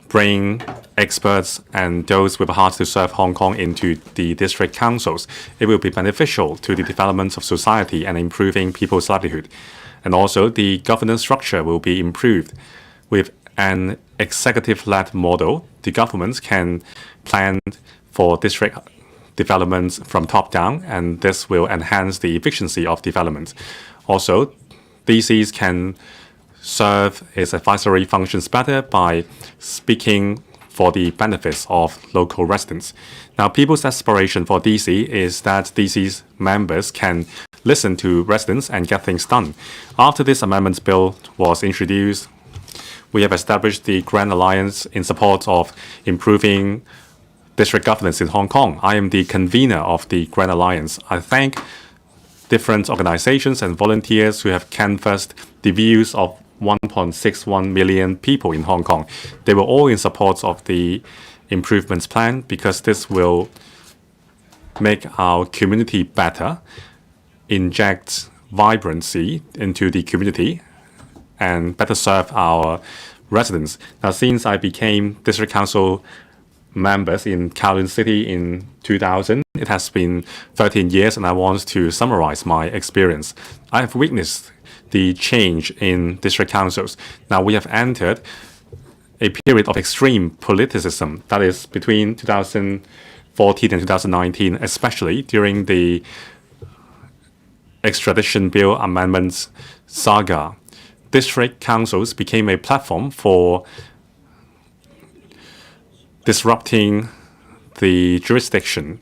bring experts and those with a heart to serve Hong Kong into the district councils. It will be beneficial to the development of society and improving people's livelihood. And also the governance structure will be improved. With an executive-led model, the governments can plan for district development from top down, and this will enhance the efficiency of development. Also, DCs can serve its advisory functions better by speaking for the benefits of local residents. Now, people's aspiration for DC is that DC's members can listen to residents and get things done. After this amendments bill was introduced, we have established the Grand Alliance in support of improving district governance in Hong Kong. I am the convener of the Grand Alliance. I thank different organizations and volunteers who have canvassed the views of 1.61 million people in Hong Kong. They were all in support of the improvements plan because this will make our community better, inject vibrancy into the community, and better serve our residents. Now, since I became district council members in Kowloon City in 2000, it has been 13 years, and I want to summarize my experience. I have witnessed the change in district councils. Now, we have entered a period of extreme politicism, that is between 2014 and 2019, especially during the extradition bill amendments saga. District councils became a platform for disrupting the jurisdiction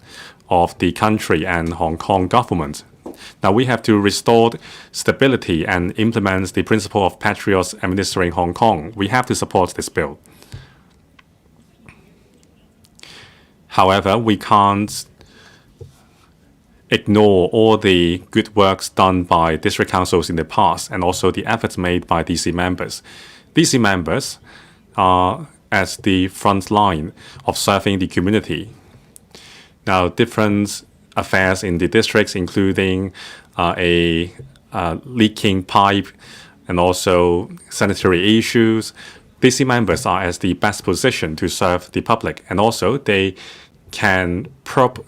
of the country and Hong Kong government. Now, we have to restore stability and implement the principle of patriots administering Hong Kong. We have to support this bill. However, we can't ignore all the good works done by district councils in the past and also the efforts made by DC members. DC members are at the front line of serving the community. Now, different affairs in the districts, including a leaking pipe and also sanitary issues, DC members are at the best position to serve the public, and also they can probe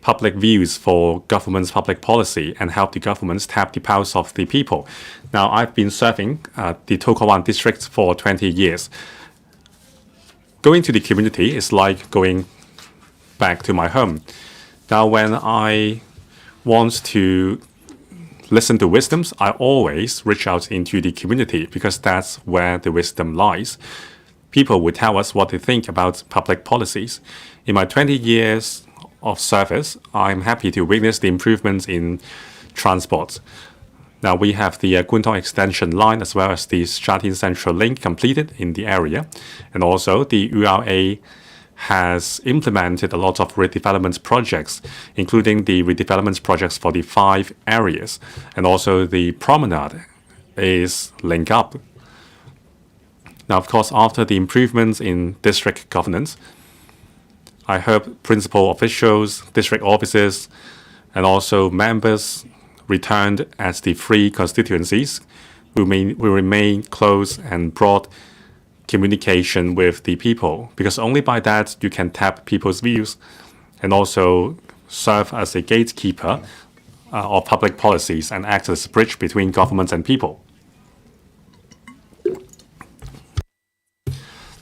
public views for government's public policy and help the governments tap the pulse of the people. Now, I've been serving the To Kwa Wan district for 20 years. Going to the community is like going back to my home. Now, when I want to listen to wisdoms, I always reach out into the community because that's where the wisdom lies. People will tell us what they think about public policies. In my 20 years of service, I'm happy to witness the improvements in transport. Now, we have the Kwun Tong extension line as well as the Sha Tin Central Link completed in the area. And also the URA has implemented a lot of redevelopment projects, including the redevelopment projects for the 5 areas. And also the promenade is linked up. Now, of course, after the improvements in district governance, I hope principal officials, district officers, and also members returned as the 3 constituencies will remain close and broad communication with the people, because only by that you can tap people's views and also serve as a gatekeeper of public policies and act as a bridge between governments and people.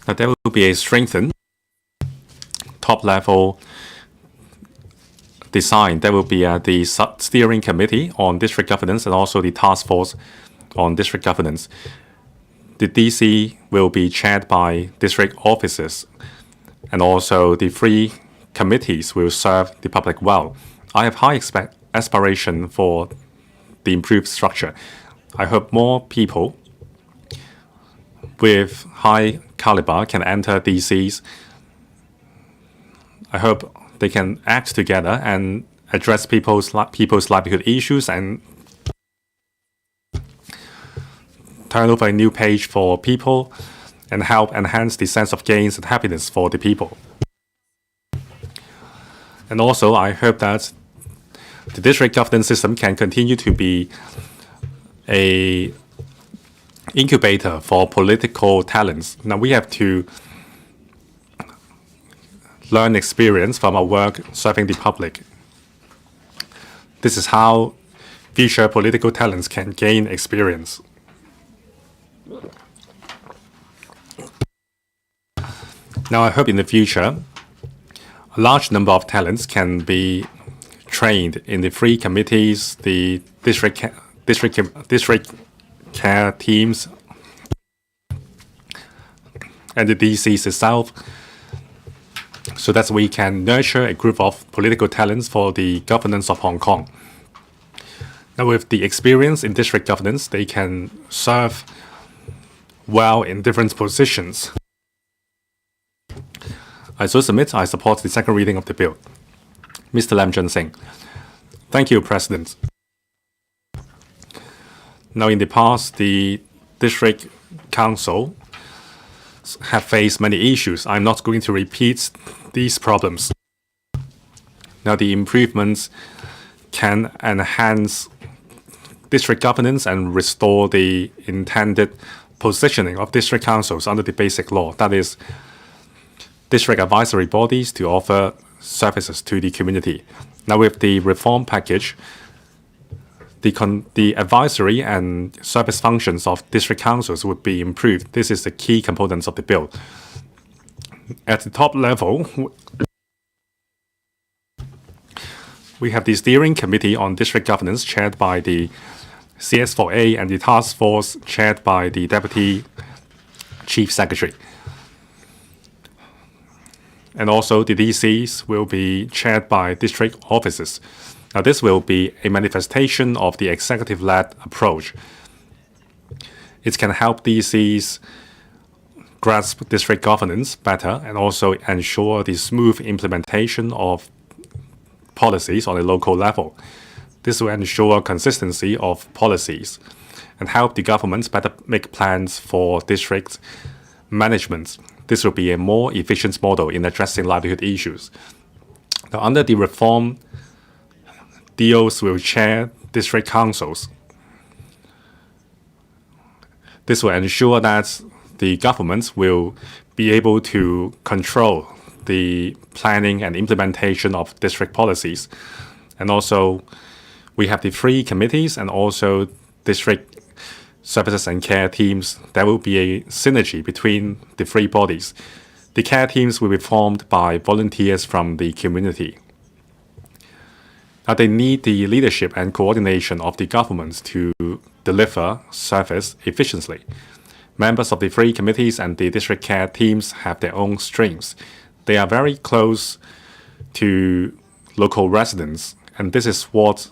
Now, there will be a strengthened top-level design. There will be the steering committee on district governance and also the task force on district governance. The DC will be chaired by district officers, and also the 3 committees will serve the public well. I have high aspiration for the improved structure. I hope more people with high caliber can enter DCs. I hope they can act together and address people's livelihood issues and turn over a new page for people and help enhance the sense of gains and happiness for the people. And also, I hope that the district governance system can continue to be an incubator for political talents. Now, we have to learn experience from our work serving the public. This is how future political talents can gain experience. Now, I hope in the future, A large number of talents can be trained in the three committees, the district care teams, and the DCs itself, so that we can nurture a group of political talents for the governance of Hong Kong. Now, with the experience in district governance, they can serve well in different positions. I so submit I support the second reading of the bill. Mr. Lam Chun Sing. Thank you, President. Now, in the past, the District Council have faced many issues. I'm not going to repeat these problems. Now, the improvements can enhance district governance and restore the intended positioning of district councils under the basic law, that is, district advisory bodies to offer services to the community. Now, with the reform package, the advisory and service functions of district councils would be improved. This is the key components of the bill. At the top level, we have the Steering Committee on District Governance chaired by the CS4A and the Task Force chaired by the Deputy Chief Secretary. And also the DCs will be chaired by district officers. Now, this will be a manifestation of the executive-led approach. It can help DCs grasp district governance better and also ensure the smooth implementation of policies on a local level. This will ensure consistency of policies and help the governments better make plans for district management. This will be a more efficient model in addressing livelihood issues. Now, under the reform, DOs will chair district councils. This will ensure that the government will be able to control the planning and implementation of district policies. And also, we have the three committees and also district services and care teams. There will be a synergy between the three bodies. The care teams will be formed by volunteers from the community. Now, they need the leadership and coordination of the governments to deliver service efficiently. Members of the three committees and the district care teams have their own strengths. They are very close to local residents, and this is what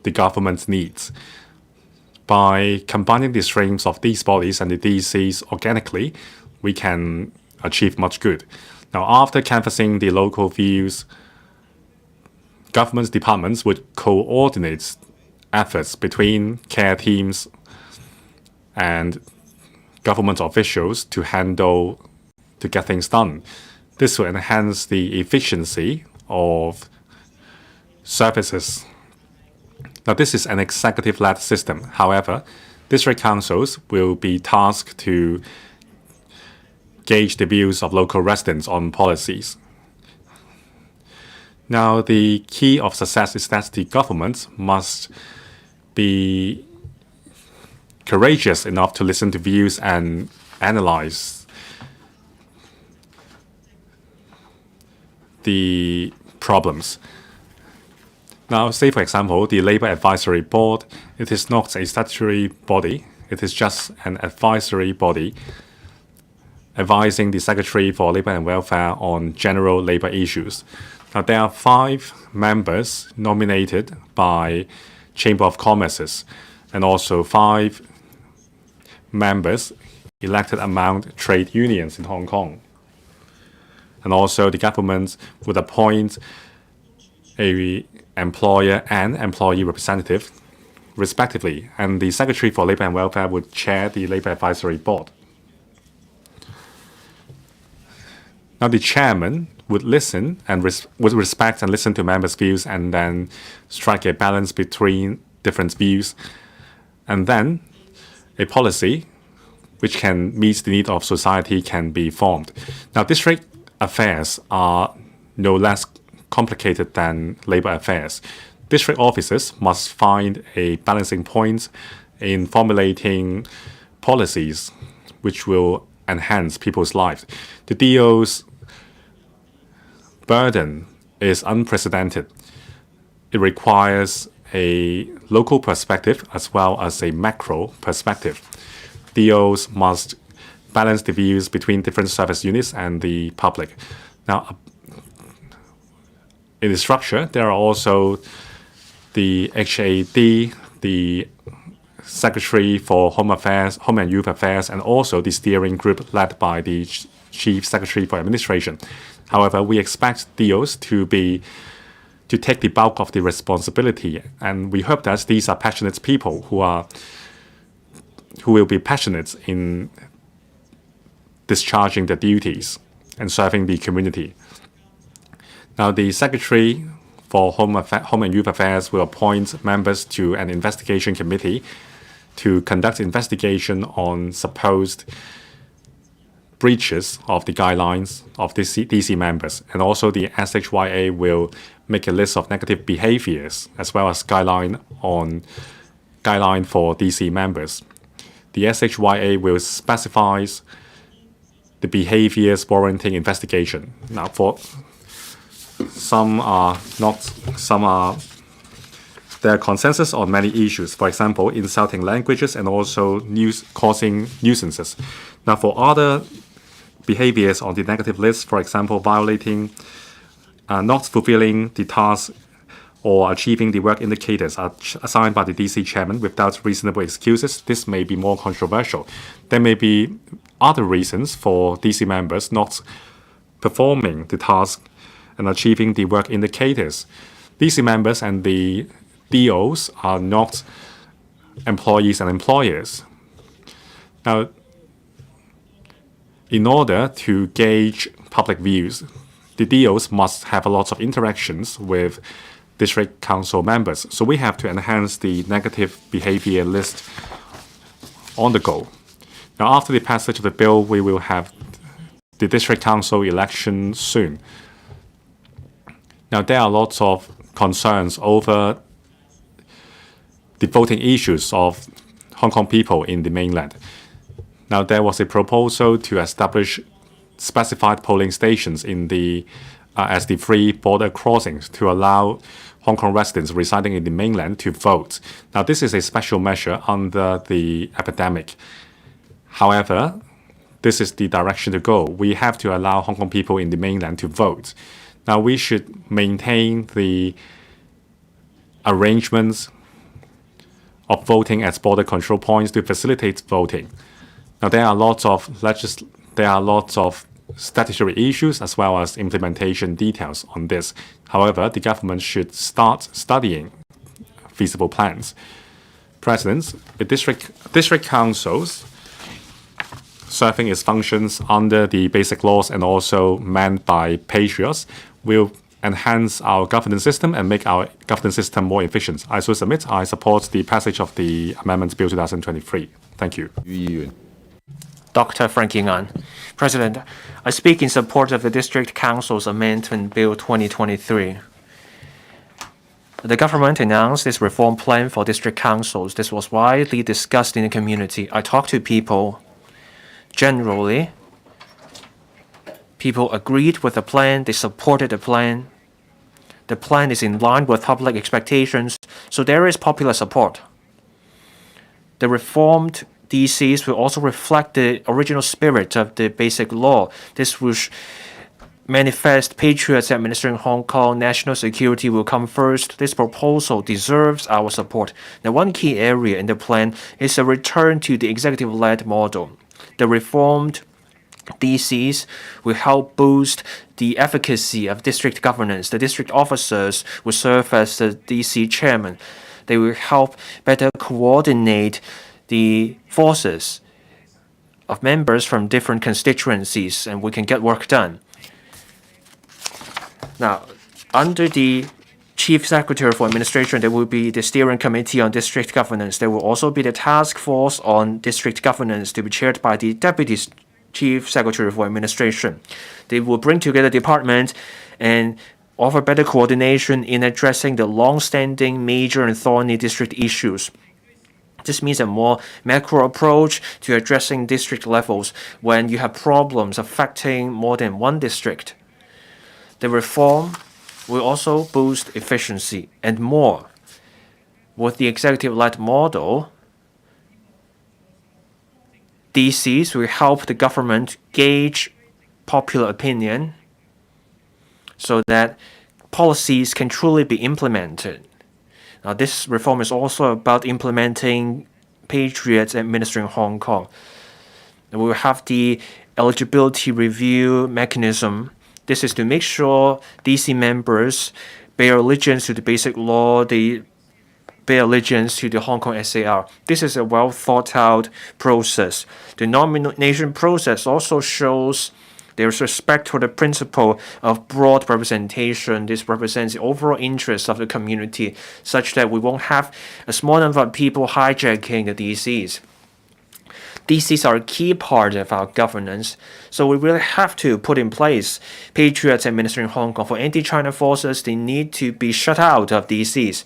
the government needs. By combining the strengths of these bodies and the DCs organically, we can achieve much good. Now, after canvassing the local views, government departments would coordinate efforts between care teams and government officials to get things done. This will enhance the efficiency of services. Now, this is an executive-led system. However, district councils will be tasked to gauge the views of local residents on policies. Now, the key of success is that the government must be courageous enough to listen to views and analyze the problems. Now, say for example, the Labour Advisory Board, it is not a statutory body, it is just an advisory body advising the Secretary for Labour and Welfare on general labour issues. Now, there are 5 members nominated by Chamber of Commerce and also 5 members elected among trade unions in Hong Kong. And also the government would appoint a employer and employee representative respectively, and the Secretary for Labour and Welfare would chair the Labour Advisory Board. Now, the chairman would listen and would respect and listen to members' views and then strike a balance between different views. And then a policy which can meet the need of society can be formed. Now, district affairs are no less complicated than labor affairs. District officers must find a balancing point in formulating policies which will enhance people's lives. The DOs burden is unprecedented. It requires a local perspective as well as a macro perspective. DOs must balance the views between different service units and the public. Now, in the structure, there are also the HAD, the Secretary for Home Affairs, Home and Youth Affairs, and also the steering group led by the Chief Secretary for Administration. However, we expect DOs to take the bulk of the responsibility, and we hope that these are passionate people who will be passionate in discharging their duties and serving the community. Now, the Secretary for Home and Youth Affairs will appoint members to an investigation committee to conduct investigation on supposed breaches of the guidelines of the DC members. And also the SHYA will make a list of negative behaviors as well as guideline for DC members. The SHYA will specify the behaviors warranting investigation. Now, for some are there are consensus on many issues. For example, insulting languages and also causing nuisances. Now, for other behaviors on the negative list, for example, violating, not fulfilling the task or achieving the work indicators assigned by the DC chairman without reasonable excuses, this may be more controversial. There may be other reasons for DC members not performing the task and achieving the work indicators. DC members and the DOs are not employees and employers. Now, in order to gauge public views, the DOs must have a lot of interactions with district council members. So we have to enhance the negative behavior list on the go. Now, after the passage of the bill, we will have the district council election soon. Now, there are lots of concerns over the voting issues of Hong Kong people in the mainland. Now, there was a proposal to establish specified polling stations in as the free border crossings to allow Hong Kong residents residing in the mainland to vote. Now, this is a special measure under the epidemic. However, this is the direction to go. We have to allow Hong Kong people in the mainland to vote. Now, we should maintain the arrangements of voting at border control points to facilitate voting. Now, there are lots of statutory issues as well as implementation details on this. However, the government should start studying feasible plans. Presidents, the district councils serving its functions under the basic laws and also manned by patriots will enhance our governance system and make our governance system more efficient. I so submit, I support the passage of the Amendment Bill 2023. Thank you. Dr. Frankie Ngan. President, I speak in support of the District Council's Amendment Bill 2023. The government announced this reform plan for district councils. This was widely discussed in the community. I talked to people. Generally, people agreed with the plan. They supported the plan. The plan is in line with public expectations, so there is popular support. The reformed DCs will also reflect the original spirit of the basic law. This will manifest patriots administering Hong Kong. National security will come first. This proposal deserves our support. Now, one key area in the plan is a return to the executive-led model. The reformed DCs will help boost the efficacy of district governance. The district officers will serve as the DC chairman. They will help better coordinate the forces of members from different constituencies, and we can get work done. Now, under the Chief Secretary for Administration, there will be the Steering Committee on District Governance. There will also be the Task Force on District Governance to be chaired by the Deputy Chief Secretary for Administration. They will bring together departments and offer better coordination in addressing the long-standing major and thorny district issues. This means a more macro approach to addressing district levels when you have problems affecting more than one district. The reform will also boost efficiency and more. With the executive-led model, DCs will help the government gauge popular opinion so that policies can truly be implemented. Now, this reform is also about implementing patriots administering Hong Kong. And we will have the eligibility review mechanism. This is to make sure DC members bear allegiance to the basic law, they bear allegiance to the Hong Kong SAR. This is a well thought out process. The nomination process also shows there is respect for the principle of broad representation. This represents the overall interests of the community, such that we won't have a small number of people hijacking the DCs. DCs are a key part of our governance, so we really have to put in place patriots administering Hong Kong. For anti-China forces, they need to be shut out of DCs.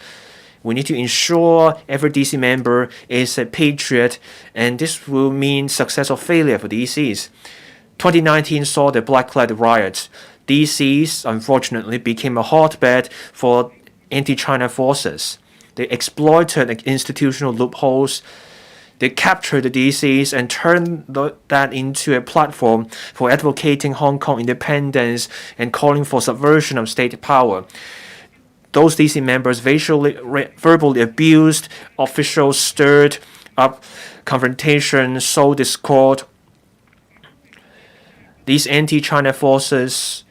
We need to ensure every DC member is a patriot, and this will mean success or failure for DCs. 2019 saw the Black Flag riots. DCs, unfortunately, became a hotbed for anti-China forces. They exploited institutional loopholes. They captured the DCs and turned that into a platform for advocating Hong Kong independence and calling for subversion of state power. Those DC members verbally abused officials, stirred up confrontation, sowed discord. These anti-China forces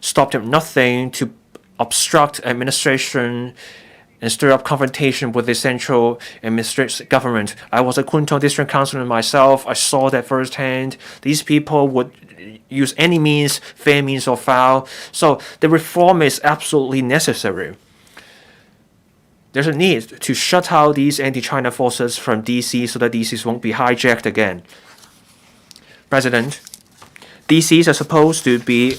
stopped at nothing to obstruct administration and stir up confrontation with the central administrative government. I was a Kwun Tong district councillor myself. I saw that firsthand. These people would use any means, fair means or foul. So the reform is absolutely necessary. There's a need to shut out these anti-China forces from DC so that DCs won't be hijacked again. President, DCs are supposed to be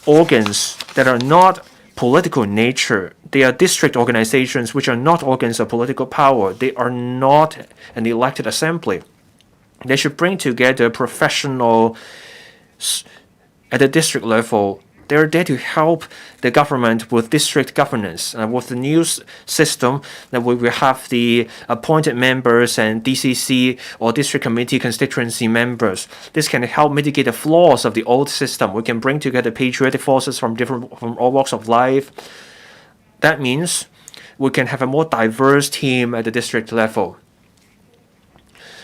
organs that are not political in nature. They are district organizations which are not organs of political power. They are not an elected assembly. They should bring together professionals at the district level. They are there to help the government with district governance. With the new system, that we will have the appointed members and DCC or district committee constituency members. This can help mitigate the flaws of the old system. We can bring together patriotic forces from all walks of life. That means we can have a more diverse team at the district level.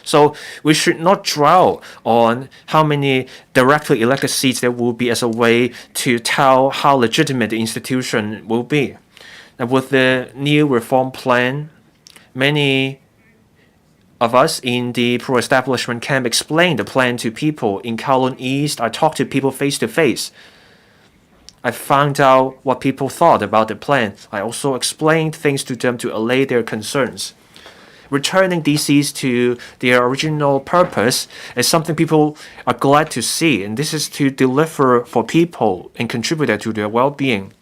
So we should not dwell on how many directly elected seats there will be as a way to tell how legitimate the institution will be. And with the new reform plan, many of us in the pro-establishment camp explained the plan to people in Kowloon East. I talked to people face to face. I found out what people thought about the plan. I also explained things to them to allay their concerns. Returning DCs to their original purpose is something people are glad to see, and this is to deliver for people and contribute to their well-being.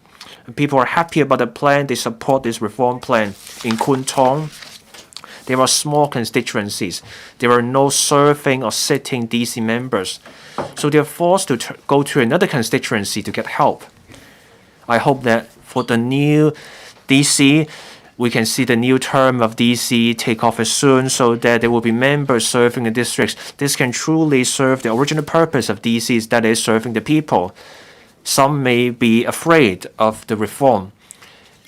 And people are happy about the plan. They support this reform plan. In Kwun Tong, there are small constituencies. There are no serving or sitting DC members, so they are forced to go to another constituency to get help. I hope that for the new DC, we can see the new term of DC take off as soon so that there will be members serving the districts. This can truly serve the original purpose of DCs, that is, serving the people. Some may be afraid of the reform.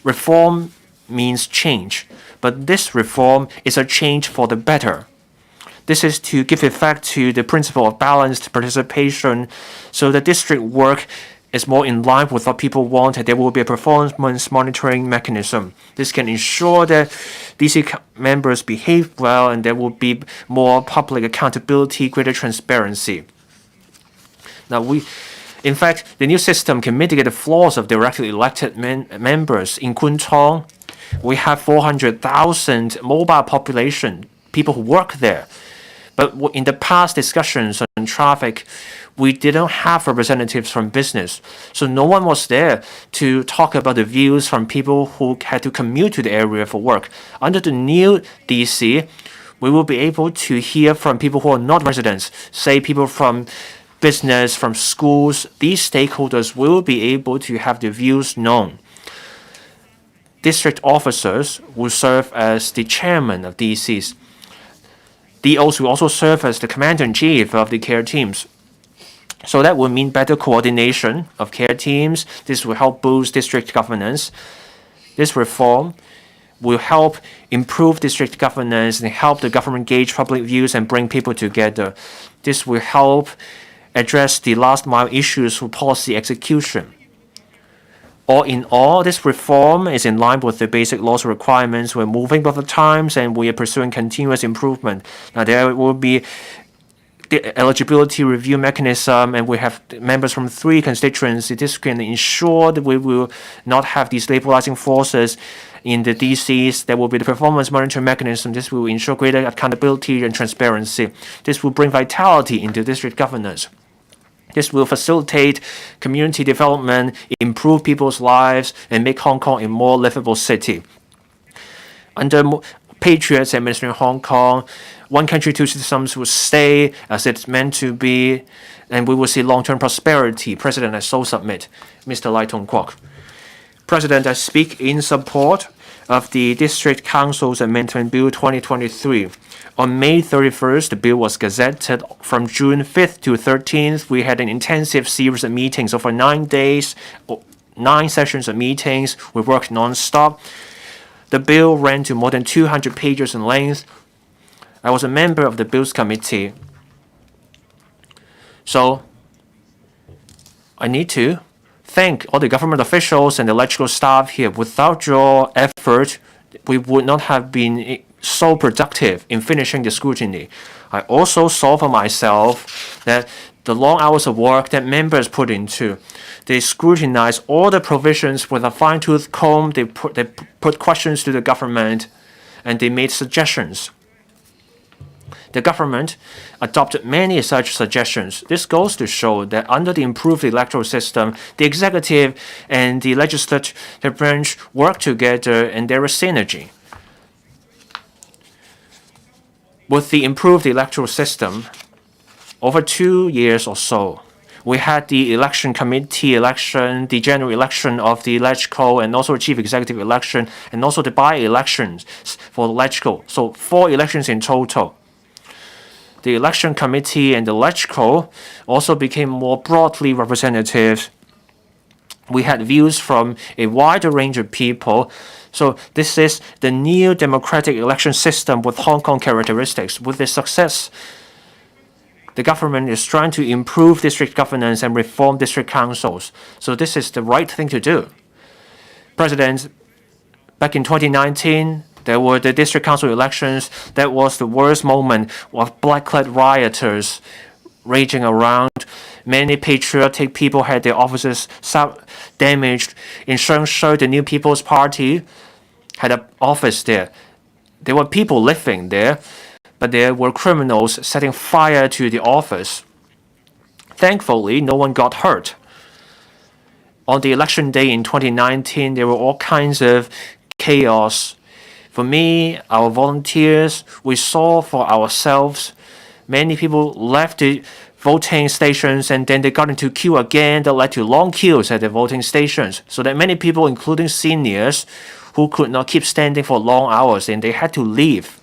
Reform means change, but this reform is a change for the better. This is to give effect to the principle of balanced participation so the district work is more in line with what people want, and there will be a performance monitoring mechanism. This can ensure that DC members behave well and there will be more public accountability, greater transparency. Now, in fact, the new system can mitigate the flaws of directly elected members. In Kwun Tong, we have 400,000 mobile population, people who work there. But in the past discussions on traffic, we didn't have representatives from business. So no one was there to talk about the views from people who had to commute to the area for work. Under the new DC, we will be able to hear from people who are not residents, say people from business, from schools, these stakeholders will be able to have their views known. District officers will serve as the chairman of DCs. DOs will also serve as the commander-in-chief of the care teams. So that will mean better coordination of care teams. This will help boost district governance. This reform will help improve district governance and help the government gauge public views and bring people together. This will help address the last mile issues for policy execution. All in all, this reform is in line with the basic laws requirements. We're moving with the times and we are pursuing continuous improvement. Now, there will be the eligibility review mechanism, and we have members from 3 constituencies. This can ensure that we will not have destabilizing forces in the DCs. There will be the performance monitoring mechanism. This will ensure greater accountability and transparency. This will bring vitality into district governance. This will facilitate community development, improve people's lives, and make Hong Kong a more livable city. Under Patriots administering Hong Kong, one country, two systems will stay as it's meant to be, and we will see long-term prosperity. President, I so submit. Mr. Lai Tong Kwok. President, I speak in support of the District Council's Amendment Bill 2023. On May 31st, the bill was gazetted. From June 5th to 13th, we had an intensive series of meetings over 9 days, 9 sessions of meetings. We worked non-stop. The bill ran to more than 200 pages in length. I was a member of the Bills Committee. So, I need to thank all the government officials and the electoral staff here. Without your effort, we would not have been so productive in finishing the scrutiny. I also saw for myself that the long hours of work that members put into, they scrutinized all the provisions with a fine-tooth comb, they put questions to the government, and they made suggestions. The government adopted many such suggestions. This goes to show that under the improved electoral system, the executive and the legislative branch work together and there is synergy. With the improved electoral system, over 2 years or so, we had the election committee election, the general election of the LegCo, and also chief executive election, and also the by-elections for the LegCo. So 4 elections in total. The election committee and the LegCo also became more broadly representative. We had views from a wider range of people. So this is the new democratic election system with Hong Kong characteristics. With this success, the government is trying to improve district governance and reform district councils. So this is the right thing to do. President, back in 2019, there were the district council elections. That was the worst moment of black-clad rioters raging around. Many patriotic people had their offices damaged. In Shengshui, the New People's Party had an office there. There were people living there, but there were criminals setting fire to the office. Thankfully, no one got hurt. On the election day in 2019, there were all kinds of chaos. For me, our volunteers, we saw for ourselves. Many people left the voting stations and then they got into queue again. That led to long queues at the voting stations. So that many people, including seniors, who could not keep standing for long hours and they had to leave.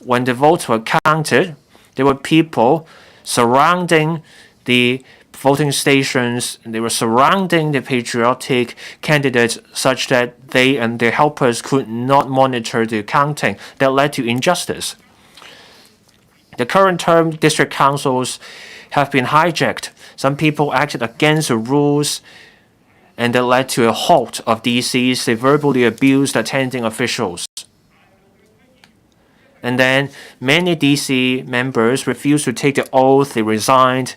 When the votes were counted, there were people surrounding the voting stations. They were surrounding the patriotic candidates such that they and their helpers could not monitor the counting. That led to injustice. The current term district councils have been hijacked. Some people acted against the rules, and that led to a halt of DCs. They verbally abused attending officials. And then many DC members refused to take the oath. They resigned.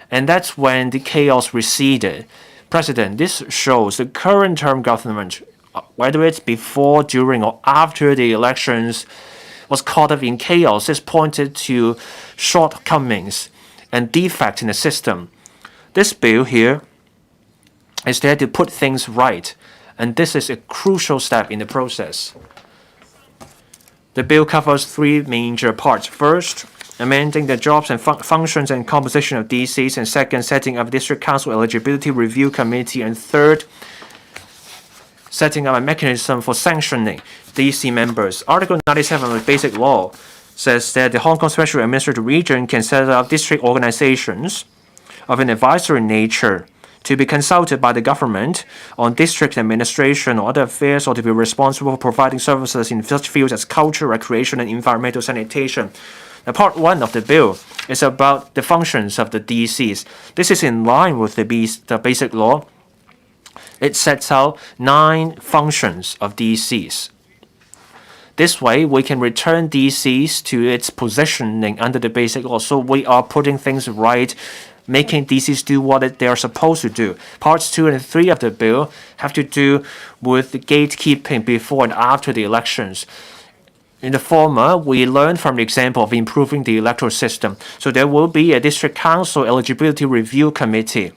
And that's when the chaos receded. President, this shows the current term government, whether it's before, during, or after the elections, was caught up in chaos. This pointed to shortcomings and defects in the system. This bill here is there to put things right, and this is a crucial step in the process. The bill covers 3 major parts. First, amending the jobs and functions and composition of DCs, and second, setting up District Council Eligibility Review Committee, and third, setting up a mechanism for sanctioning DC members. Article 97 of the Basic Law says that the Hong Kong Special Administrative Region can set up district organizations of an advisory nature to be consulted by the government on district administration or other affairs, or to be responsible for providing services in such fields as culture, recreation, and environmental sanitation. Now, Part 1 of the bill is about the functions of the DCs. This is in line with the Basic Law. It sets out 9 functions of DCs. This way, we can return DCs to its positioning under the Basic Law. So we are putting things right, making DCs do what they are supposed to do. Parts 2 and 3 of the bill have to do with the gatekeeping before and after the elections. In the former, we learned from the example of improving the electoral system. So there will be a District Council Eligibility Review Committee.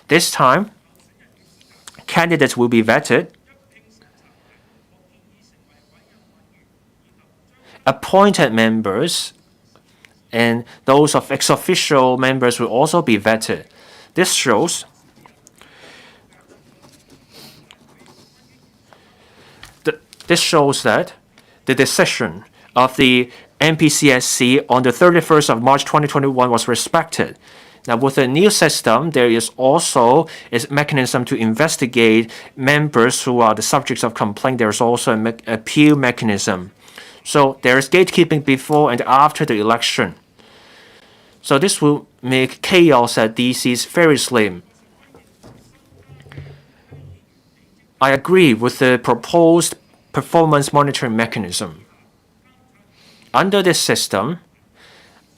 This time, candidates will be vetted. Appointed members and those of ex-official members will also be vetted. This shows that the decision of the NPCSC on the 31st of March 2021 was respected. Now, with the new system, there is also a mechanism to investigate members who are the subjects of complaint. There is also an appeal mechanism. So there is gatekeeping before and after the election. So this will make chaos at DCs very slim. I agree with the proposed performance monitoring mechanism. Under this system,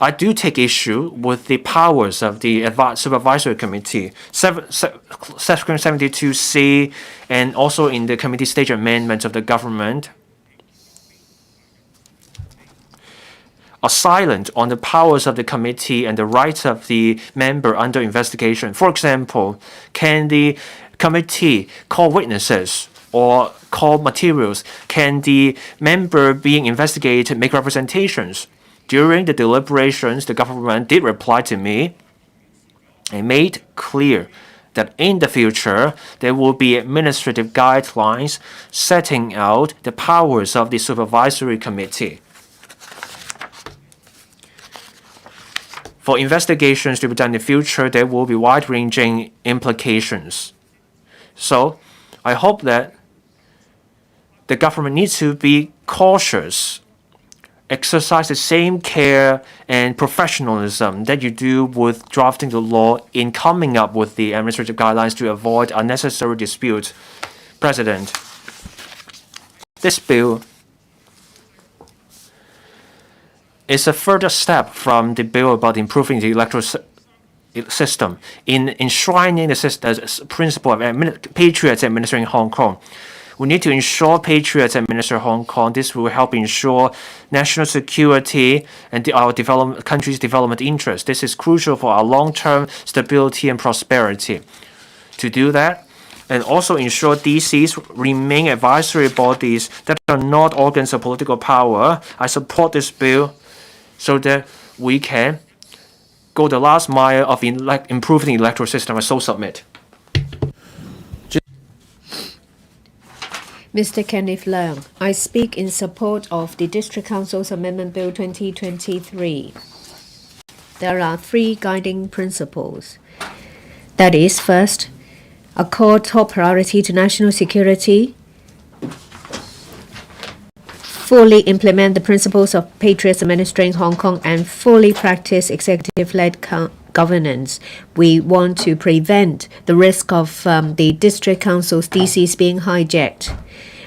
I do take issue with the powers of the Supervisory Committee, Section 72C, and also in the committee stage amendments of the government, are silent on the powers of the committee and the rights of the member under investigation. For example, can the committee call witnesses or call materials? Can the member being investigated make representations? During the deliberations, the government did reply to me and made clear that in the future, there will be administrative guidelines setting out the powers of the Supervisory Committee. For investigations to be done in the future, there will be wide-ranging implications. So, I hope that the government needs to be cautious, exercise the same care and professionalism that you do with drafting the law in coming up with the administrative guidelines to avoid unnecessary disputes. President, this bill is a further step from the bill about improving the electoral system in enshrining the principle of patriots administering Hong Kong. We need to ensure patriots administer Hong Kong. This will help ensure national security and our country's development interests. This is crucial for our long-term stability and prosperity. To do that, and also ensure DCs remain advisory bodies that are not organs of political power, I support this bill so that we can go the last mile of improving the electoral system. I so submit. Mr. Kenneth Leung, I speak in support of the District Council's Amendment Bill 2023. There are 3 guiding principles. That is, first, accord top priority to national security, fully implement the principles of patriots administering Hong Kong, and fully practice executive-led governance. We want to prevent the risk of the District Council's DCs being hijacked.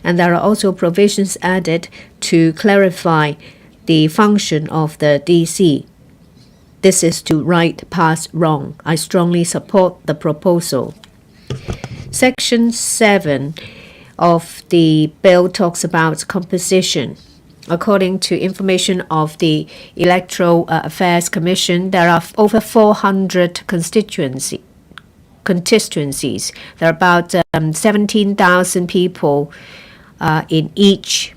And there are also provisions added to clarify the function of the DC. This is to right past wrong. I strongly support the proposal. Section 7 of the bill talks about composition. According to information of the Electoral Affairs Commission, there are over 400 constituencies. There are about 17,000 people in each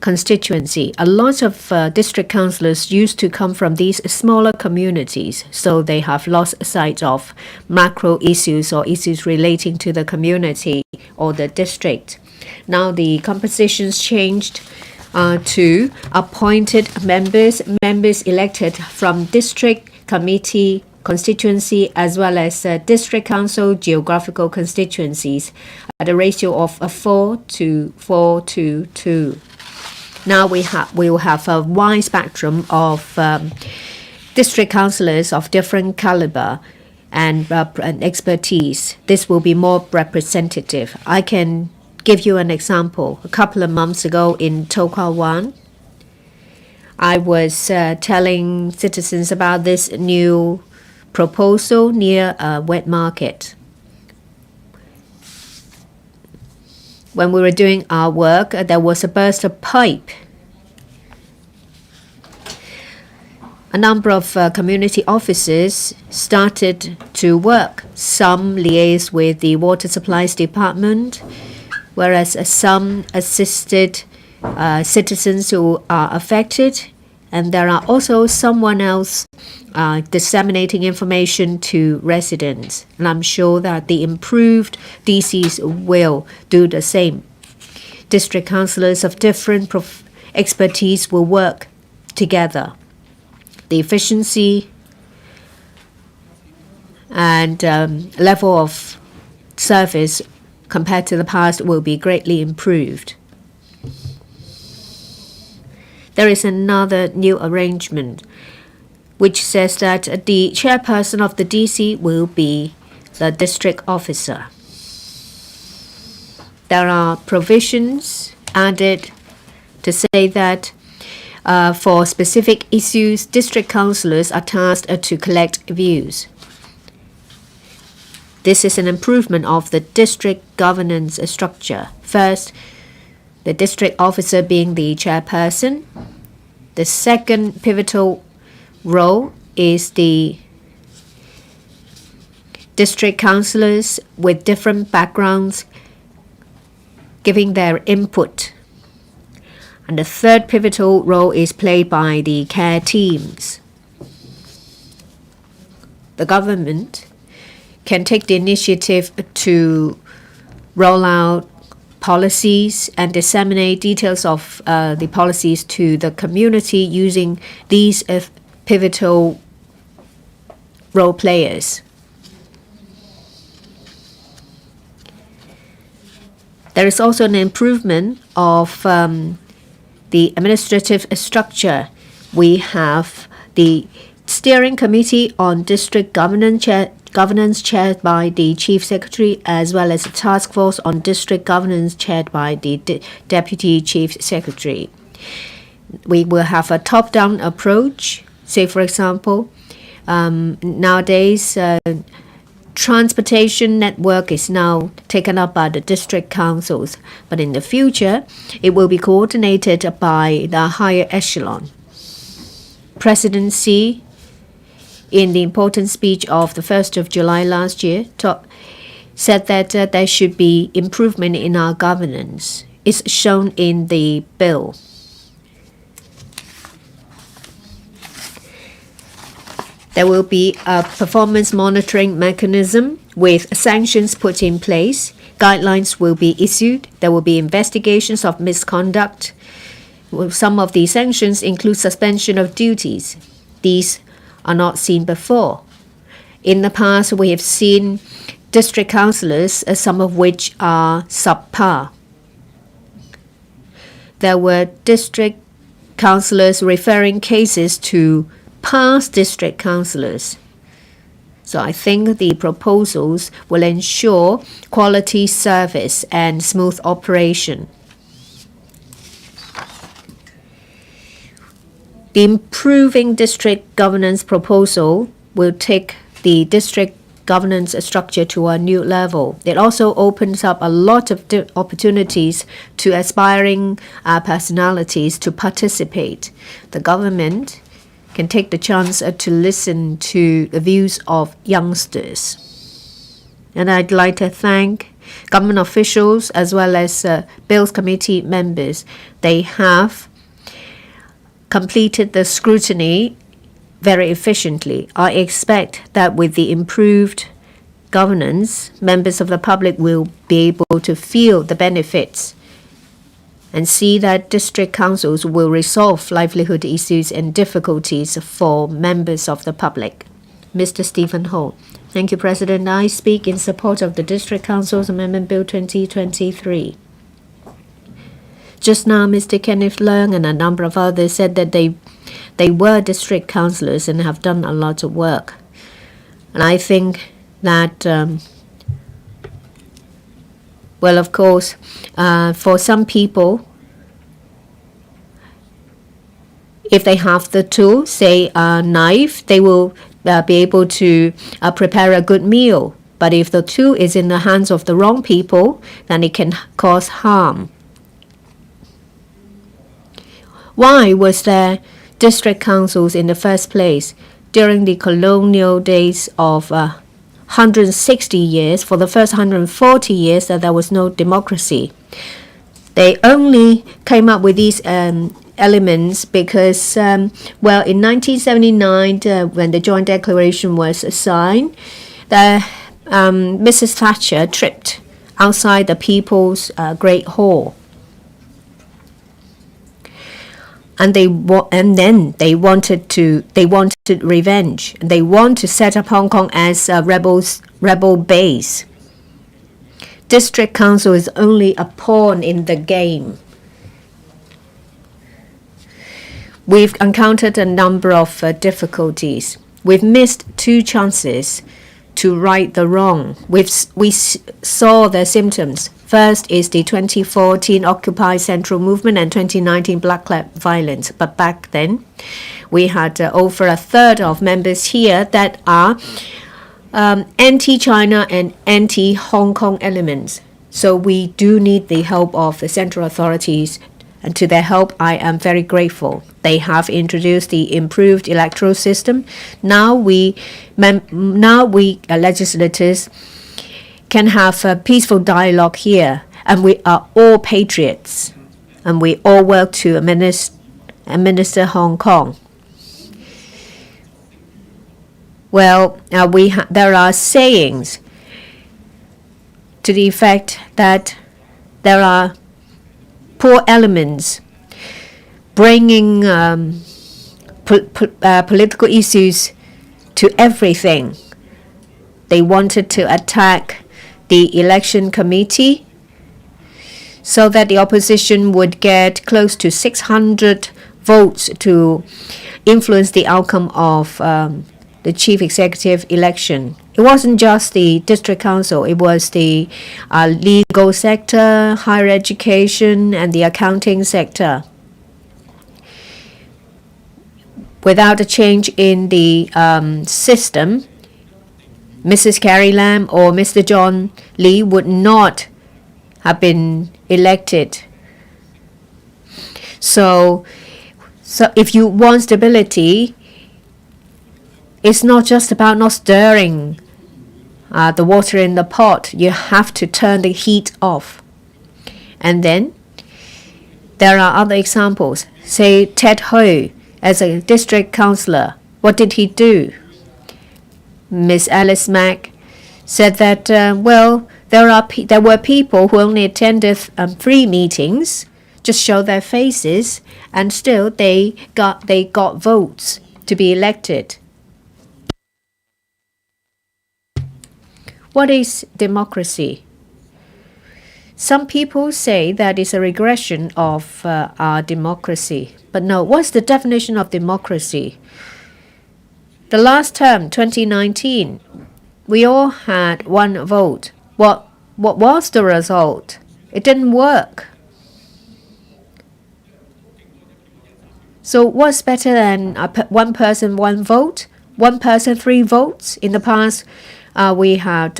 constituency. A lot of district councillors used to come from these smaller communities, so they have lost sight of macro issues or issues relating to the community or the district. Now the compositions changed to appointed members elected from district committee constituency as well as district council geographical constituencies at a ratio of 4 to 4 to 2. Now we will have a wide spectrum of district councillors of different caliber and expertise. This will be more representative. I can give you an example. A couple of months ago in Tokwa, I was telling citizens about this new proposal near a wet market. When we were doing our work, there was a burst of pipe. A number of community officers started to work. Some liaised with the water supplies department, whereas some assisted citizens who are affected, and there are also someone else disseminating information to residents. And I'm sure that the improved DCs will do the same. District councillors of different expertise will work together. The efficiency and level of service compared to the past will be greatly improved. There is another new arrangement which says that the chairperson of the DC will be the district officer. There are provisions added to say that for specific issues, district councillors are tasked to collect views. This is an improvement of the district governance structure. First, the district officer being the chairperson. The second pivotal role is the district councillors with different backgrounds giving their input. And the third pivotal role is played by the care teams. The government can take the initiative to roll out policies and disseminate details of the policies to the community using these pivotal role players. There is also an improvement of the administrative structure. We have the steering committee on district governance chaired by the chief secretary, as well as a task force on district governance chaired by the deputy chief secretary. We will have a top-down approach. Say, for example, nowadays transportation network is now taken up by the district councils, but in the future it will be coordinated by the higher echelon. President Xi, in the important speech of the 1st of July last year, said that there should be improvement in our governance. It's shown in the bill. There will be a performance monitoring mechanism with sanctions put in place. Guidelines will be issued. There will be investigations of misconduct. Some of the sanctions include suspension of duties. These are not seen before. In the past, we have seen district councillors, some of which are subpar. There were district councillors referring cases to past district councillors. So I think the proposals will ensure quality service and smooth operation. The improving district governance proposal will take the district governance structure to a new level. It also opens up a lot of opportunities to aspiring personalities to participate. The government can take the chance to listen to the views of youngsters. And I'd like to thank government officials as well as Bills Committee members, they have completed the scrutiny very efficiently. I expect that with the improved governance, members of the public will be able to feel the benefits and see that district councils will resolve livelihood issues and difficulties for members of the public. Mr. Stephen Ho. Thank you, President. I speak in support of the District Council's Amendment Bill 2023. Just now, Mr. Kenneth Leung and a number of others said that they were district councillors and have done a lot of work. And I think that, well, of course, for some people, if they have the tool, say a knife, they will be able to prepare a good meal. But if the tool is in the hands of the wrong people, then it can cause harm. Why was there district councils in the first place? During the colonial days of 160 years, for the first 140 years, that there was no democracy. They only came up with these elements because, well, in 1979, when the Joint Declaration was signed, Mrs. Thatcher tripped outside the People's Great Hall. And then they wanted revenge. They want to set up Hong Kong as a rebel base. District council is only a pawn in the game. We've encountered a number of difficulties. We've missed 2 chances to right the wrong. We saw the symptoms. First is the 2014 Occupy Central Movement and 2019 Black Cap violence. But back then, we had over a third of members here that are anti-China and anti-Hong Kong elements. So we do need the help of the central authorities, and to their help, I am very grateful. They have introduced the improved electoral system. Now we legislators can have a peaceful dialogue here, and we are all patriots, and we all work to administer Hong Kong. Well, there are sayings to the effect that there are poor elements bringing political issues to everything. They wanted to attack the election committee so that the opposition would get close to 600 votes to influence the outcome of the chief executive election. It wasn't just the district council, it was the legal sector, higher education, and the accounting sector. Without a change in the system, Mrs. Carrie Lam or Mr. John Lee would not have been elected. So if you want stability, it's not just about not stirring the water in the pot. You have to turn the heat off. And then there are other examples. Say Ted Ho, as a district councillor, what did he do? Miss Alice Mack said that, well, there were people who only attended 3 meetings, just show their faces, and still they got votes to be elected. What is democracy? Some people say that it's a regression of our democracy. But no, what's the definition of democracy? The last term, 2019, we all had 1 vote. What was the result? It didn't work. So what's better than 1 person, 1 vote? 1 person, 3 votes? In the past, we had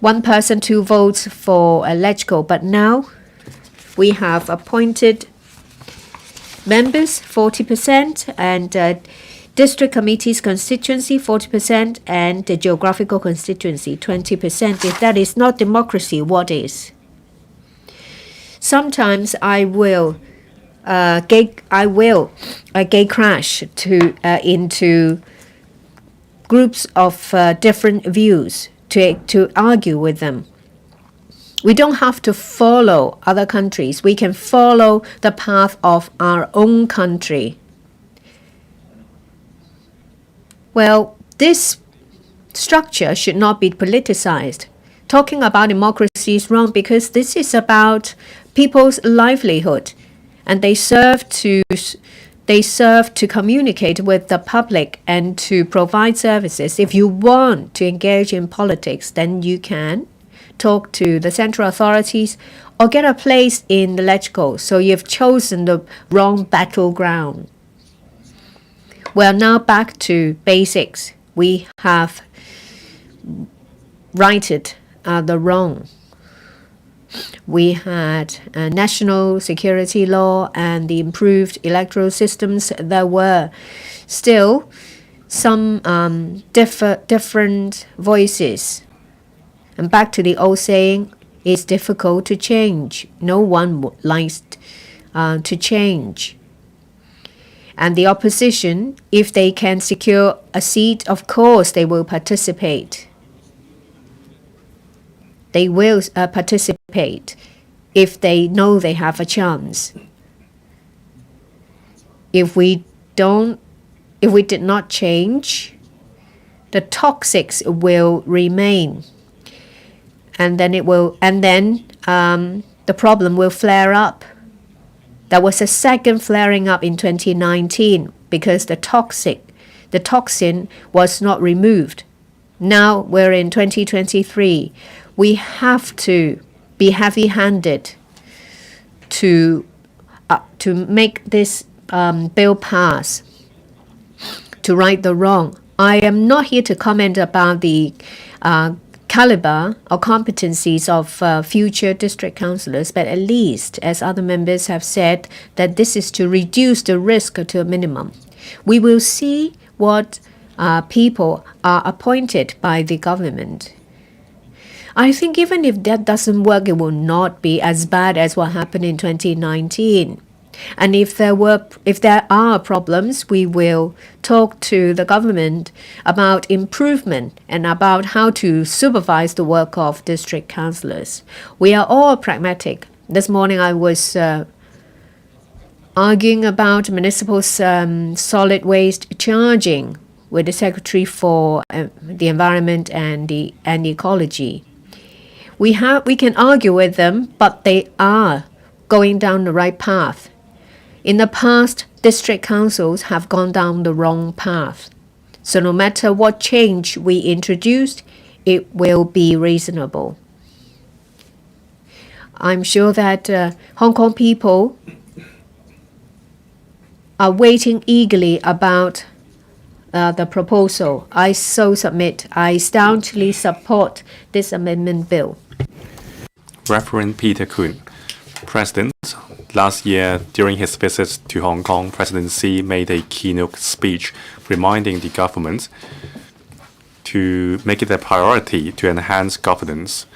1 person, 2 votes for electrical, but now we have appointed members, 40%, and District committee's constituency 40% and the geographical constituency 20%. If that is not democracy, what is? Sometimes I will gate crash into groups of different views to argue with them. We don't have to follow other countries. We can follow the path of our own country. Well, this structure should not be politicized. Talking about democracy is wrong because this is about people's livelihood, and they serve to communicate with the public and to provide services. If you want to engage in politics, then you can talk to the central authorities or get a place in the LegCo. So you've chosen the wrong battleground. Well, now back to basics. We have righted the wrong. We had a national security law and the improved electoral systems. There were still some different voices. And back to the old saying, it's difficult to change. No one likes to change. And the opposition, if they can secure a seat, of course they will participate. They will participate if they know they have a chance. If we did not change, the toxics will remain, and then the problem will flare up. There was a second flaring up in 2019 because the toxin was not removed. Now we're in 2023. We have to be heavy-handed to make this bill pass, to right the wrong. I am not here to comment about the caliber or competencies of future district councillors, but at least, as other members have said, that this is to reduce the risk to a minimum. We will see what people are appointed by the government. I think even if that doesn't work, it will not be as bad as what happened in 2019. And if there are problems, we will talk to the government about improvement and about how to supervise the work of district councillors. We are all pragmatic. This morning I was arguing about municipal solid waste charging with the Secretary for the Environment and the Ecology. We can argue with them, but they are going down the right path. In the past, district councils have gone down the wrong path. So no matter what change we introduced, it will be reasonable. I'm sure that Hong Kong people are waiting eagerly about the proposal. I staunchly support this amendment bill. Reverend Peter Kuhn, President. Last year, during his visit to Hong Kong, President Xi made a keynote speech reminding the government to make it a priority to enhance governance,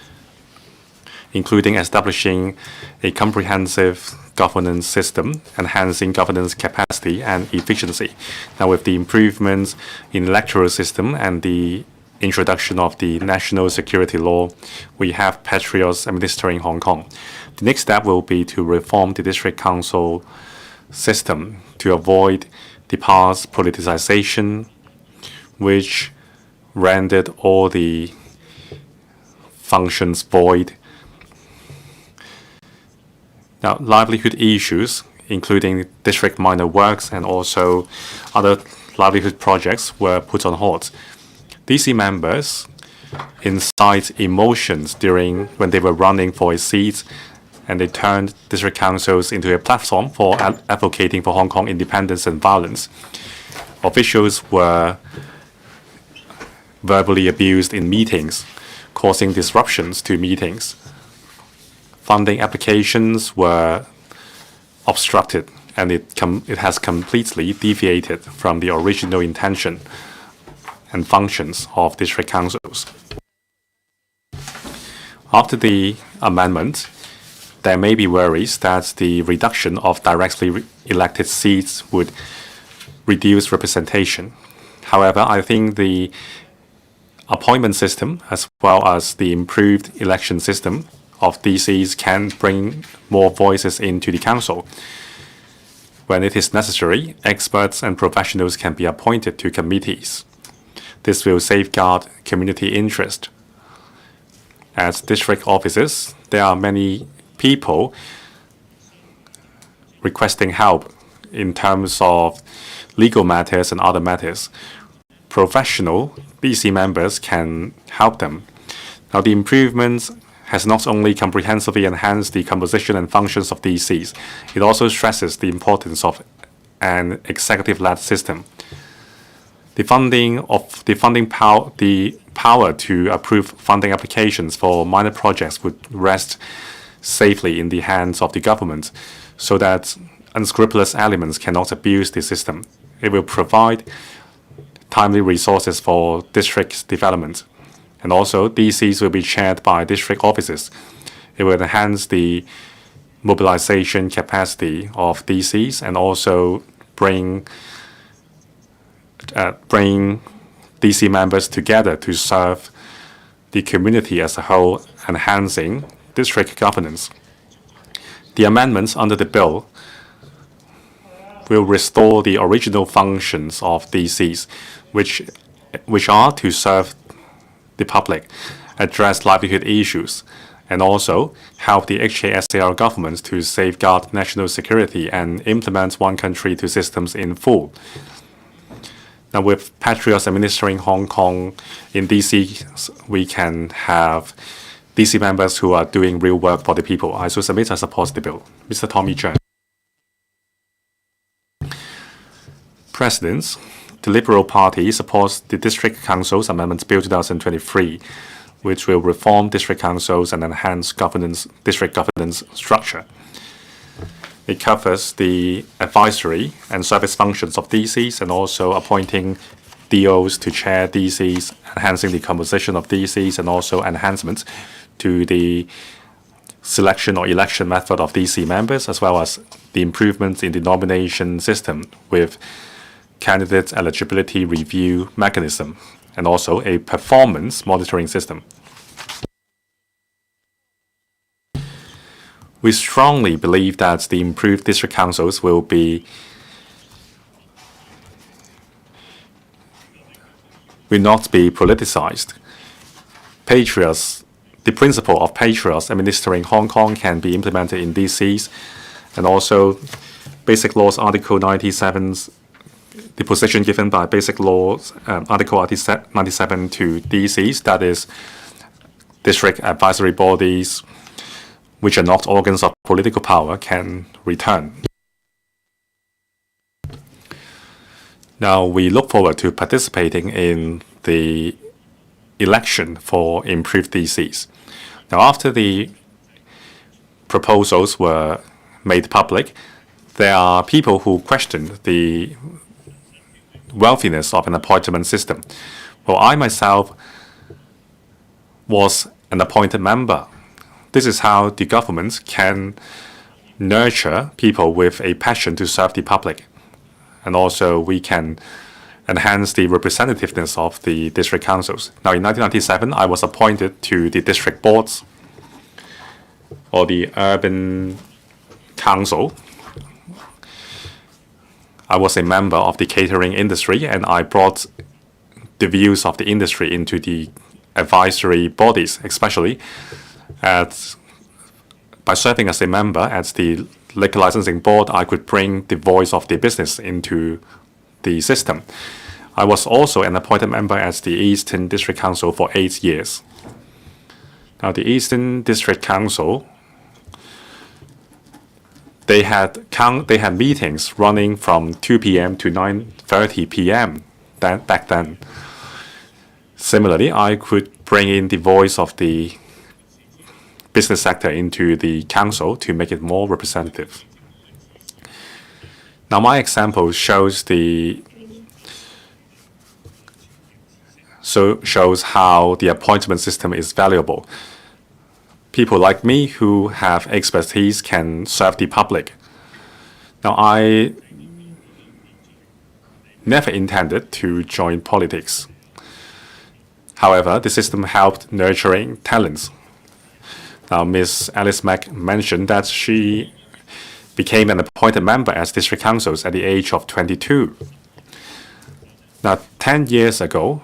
including establishing a comprehensive governance system, enhancing governance capacity and efficiency. Now, with the improvements in electoral system and the introduction of the national security law, we have patriots administering Hong Kong. The next step will be to reform the district council system to avoid the past politicization, which rendered all the functions void. Now, livelihood issues, including district minor works and also other livelihood projects, were put on hold. DC members incite emotions when they were running for a seat, and they turned district councils into a platform for advocating for Hong Kong independence and violence. Officials were verbally abused in meetings, causing disruptions to meetings. Funding applications were obstructed and it has completely deviated from the original intention and functions of district councils. After the amendment, there may be worries that the reduction of directly elected seats would reduce representation. However, I think the appointment system as well as the improved election system of DCs can bring more voices into the council. When it is necessary, experts and professionals can be appointed to committees. This will safeguard community interest. At district offices, there are many people requesting help in terms of legal matters and other matters. Professional DC members can help them. Now, the improvements has not only comprehensively enhanced the composition and functions of DCs, it also stresses the importance of an executive-led system. The power to approve funding applications for minor projects would rest safely in the hands of the government, so that unscrupulous elements cannot abuse the system. It will provide timely resources for district development. And also, DCs will be chaired by district offices. It will enhance the mobilization capacity of DCs and also bring DC members together to serve the community as a whole, enhancing district governance. The amendments under the bill will restore the original functions of DCs, which are to serve the public, address livelihood issues, and also help the HKSAR governments to safeguard national security and implement one country, two systems in full. Now, with patriots administering Hong Kong in DC, we can have DC members who are doing real work for the people. I so submit I support the bill. Mr. Tommy Cheung. Presidents, the Liberal Party supports the District Council's Amendment Bill 2023, which will reform district councils and enhance district governance structure. It covers the advisory and service functions of DCs and also appointing DOs to chair DCs, enhancing the composition of DCs, and also enhancements to the selection or election method of DC members, as well as the improvements in the nomination system with candidate eligibility review mechanism, and also a performance monitoring system. We strongly believe that the improved district councils will not be politicized. The principle of patriots administering Hong Kong can be implemented in DCs, and also Basic Laws Article 97's the position given by Basic Laws Article 97 to DCs, that is, district advisory bodies, which are not organs of political power, can return. Now, we look forward to participating in the election for improved DCs. Now, after the proposals were made public, there are people who question the wealthiness of an appointment system. Well, I myself was an appointed member. This is how the government can nurture people with a passion to serve the public. And also we can enhance the representativeness of the district councils. Now, in 1997, I was appointed to the district boards or the urban council. I was a member of the catering industry, and I brought the views of the industry into the advisory bodies, especially by serving as a member at the liquor licensing board. I could bring the voice of the business into the system. I was also an appointed member at the Eastern District Council for 8 years. Now, the Eastern District Council, they had meetings running from 2 p.m. to 9:30 p.m. back then. Similarly, I could bring in the voice of the business sector into the council to make it more representative. Now, my example shows how the appointment system is valuable. People like me who have expertise can serve the public. Now, I never intended to join politics. However, the system helped nurturing talents. Now, Ms. Alice Mack mentioned that she became an appointed member as district councils at the age of 22. Now, 10 years ago,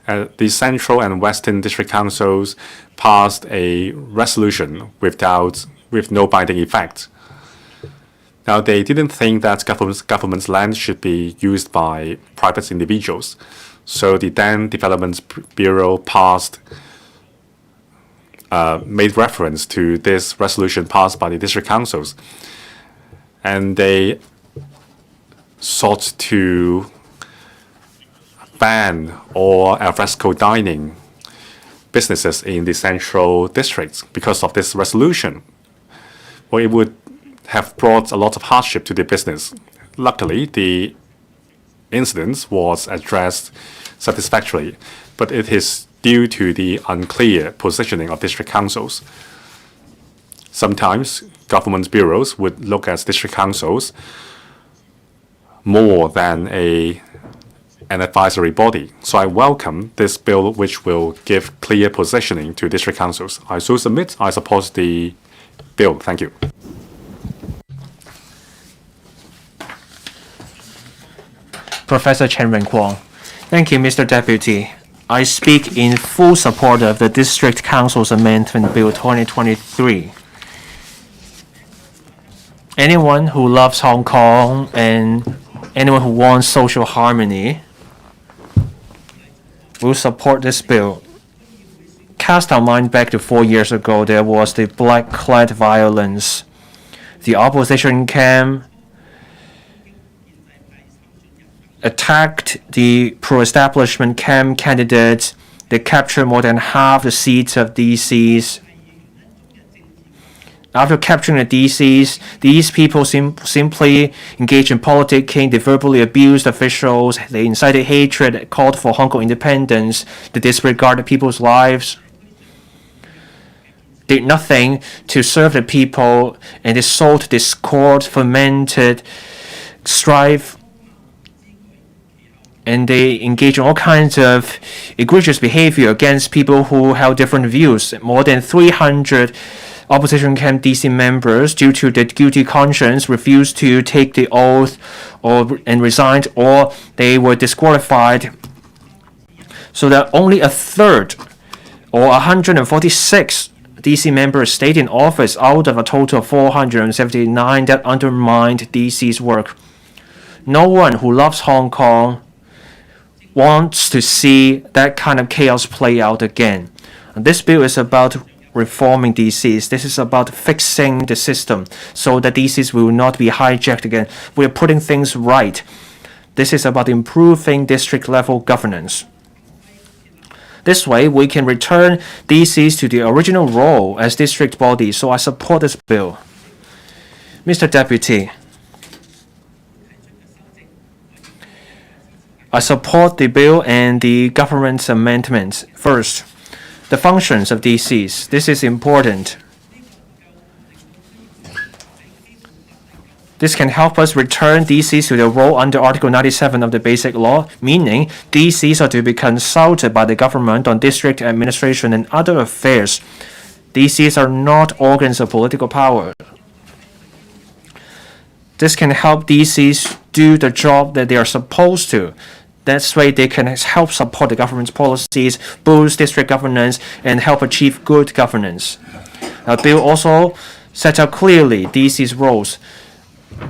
the Central and Western District Councils passed a resolution with no binding effect. Now, they didn't think that government's land should be used by private individuals. So the then Development Bureau made reference to this resolution passed by the district councils. And they sought to ban all alfresco dining businesses in the central districts because of this resolution. Well, it would have brought a lot of hardship to the business. Luckily, the incident was addressed satisfactorily, but it is due to the unclear positioning of district councils. Sometimes government bureaus would look at district councils more than an advisory body. So I welcome this bill, which will give clear positioning to district councils. I so submit, I support the bill. Thank you. Professor Chen Renkuang. Thank you, Mr. Deputy. I speak in full support of the District Council's Amendment Bill 2023. Anyone who loves Hong Kong and anyone who wants social harmony will support this bill. Cast our mind back to 4 years ago, there was the black-clad violence. The opposition camp attacked the pro-establishment camp candidates. They captured more than half the seats of DCs. After capturing the DCs, these people simply engaged in politicking. They verbally abused officials. They incited hatred, called for Hong Kong independence. They disregarded people's lives. Did nothing to serve the people, and they sowed discord, fomented strife, and they engage in all kinds of egregious behavior against people who held different views. More than 300 opposition camp DC members, due to their guilty conscience, refused to take the oath and resigned, or they were disqualified. So that only a third, or 146 DC members stayed in office out of a total of 479 that undermined DC's work. No one who loves Hong Kong wants to see that kind of chaos play out again. And this bill is about reforming DCs. This is about fixing the system so that DCs will not be hijacked again. We are putting things right. This is about improving district level governance. This way, we can return DCs to the original role as district bodies. So I support this bill. Mr. Deputy, I support the bill and the government's amendments. First, the functions of DCs. This is important. This can help us return DCs to their role under Article 97 of the Basic Law, meaning DCs are to be consulted by the government on district administration and other affairs. DCs are not organs of political power. This can help DCs do the job that they are supposed to. That's way they can help support the government's policies, boost district governance, and help achieve good governance. The bill also sets out clearly DC's roles.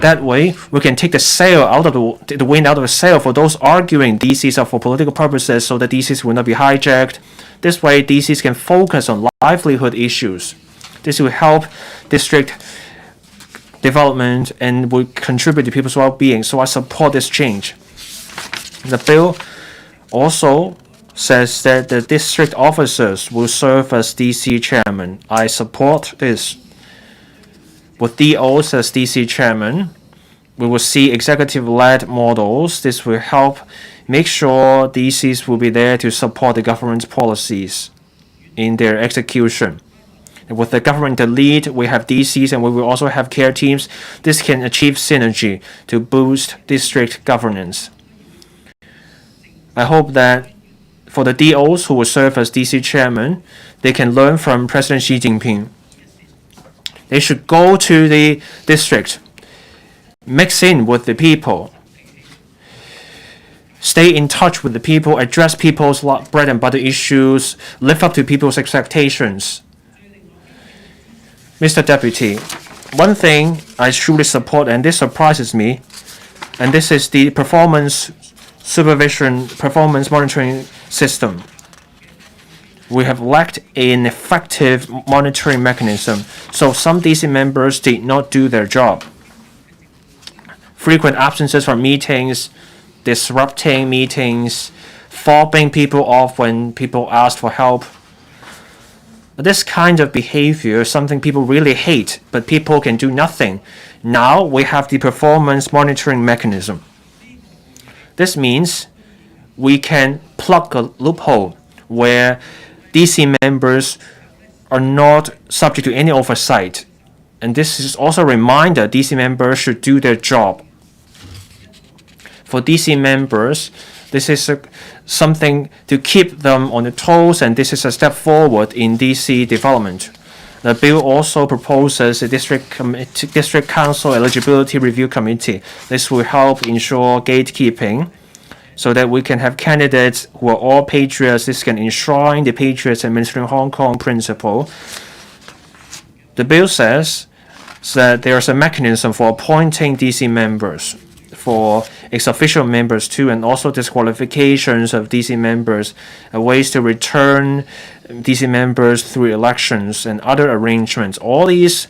That way, we can take the sail out of the wind out of the sail for those arguing DCs are for political purposes, so that DCs will not be hijacked. This way, DCs can focus on livelihood issues. This will help district development and will contribute to people's well-being. So I support this change. The bill also says that the district officers will serve as DC chairman. I support this. With DOs as DC chairman, we will see executive-led models. This will help make sure DCs will be there to support the government's policies in their execution. And with the government to lead, we have DCs and we will also have care teams. This can achieve synergy to boost district governance. I hope that for the DOs who will serve as DC chairman, they can learn from President Xi Jinping. They should go to the district, mix in with the people, stay in touch with the people, address people's bread and butter issues, live up to people's expectations. Mr. Deputy, one thing I truly support, and this surprises me, and this is the performance monitoring system. We have lacked an effective monitoring mechanism, so some DC members did not do their job. Frequent absences from meetings, disrupting meetings, fobbing people off when people asked for help. This kind of behavior is something people really hate, but people can do nothing. Now we have the performance monitoring mechanism. This means we can plug a loophole where DC members are not subject to any oversight. And this is also a reminder DC members should do their job. For DC members, this is something to keep them on the toes, and this is a step forward in DC development. The bill also proposes a district council eligibility review committee. This will help ensure gatekeeping so that we can have candidates who are all patriots. This can enshrine the Patriots Administering Hong Kong principle. The bill says that there is a mechanism for appointing DC members, for ex-official members too, and also disqualifications of DC members, ways to return DC members through elections and other arrangements. All these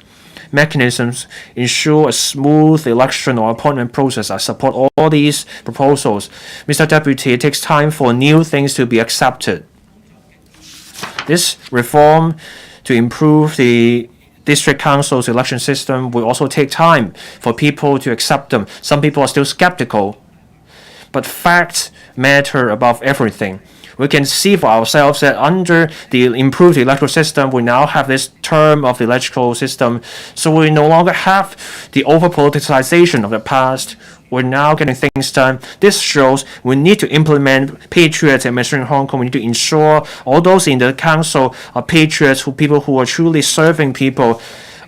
mechanisms ensure a smooth election or appointment process. I support all these proposals. Mr. Deputy, it takes time for new things to be accepted. This reform to improve the district council's election system will also take time for people to accept them. Some people are still skeptical, but facts matter above everything. We can see for ourselves that under the improved electoral system, we now have this term of the electoral system, so we no longer have the over-politicization of the past. We're now getting things done. This shows we need to implement patriots administering Hong Kong. We need to ensure all those in the council are patriots, people who are truly serving people.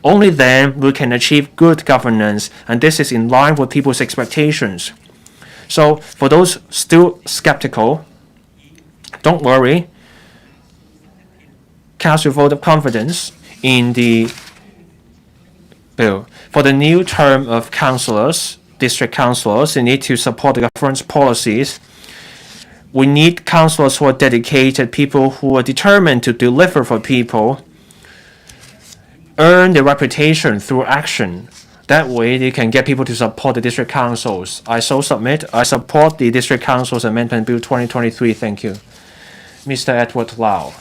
Only then we can achieve good governance, and this is in line with people's expectations. So for those still skeptical, don't worry. Cast your vote of confidence in the bill. For the new term of councillors, district councillors, they need to support the government's policies. We need councillors who are dedicated, people who are determined to deliver for people, earn their reputation through action. That way, they can get people to support the district councils. I support the District Council's Amendment Bill 2023. Thank you. Mr. Edward Lau.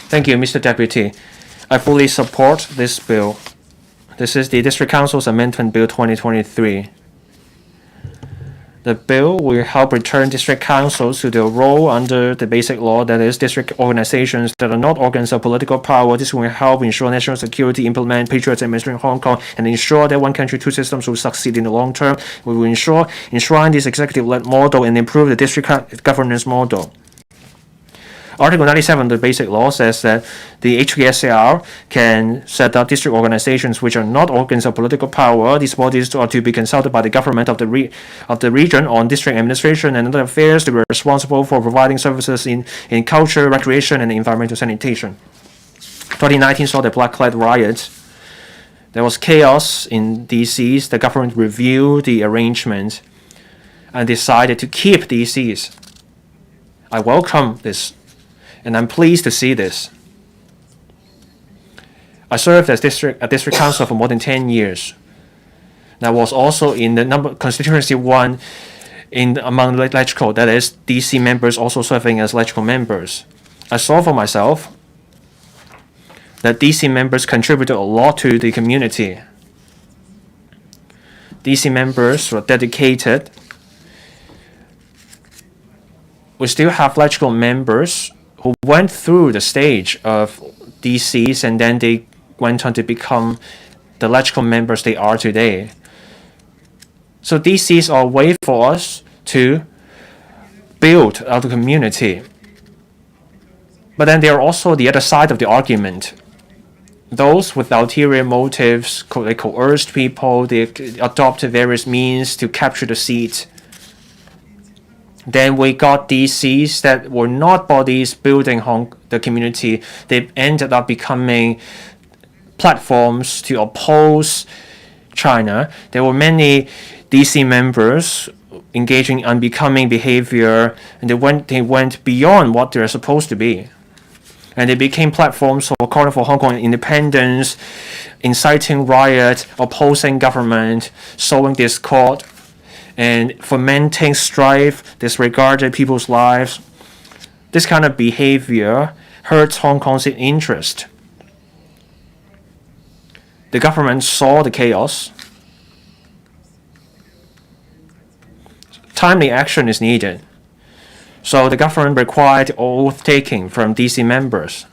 Thank you, Mr. Deputy. I fully support this bill. This is the District Council's Amendment Bill 2023. The bill will help return district councils to their role under the basic law, that is, district organizations that are not organs of political power. This will help ensure national security, implement patriots administering Hong Kong, and ensure that one country, two systems will succeed in the long term. We will enshrine this executive-led model and improve the district governance model. Article 97 of the Basic Law says that the HKSAR can set up district organizations which are not organs of political power. These bodies are to be consulted by the government of the region on district administration and other affairs to be responsible for providing services in culture, recreation, and environmental sanitation. 2019 saw the Black Flag riot. There was chaos in DCs. The government reviewed the arrangement and decided to keep DCs. I welcome this, and I'm pleased to see this. I served as district council for more than 10 years. And I was also in the constituency 1 among the electrical, that is, DC members also serving as electrical members. I saw for myself that DC members contributed a lot to the community. DC members were dedicated. We still have electrical members who went through the stage of DCs and then they went on to become the electrical members they are today. So DCs are a way for us to build out the community. But then there are also the other side of the argument. Those with ulterior motives, they coerced people, they adopted various means to capture the seat. Then we got DCs that were not bodies building the community. They ended up becoming platforms to oppose China. There were many DC members engaging in unbecoming behavior, and they went beyond what they're supposed to be. And they became platforms for calling for Hong Kong independence, inciting riot, opposing government, sowing discord, and fomenting strife, disregarding people's lives. This kind of behavior hurts Hong Kong's interest. The government saw the chaos. Timely action is needed. So the government required oath-taking from DC members.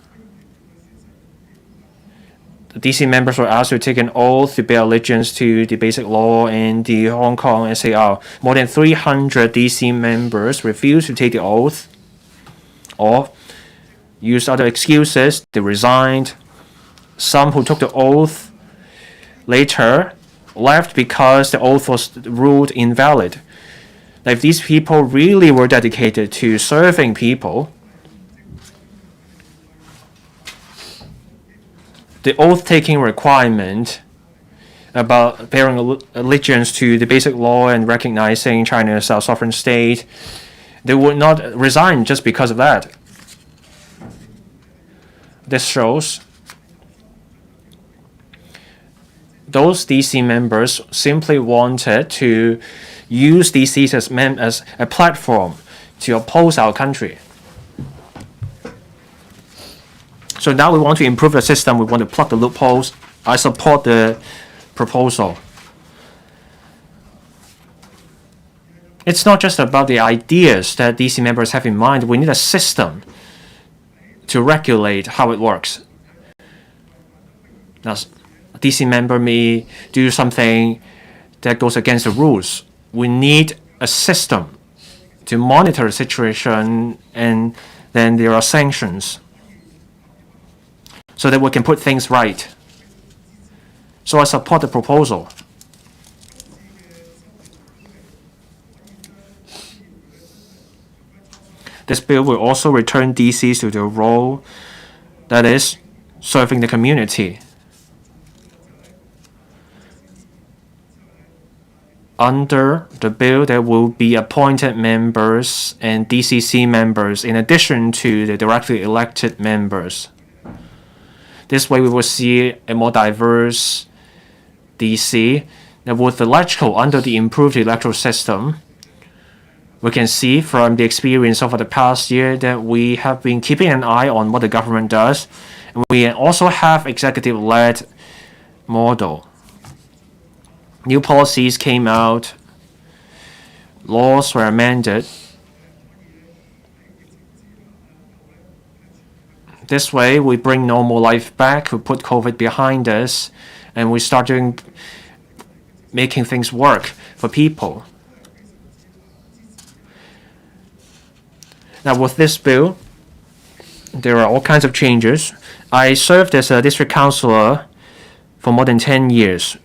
The DC members were asked to take an oath to bear allegiance to the Basic Law and the Hong Kong SAR. More than 300 DC members refused to take the oath or used other excuses. They resigned. Some who took the oath later left because the oath was ruled invalid. If these people really were dedicated to serving people, the oath-taking requirement about bearing allegiance to the Basic Law and recognizing China as a sovereign state, they would not resign just because of that. This shows those DC members simply wanted to use DCs as a platform to oppose our country. So now we want to improve the system. We want to plug the loopholes. I support the proposal. It's not just about the ideas that DC members have in mind. We need a system to regulate how it works. Now, a DC member may do something that goes against the rules. We need a system to monitor the situation, and then there are sanctions so that we can put things right. So I support the proposal. This bill will also return DCs to their role, that is, serving the community. Under the bill, there will be appointed members and DCC members in addition to the directly elected members. This way, we will see a more diverse DC. Now, with electoral under the improved electoral system, we can see from the experience over the past year that we have been keeping an eye on what the government does, and we also have executive-led model. New policies came out, laws were amended. This way, we bring normal life back, we put COVID behind us, and we start making things work for people. Now, with this bill, there are all kinds of changes. I served as a district councillor for more than 10 years.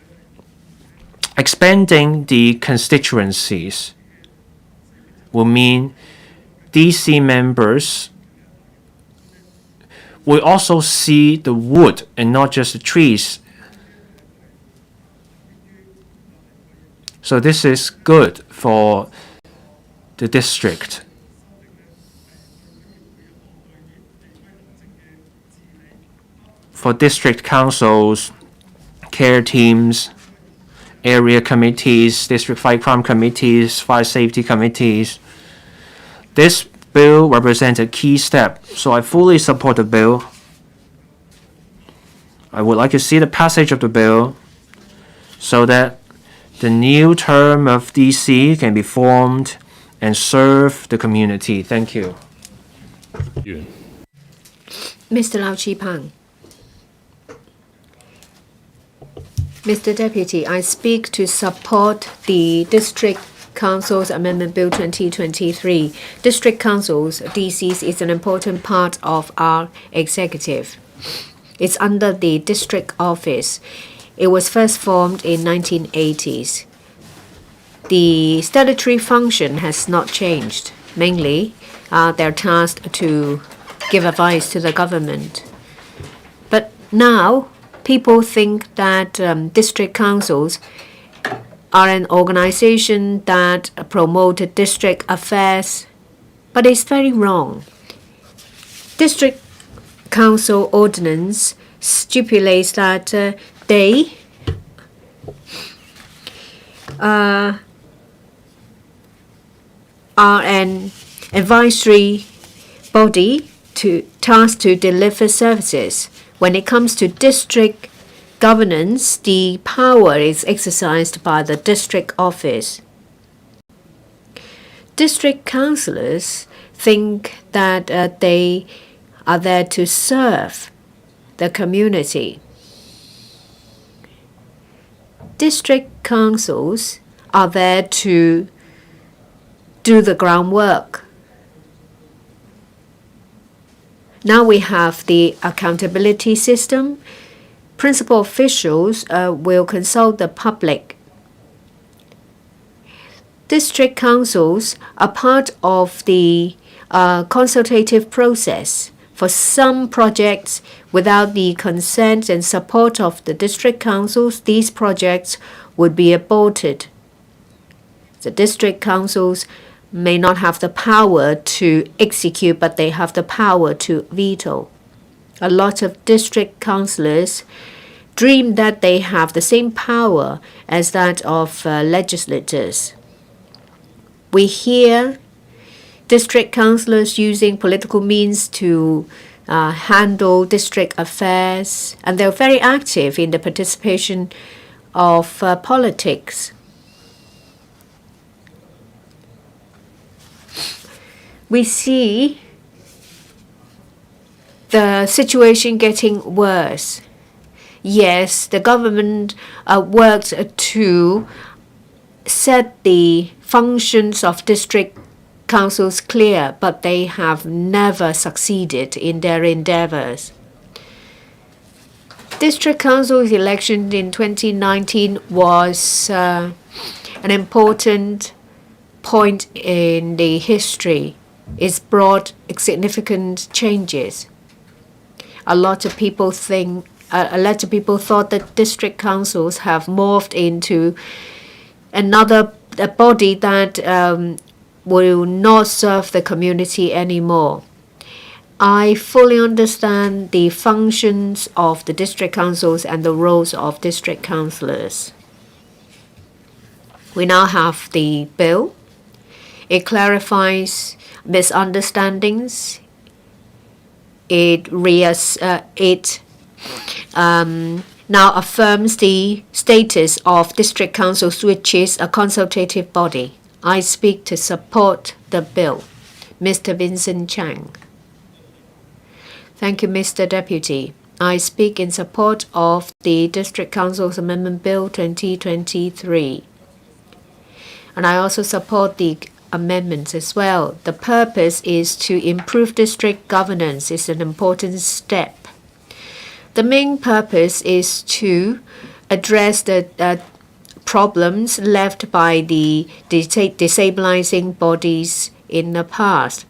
Expanding the constituencies will mean DC members will also see the wood and not just the trees. So this is good for the district. For district councils, care teams, area committees, district fight crime committees, fire safety committees. This bill represents a key step, so I fully support the bill. I would like to see the passage of the bill so that the new term of DC can be formed and serve the community. Thank you. Mr. Lau Chi Pang. Mr. Deputy, I speak to support the District Council's Amendment Bill 2023. District Councils, DCs, is an important part of our executive. It's under the District Office. It was first formed in 1980s. The statutory function has not changed. Mainly, they're tasked to give advice to the government. But now, people think that district councils are an organization that promote district affairs, but it's very wrong. District Council Ordinance stipulates that they are an advisory body tasked to deliver services. When it comes to district governance, the power is exercised by the district office. District councillors think that they are there to serve the community. District councils are there to do the groundwork. Now we have the accountability system. Principal officials will consult the public. District councils are part of the consultative process. For some projects, without the consent and support of the district councils, these projects would be aborted. The district councils may not have the power to execute, but they have the power to veto. A lot of district councillors dream that they have the same power as that of legislators. We hear district councillors using political means to handle district affairs, and they're very active in the participation of politics. We see the situation getting worse. Yes, the government worked to set the functions of district councils clear, but they have never succeeded in their endeavors. District council election in 2019 was an important point in the history. It's brought significant changes. A lot of people thought that district councils have morphed into another body that will not serve the community anymore. I fully understand the functions of the district councils and the roles of district councillors. We now have the bill. It clarifies misunderstandings. It now affirms the status of district councils, which is a consultative body. I speak to support the bill. Mr. Vincent Chang. Thank you, Mr. Deputy. I speak in support of the District Council's Amendment Bill 2023. And I also support the amendments as well. The purpose is to improve district governance. It's an important step. The main purpose is to address the problems left by the destabilizing bodies in the past.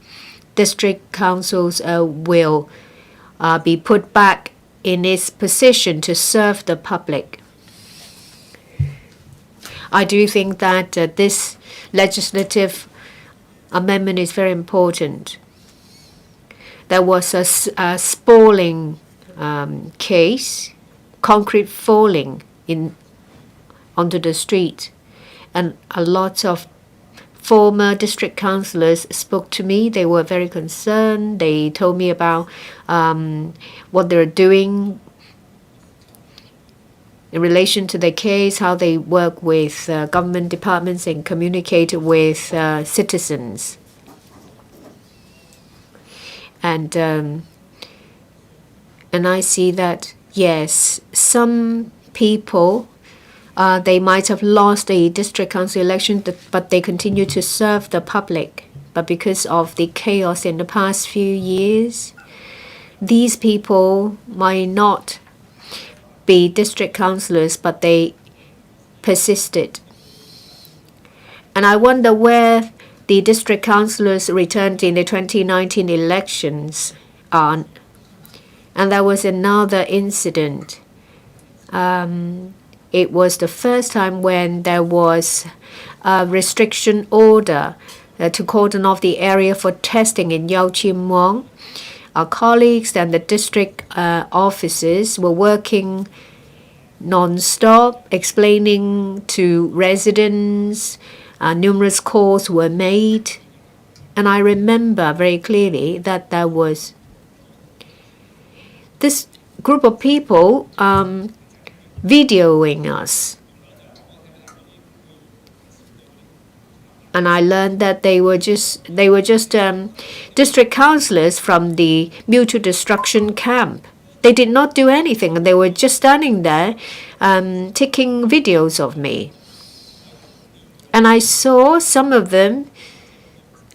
District councils will be put back in its position to serve the public. I do think that this legislative amendment is very important. There was a spalling case, concrete falling onto the street, and a lot of former district councillors spoke to me. They were very concerned. They told me about what they're doing in relation to the case, how they work with government departments and communicate with citizens. And I see that, yes, some people, they might have lost a district council election, but they continue to serve the public. But because of the chaos in the past few years, these people might not be district councillors, but they persisted. And I wonder where the district councillors returned in the 2019 elections are. And there was another incident. It was the first time when there was a restriction order to cordon off the area for testing in Yau Chim Wang. Our colleagues and the district officers were working non-stop, explaining to residents. Numerous calls were made. And I remember very clearly that there was this group of people videoing us. And I learned that they were just district councillors from the mutual destruction camp. They did not do anything, and they were just standing there taking videos of me. And I saw some of them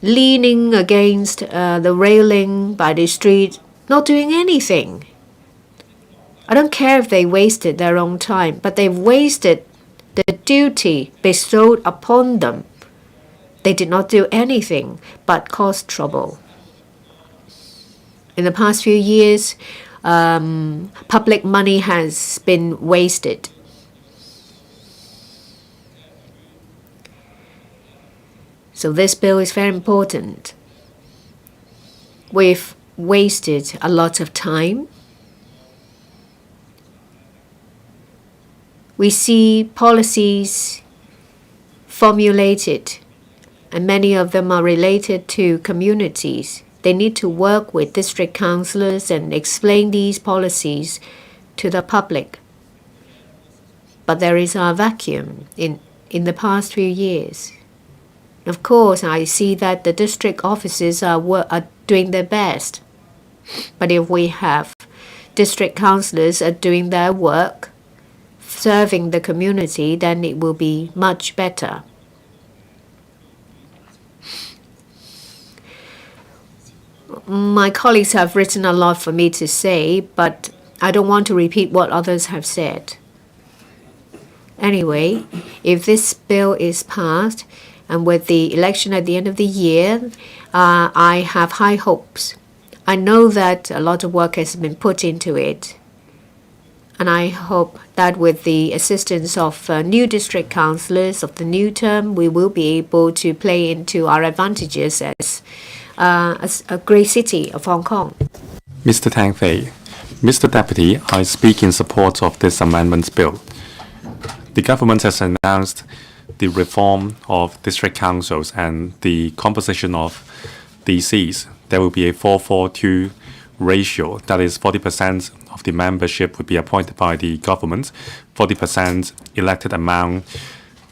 leaning against the railing by the street, not doing anything. I don't care if they wasted their own time, but they've wasted the duty bestowed upon them. They did not do anything but cause trouble. In the past few years, public money has been wasted. So this bill is very important. We've wasted a lot of time. We see policies formulated, and many of them are related to communities. They need to work with district councillors and explain these policies to the public. But there is a vacuum in the past few years. Of course, I see that the district officers are doing their best. But if we have district councillors are doing their work, serving the community, then it will be much better. My colleagues have written a lot for me to say, but I don't want to repeat what others have said. Anyway, if this bill is passed, and with the election at the end of the year, I have high hopes. I know that a lot of work has been put into it. And I hope that with the assistance of new district councillors of the new term, we will be able to play into our advantages as a great city of Hong Kong. Mr. Tang Fei, Mr. Deputy, I speak in support of this amendments bill. The government has announced the reform of district councils and the composition of DCs. There will be a 4-4-2 ratio, that is 40% of the membership would be appointed by the government, 40% elected among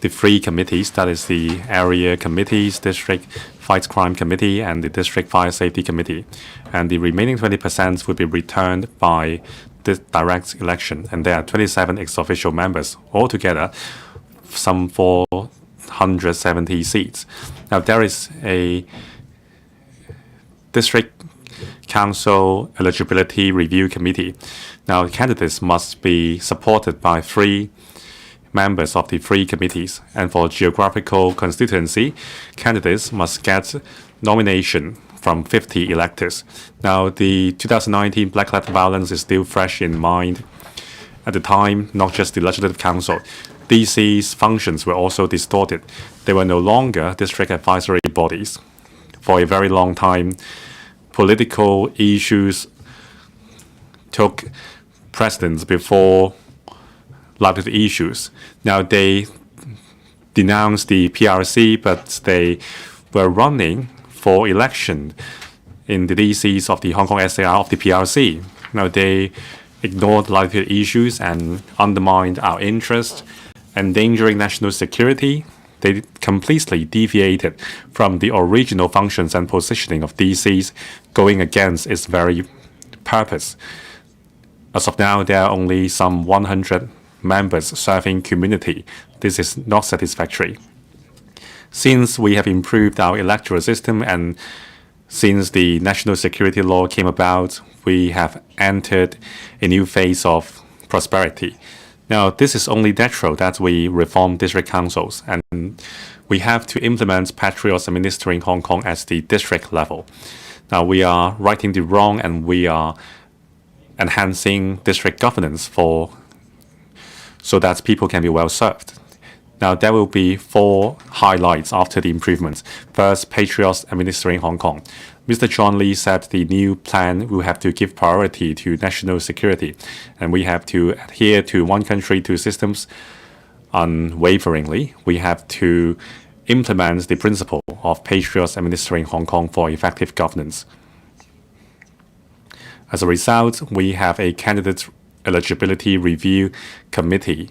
the three committees, that is the area committees, district fight crime committee, and the district fire safety committee. And the remaining 20% would be returned by this direct election. And there are 27 ex-official members altogether, some 470 seats. Now there is a district council eligibility review committee. Now candidates must be supported by 3 members of the 3 committees, and for geographical constituency, candidates must get nomination from 50 electors. Now the 2019 Black Letter violence is still fresh in mind. At the time, not just the Legislative Council, DC's functions were also distorted. They were no longer district advisory bodies. For a very long time, political issues took precedence before livelihood issues. Now they denounced the PRC, but they were running for election in the DCs of the Hong Kong SAR of the PRC. Now they ignored livelihood issues and undermined our interests, endangering national security. They completely deviated from the original functions and positioning of DCs, going against its very purpose. As of now, there are only some 100 members serving community. This is not satisfactory. Since we have improved our electoral system and since the national security law came about, we have entered a new phase of prosperity. Now, this is only natural that we reform district councils, and we have to implement patriots administering Hong Kong at the district level. Now, we are righting the wrong, and we are enhancing district governance so that people can be well served. Now, there will be 4 highlights after the improvements. First, patriots administering Hong Kong. Mr. John Lee said the new plan will have to give priority to national security, and we have to adhere to one country, two systems unwaveringly. We have to implement the principle of patriots administering Hong Kong for effective governance. As a result, we have a candidate eligibility review committee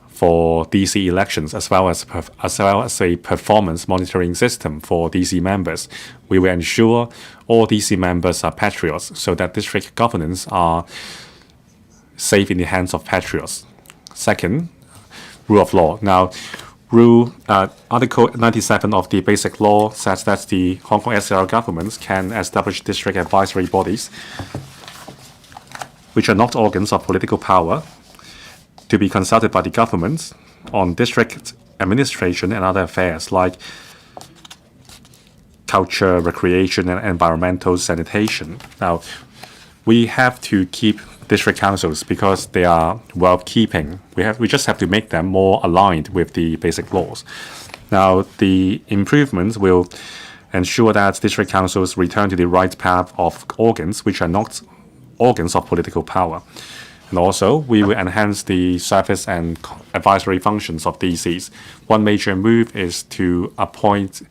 for DC elections, as well as a performance monitoring system for DC members. We will ensure all DC members are patriots, so that district governance are safe in the hands of patriots. Second, rule of law. Now, Article 97 of the Basic Law says that the Hong Kong SAR governments can establish district advisory bodies, which are not organs of political power, to be consulted by the government on district administration and other affairs like culture, recreation, and environmental sanitation. Now, we have to keep district councils because they are worth keeping. We just have to make them more aligned with the basic laws. Now, the improvements will ensure that district councils return to the right path of organs which are not organs of political power. And also, we will enhance the service and advisory functions of DCs. One major move is to appoint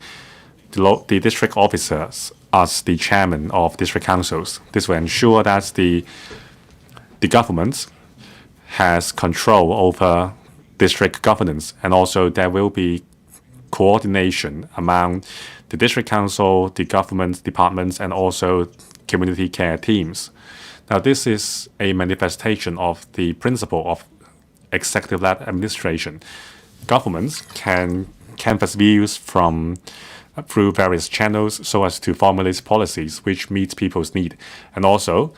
the district officers as the chairman of district councils. This will ensure that the government has control over district governance, and also there will be coordination among the district council, the government departments, and also community care teams. Now, this is a manifestation of the principle of executive-led administration. Governments can canvass views through various channels so as to formulate policies which meet people's need. And also,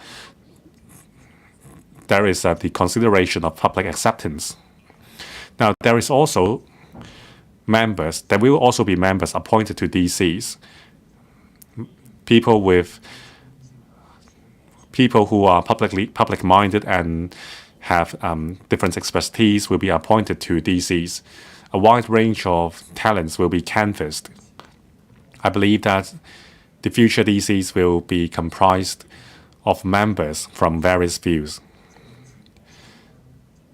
there is the consideration of public acceptance. Now, there will also be members appointed to DCs, people who are public-minded and have different expertise will be appointed to DCs. A wide range of talents will be canvassed. I believe that the future DCs will be comprised of members from various views.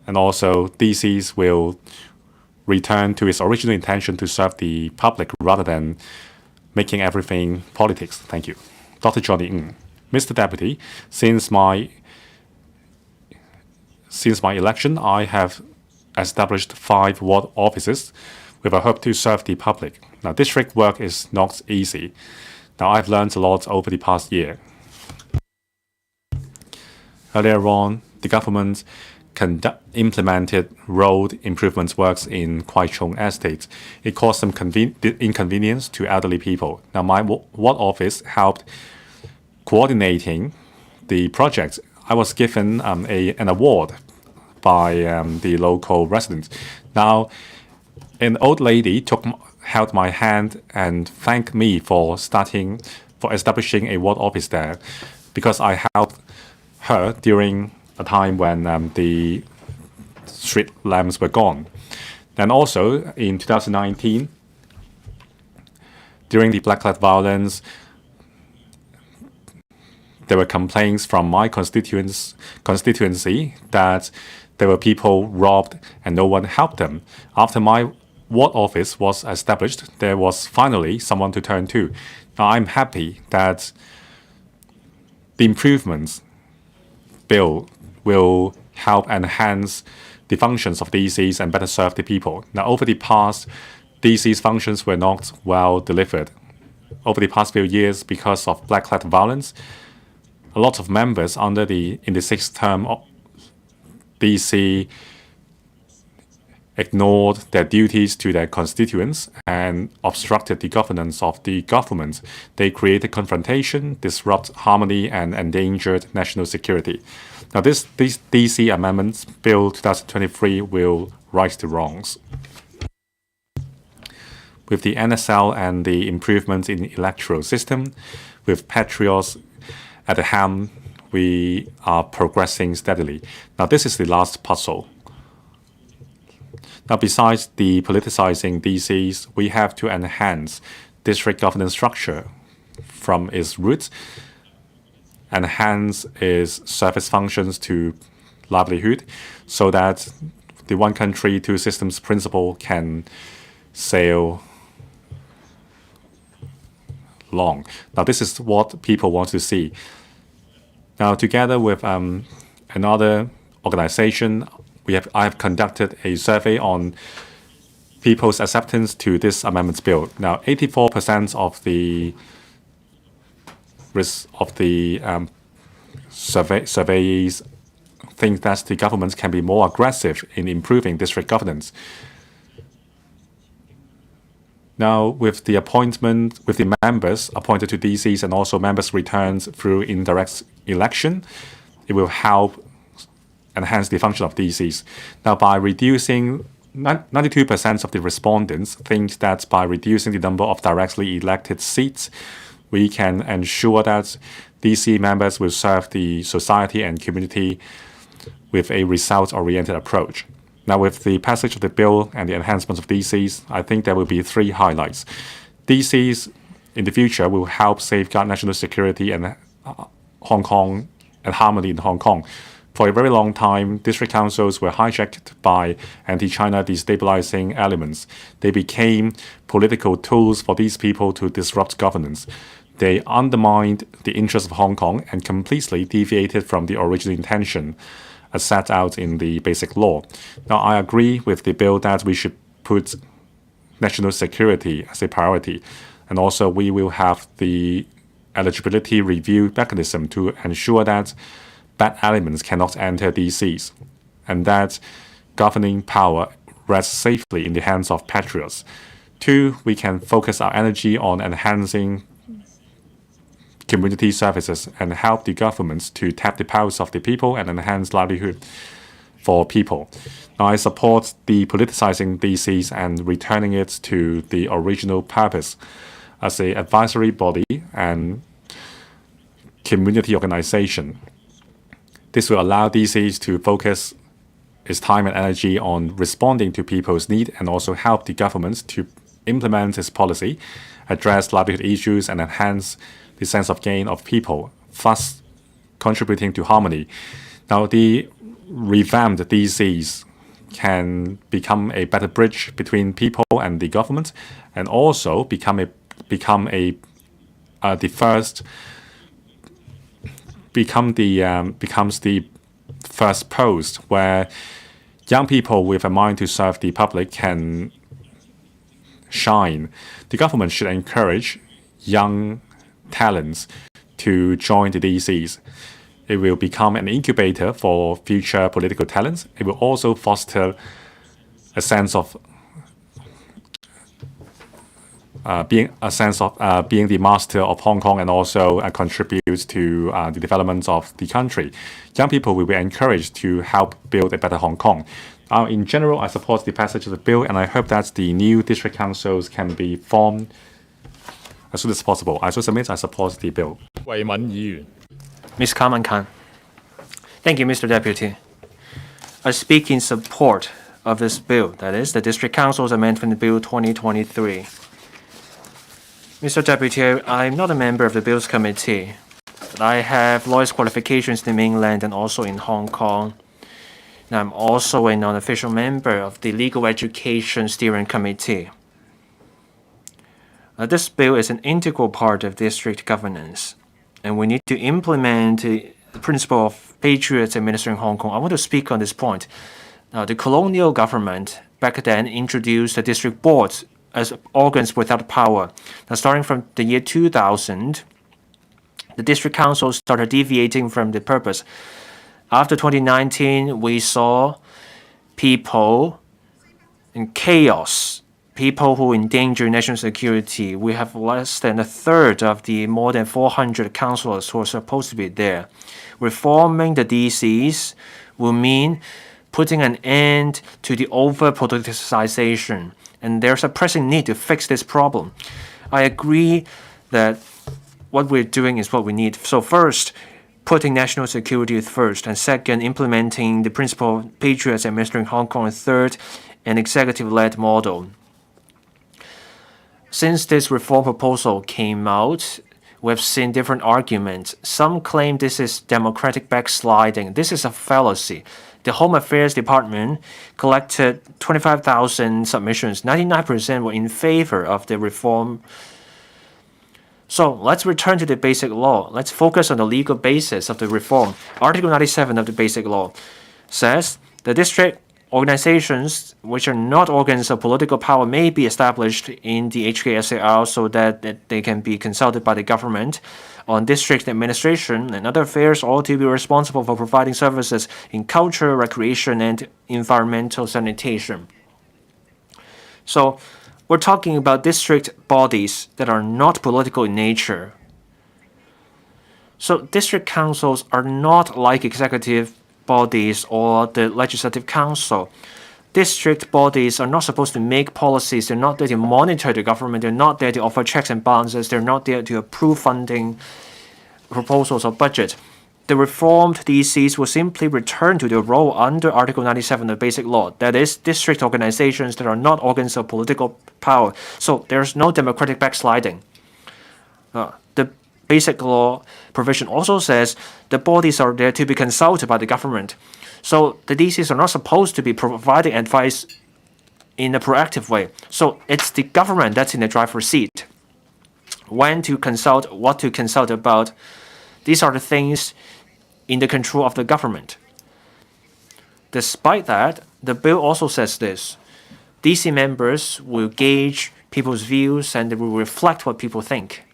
And also, DCs will return to its original intention to serve the public rather than making everything politics. Thank you. Dr. Johnny Ng. Mr. Deputy, since my election, I have established 5 ward offices with a hope to serve the public. Now, district work is not easy. Now, I've learned a lot over the past year. Earlier on, the government implemented road improvement works in Kwai Chung Estate. It caused some inconvenience to elderly people. Now, my ward office helped coordinating the project. I was given an award by the local residents. Now, an old lady held my hand and thanked me for establishing a ward office there, because I helped her during a time when the street lamps were gone. And also in 2019, during the blacklight violence, there were complaints from my constituency that there were people robbed and no one helped them. After my ward office was established, there was finally someone to turn to. Now, I'm happy that the improvements bill will help enhance the functions of DCs and better serve the people. Now, over the past, DC's functions were not well delivered. Over the past few years, because of black-clad violence, a lot of members in the sixth term of DC ignored their duties to their constituents and obstructed the governance of the government. They created confrontation, disrupt harmony, and endangered national security. Now, these DC amendments, Bill 2023, will right the wrongs. With the NSL and the improvements in the electoral system, with patriots at the helm, we are progressing steadily. Now, this is the last puzzle. Now, besides the politicizing DCs, we have to enhance district governance structure from its roots, enhance its service functions to livelihood, so that the one country, two systems principle can sail long. Now, this is what people want to see. Now, together with another organization, I have conducted a survey on people's acceptance to this amendments bill. Now, 84% of the surveys think that the government can be more aggressive in improving district governance. Now, with the members appointed to DCs and also members returned through indirect election, it will help enhance the function of DCs. Now, by reducing 92% of the respondents think that by reducing the number of directly elected seats, we can ensure that DC members will serve the society and community with a result-oriented approach. Now, with the passage of the bill and the enhancements of DCs, I think there will be three highlights. DCs in the future will help safeguard national security and Hong Kong and harmony in Hong Kong. For a very long time, district councils were hijacked by anti-China destabilizing elements. They became political tools for these people to disrupt governance. They undermined the interests of Hong Kong and completely deviated from the original intention as set out in the Basic Law. Now, I agree with the bill that we should put national security as a priority. And also, we will have the eligibility review mechanism to ensure that bad elements cannot enter DCs, and that governing power rests safely in the hands of patriots. Two, we can focus our energy on enhancing community services and help the governments to tap the powers of the people and enhance livelihood for people. Now, I support the politicizing DCs and returning it to the original purpose as an advisory body and community organization. This will allow DCs to focus its time and energy on responding to people's needs and also help the government to implement its policy, address livelihood issues, and enhance the sense of gain of people, thus contributing to harmony. Now, the revamped DCs can become a better bridge between people and the government, and also becomes the first post where young people with a mind to serve the public can shine. The government should encourage young talents to join the DCs. It will become an incubator for future political talents. It will also foster a sense of being the master of Hong Kong, and also contributes to the development of the country. Young people will be encouraged to help build a better Hong Kong. In general, I support the passage of the bill, and I hope that the new district councils can be formed as soon as possible. I submit I support the bill. Ms. Kaman Khan. Thank you, Mr. Deputy. I speak in support of this bill, that is, the District Council's Amendment Bill 2023. Mr. Deputy, I'm not a member of the Bills Committee, but I have lawyer's qualifications in the mainland and also in Hong Kong. And I'm also a non-official member of the Legal Education Steering Committee. This bill is an integral part of district governance, and we need to implement the principle of patriots administering Hong Kong. I want to speak on this point. The colonial government back then introduced the district boards as organs without power. Now, starting from the year 2000, the district council started deviating from the purpose. After 2019, we saw people in chaos, people who endanger national security. We have less than a third of the more than 400 councillors who are supposed to be there. Reforming the DCs will mean putting an end to the over-politicization, and there's a pressing need to fix this problem. I agree that what we're doing is what we need. So first, putting national security first, and second, implementing the principle of patriots administering Hong Kong, and third, an executive-led model. Since this reform proposal came out, we have seen different arguments. Some claim this is democratic backsliding. This is a fallacy. The Home Affairs Department collected 25,000 submissions. 99% were in favor of the reform. So let's return to the basic law. Let's focus on the legal basis of the reform. Article 97 of the basic law says the district organizations which are not organs of political power may be established in the HKSAR so that they can be consulted by the government on district administration and other affairs, or to be responsible for providing services in culture, recreation, and environmental sanitation. So we're talking about district bodies that are not political in nature. So district councils are not like executive bodies or the legislative council. District bodies are not supposed to make policies. They're not there to monitor the government. They're not there to offer checks and balances. They're not there to approve funding proposals or budget. The reformed DCs will simply return to their role under Article 97 of the Basic Law. That is, district organizations that are not organs of political power. So there's no democratic backsliding. The Basic Law provision also says the bodies are there to be consulted by the government. So the DCs are not supposed to be providing advice in a proactive way. So it's the government that's in the driver's seat. When to consult, what to consult about, these are the things in the control of the government. Despite that, the bill also says this: DC members will gauge people's views and they will reflect what people think.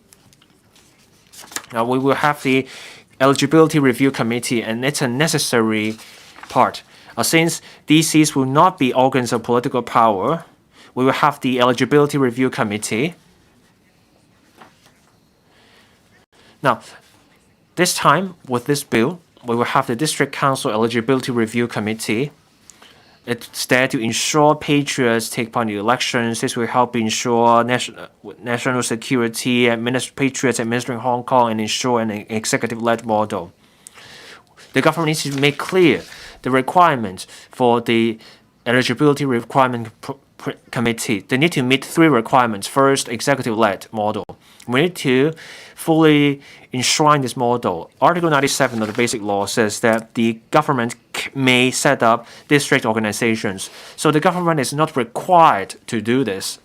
Now, we will have the eligibility review committee, and it's a necessary part. Since DCs will not be organs of political power, we will have the eligibility review committee. Now, this time, with this bill, we will have the District Council Eligibility Review Committee. It's there to ensure patriots take part in the elections. This will help ensure national security, patriots administering Hong Kong, and ensure an executive-led model. The government needs to make clear the requirements for the eligibility requirement committee. They need to meet three requirements. First, executive-led model. We need to fully enshrine this model. Article 97 of the Basic Law says that the government may set up district organizations. So the government is not required to do this.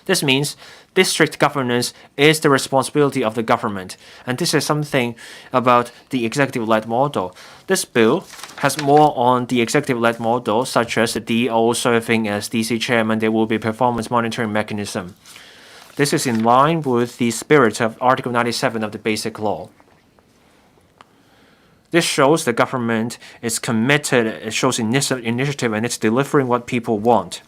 This means district governance is the responsibility of the government. And this is something about the executive-led model. This bill has more on the executive-led model, such as the DO serving as DC chairman. There will be performance monitoring mechanism. This is in line with the spirit of Article 97 of the Basic Law. This shows the government is committed, it shows initiative, and it's delivering what people want.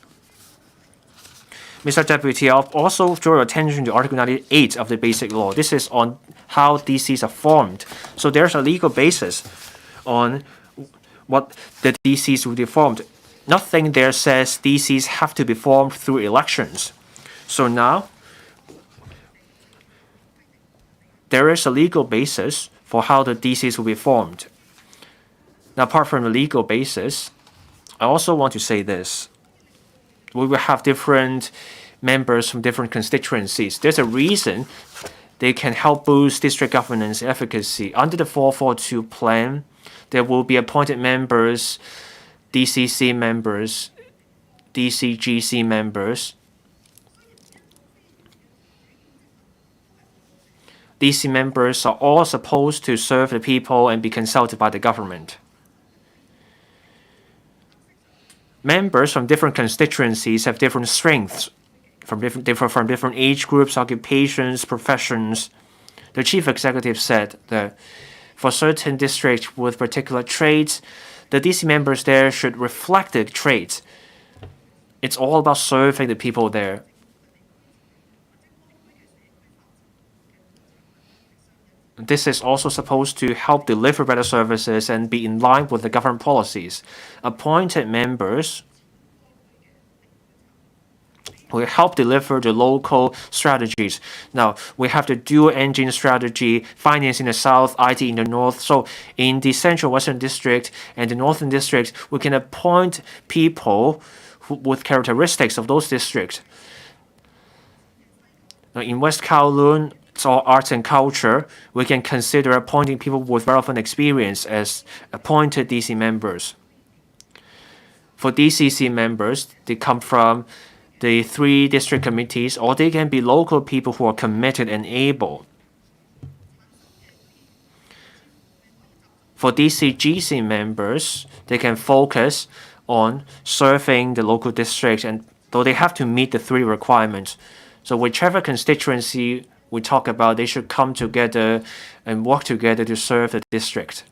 Mr. Deputy, I'll also draw your attention to Article 98 of the Basic Law. This is on how DCs are formed. So there's a legal basis on what the DCs will be formed. Nothing there says DCs have to be formed through elections. So now, there is a legal basis for how the DCs will be formed. Now, apart from the legal basis, I also want to say this. We will have different members from different constituencies. There's a reason they can help boost district governance efficacy. Under the 442 plan, there will be appointed members, DCC members, DCGC members. DC members are all supposed to serve the people and be consulted by the government. Members from different constituencies have different strengths from different age groups, occupations, professions. The chief executive said that for certain districts with particular traits, the DC members there should reflect the traits. It's all about serving the people there. This is also supposed to help deliver better services and be in line with the government policies. Appointed members will help deliver the local strategies. Now, we have the dual engine strategy, finance in the south, IT in the north. So in the central western district and the northern district, we can appoint people with characteristics of those districts. Now, in West Kowloon, it's all arts and culture. We can consider appointing people with relevant experience as appointed DC members. For DCC members, they come from the 3 district committees, or they can be local people who are committed and able. For DCGC members, they can focus on serving the local district, and though they have to meet the 3 requirements. So whichever constituency we talk about, they should come together and work together to serve the district.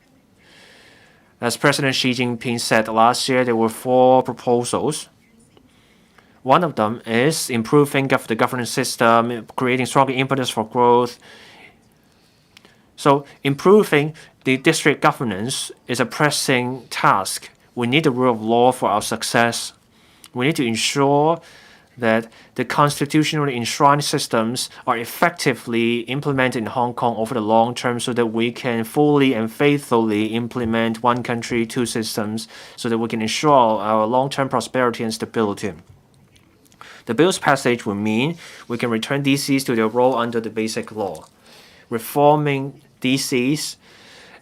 As President Xi Jinping said last year, there were 4 proposals. One of them is improving the governance system, creating stronger impetus for growth. So improving the district governance is a pressing task. We need the rule of law for our success. We need to ensure that the constitutionally enshrined systems are effectively implemented in Hong Kong over the long term so that we can fully and faithfully implement one country, 2 systems so that we can ensure our long-term prosperity and stability. The bill's passage will mean we can return DCs to their role under the Basic Law. Reforming DCs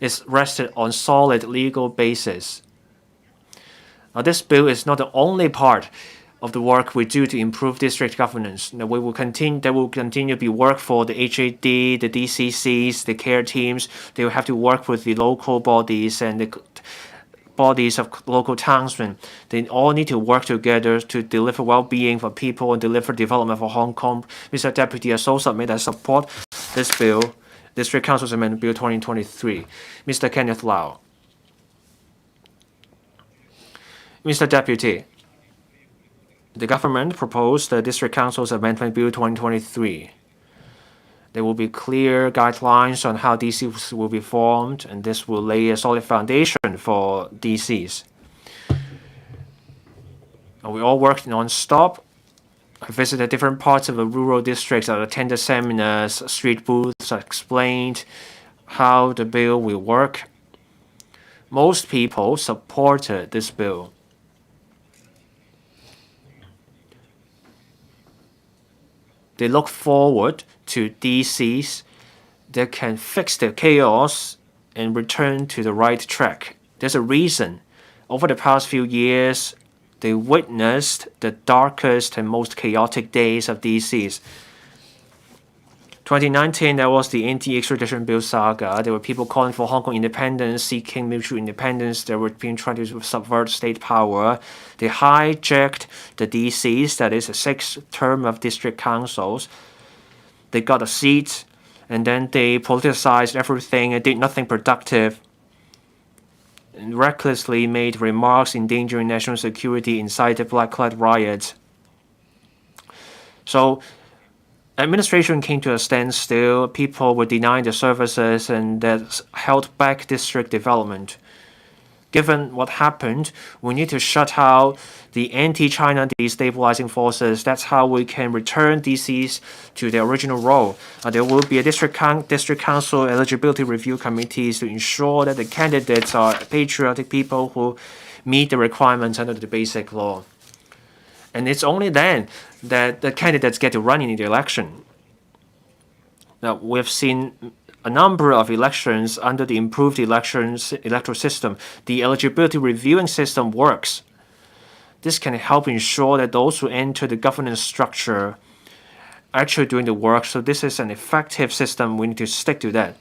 is rested on solid legal basis. Now, this bill is not the only part of the work we do to improve district governance. Now, there will continue to be work for the HAD, the DCCs, the care teams. They will have to work with the local bodies and the bodies of local townsmen. They all need to work together to deliver well-being for people and deliver development for Hong Kong. Mr. Deputy, I so submit I support this bill, District Council's Amendment Bill 2023. Mr. Kenneth Lau. Mr. Deputy, the government proposed the District Council's Amendment Bill 2023. There will be clear guidelines on how DCs will be formed, and this will lay a solid foundation for DCs. We all worked non-stop. I visited different parts of the rural districts. I attended seminars, street booths. I explained how the bill will work. Most people supported this bill. They look forward to DCs that can fix the chaos and return to the right track. There's a reason. Over the past few years, they witnessed the darkest and most chaotic days of DCs. 2019, there was the anti-extradition bill saga. There were people calling for Hong Kong independence, seeking mutual independence. They were being trying to subvert state power. They hijacked the DCs, that is the 6th term of district councils. They got a seat, and then they politicized everything and did nothing productive, and recklessly made remarks endangering national security, incited black-clad riots. So administration came to a standstill. People were denied the services, and that held back district development. Given what happened, we need to shut out the anti-China destabilizing forces. That's how we can return DCs to their original role. There will be a district council eligibility review committees to ensure that the candidates are patriotic people who meet the requirements under the Basic Law. And it's only then that the candidates get to run in the election. Now, we've seen a number of elections under the improved electoral system. The eligibility reviewing system works. This can help ensure that those who enter the governance structure actually doing the work. So this is an effective system. We need to stick to that.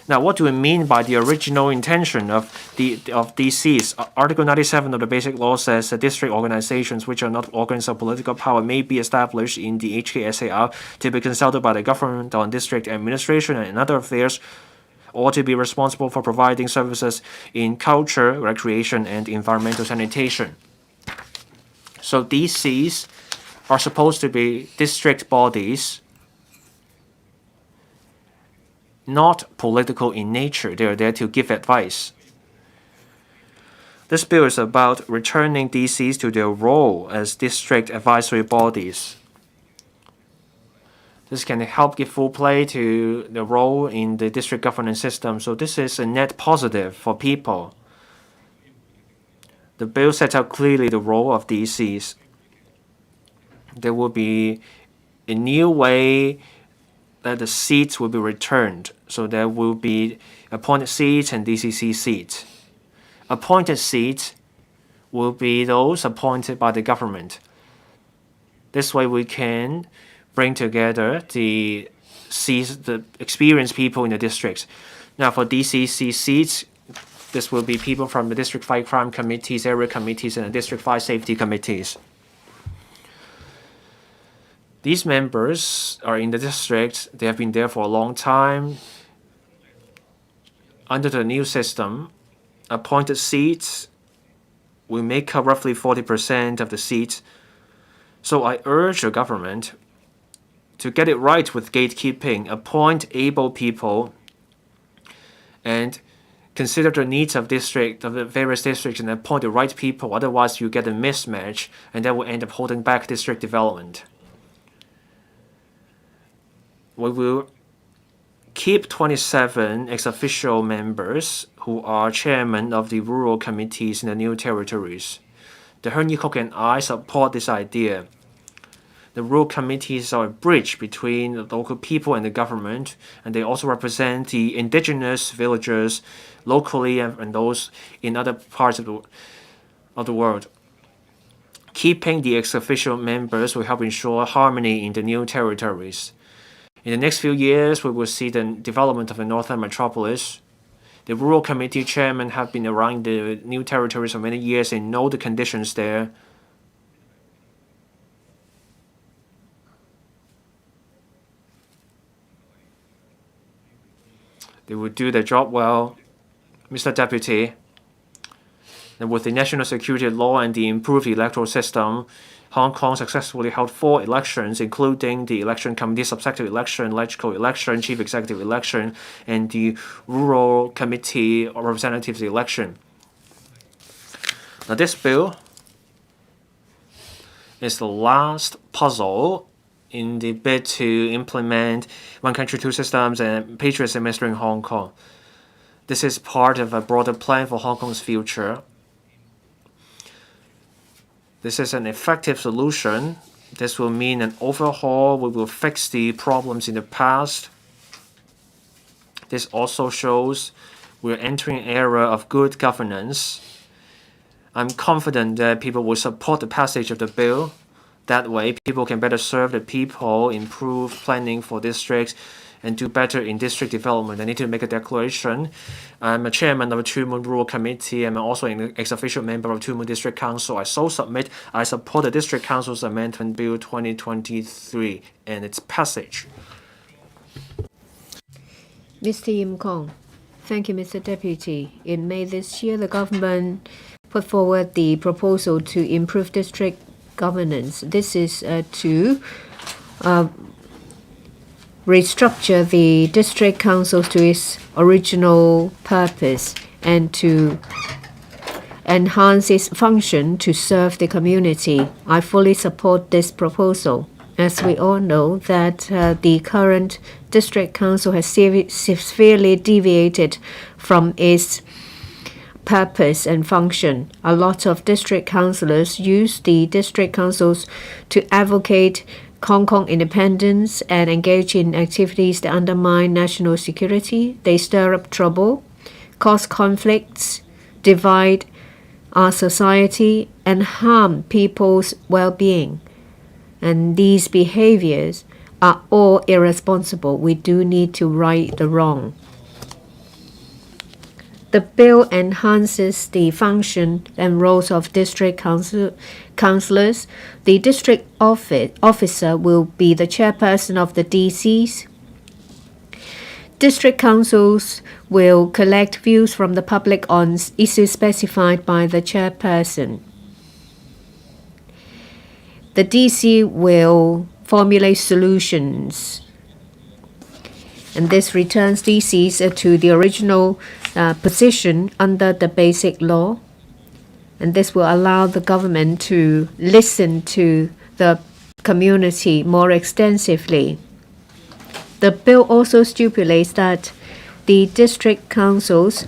Now, what do we mean by the original intention of DCs? Article 97 of the Basic Law says that district organizations which are not organs of political power may be established in the HKSAR to be consulted by the government on district administration and other affairs, or to be responsible for providing services in culture, recreation, and environmental sanitation. So DCs are supposed to be district bodies, not political in nature. They are there to give advice. This bill is about returning DCs to their role as district advisory bodies. This can help give full play to the role in the district governance system. So this is a net positive for people. The bill sets out clearly the role of DCs. There will be a new way that the seats will be returned. So there will be appointed seats and DCC seats. Appointed seats will be those appointed by the government. This way we can bring together the experienced people in the districts. Now for DCC seats, this will be people from the District 5 Crime Committees, area committees, and the District 5 Safety Committees. These members are in the district. They have been there for a long time. Under the new system, appointed seats will make up roughly 40% of the seats. So I urge the government to get it right with gatekeeping, appoint able people, and consider the needs of the various districts and appoint the right people. Otherwise, you get a mismatch, and that will end up holding back district development. We will keep 27 ex-official members who are chairmen of the rural committees in the new territories. The Hernie Cook and I support this idea. The rural committees are a bridge between the local people and the government, and they also represent the indigenous villagers locally and those in other parts of the world. Keeping the ex-official members will help ensure harmony in the new territories. In the next few years, we will see the development of the northern metropolis. The rural committee chairmen have been around the new territories for many years and know the conditions there. They will do their job well. Mr. Deputy, and with the national security law and the improved electoral system, Hong Kong successfully held 4 elections, including the election committee subsective election, legislative election, chief executive election, and the rural committee or representatives election. Now this bill is the last puzzle in the bid to implement one country, two systems and patriots administering Hong Kong. This is part of a broader plan for Hong Kong's future. This is an effective solution. This will mean an overhaul. We will fix the problems in the past. This also shows we're entering an era of good governance. I'm confident that people will support the passage of the bill. That way, people can better serve the people, improve planning for districts, and do better in district development. I need to make a declaration. I'm a chairman of the Two Moon Rural Committee. I'm also an ex-official member of Two Moon District Council. I support the District Council's Amendment Bill 2023 and its passage. Mr. Yim Kong. Thank you, Mr. Deputy. In May this year, the government put forward the proposal to improve district governance. This is to restructure the district councils to its original purpose and to enhance its function to serve the community. I fully support this proposal. As we all know that the current district council has severely deviated from its purpose and function. A lot of district councillors use the district councils to advocate Hong Kong independence and engage in activities that undermine national security. They stir up trouble, cause conflicts, divide our society, and harm people's well-being. And these behaviors are all irresponsible. We do need to right the wrong. The bill enhances the function and roles of district councillors. The district officer will be the chairperson of the DCs. District councils will collect views from the public on issues specified by the chairperson. The DC will formulate solutions, and this returns DCs to the original position under the Basic Law, and this will allow the government to listen to the community more extensively. The bill also stipulates that the district councils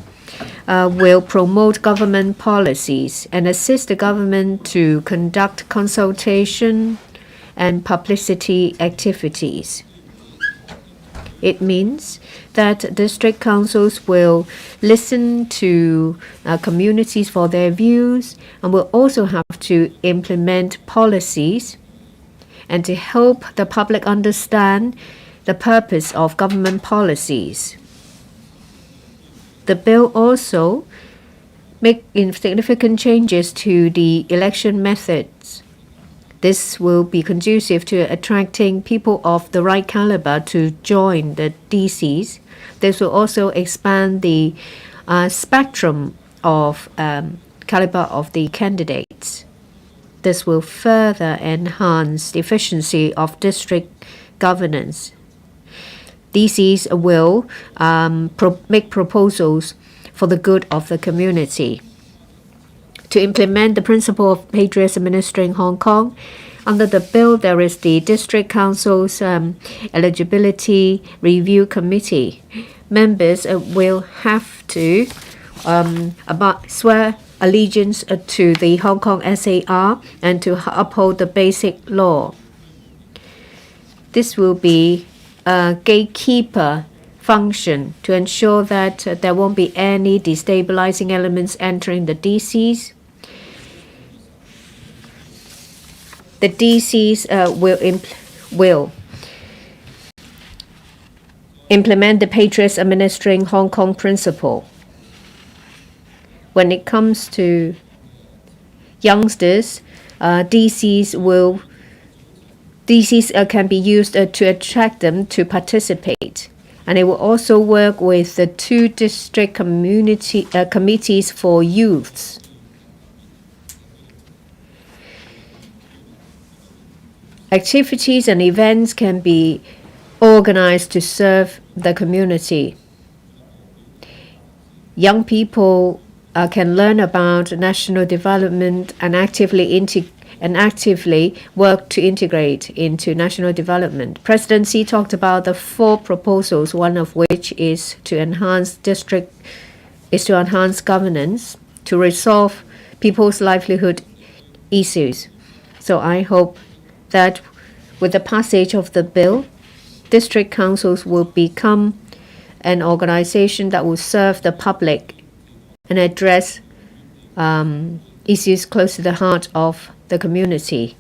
will promote government policies and assist the government to conduct consultation and publicity activities. It means that district councils will listen to communities for their views and will also have to implement policies and to help the public understand the purpose of government policies. The bill also makes significant changes to the election methods. This will be conducive to attracting people of the right caliber to join the DCs. This will also expand the spectrum of caliber of the candidates. This will further enhance the efficiency of district governance. DCs will make proposals for the good of the community. To implement the principle of patriots administering Hong Kong, under the bill there is the District Council's Eligibility Review Committee. Members will have to swear allegiance to the Hong Kong SAR and to uphold the Basic Law. This will be a gatekeeper function to ensure that there won't be any destabilizing elements entering the DCs. The DCs will implement the patriots administering Hong Kong principle. When it comes to youngsters, DCs can be used to attract them to participate. And it will also work with the 2 district committees for youths. Activities and events can be organized to serve the community. Young people can learn about national development and actively work to integrate into national development. President Xi talked about the 4 proposals, one of which is to enhance governance, to resolve people's livelihood issues. So I hope that with the passage of the bill, district councils will become an organization that will serve the public and address issues close to the heart of the community.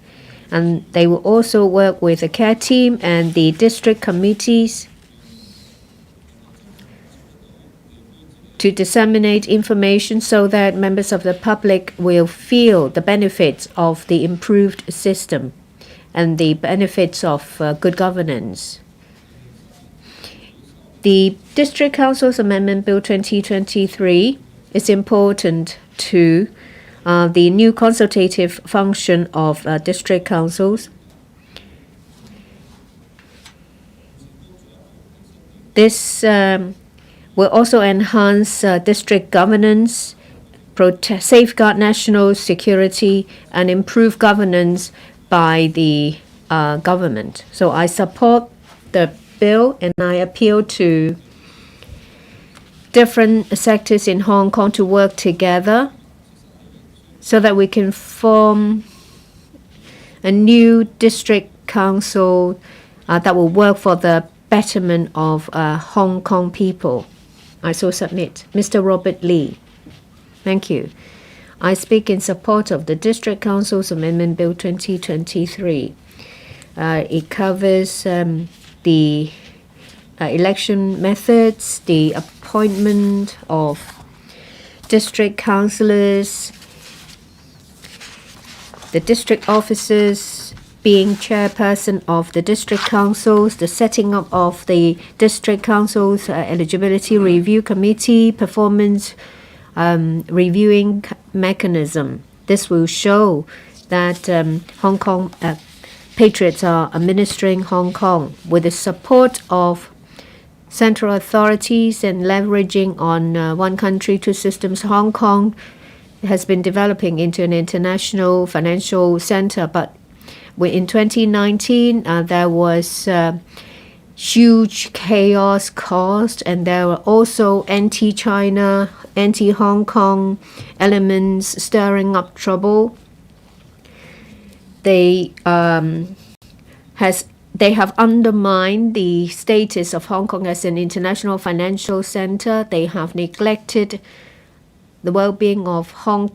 And they will also work with the care team and the district committees to disseminate information so that members of the public will feel the benefits of the improved system and the benefits of good governance. The District Council's Amendment Bill 2023 is important to the new consultative function of district councils. This will also enhance district governance, safeguard national security, and improve governance by the government. So I support the bill and I appeal to different sectors in Hong Kong to work together so that we can form a new district council that will work for the betterment of Hong Kong people. I so submit. Mr. Robert Lee. Thank you. I speak in support of the District Council's Amendment Bill 2023. It covers the election methods, the appointment of district councillors, the district officers being chairperson of the district councils, the setting up of the district councils eligibility review committee, performance reviewing mechanism. This will show that Hong Kong patriots are administering Hong Kong with the support of central authorities and leveraging on one country, two systems. Hong Kong has been developing into an international financial center, but in 2019 there was huge chaos caused, and there were also anti-China, anti-Hong Kong elements stirring up trouble. They have undermined the status of Hong Kong as an international financial center. They have neglected the well-being of Hong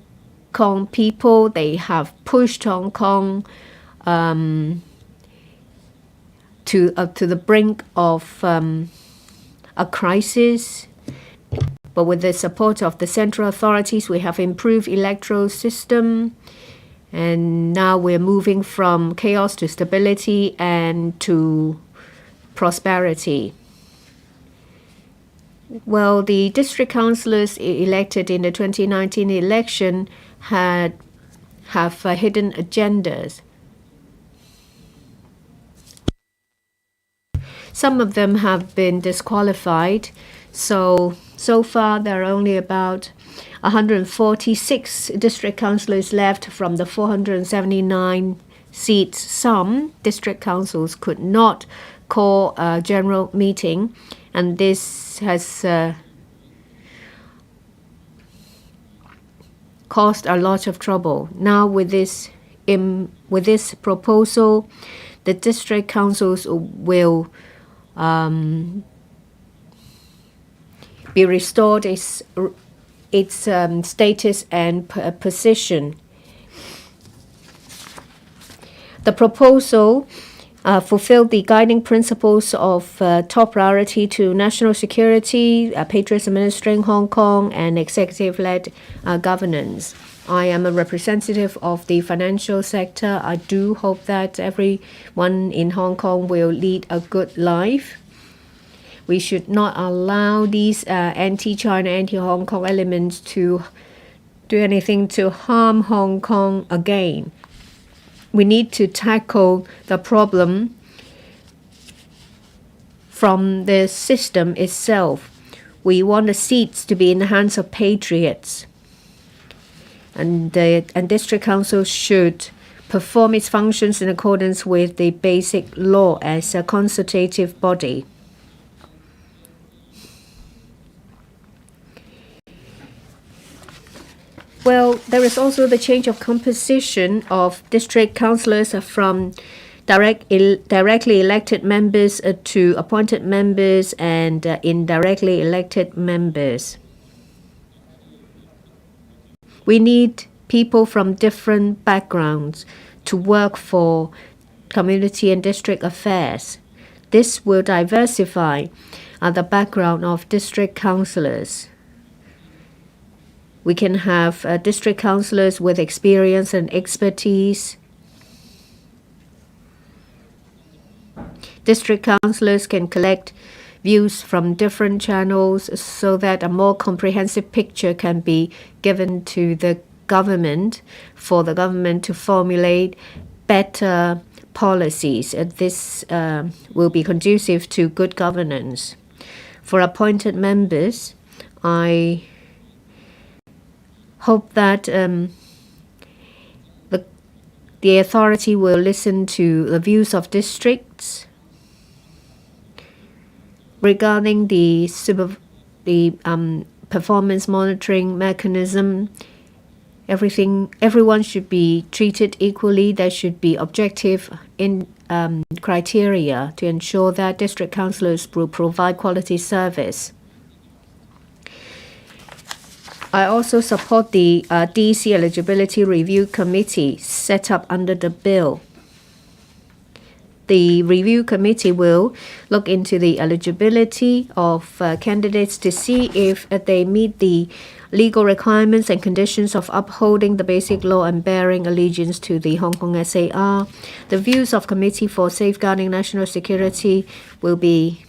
Kong people. They have pushed Hong Kong to the brink of a crisis. But with the support of the central authorities, we have improved electoral system, and now we're moving from chaos to stability and to prosperity. Well, the district councillors elected in the 2019 election have hidden agendas. Some of them have been disqualified, so far there are only about 146 district councillors left from the 479 seats. Some district councils could not call a general meeting, and this has caused a lot of trouble. Now with this proposal, the district councils will be restored its status and position. The proposal fulfilled the guiding principles of top priority to national security, patriots administering Hong Kong, and executive-led governance. I am a representative of the financial sector. I do hope that everyone in Hong Kong will lead a good life. We should not allow these anti-China, anti-Hong Kong elements to do anything to harm Hong Kong again. We need to tackle the problem from the system itself. We want the seats to be in the hands of patriots. And district council should perform its functions in accordance with the basic law as a consultative body. Well, there is also the change of composition of district councillors from directly elected members to appointed members and indirectly elected members. We need people from different backgrounds to work for community and district affairs. This will diversify the background of district councillors. We can have district councillors with experience and expertise. District councillors can collect views from different channels so that a more comprehensive picture can be given to the government for the government to formulate better policies. This will be conducive to good governance. For appointed members, I hope that the authority will listen to the views of districts regarding the performance monitoring mechanism. Everyone should be treated equally. There should be objective criteria to ensure that district councillors will provide quality service. I also support the DC Eligibility Review Committee set up under the bill. The review committee will look into the eligibility of candidates to see if they meet the legal requirements and conditions of upholding the basic law and bearing allegiance to the Hong Kong SAR. The views of Committee for Safeguarding National Security will be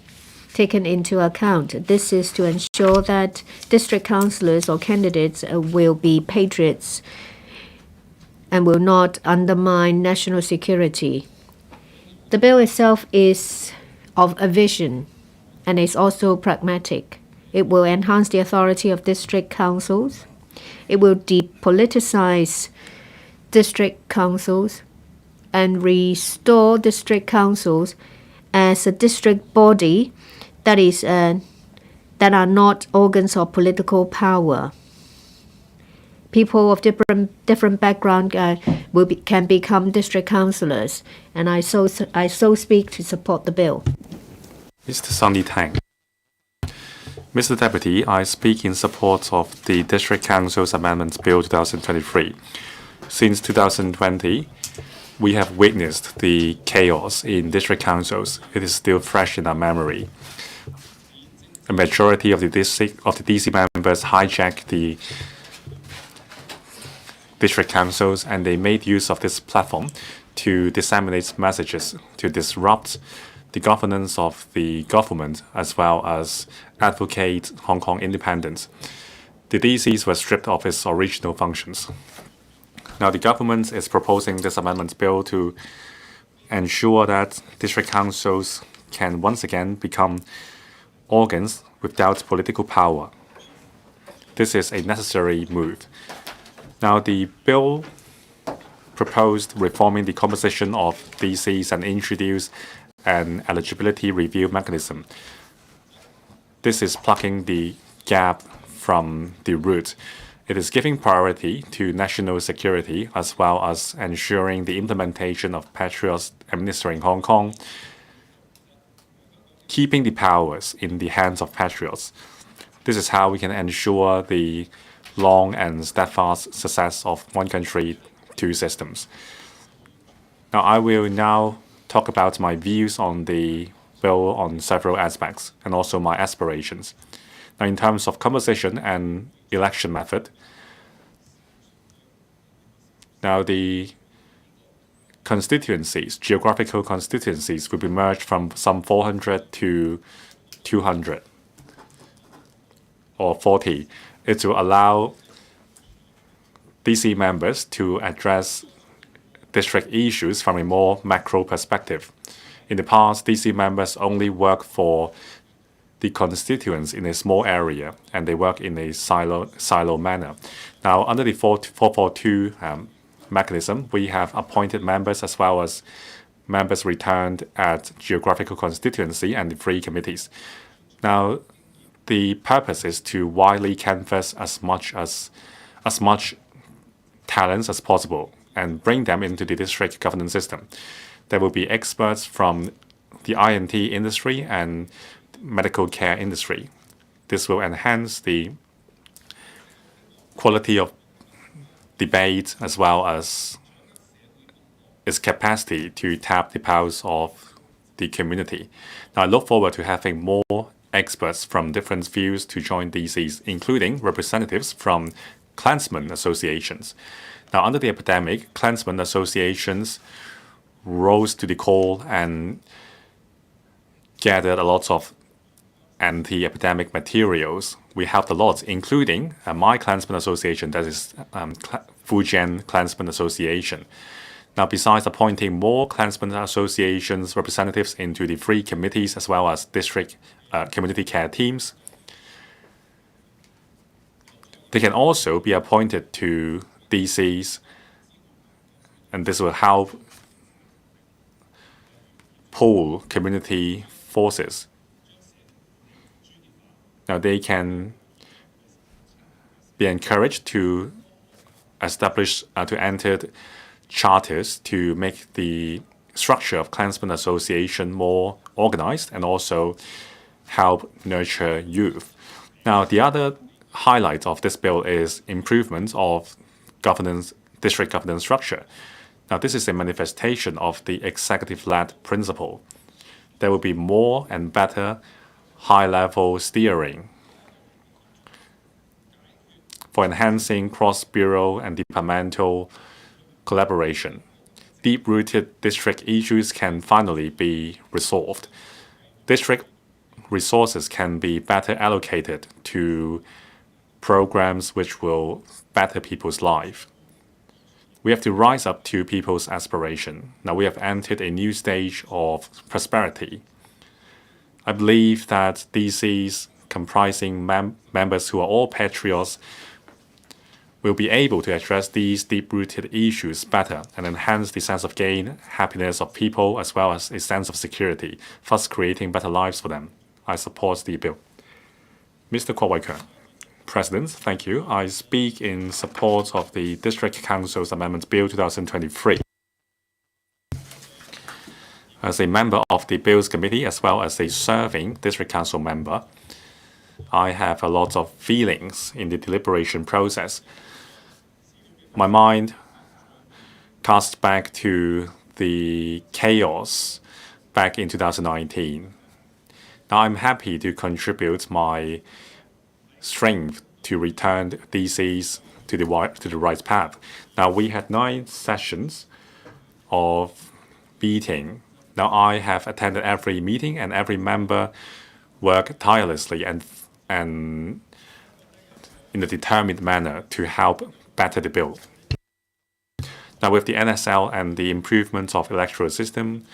taken into account. This is to ensure that district councillors or candidates will be patriots and will not undermine national security. The bill itself is of a vision and is also pragmatic. It will enhance the authority of district councils. It will depoliticize district councils and restore district councils as a district body that are not organs of political power. People of different background can become district councillors, and I so speak to support the bill. Mr. Sunny Tang. Mr. Deputy, I speak in support of the District Council's Amendments Bill 2023. Since 2020, we have witnessed the chaos in district councils. It is still fresh in our memory. A majority of the DC members hijacked the district councils, and they made use of this platform to disseminate messages to disrupt the governance of the government as well as advocate Hong Kong independence. The DCs were stripped of its original functions. Now the government is proposing this amendments bill to ensure that district councils can once again become organs without political power. This is a necessary move. Now, the bill proposed reforming the composition of DCs and introduce an eligibility review mechanism. This is plugging the gap from the root. It is giving priority to national security as well as ensuring the implementation of patriots administering Hong Kong, keeping the powers in the hands of patriots. This is how we can ensure the long and steadfast success of one country, two systems. Now, I will now talk about my views on the bill on several aspects and also my aspirations. Now, in terms of composition and election method, now the constituencies, geographical constituencies, will be merged from some 400 to 200 or 40. It will allow DC members to address district issues from a more macro perspective. In the past, DC members only work for the constituents in a small area, and they work in a silo manner. Now, under the 442 mechanism, we have appointed members as well as members returned at geographical constituency and the free committees. Now, the purpose is to widely canvass as much talents as possible and bring them into the district governance system. There will be experts from the INT industry and medical care industry. This will enhance the quality of debate as well as its capacity to tap the powers of the community. Now, I look forward to having more experts from different fields to join DCs, including representatives from Klansmen associations. Now, under the epidemic, Klansmen associations rose to the call and gathered a lot of anti-epidemic materials. We helped a lot, including my Klansmen association, that is Fujian Klansmen Association. Now, besides appointing more Klansmen associations representatives into the free committees as well as district community care teams, they can also be appointed to DCs, and this will help pool community forces. Now, they can be encouraged to establish, to enter charters to make the structure of Klansmen Association more organized and also help nurture youth. Now, the other highlight of this bill is improvement of governance, district governance structure. Now, this is a manifestation of the executive-led principle. There will be more and better high-level steering for enhancing cross-bureau and departmental collaboration. Deep-rooted district issues can finally be resolved. District resources can be better allocated to programs which will better people's life. We have to rise up to people's aspiration. Now we have entered a new stage of prosperity. I believe that DCs comprising members who are all patriots will be able to address these deep-rooted issues better and enhance the sense of gain, happiness of people, as well as a sense of security, thus creating better lives for them. I support the bill. Mr. Kwok Wai-keung. President, thank you. I speak in support of the District Council's Amendment Bill 2023. As a member of the Bills Committee, as well as a serving District Council member, I have a lot of feelings in the deliberation process. My mind casts back to the chaos back in 2019. Now I'm happy to contribute my strength to return DCs to the right path. Now we had 9 sessions of meeting. Now I have attended every meeting, and every member worked tirelessly and in a determined manner to help better the bill. Now with the NSL and the improvement of electoral system,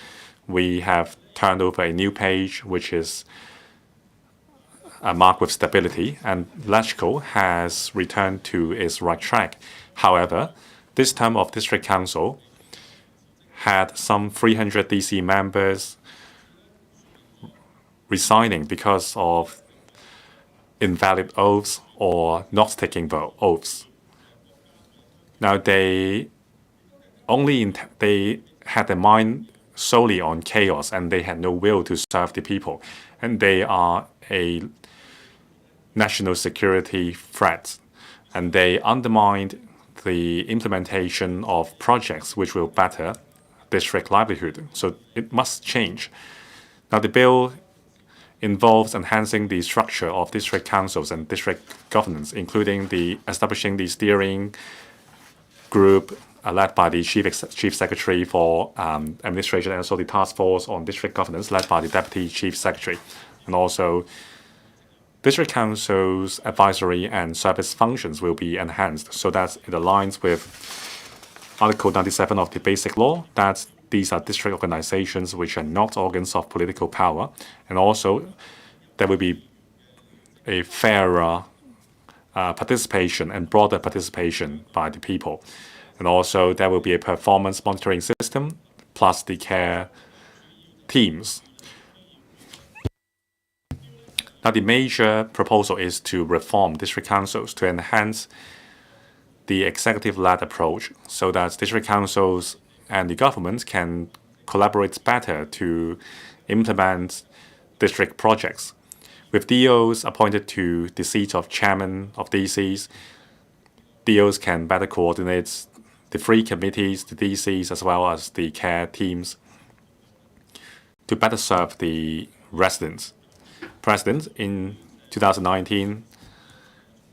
we have turned over a new page, which is marked with stability, and LegCo has returned to its right track. However, this term of District Council had some 300 DC members resigning because of invalid oaths or not taking oaths. Now they had their mind solely on chaos, and they had no will to serve the people, and they are a national security threat, and they undermined the implementation of projects which will better district livelihood. So it must change. Now the bill involves enhancing the structure of district councils and district governance, including the establishing the steering group led by the chief secretary for administration, and also the task force on district governance led by the deputy chief secretary, and also district council's advisory and service functions will be enhanced so that it aligns with Article 97 of the Basic Law, that these are district organizations which are not organs of political power, and also there will be a fairer participation and broader participation by the people. And also there will be a performance monitoring system plus the care teams. Now the major proposal is to reform district councils to enhance the executive-led approach so that district councils and the government can collaborate better to implement district projects. With DOs appointed to the seat of chairman of DCs, DOs can better coordinate the 3 committees, the DCs, as well as the care teams to better serve the residents. President, in 2019,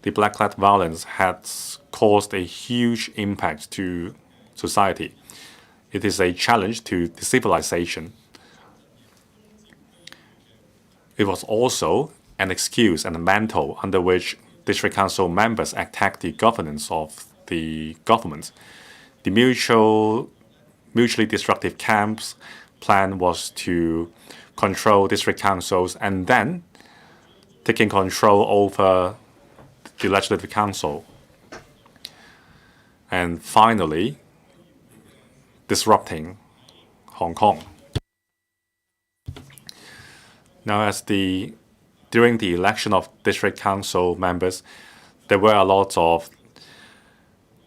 the black-clad violence has caused a huge impact to society. It is a challenge to the civilization. It was also an excuse and a mantle under which district council members attacked the governance of the government. The mutually destructive camps plan was to control district councils and then taking control over the legislative council, and finally disrupting Hong Kong. Now, during the election of district council members, there were a lot of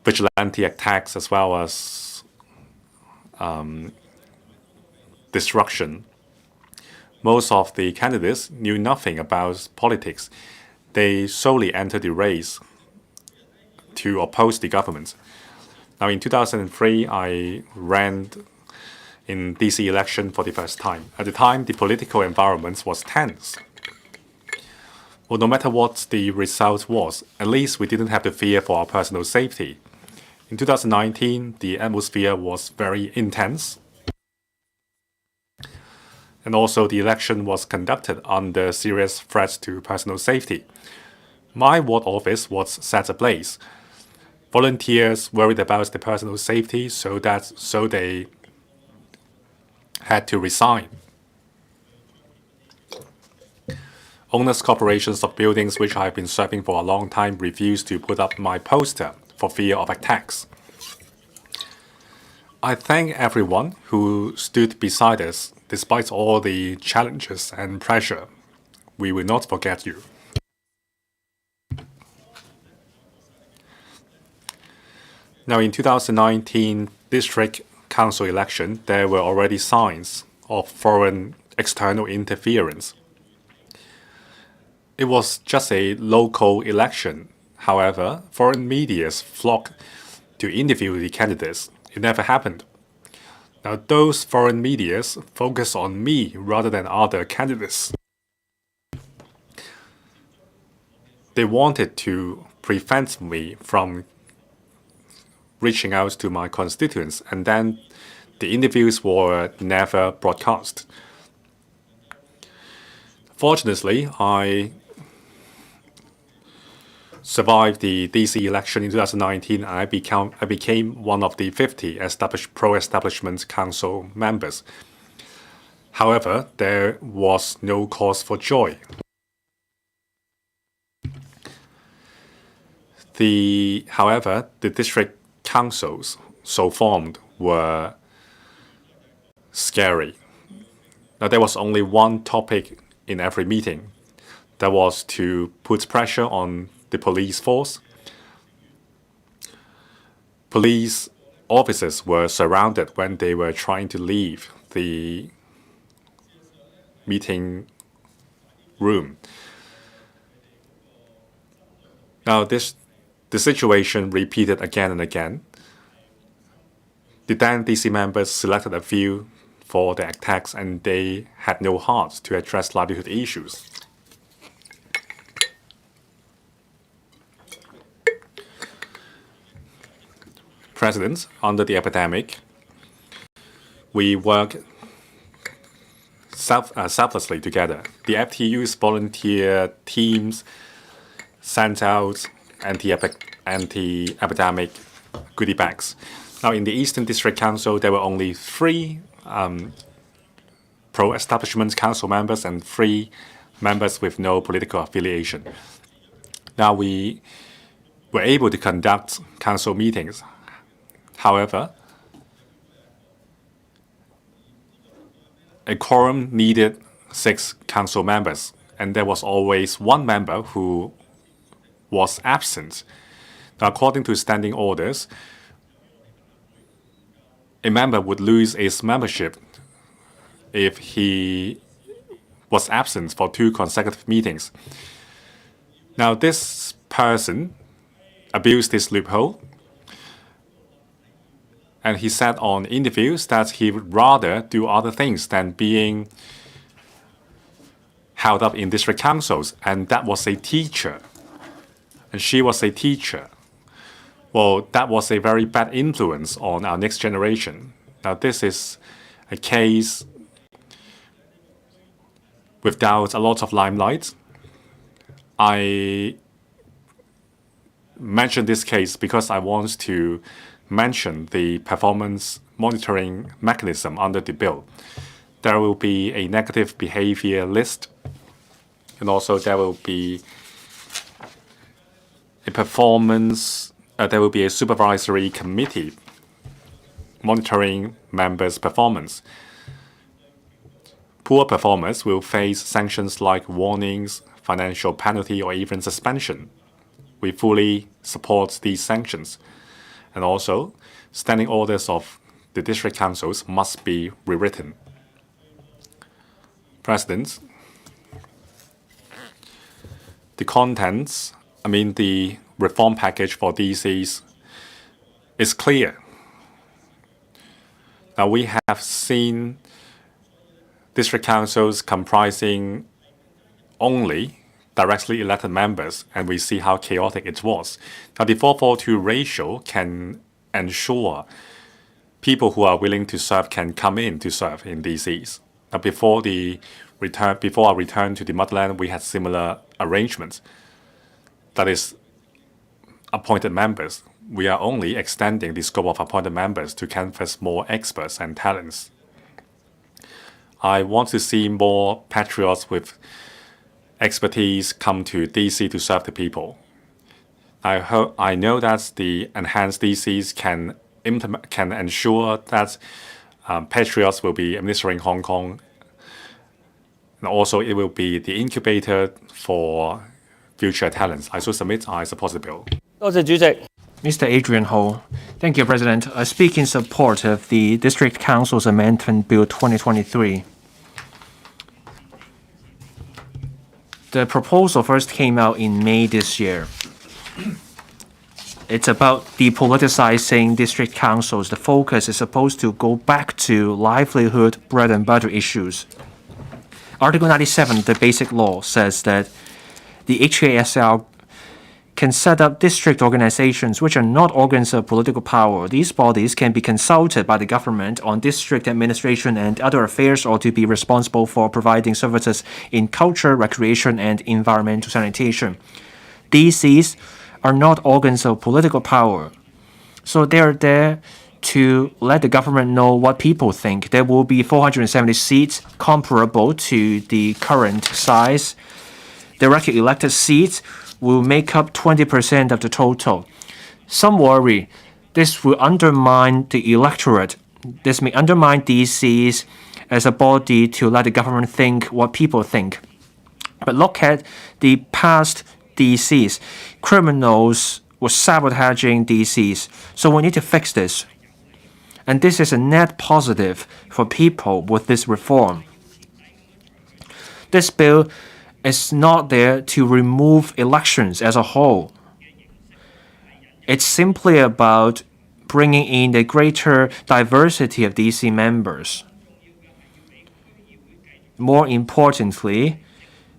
vigilante attacks as well as destruction. Most of the candidates knew nothing about politics. They solely entered the race to oppose the government. Now, in 2003, I ran in DC election for the first time. At the time, the political environment was tense. Well, no matter what the result was, at least we didn't have to fear for our personal safety. In 2019, the atmosphere was very intense. And also, the election was conducted under serious threats to personal safety. My ward office was set ablaze. Volunteers worried about their personal safety, so they had to resign. Owners' corporations of buildings which I have been serving for a long time refused to put up my poster for fear of attacks. I thank everyone who stood beside us despite all the challenges and pressure. We will not forget you. Now, in 2019 district council election, there were already signs of foreign external interference. It was just a local election. However, foreign media flocked to interview the candidates. It never happened. Now, those foreign media focus on me rather than other candidates. They wanted to prevent me from reaching out to my constituents, and then the interviews were never broadcast. Fortunately, I survived the DC election in 2019, and I became one of the 50 pro-establishment council members. However, there was no cause for joy. However, the district councils so formed were scary. Now, there was only one topic in every meeting. That was to put pressure on the police force. Police officers were surrounded when they were trying to leave the meeting room. Now, the situation repeated again and again. The then DC members selected a few for the attacks, and they had no heart to address livelihood issues. President, under the epidemic, we work selflessly together. The FTU's volunteer teams sent out anti-epidemic goodie bags. Now, in the Eastern District Council, there were only 3 pro-establishment council members and 3 members with no political affiliation. Now, we were able to conduct council meetings. However, a quorum needed 6 council members, and there was always one member who was absent. Now, according to standing orders, a member would lose his membership if he was absent for 2 consecutive meetings. Now, this person abused this loophole, and he said on interviews that he would rather do other things than being held up in district councils, and that was a teacher. And she was a teacher. Well, that was a very bad influence on our next generation. Now, this is a case without a lot of limelight. I mention this case because I want to mention the performance monitoring mechanism under the bill. There will be a negative behavior list, and also there will be there will be a supervisory committee monitoring members' performance. Poor performers will face sanctions like warnings, financial penalty, or even suspension. We fully support these sanctions. And also, standing orders of the district councils must be rewritten. President, the reform package for DCs is clear. Now, we have seen district councils comprising only directly elected members, and we see how chaotic it was. Now, the 4:42 ratio can ensure people who are willing to serve can come in to serve in DCs. Now, before our return to the motherland, we had similar arrangements. That is, appointed members. We are only extending the scope of appointed members to canvass more experts and talents. I want to see more patriots with expertise come to DC to serve the people. I know that the enhanced DCs can ensure that patriots will be administering Hong Kong, and also it will be the incubator for future talents. I so submit I support the bill. Mr. Adrian Ho. Thank you, President. I speak in support of the District Council's Amendment Bill 2023. The proposal first came out in May this year. It's about depoliticizing district councils. The focus is supposed to go back to livelihood, bread and butter issues. Article 97 of the Basic Law says that the HKSL can set up district organizations which are not organs of political power. These bodies can be consulted by the government on district administration and other affairs, or to be responsible for providing services in culture, recreation, and environmental sanitation. DCs are not organs of political power, so they are there to let the government know what people think. There will be 470 seats, comparable to the current size. Directly elected seats will make up 20% of the total. Some worry this will undermine the electorate. This may undermine DCs as a body to let the government think what people think. But look at the past DCs. Criminals were sabotaging DCs. So we need to fix this. And this is a net positive for people with this reform. This bill is not there to remove elections as a whole. It's simply about bringing in the greater diversity of DC members. More importantly,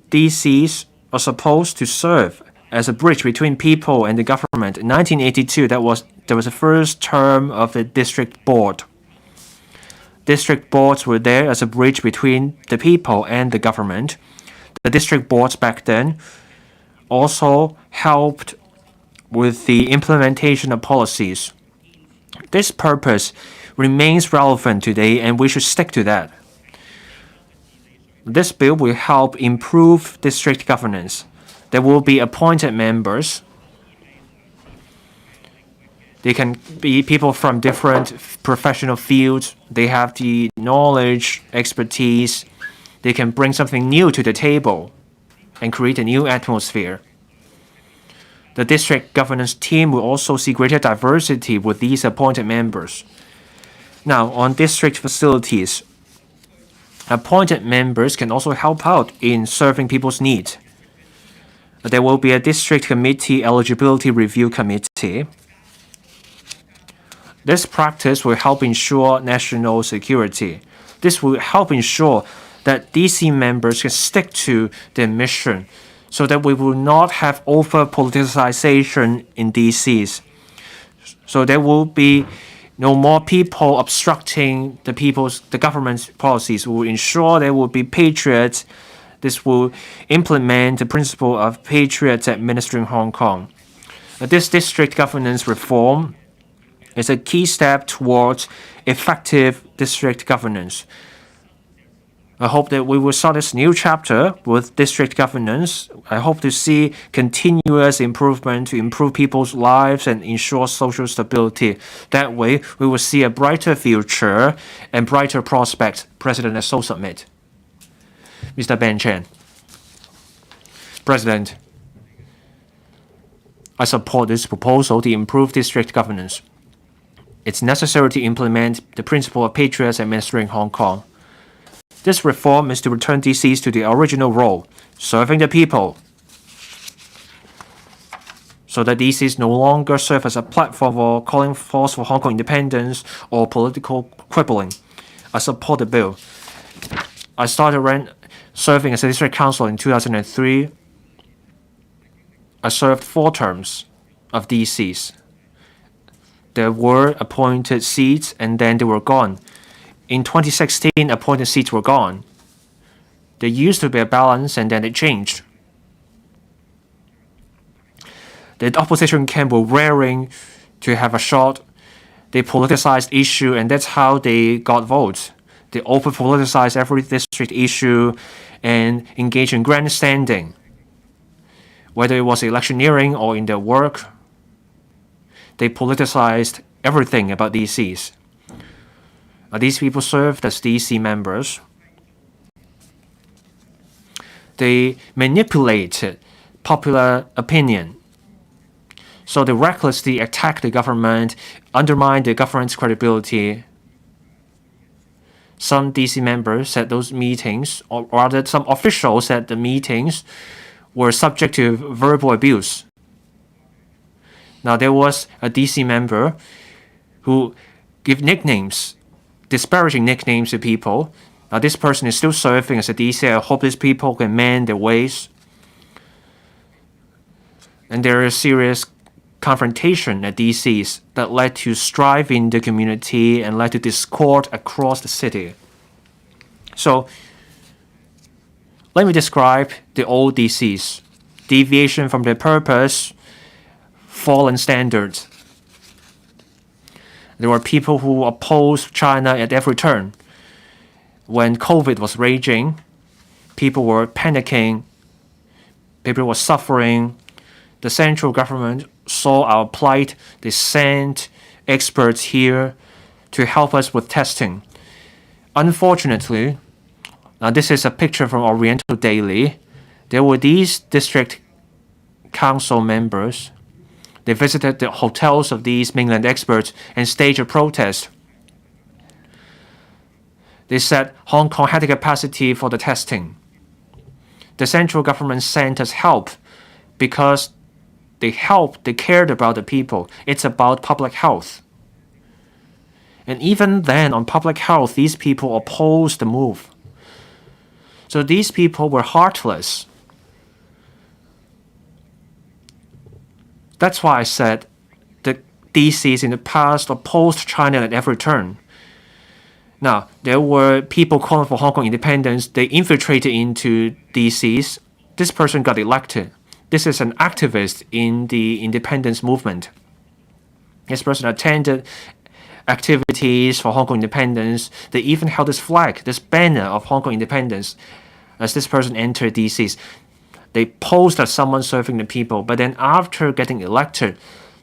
DCs are supposed to serve as a bridge between people and the government. In 1982, there was the first term of the district board. District boards were there as a bridge between the people and the government. The district boards back then also helped with the implementation of policies. This purpose remains relevant today, and we should stick to that. This bill will help improve district governance. There will be appointed members. They can be people from different professional fields. They have the knowledge, expertise. They can bring something new to the table and create a new atmosphere. The district governance team will also see greater diversity with these appointed members. Now, on district facilities, appointed members can also help out in serving people's needs. There will be a district committee eligibility review committee. This practice will help ensure national security. This will help ensure that DC members can stick to their mission so that we will not have over-politicization in DCs. So there will be no more people obstructing the government's policies. We will ensure there will be patriots. This will implement the principle of patriots administering Hong Kong. This district governance reform is a key step towards effective district governance. I hope that we will start this new chapter with district governance. I hope to see continuous improvement to improve people's lives and ensure social stability. That way, we will see a brighter future and brighter prospects. President, I so submit. Mr. Ben Chen. President, I support this proposal to improve district governance. It's necessary to implement the principle of patriots administering Hong Kong. This reform is to return DCs to the original role, serving the people. so that DCs no longer serve as a platform for calling forth for Hong Kong independence or political quibbling. I support the bill. I started serving as a district council in 2003. I served 4 terms of DCs. There were appointed seats and then they were gone. In 2016, appointed seats were gone. There used to be a balance and then it changed. The opposition camp were raring to have a shot. They politicized issue and that's how they got votes. They over-politicized every district issue and engaged in grandstanding. Whether it was electioneering or in their work, they politicized everything about DCs. These people served as DC members. They manipulated popular opinion. So they recklessly attacked the government, undermined the government's credibility. Some DC members said those meetings, or rather some officials said the meetings were subject to verbal abuse. Now there was a DC member who gave nicknames, disparaging nicknames to people. Now this person is still serving as a DC. I hope these people can mend their ways. And there is serious confrontation at DCs that led to strife in the community and led to discord across the city. So let me describe the old DCs. Deviation from their purpose, fallen standards. There were people who opposed China at every turn. When COVID was raging, people were panicking, people were suffering. The central government saw our plight. They sent experts here to help us with testing. Unfortunately, now this is a picture from Oriental Daily. There were these district council members. They visited the hotels of these mainland experts and staged a protest. They said Hong Kong had the capacity for the testing. The central government sent us help because they cared about the people. It's about public health. And even then, on public health, these people opposed the move. So these people were heartless. That's why I said the DCs in the past opposed China at every turn. Now, there were people calling for Hong Kong independence. They infiltrated into DCs. This person got elected. This is an activist in the independence movement. This person attended activities for Hong Kong independence. They even held this flag, this banner of Hong Kong independence as this person entered DCs. They posed as someone serving the people, but then after getting elected,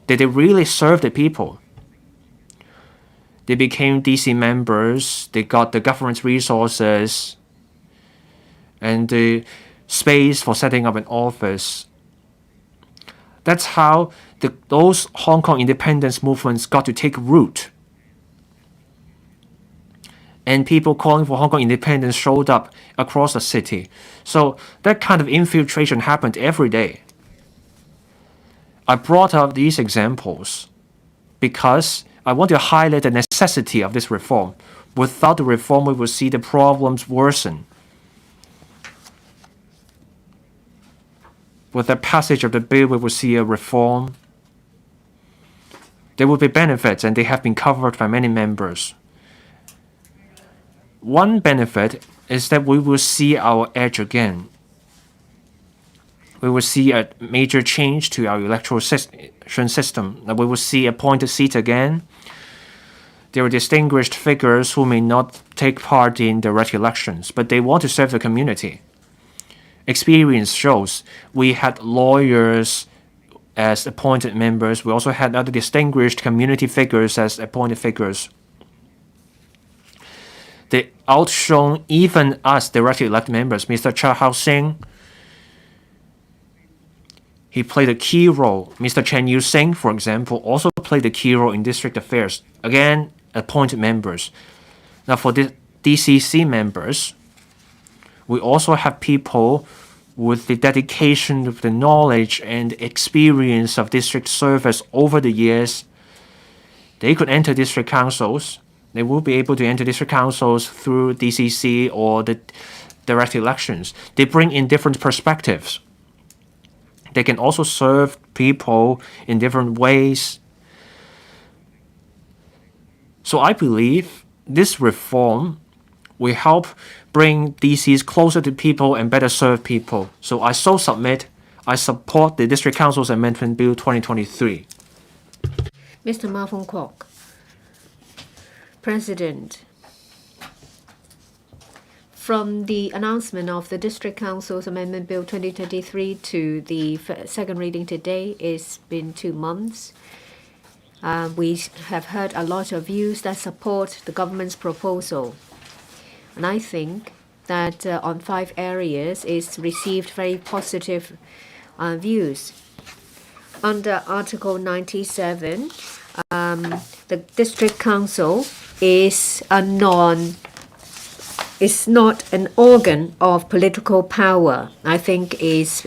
did they really serve the people? They became DC members, they got the government's resources and the space for setting up an office. That's how those Hong Kong independence movements got to take root. And people calling for Hong Kong independence showed up across the city. So that kind of infiltration happened every day. I brought up these examples because I want to highlight the necessity of this reform. Without the reform, we will see the problems worsen. With the passage of the bill, we will see a reform. There will be benefits, and they have been covered by many members. One benefit is that we will see our edge again. We will see a major change to our electoral system. We will see appointed seats again. There are distinguished figures who may not take part in direct elections, but they want to serve the community. Experience shows we had lawyers as appointed members. We also had other distinguished community figures as appointed figures. They outshone even us directly elected members. Mr. Cha Hao-sing, he played a key role. Mr. Chen Yu-sing, for example, also played a key role in district affairs. Again, appointed members. Now for the DCC members, we also have people with the dedication of the knowledge and experience of district service over the years, they could enter district councils. They will be able to enter district councils through DCC or the direct elections. They bring in different perspectives. They can also serve people in different ways. So I believe this reform will help bring DCs closer to people and better serve people. So I support the District Council's Amendment Bill 2023. Mr. Ma Fung Kwok. President, from the announcement of the District Council's Amendment Bill 2023 to the second reading today, it's been 2 months. We have heard a lot of views that support the government's proposal. And I think that on 5 areas it's received very positive views. Under Article 97, the District Council is not an organ of political power. I think it's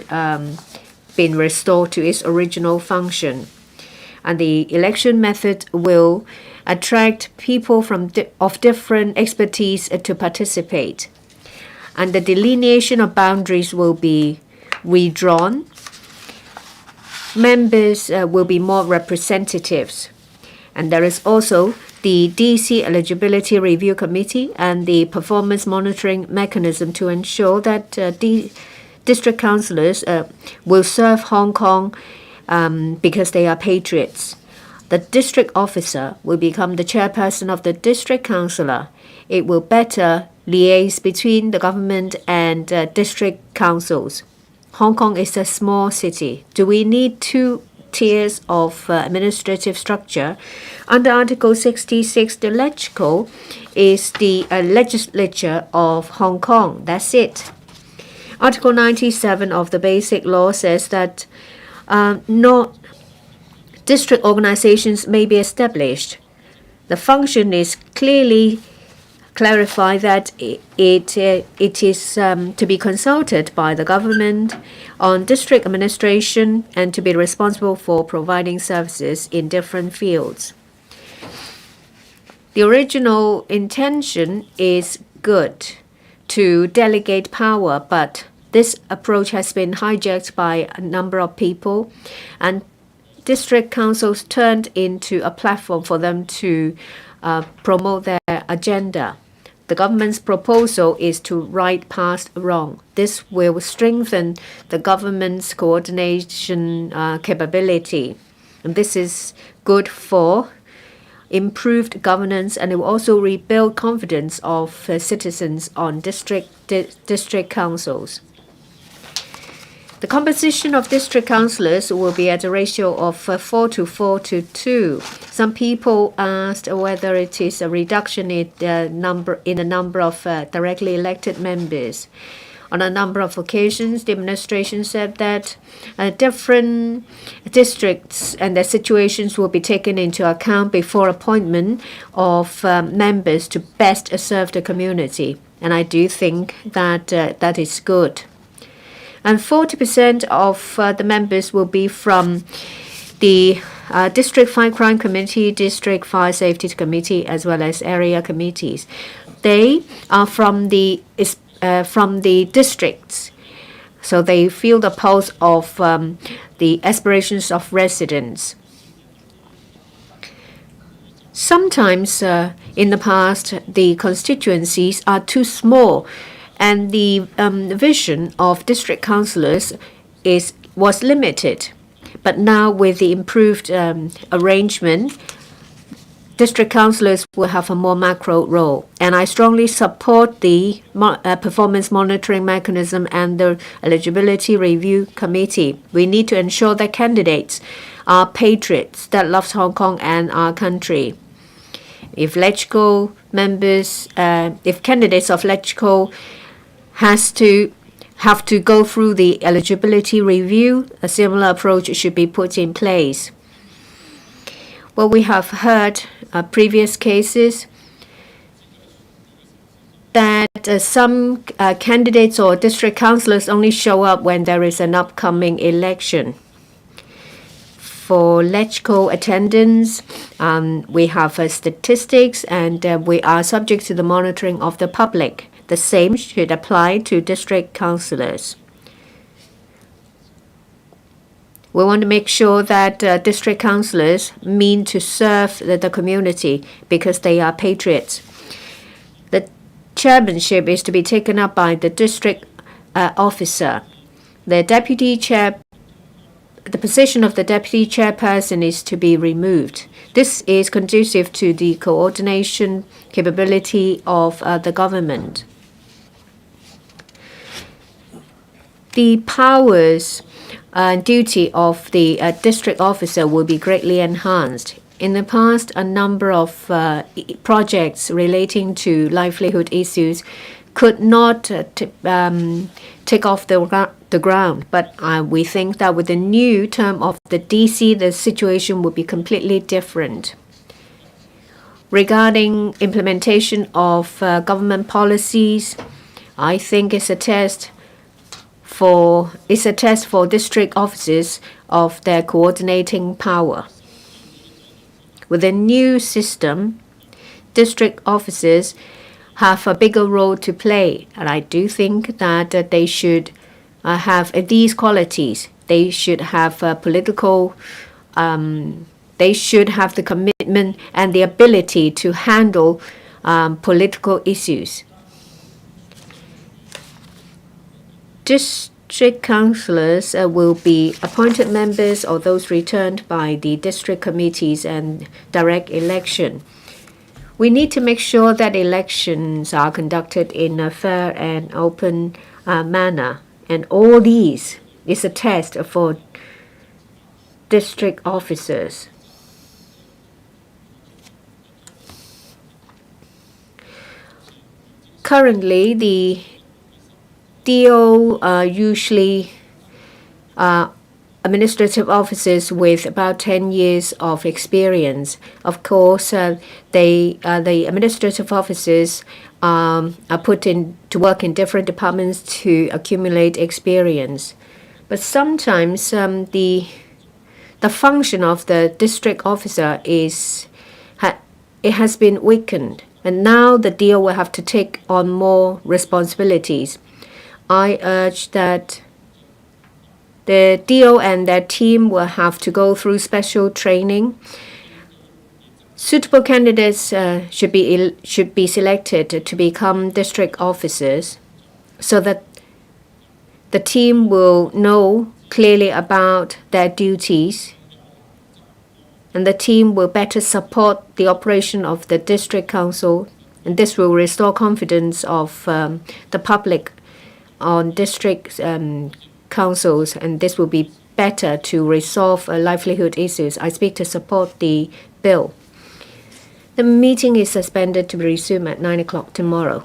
been restored to its original function. And the election method will attract people of different expertise to participate. And the delineation of boundaries will be redrawn. Members will be more representatives. And there is also the DC Eligibility Review Committee and the performance monitoring mechanism to ensure that district councillors will serve Hong Kong because they are patriots. The district officer will become the chairperson of the district councillor. It will better liaise between the government and district councils. Hong Kong is a small city. Do we need 2 tiers of administrative structure? Under Article 66, the LegCo is the legislature of Hong Kong. That's it. Article 97 of the Basic Law says that not district organizations may be established. The function is clearly clarified that it is to be consulted by the government on district administration and to be responsible for providing services in different fields. The original intention is good to delegate power, but this approach has been hijacked by a number of people, and district councils turned into a platform for them to promote their agenda. The government's proposal is to right past wrong. This will strengthen the government's coordination capability. And this is good for improved governance, and it will also rebuild confidence of citizens on district councils. The composition of district councillors will be at a ratio of 4 to 4 to 2. Some people asked whether it is a reduction in the number of directly elected members. On a number of occasions, the administration said that different districts and their situations will be taken into account before appointment of members to best serve the community. And I do think that that is good. And 40% of the members will be from the District Fire Crime Committee, District Fire Safety Committee, as well as area committees. They are from the districts, so they feel the pulse of the aspirations of residents. Sometimes in the past, the constituencies are too small, and the vision of district councillors was limited. But now with the improved arrangement, district councillors will have a more macro role. And I strongly support the performance monitoring mechanism and the eligibility review committee. We need to ensure that candidates are patriots that love Hong Kong and our country. If LegCo members, if candidates of LegCo have to go through the eligibility review, a similar approach should be put in place. Well, we have heard previous cases that that some candidates or district councillors only show up when there is an upcoming election. For electoral attendance, we have statistics, and we are subject to the monitoring of the public. The same should apply to district councillors. We want to make sure that district councillors mean to serve the community because they are patriots. The chairmanship is to be taken up by the district officer. The position of the deputy chairperson is to be removed. This is conducive to the coordination capability of the government. The powers and duty of the district officer will be greatly enhanced. In the past, a number of projects relating to livelihood issues could not take off the ground. But we think that with the new term of the DC, the situation will be completely different. Regarding implementation of government policies, I think it's a test for district officers of their coordinating power. With the new system, district officers have a bigger role to play, and I do think that they should have these qualities. They should have they should have the commitment and the ability to handle political issues. District councillors will be appointed members or those returned by the district committees and direct election. We need to make sure that elections are conducted in a fair and open manner. And all these is a test for district officers. Currently, the DO usually administrative officers with about 10 years of experience. Of course, the administrative officers are put in to work in different departments to accumulate experience. But sometimes the function of the district officer has been weakened, and now the DO will have to take on more responsibilities. I urge that the DO and their team will have to go through special training. Suitable candidates should be selected to become district officers so that the team will know clearly about their duties, and the team will better support the operation of the district council, and this will restore confidence of the public on district councils, and this will be better to resolve livelihood issues. I speak to support the bill. The meeting is suspended to resume at 9 o'clock tomorrow.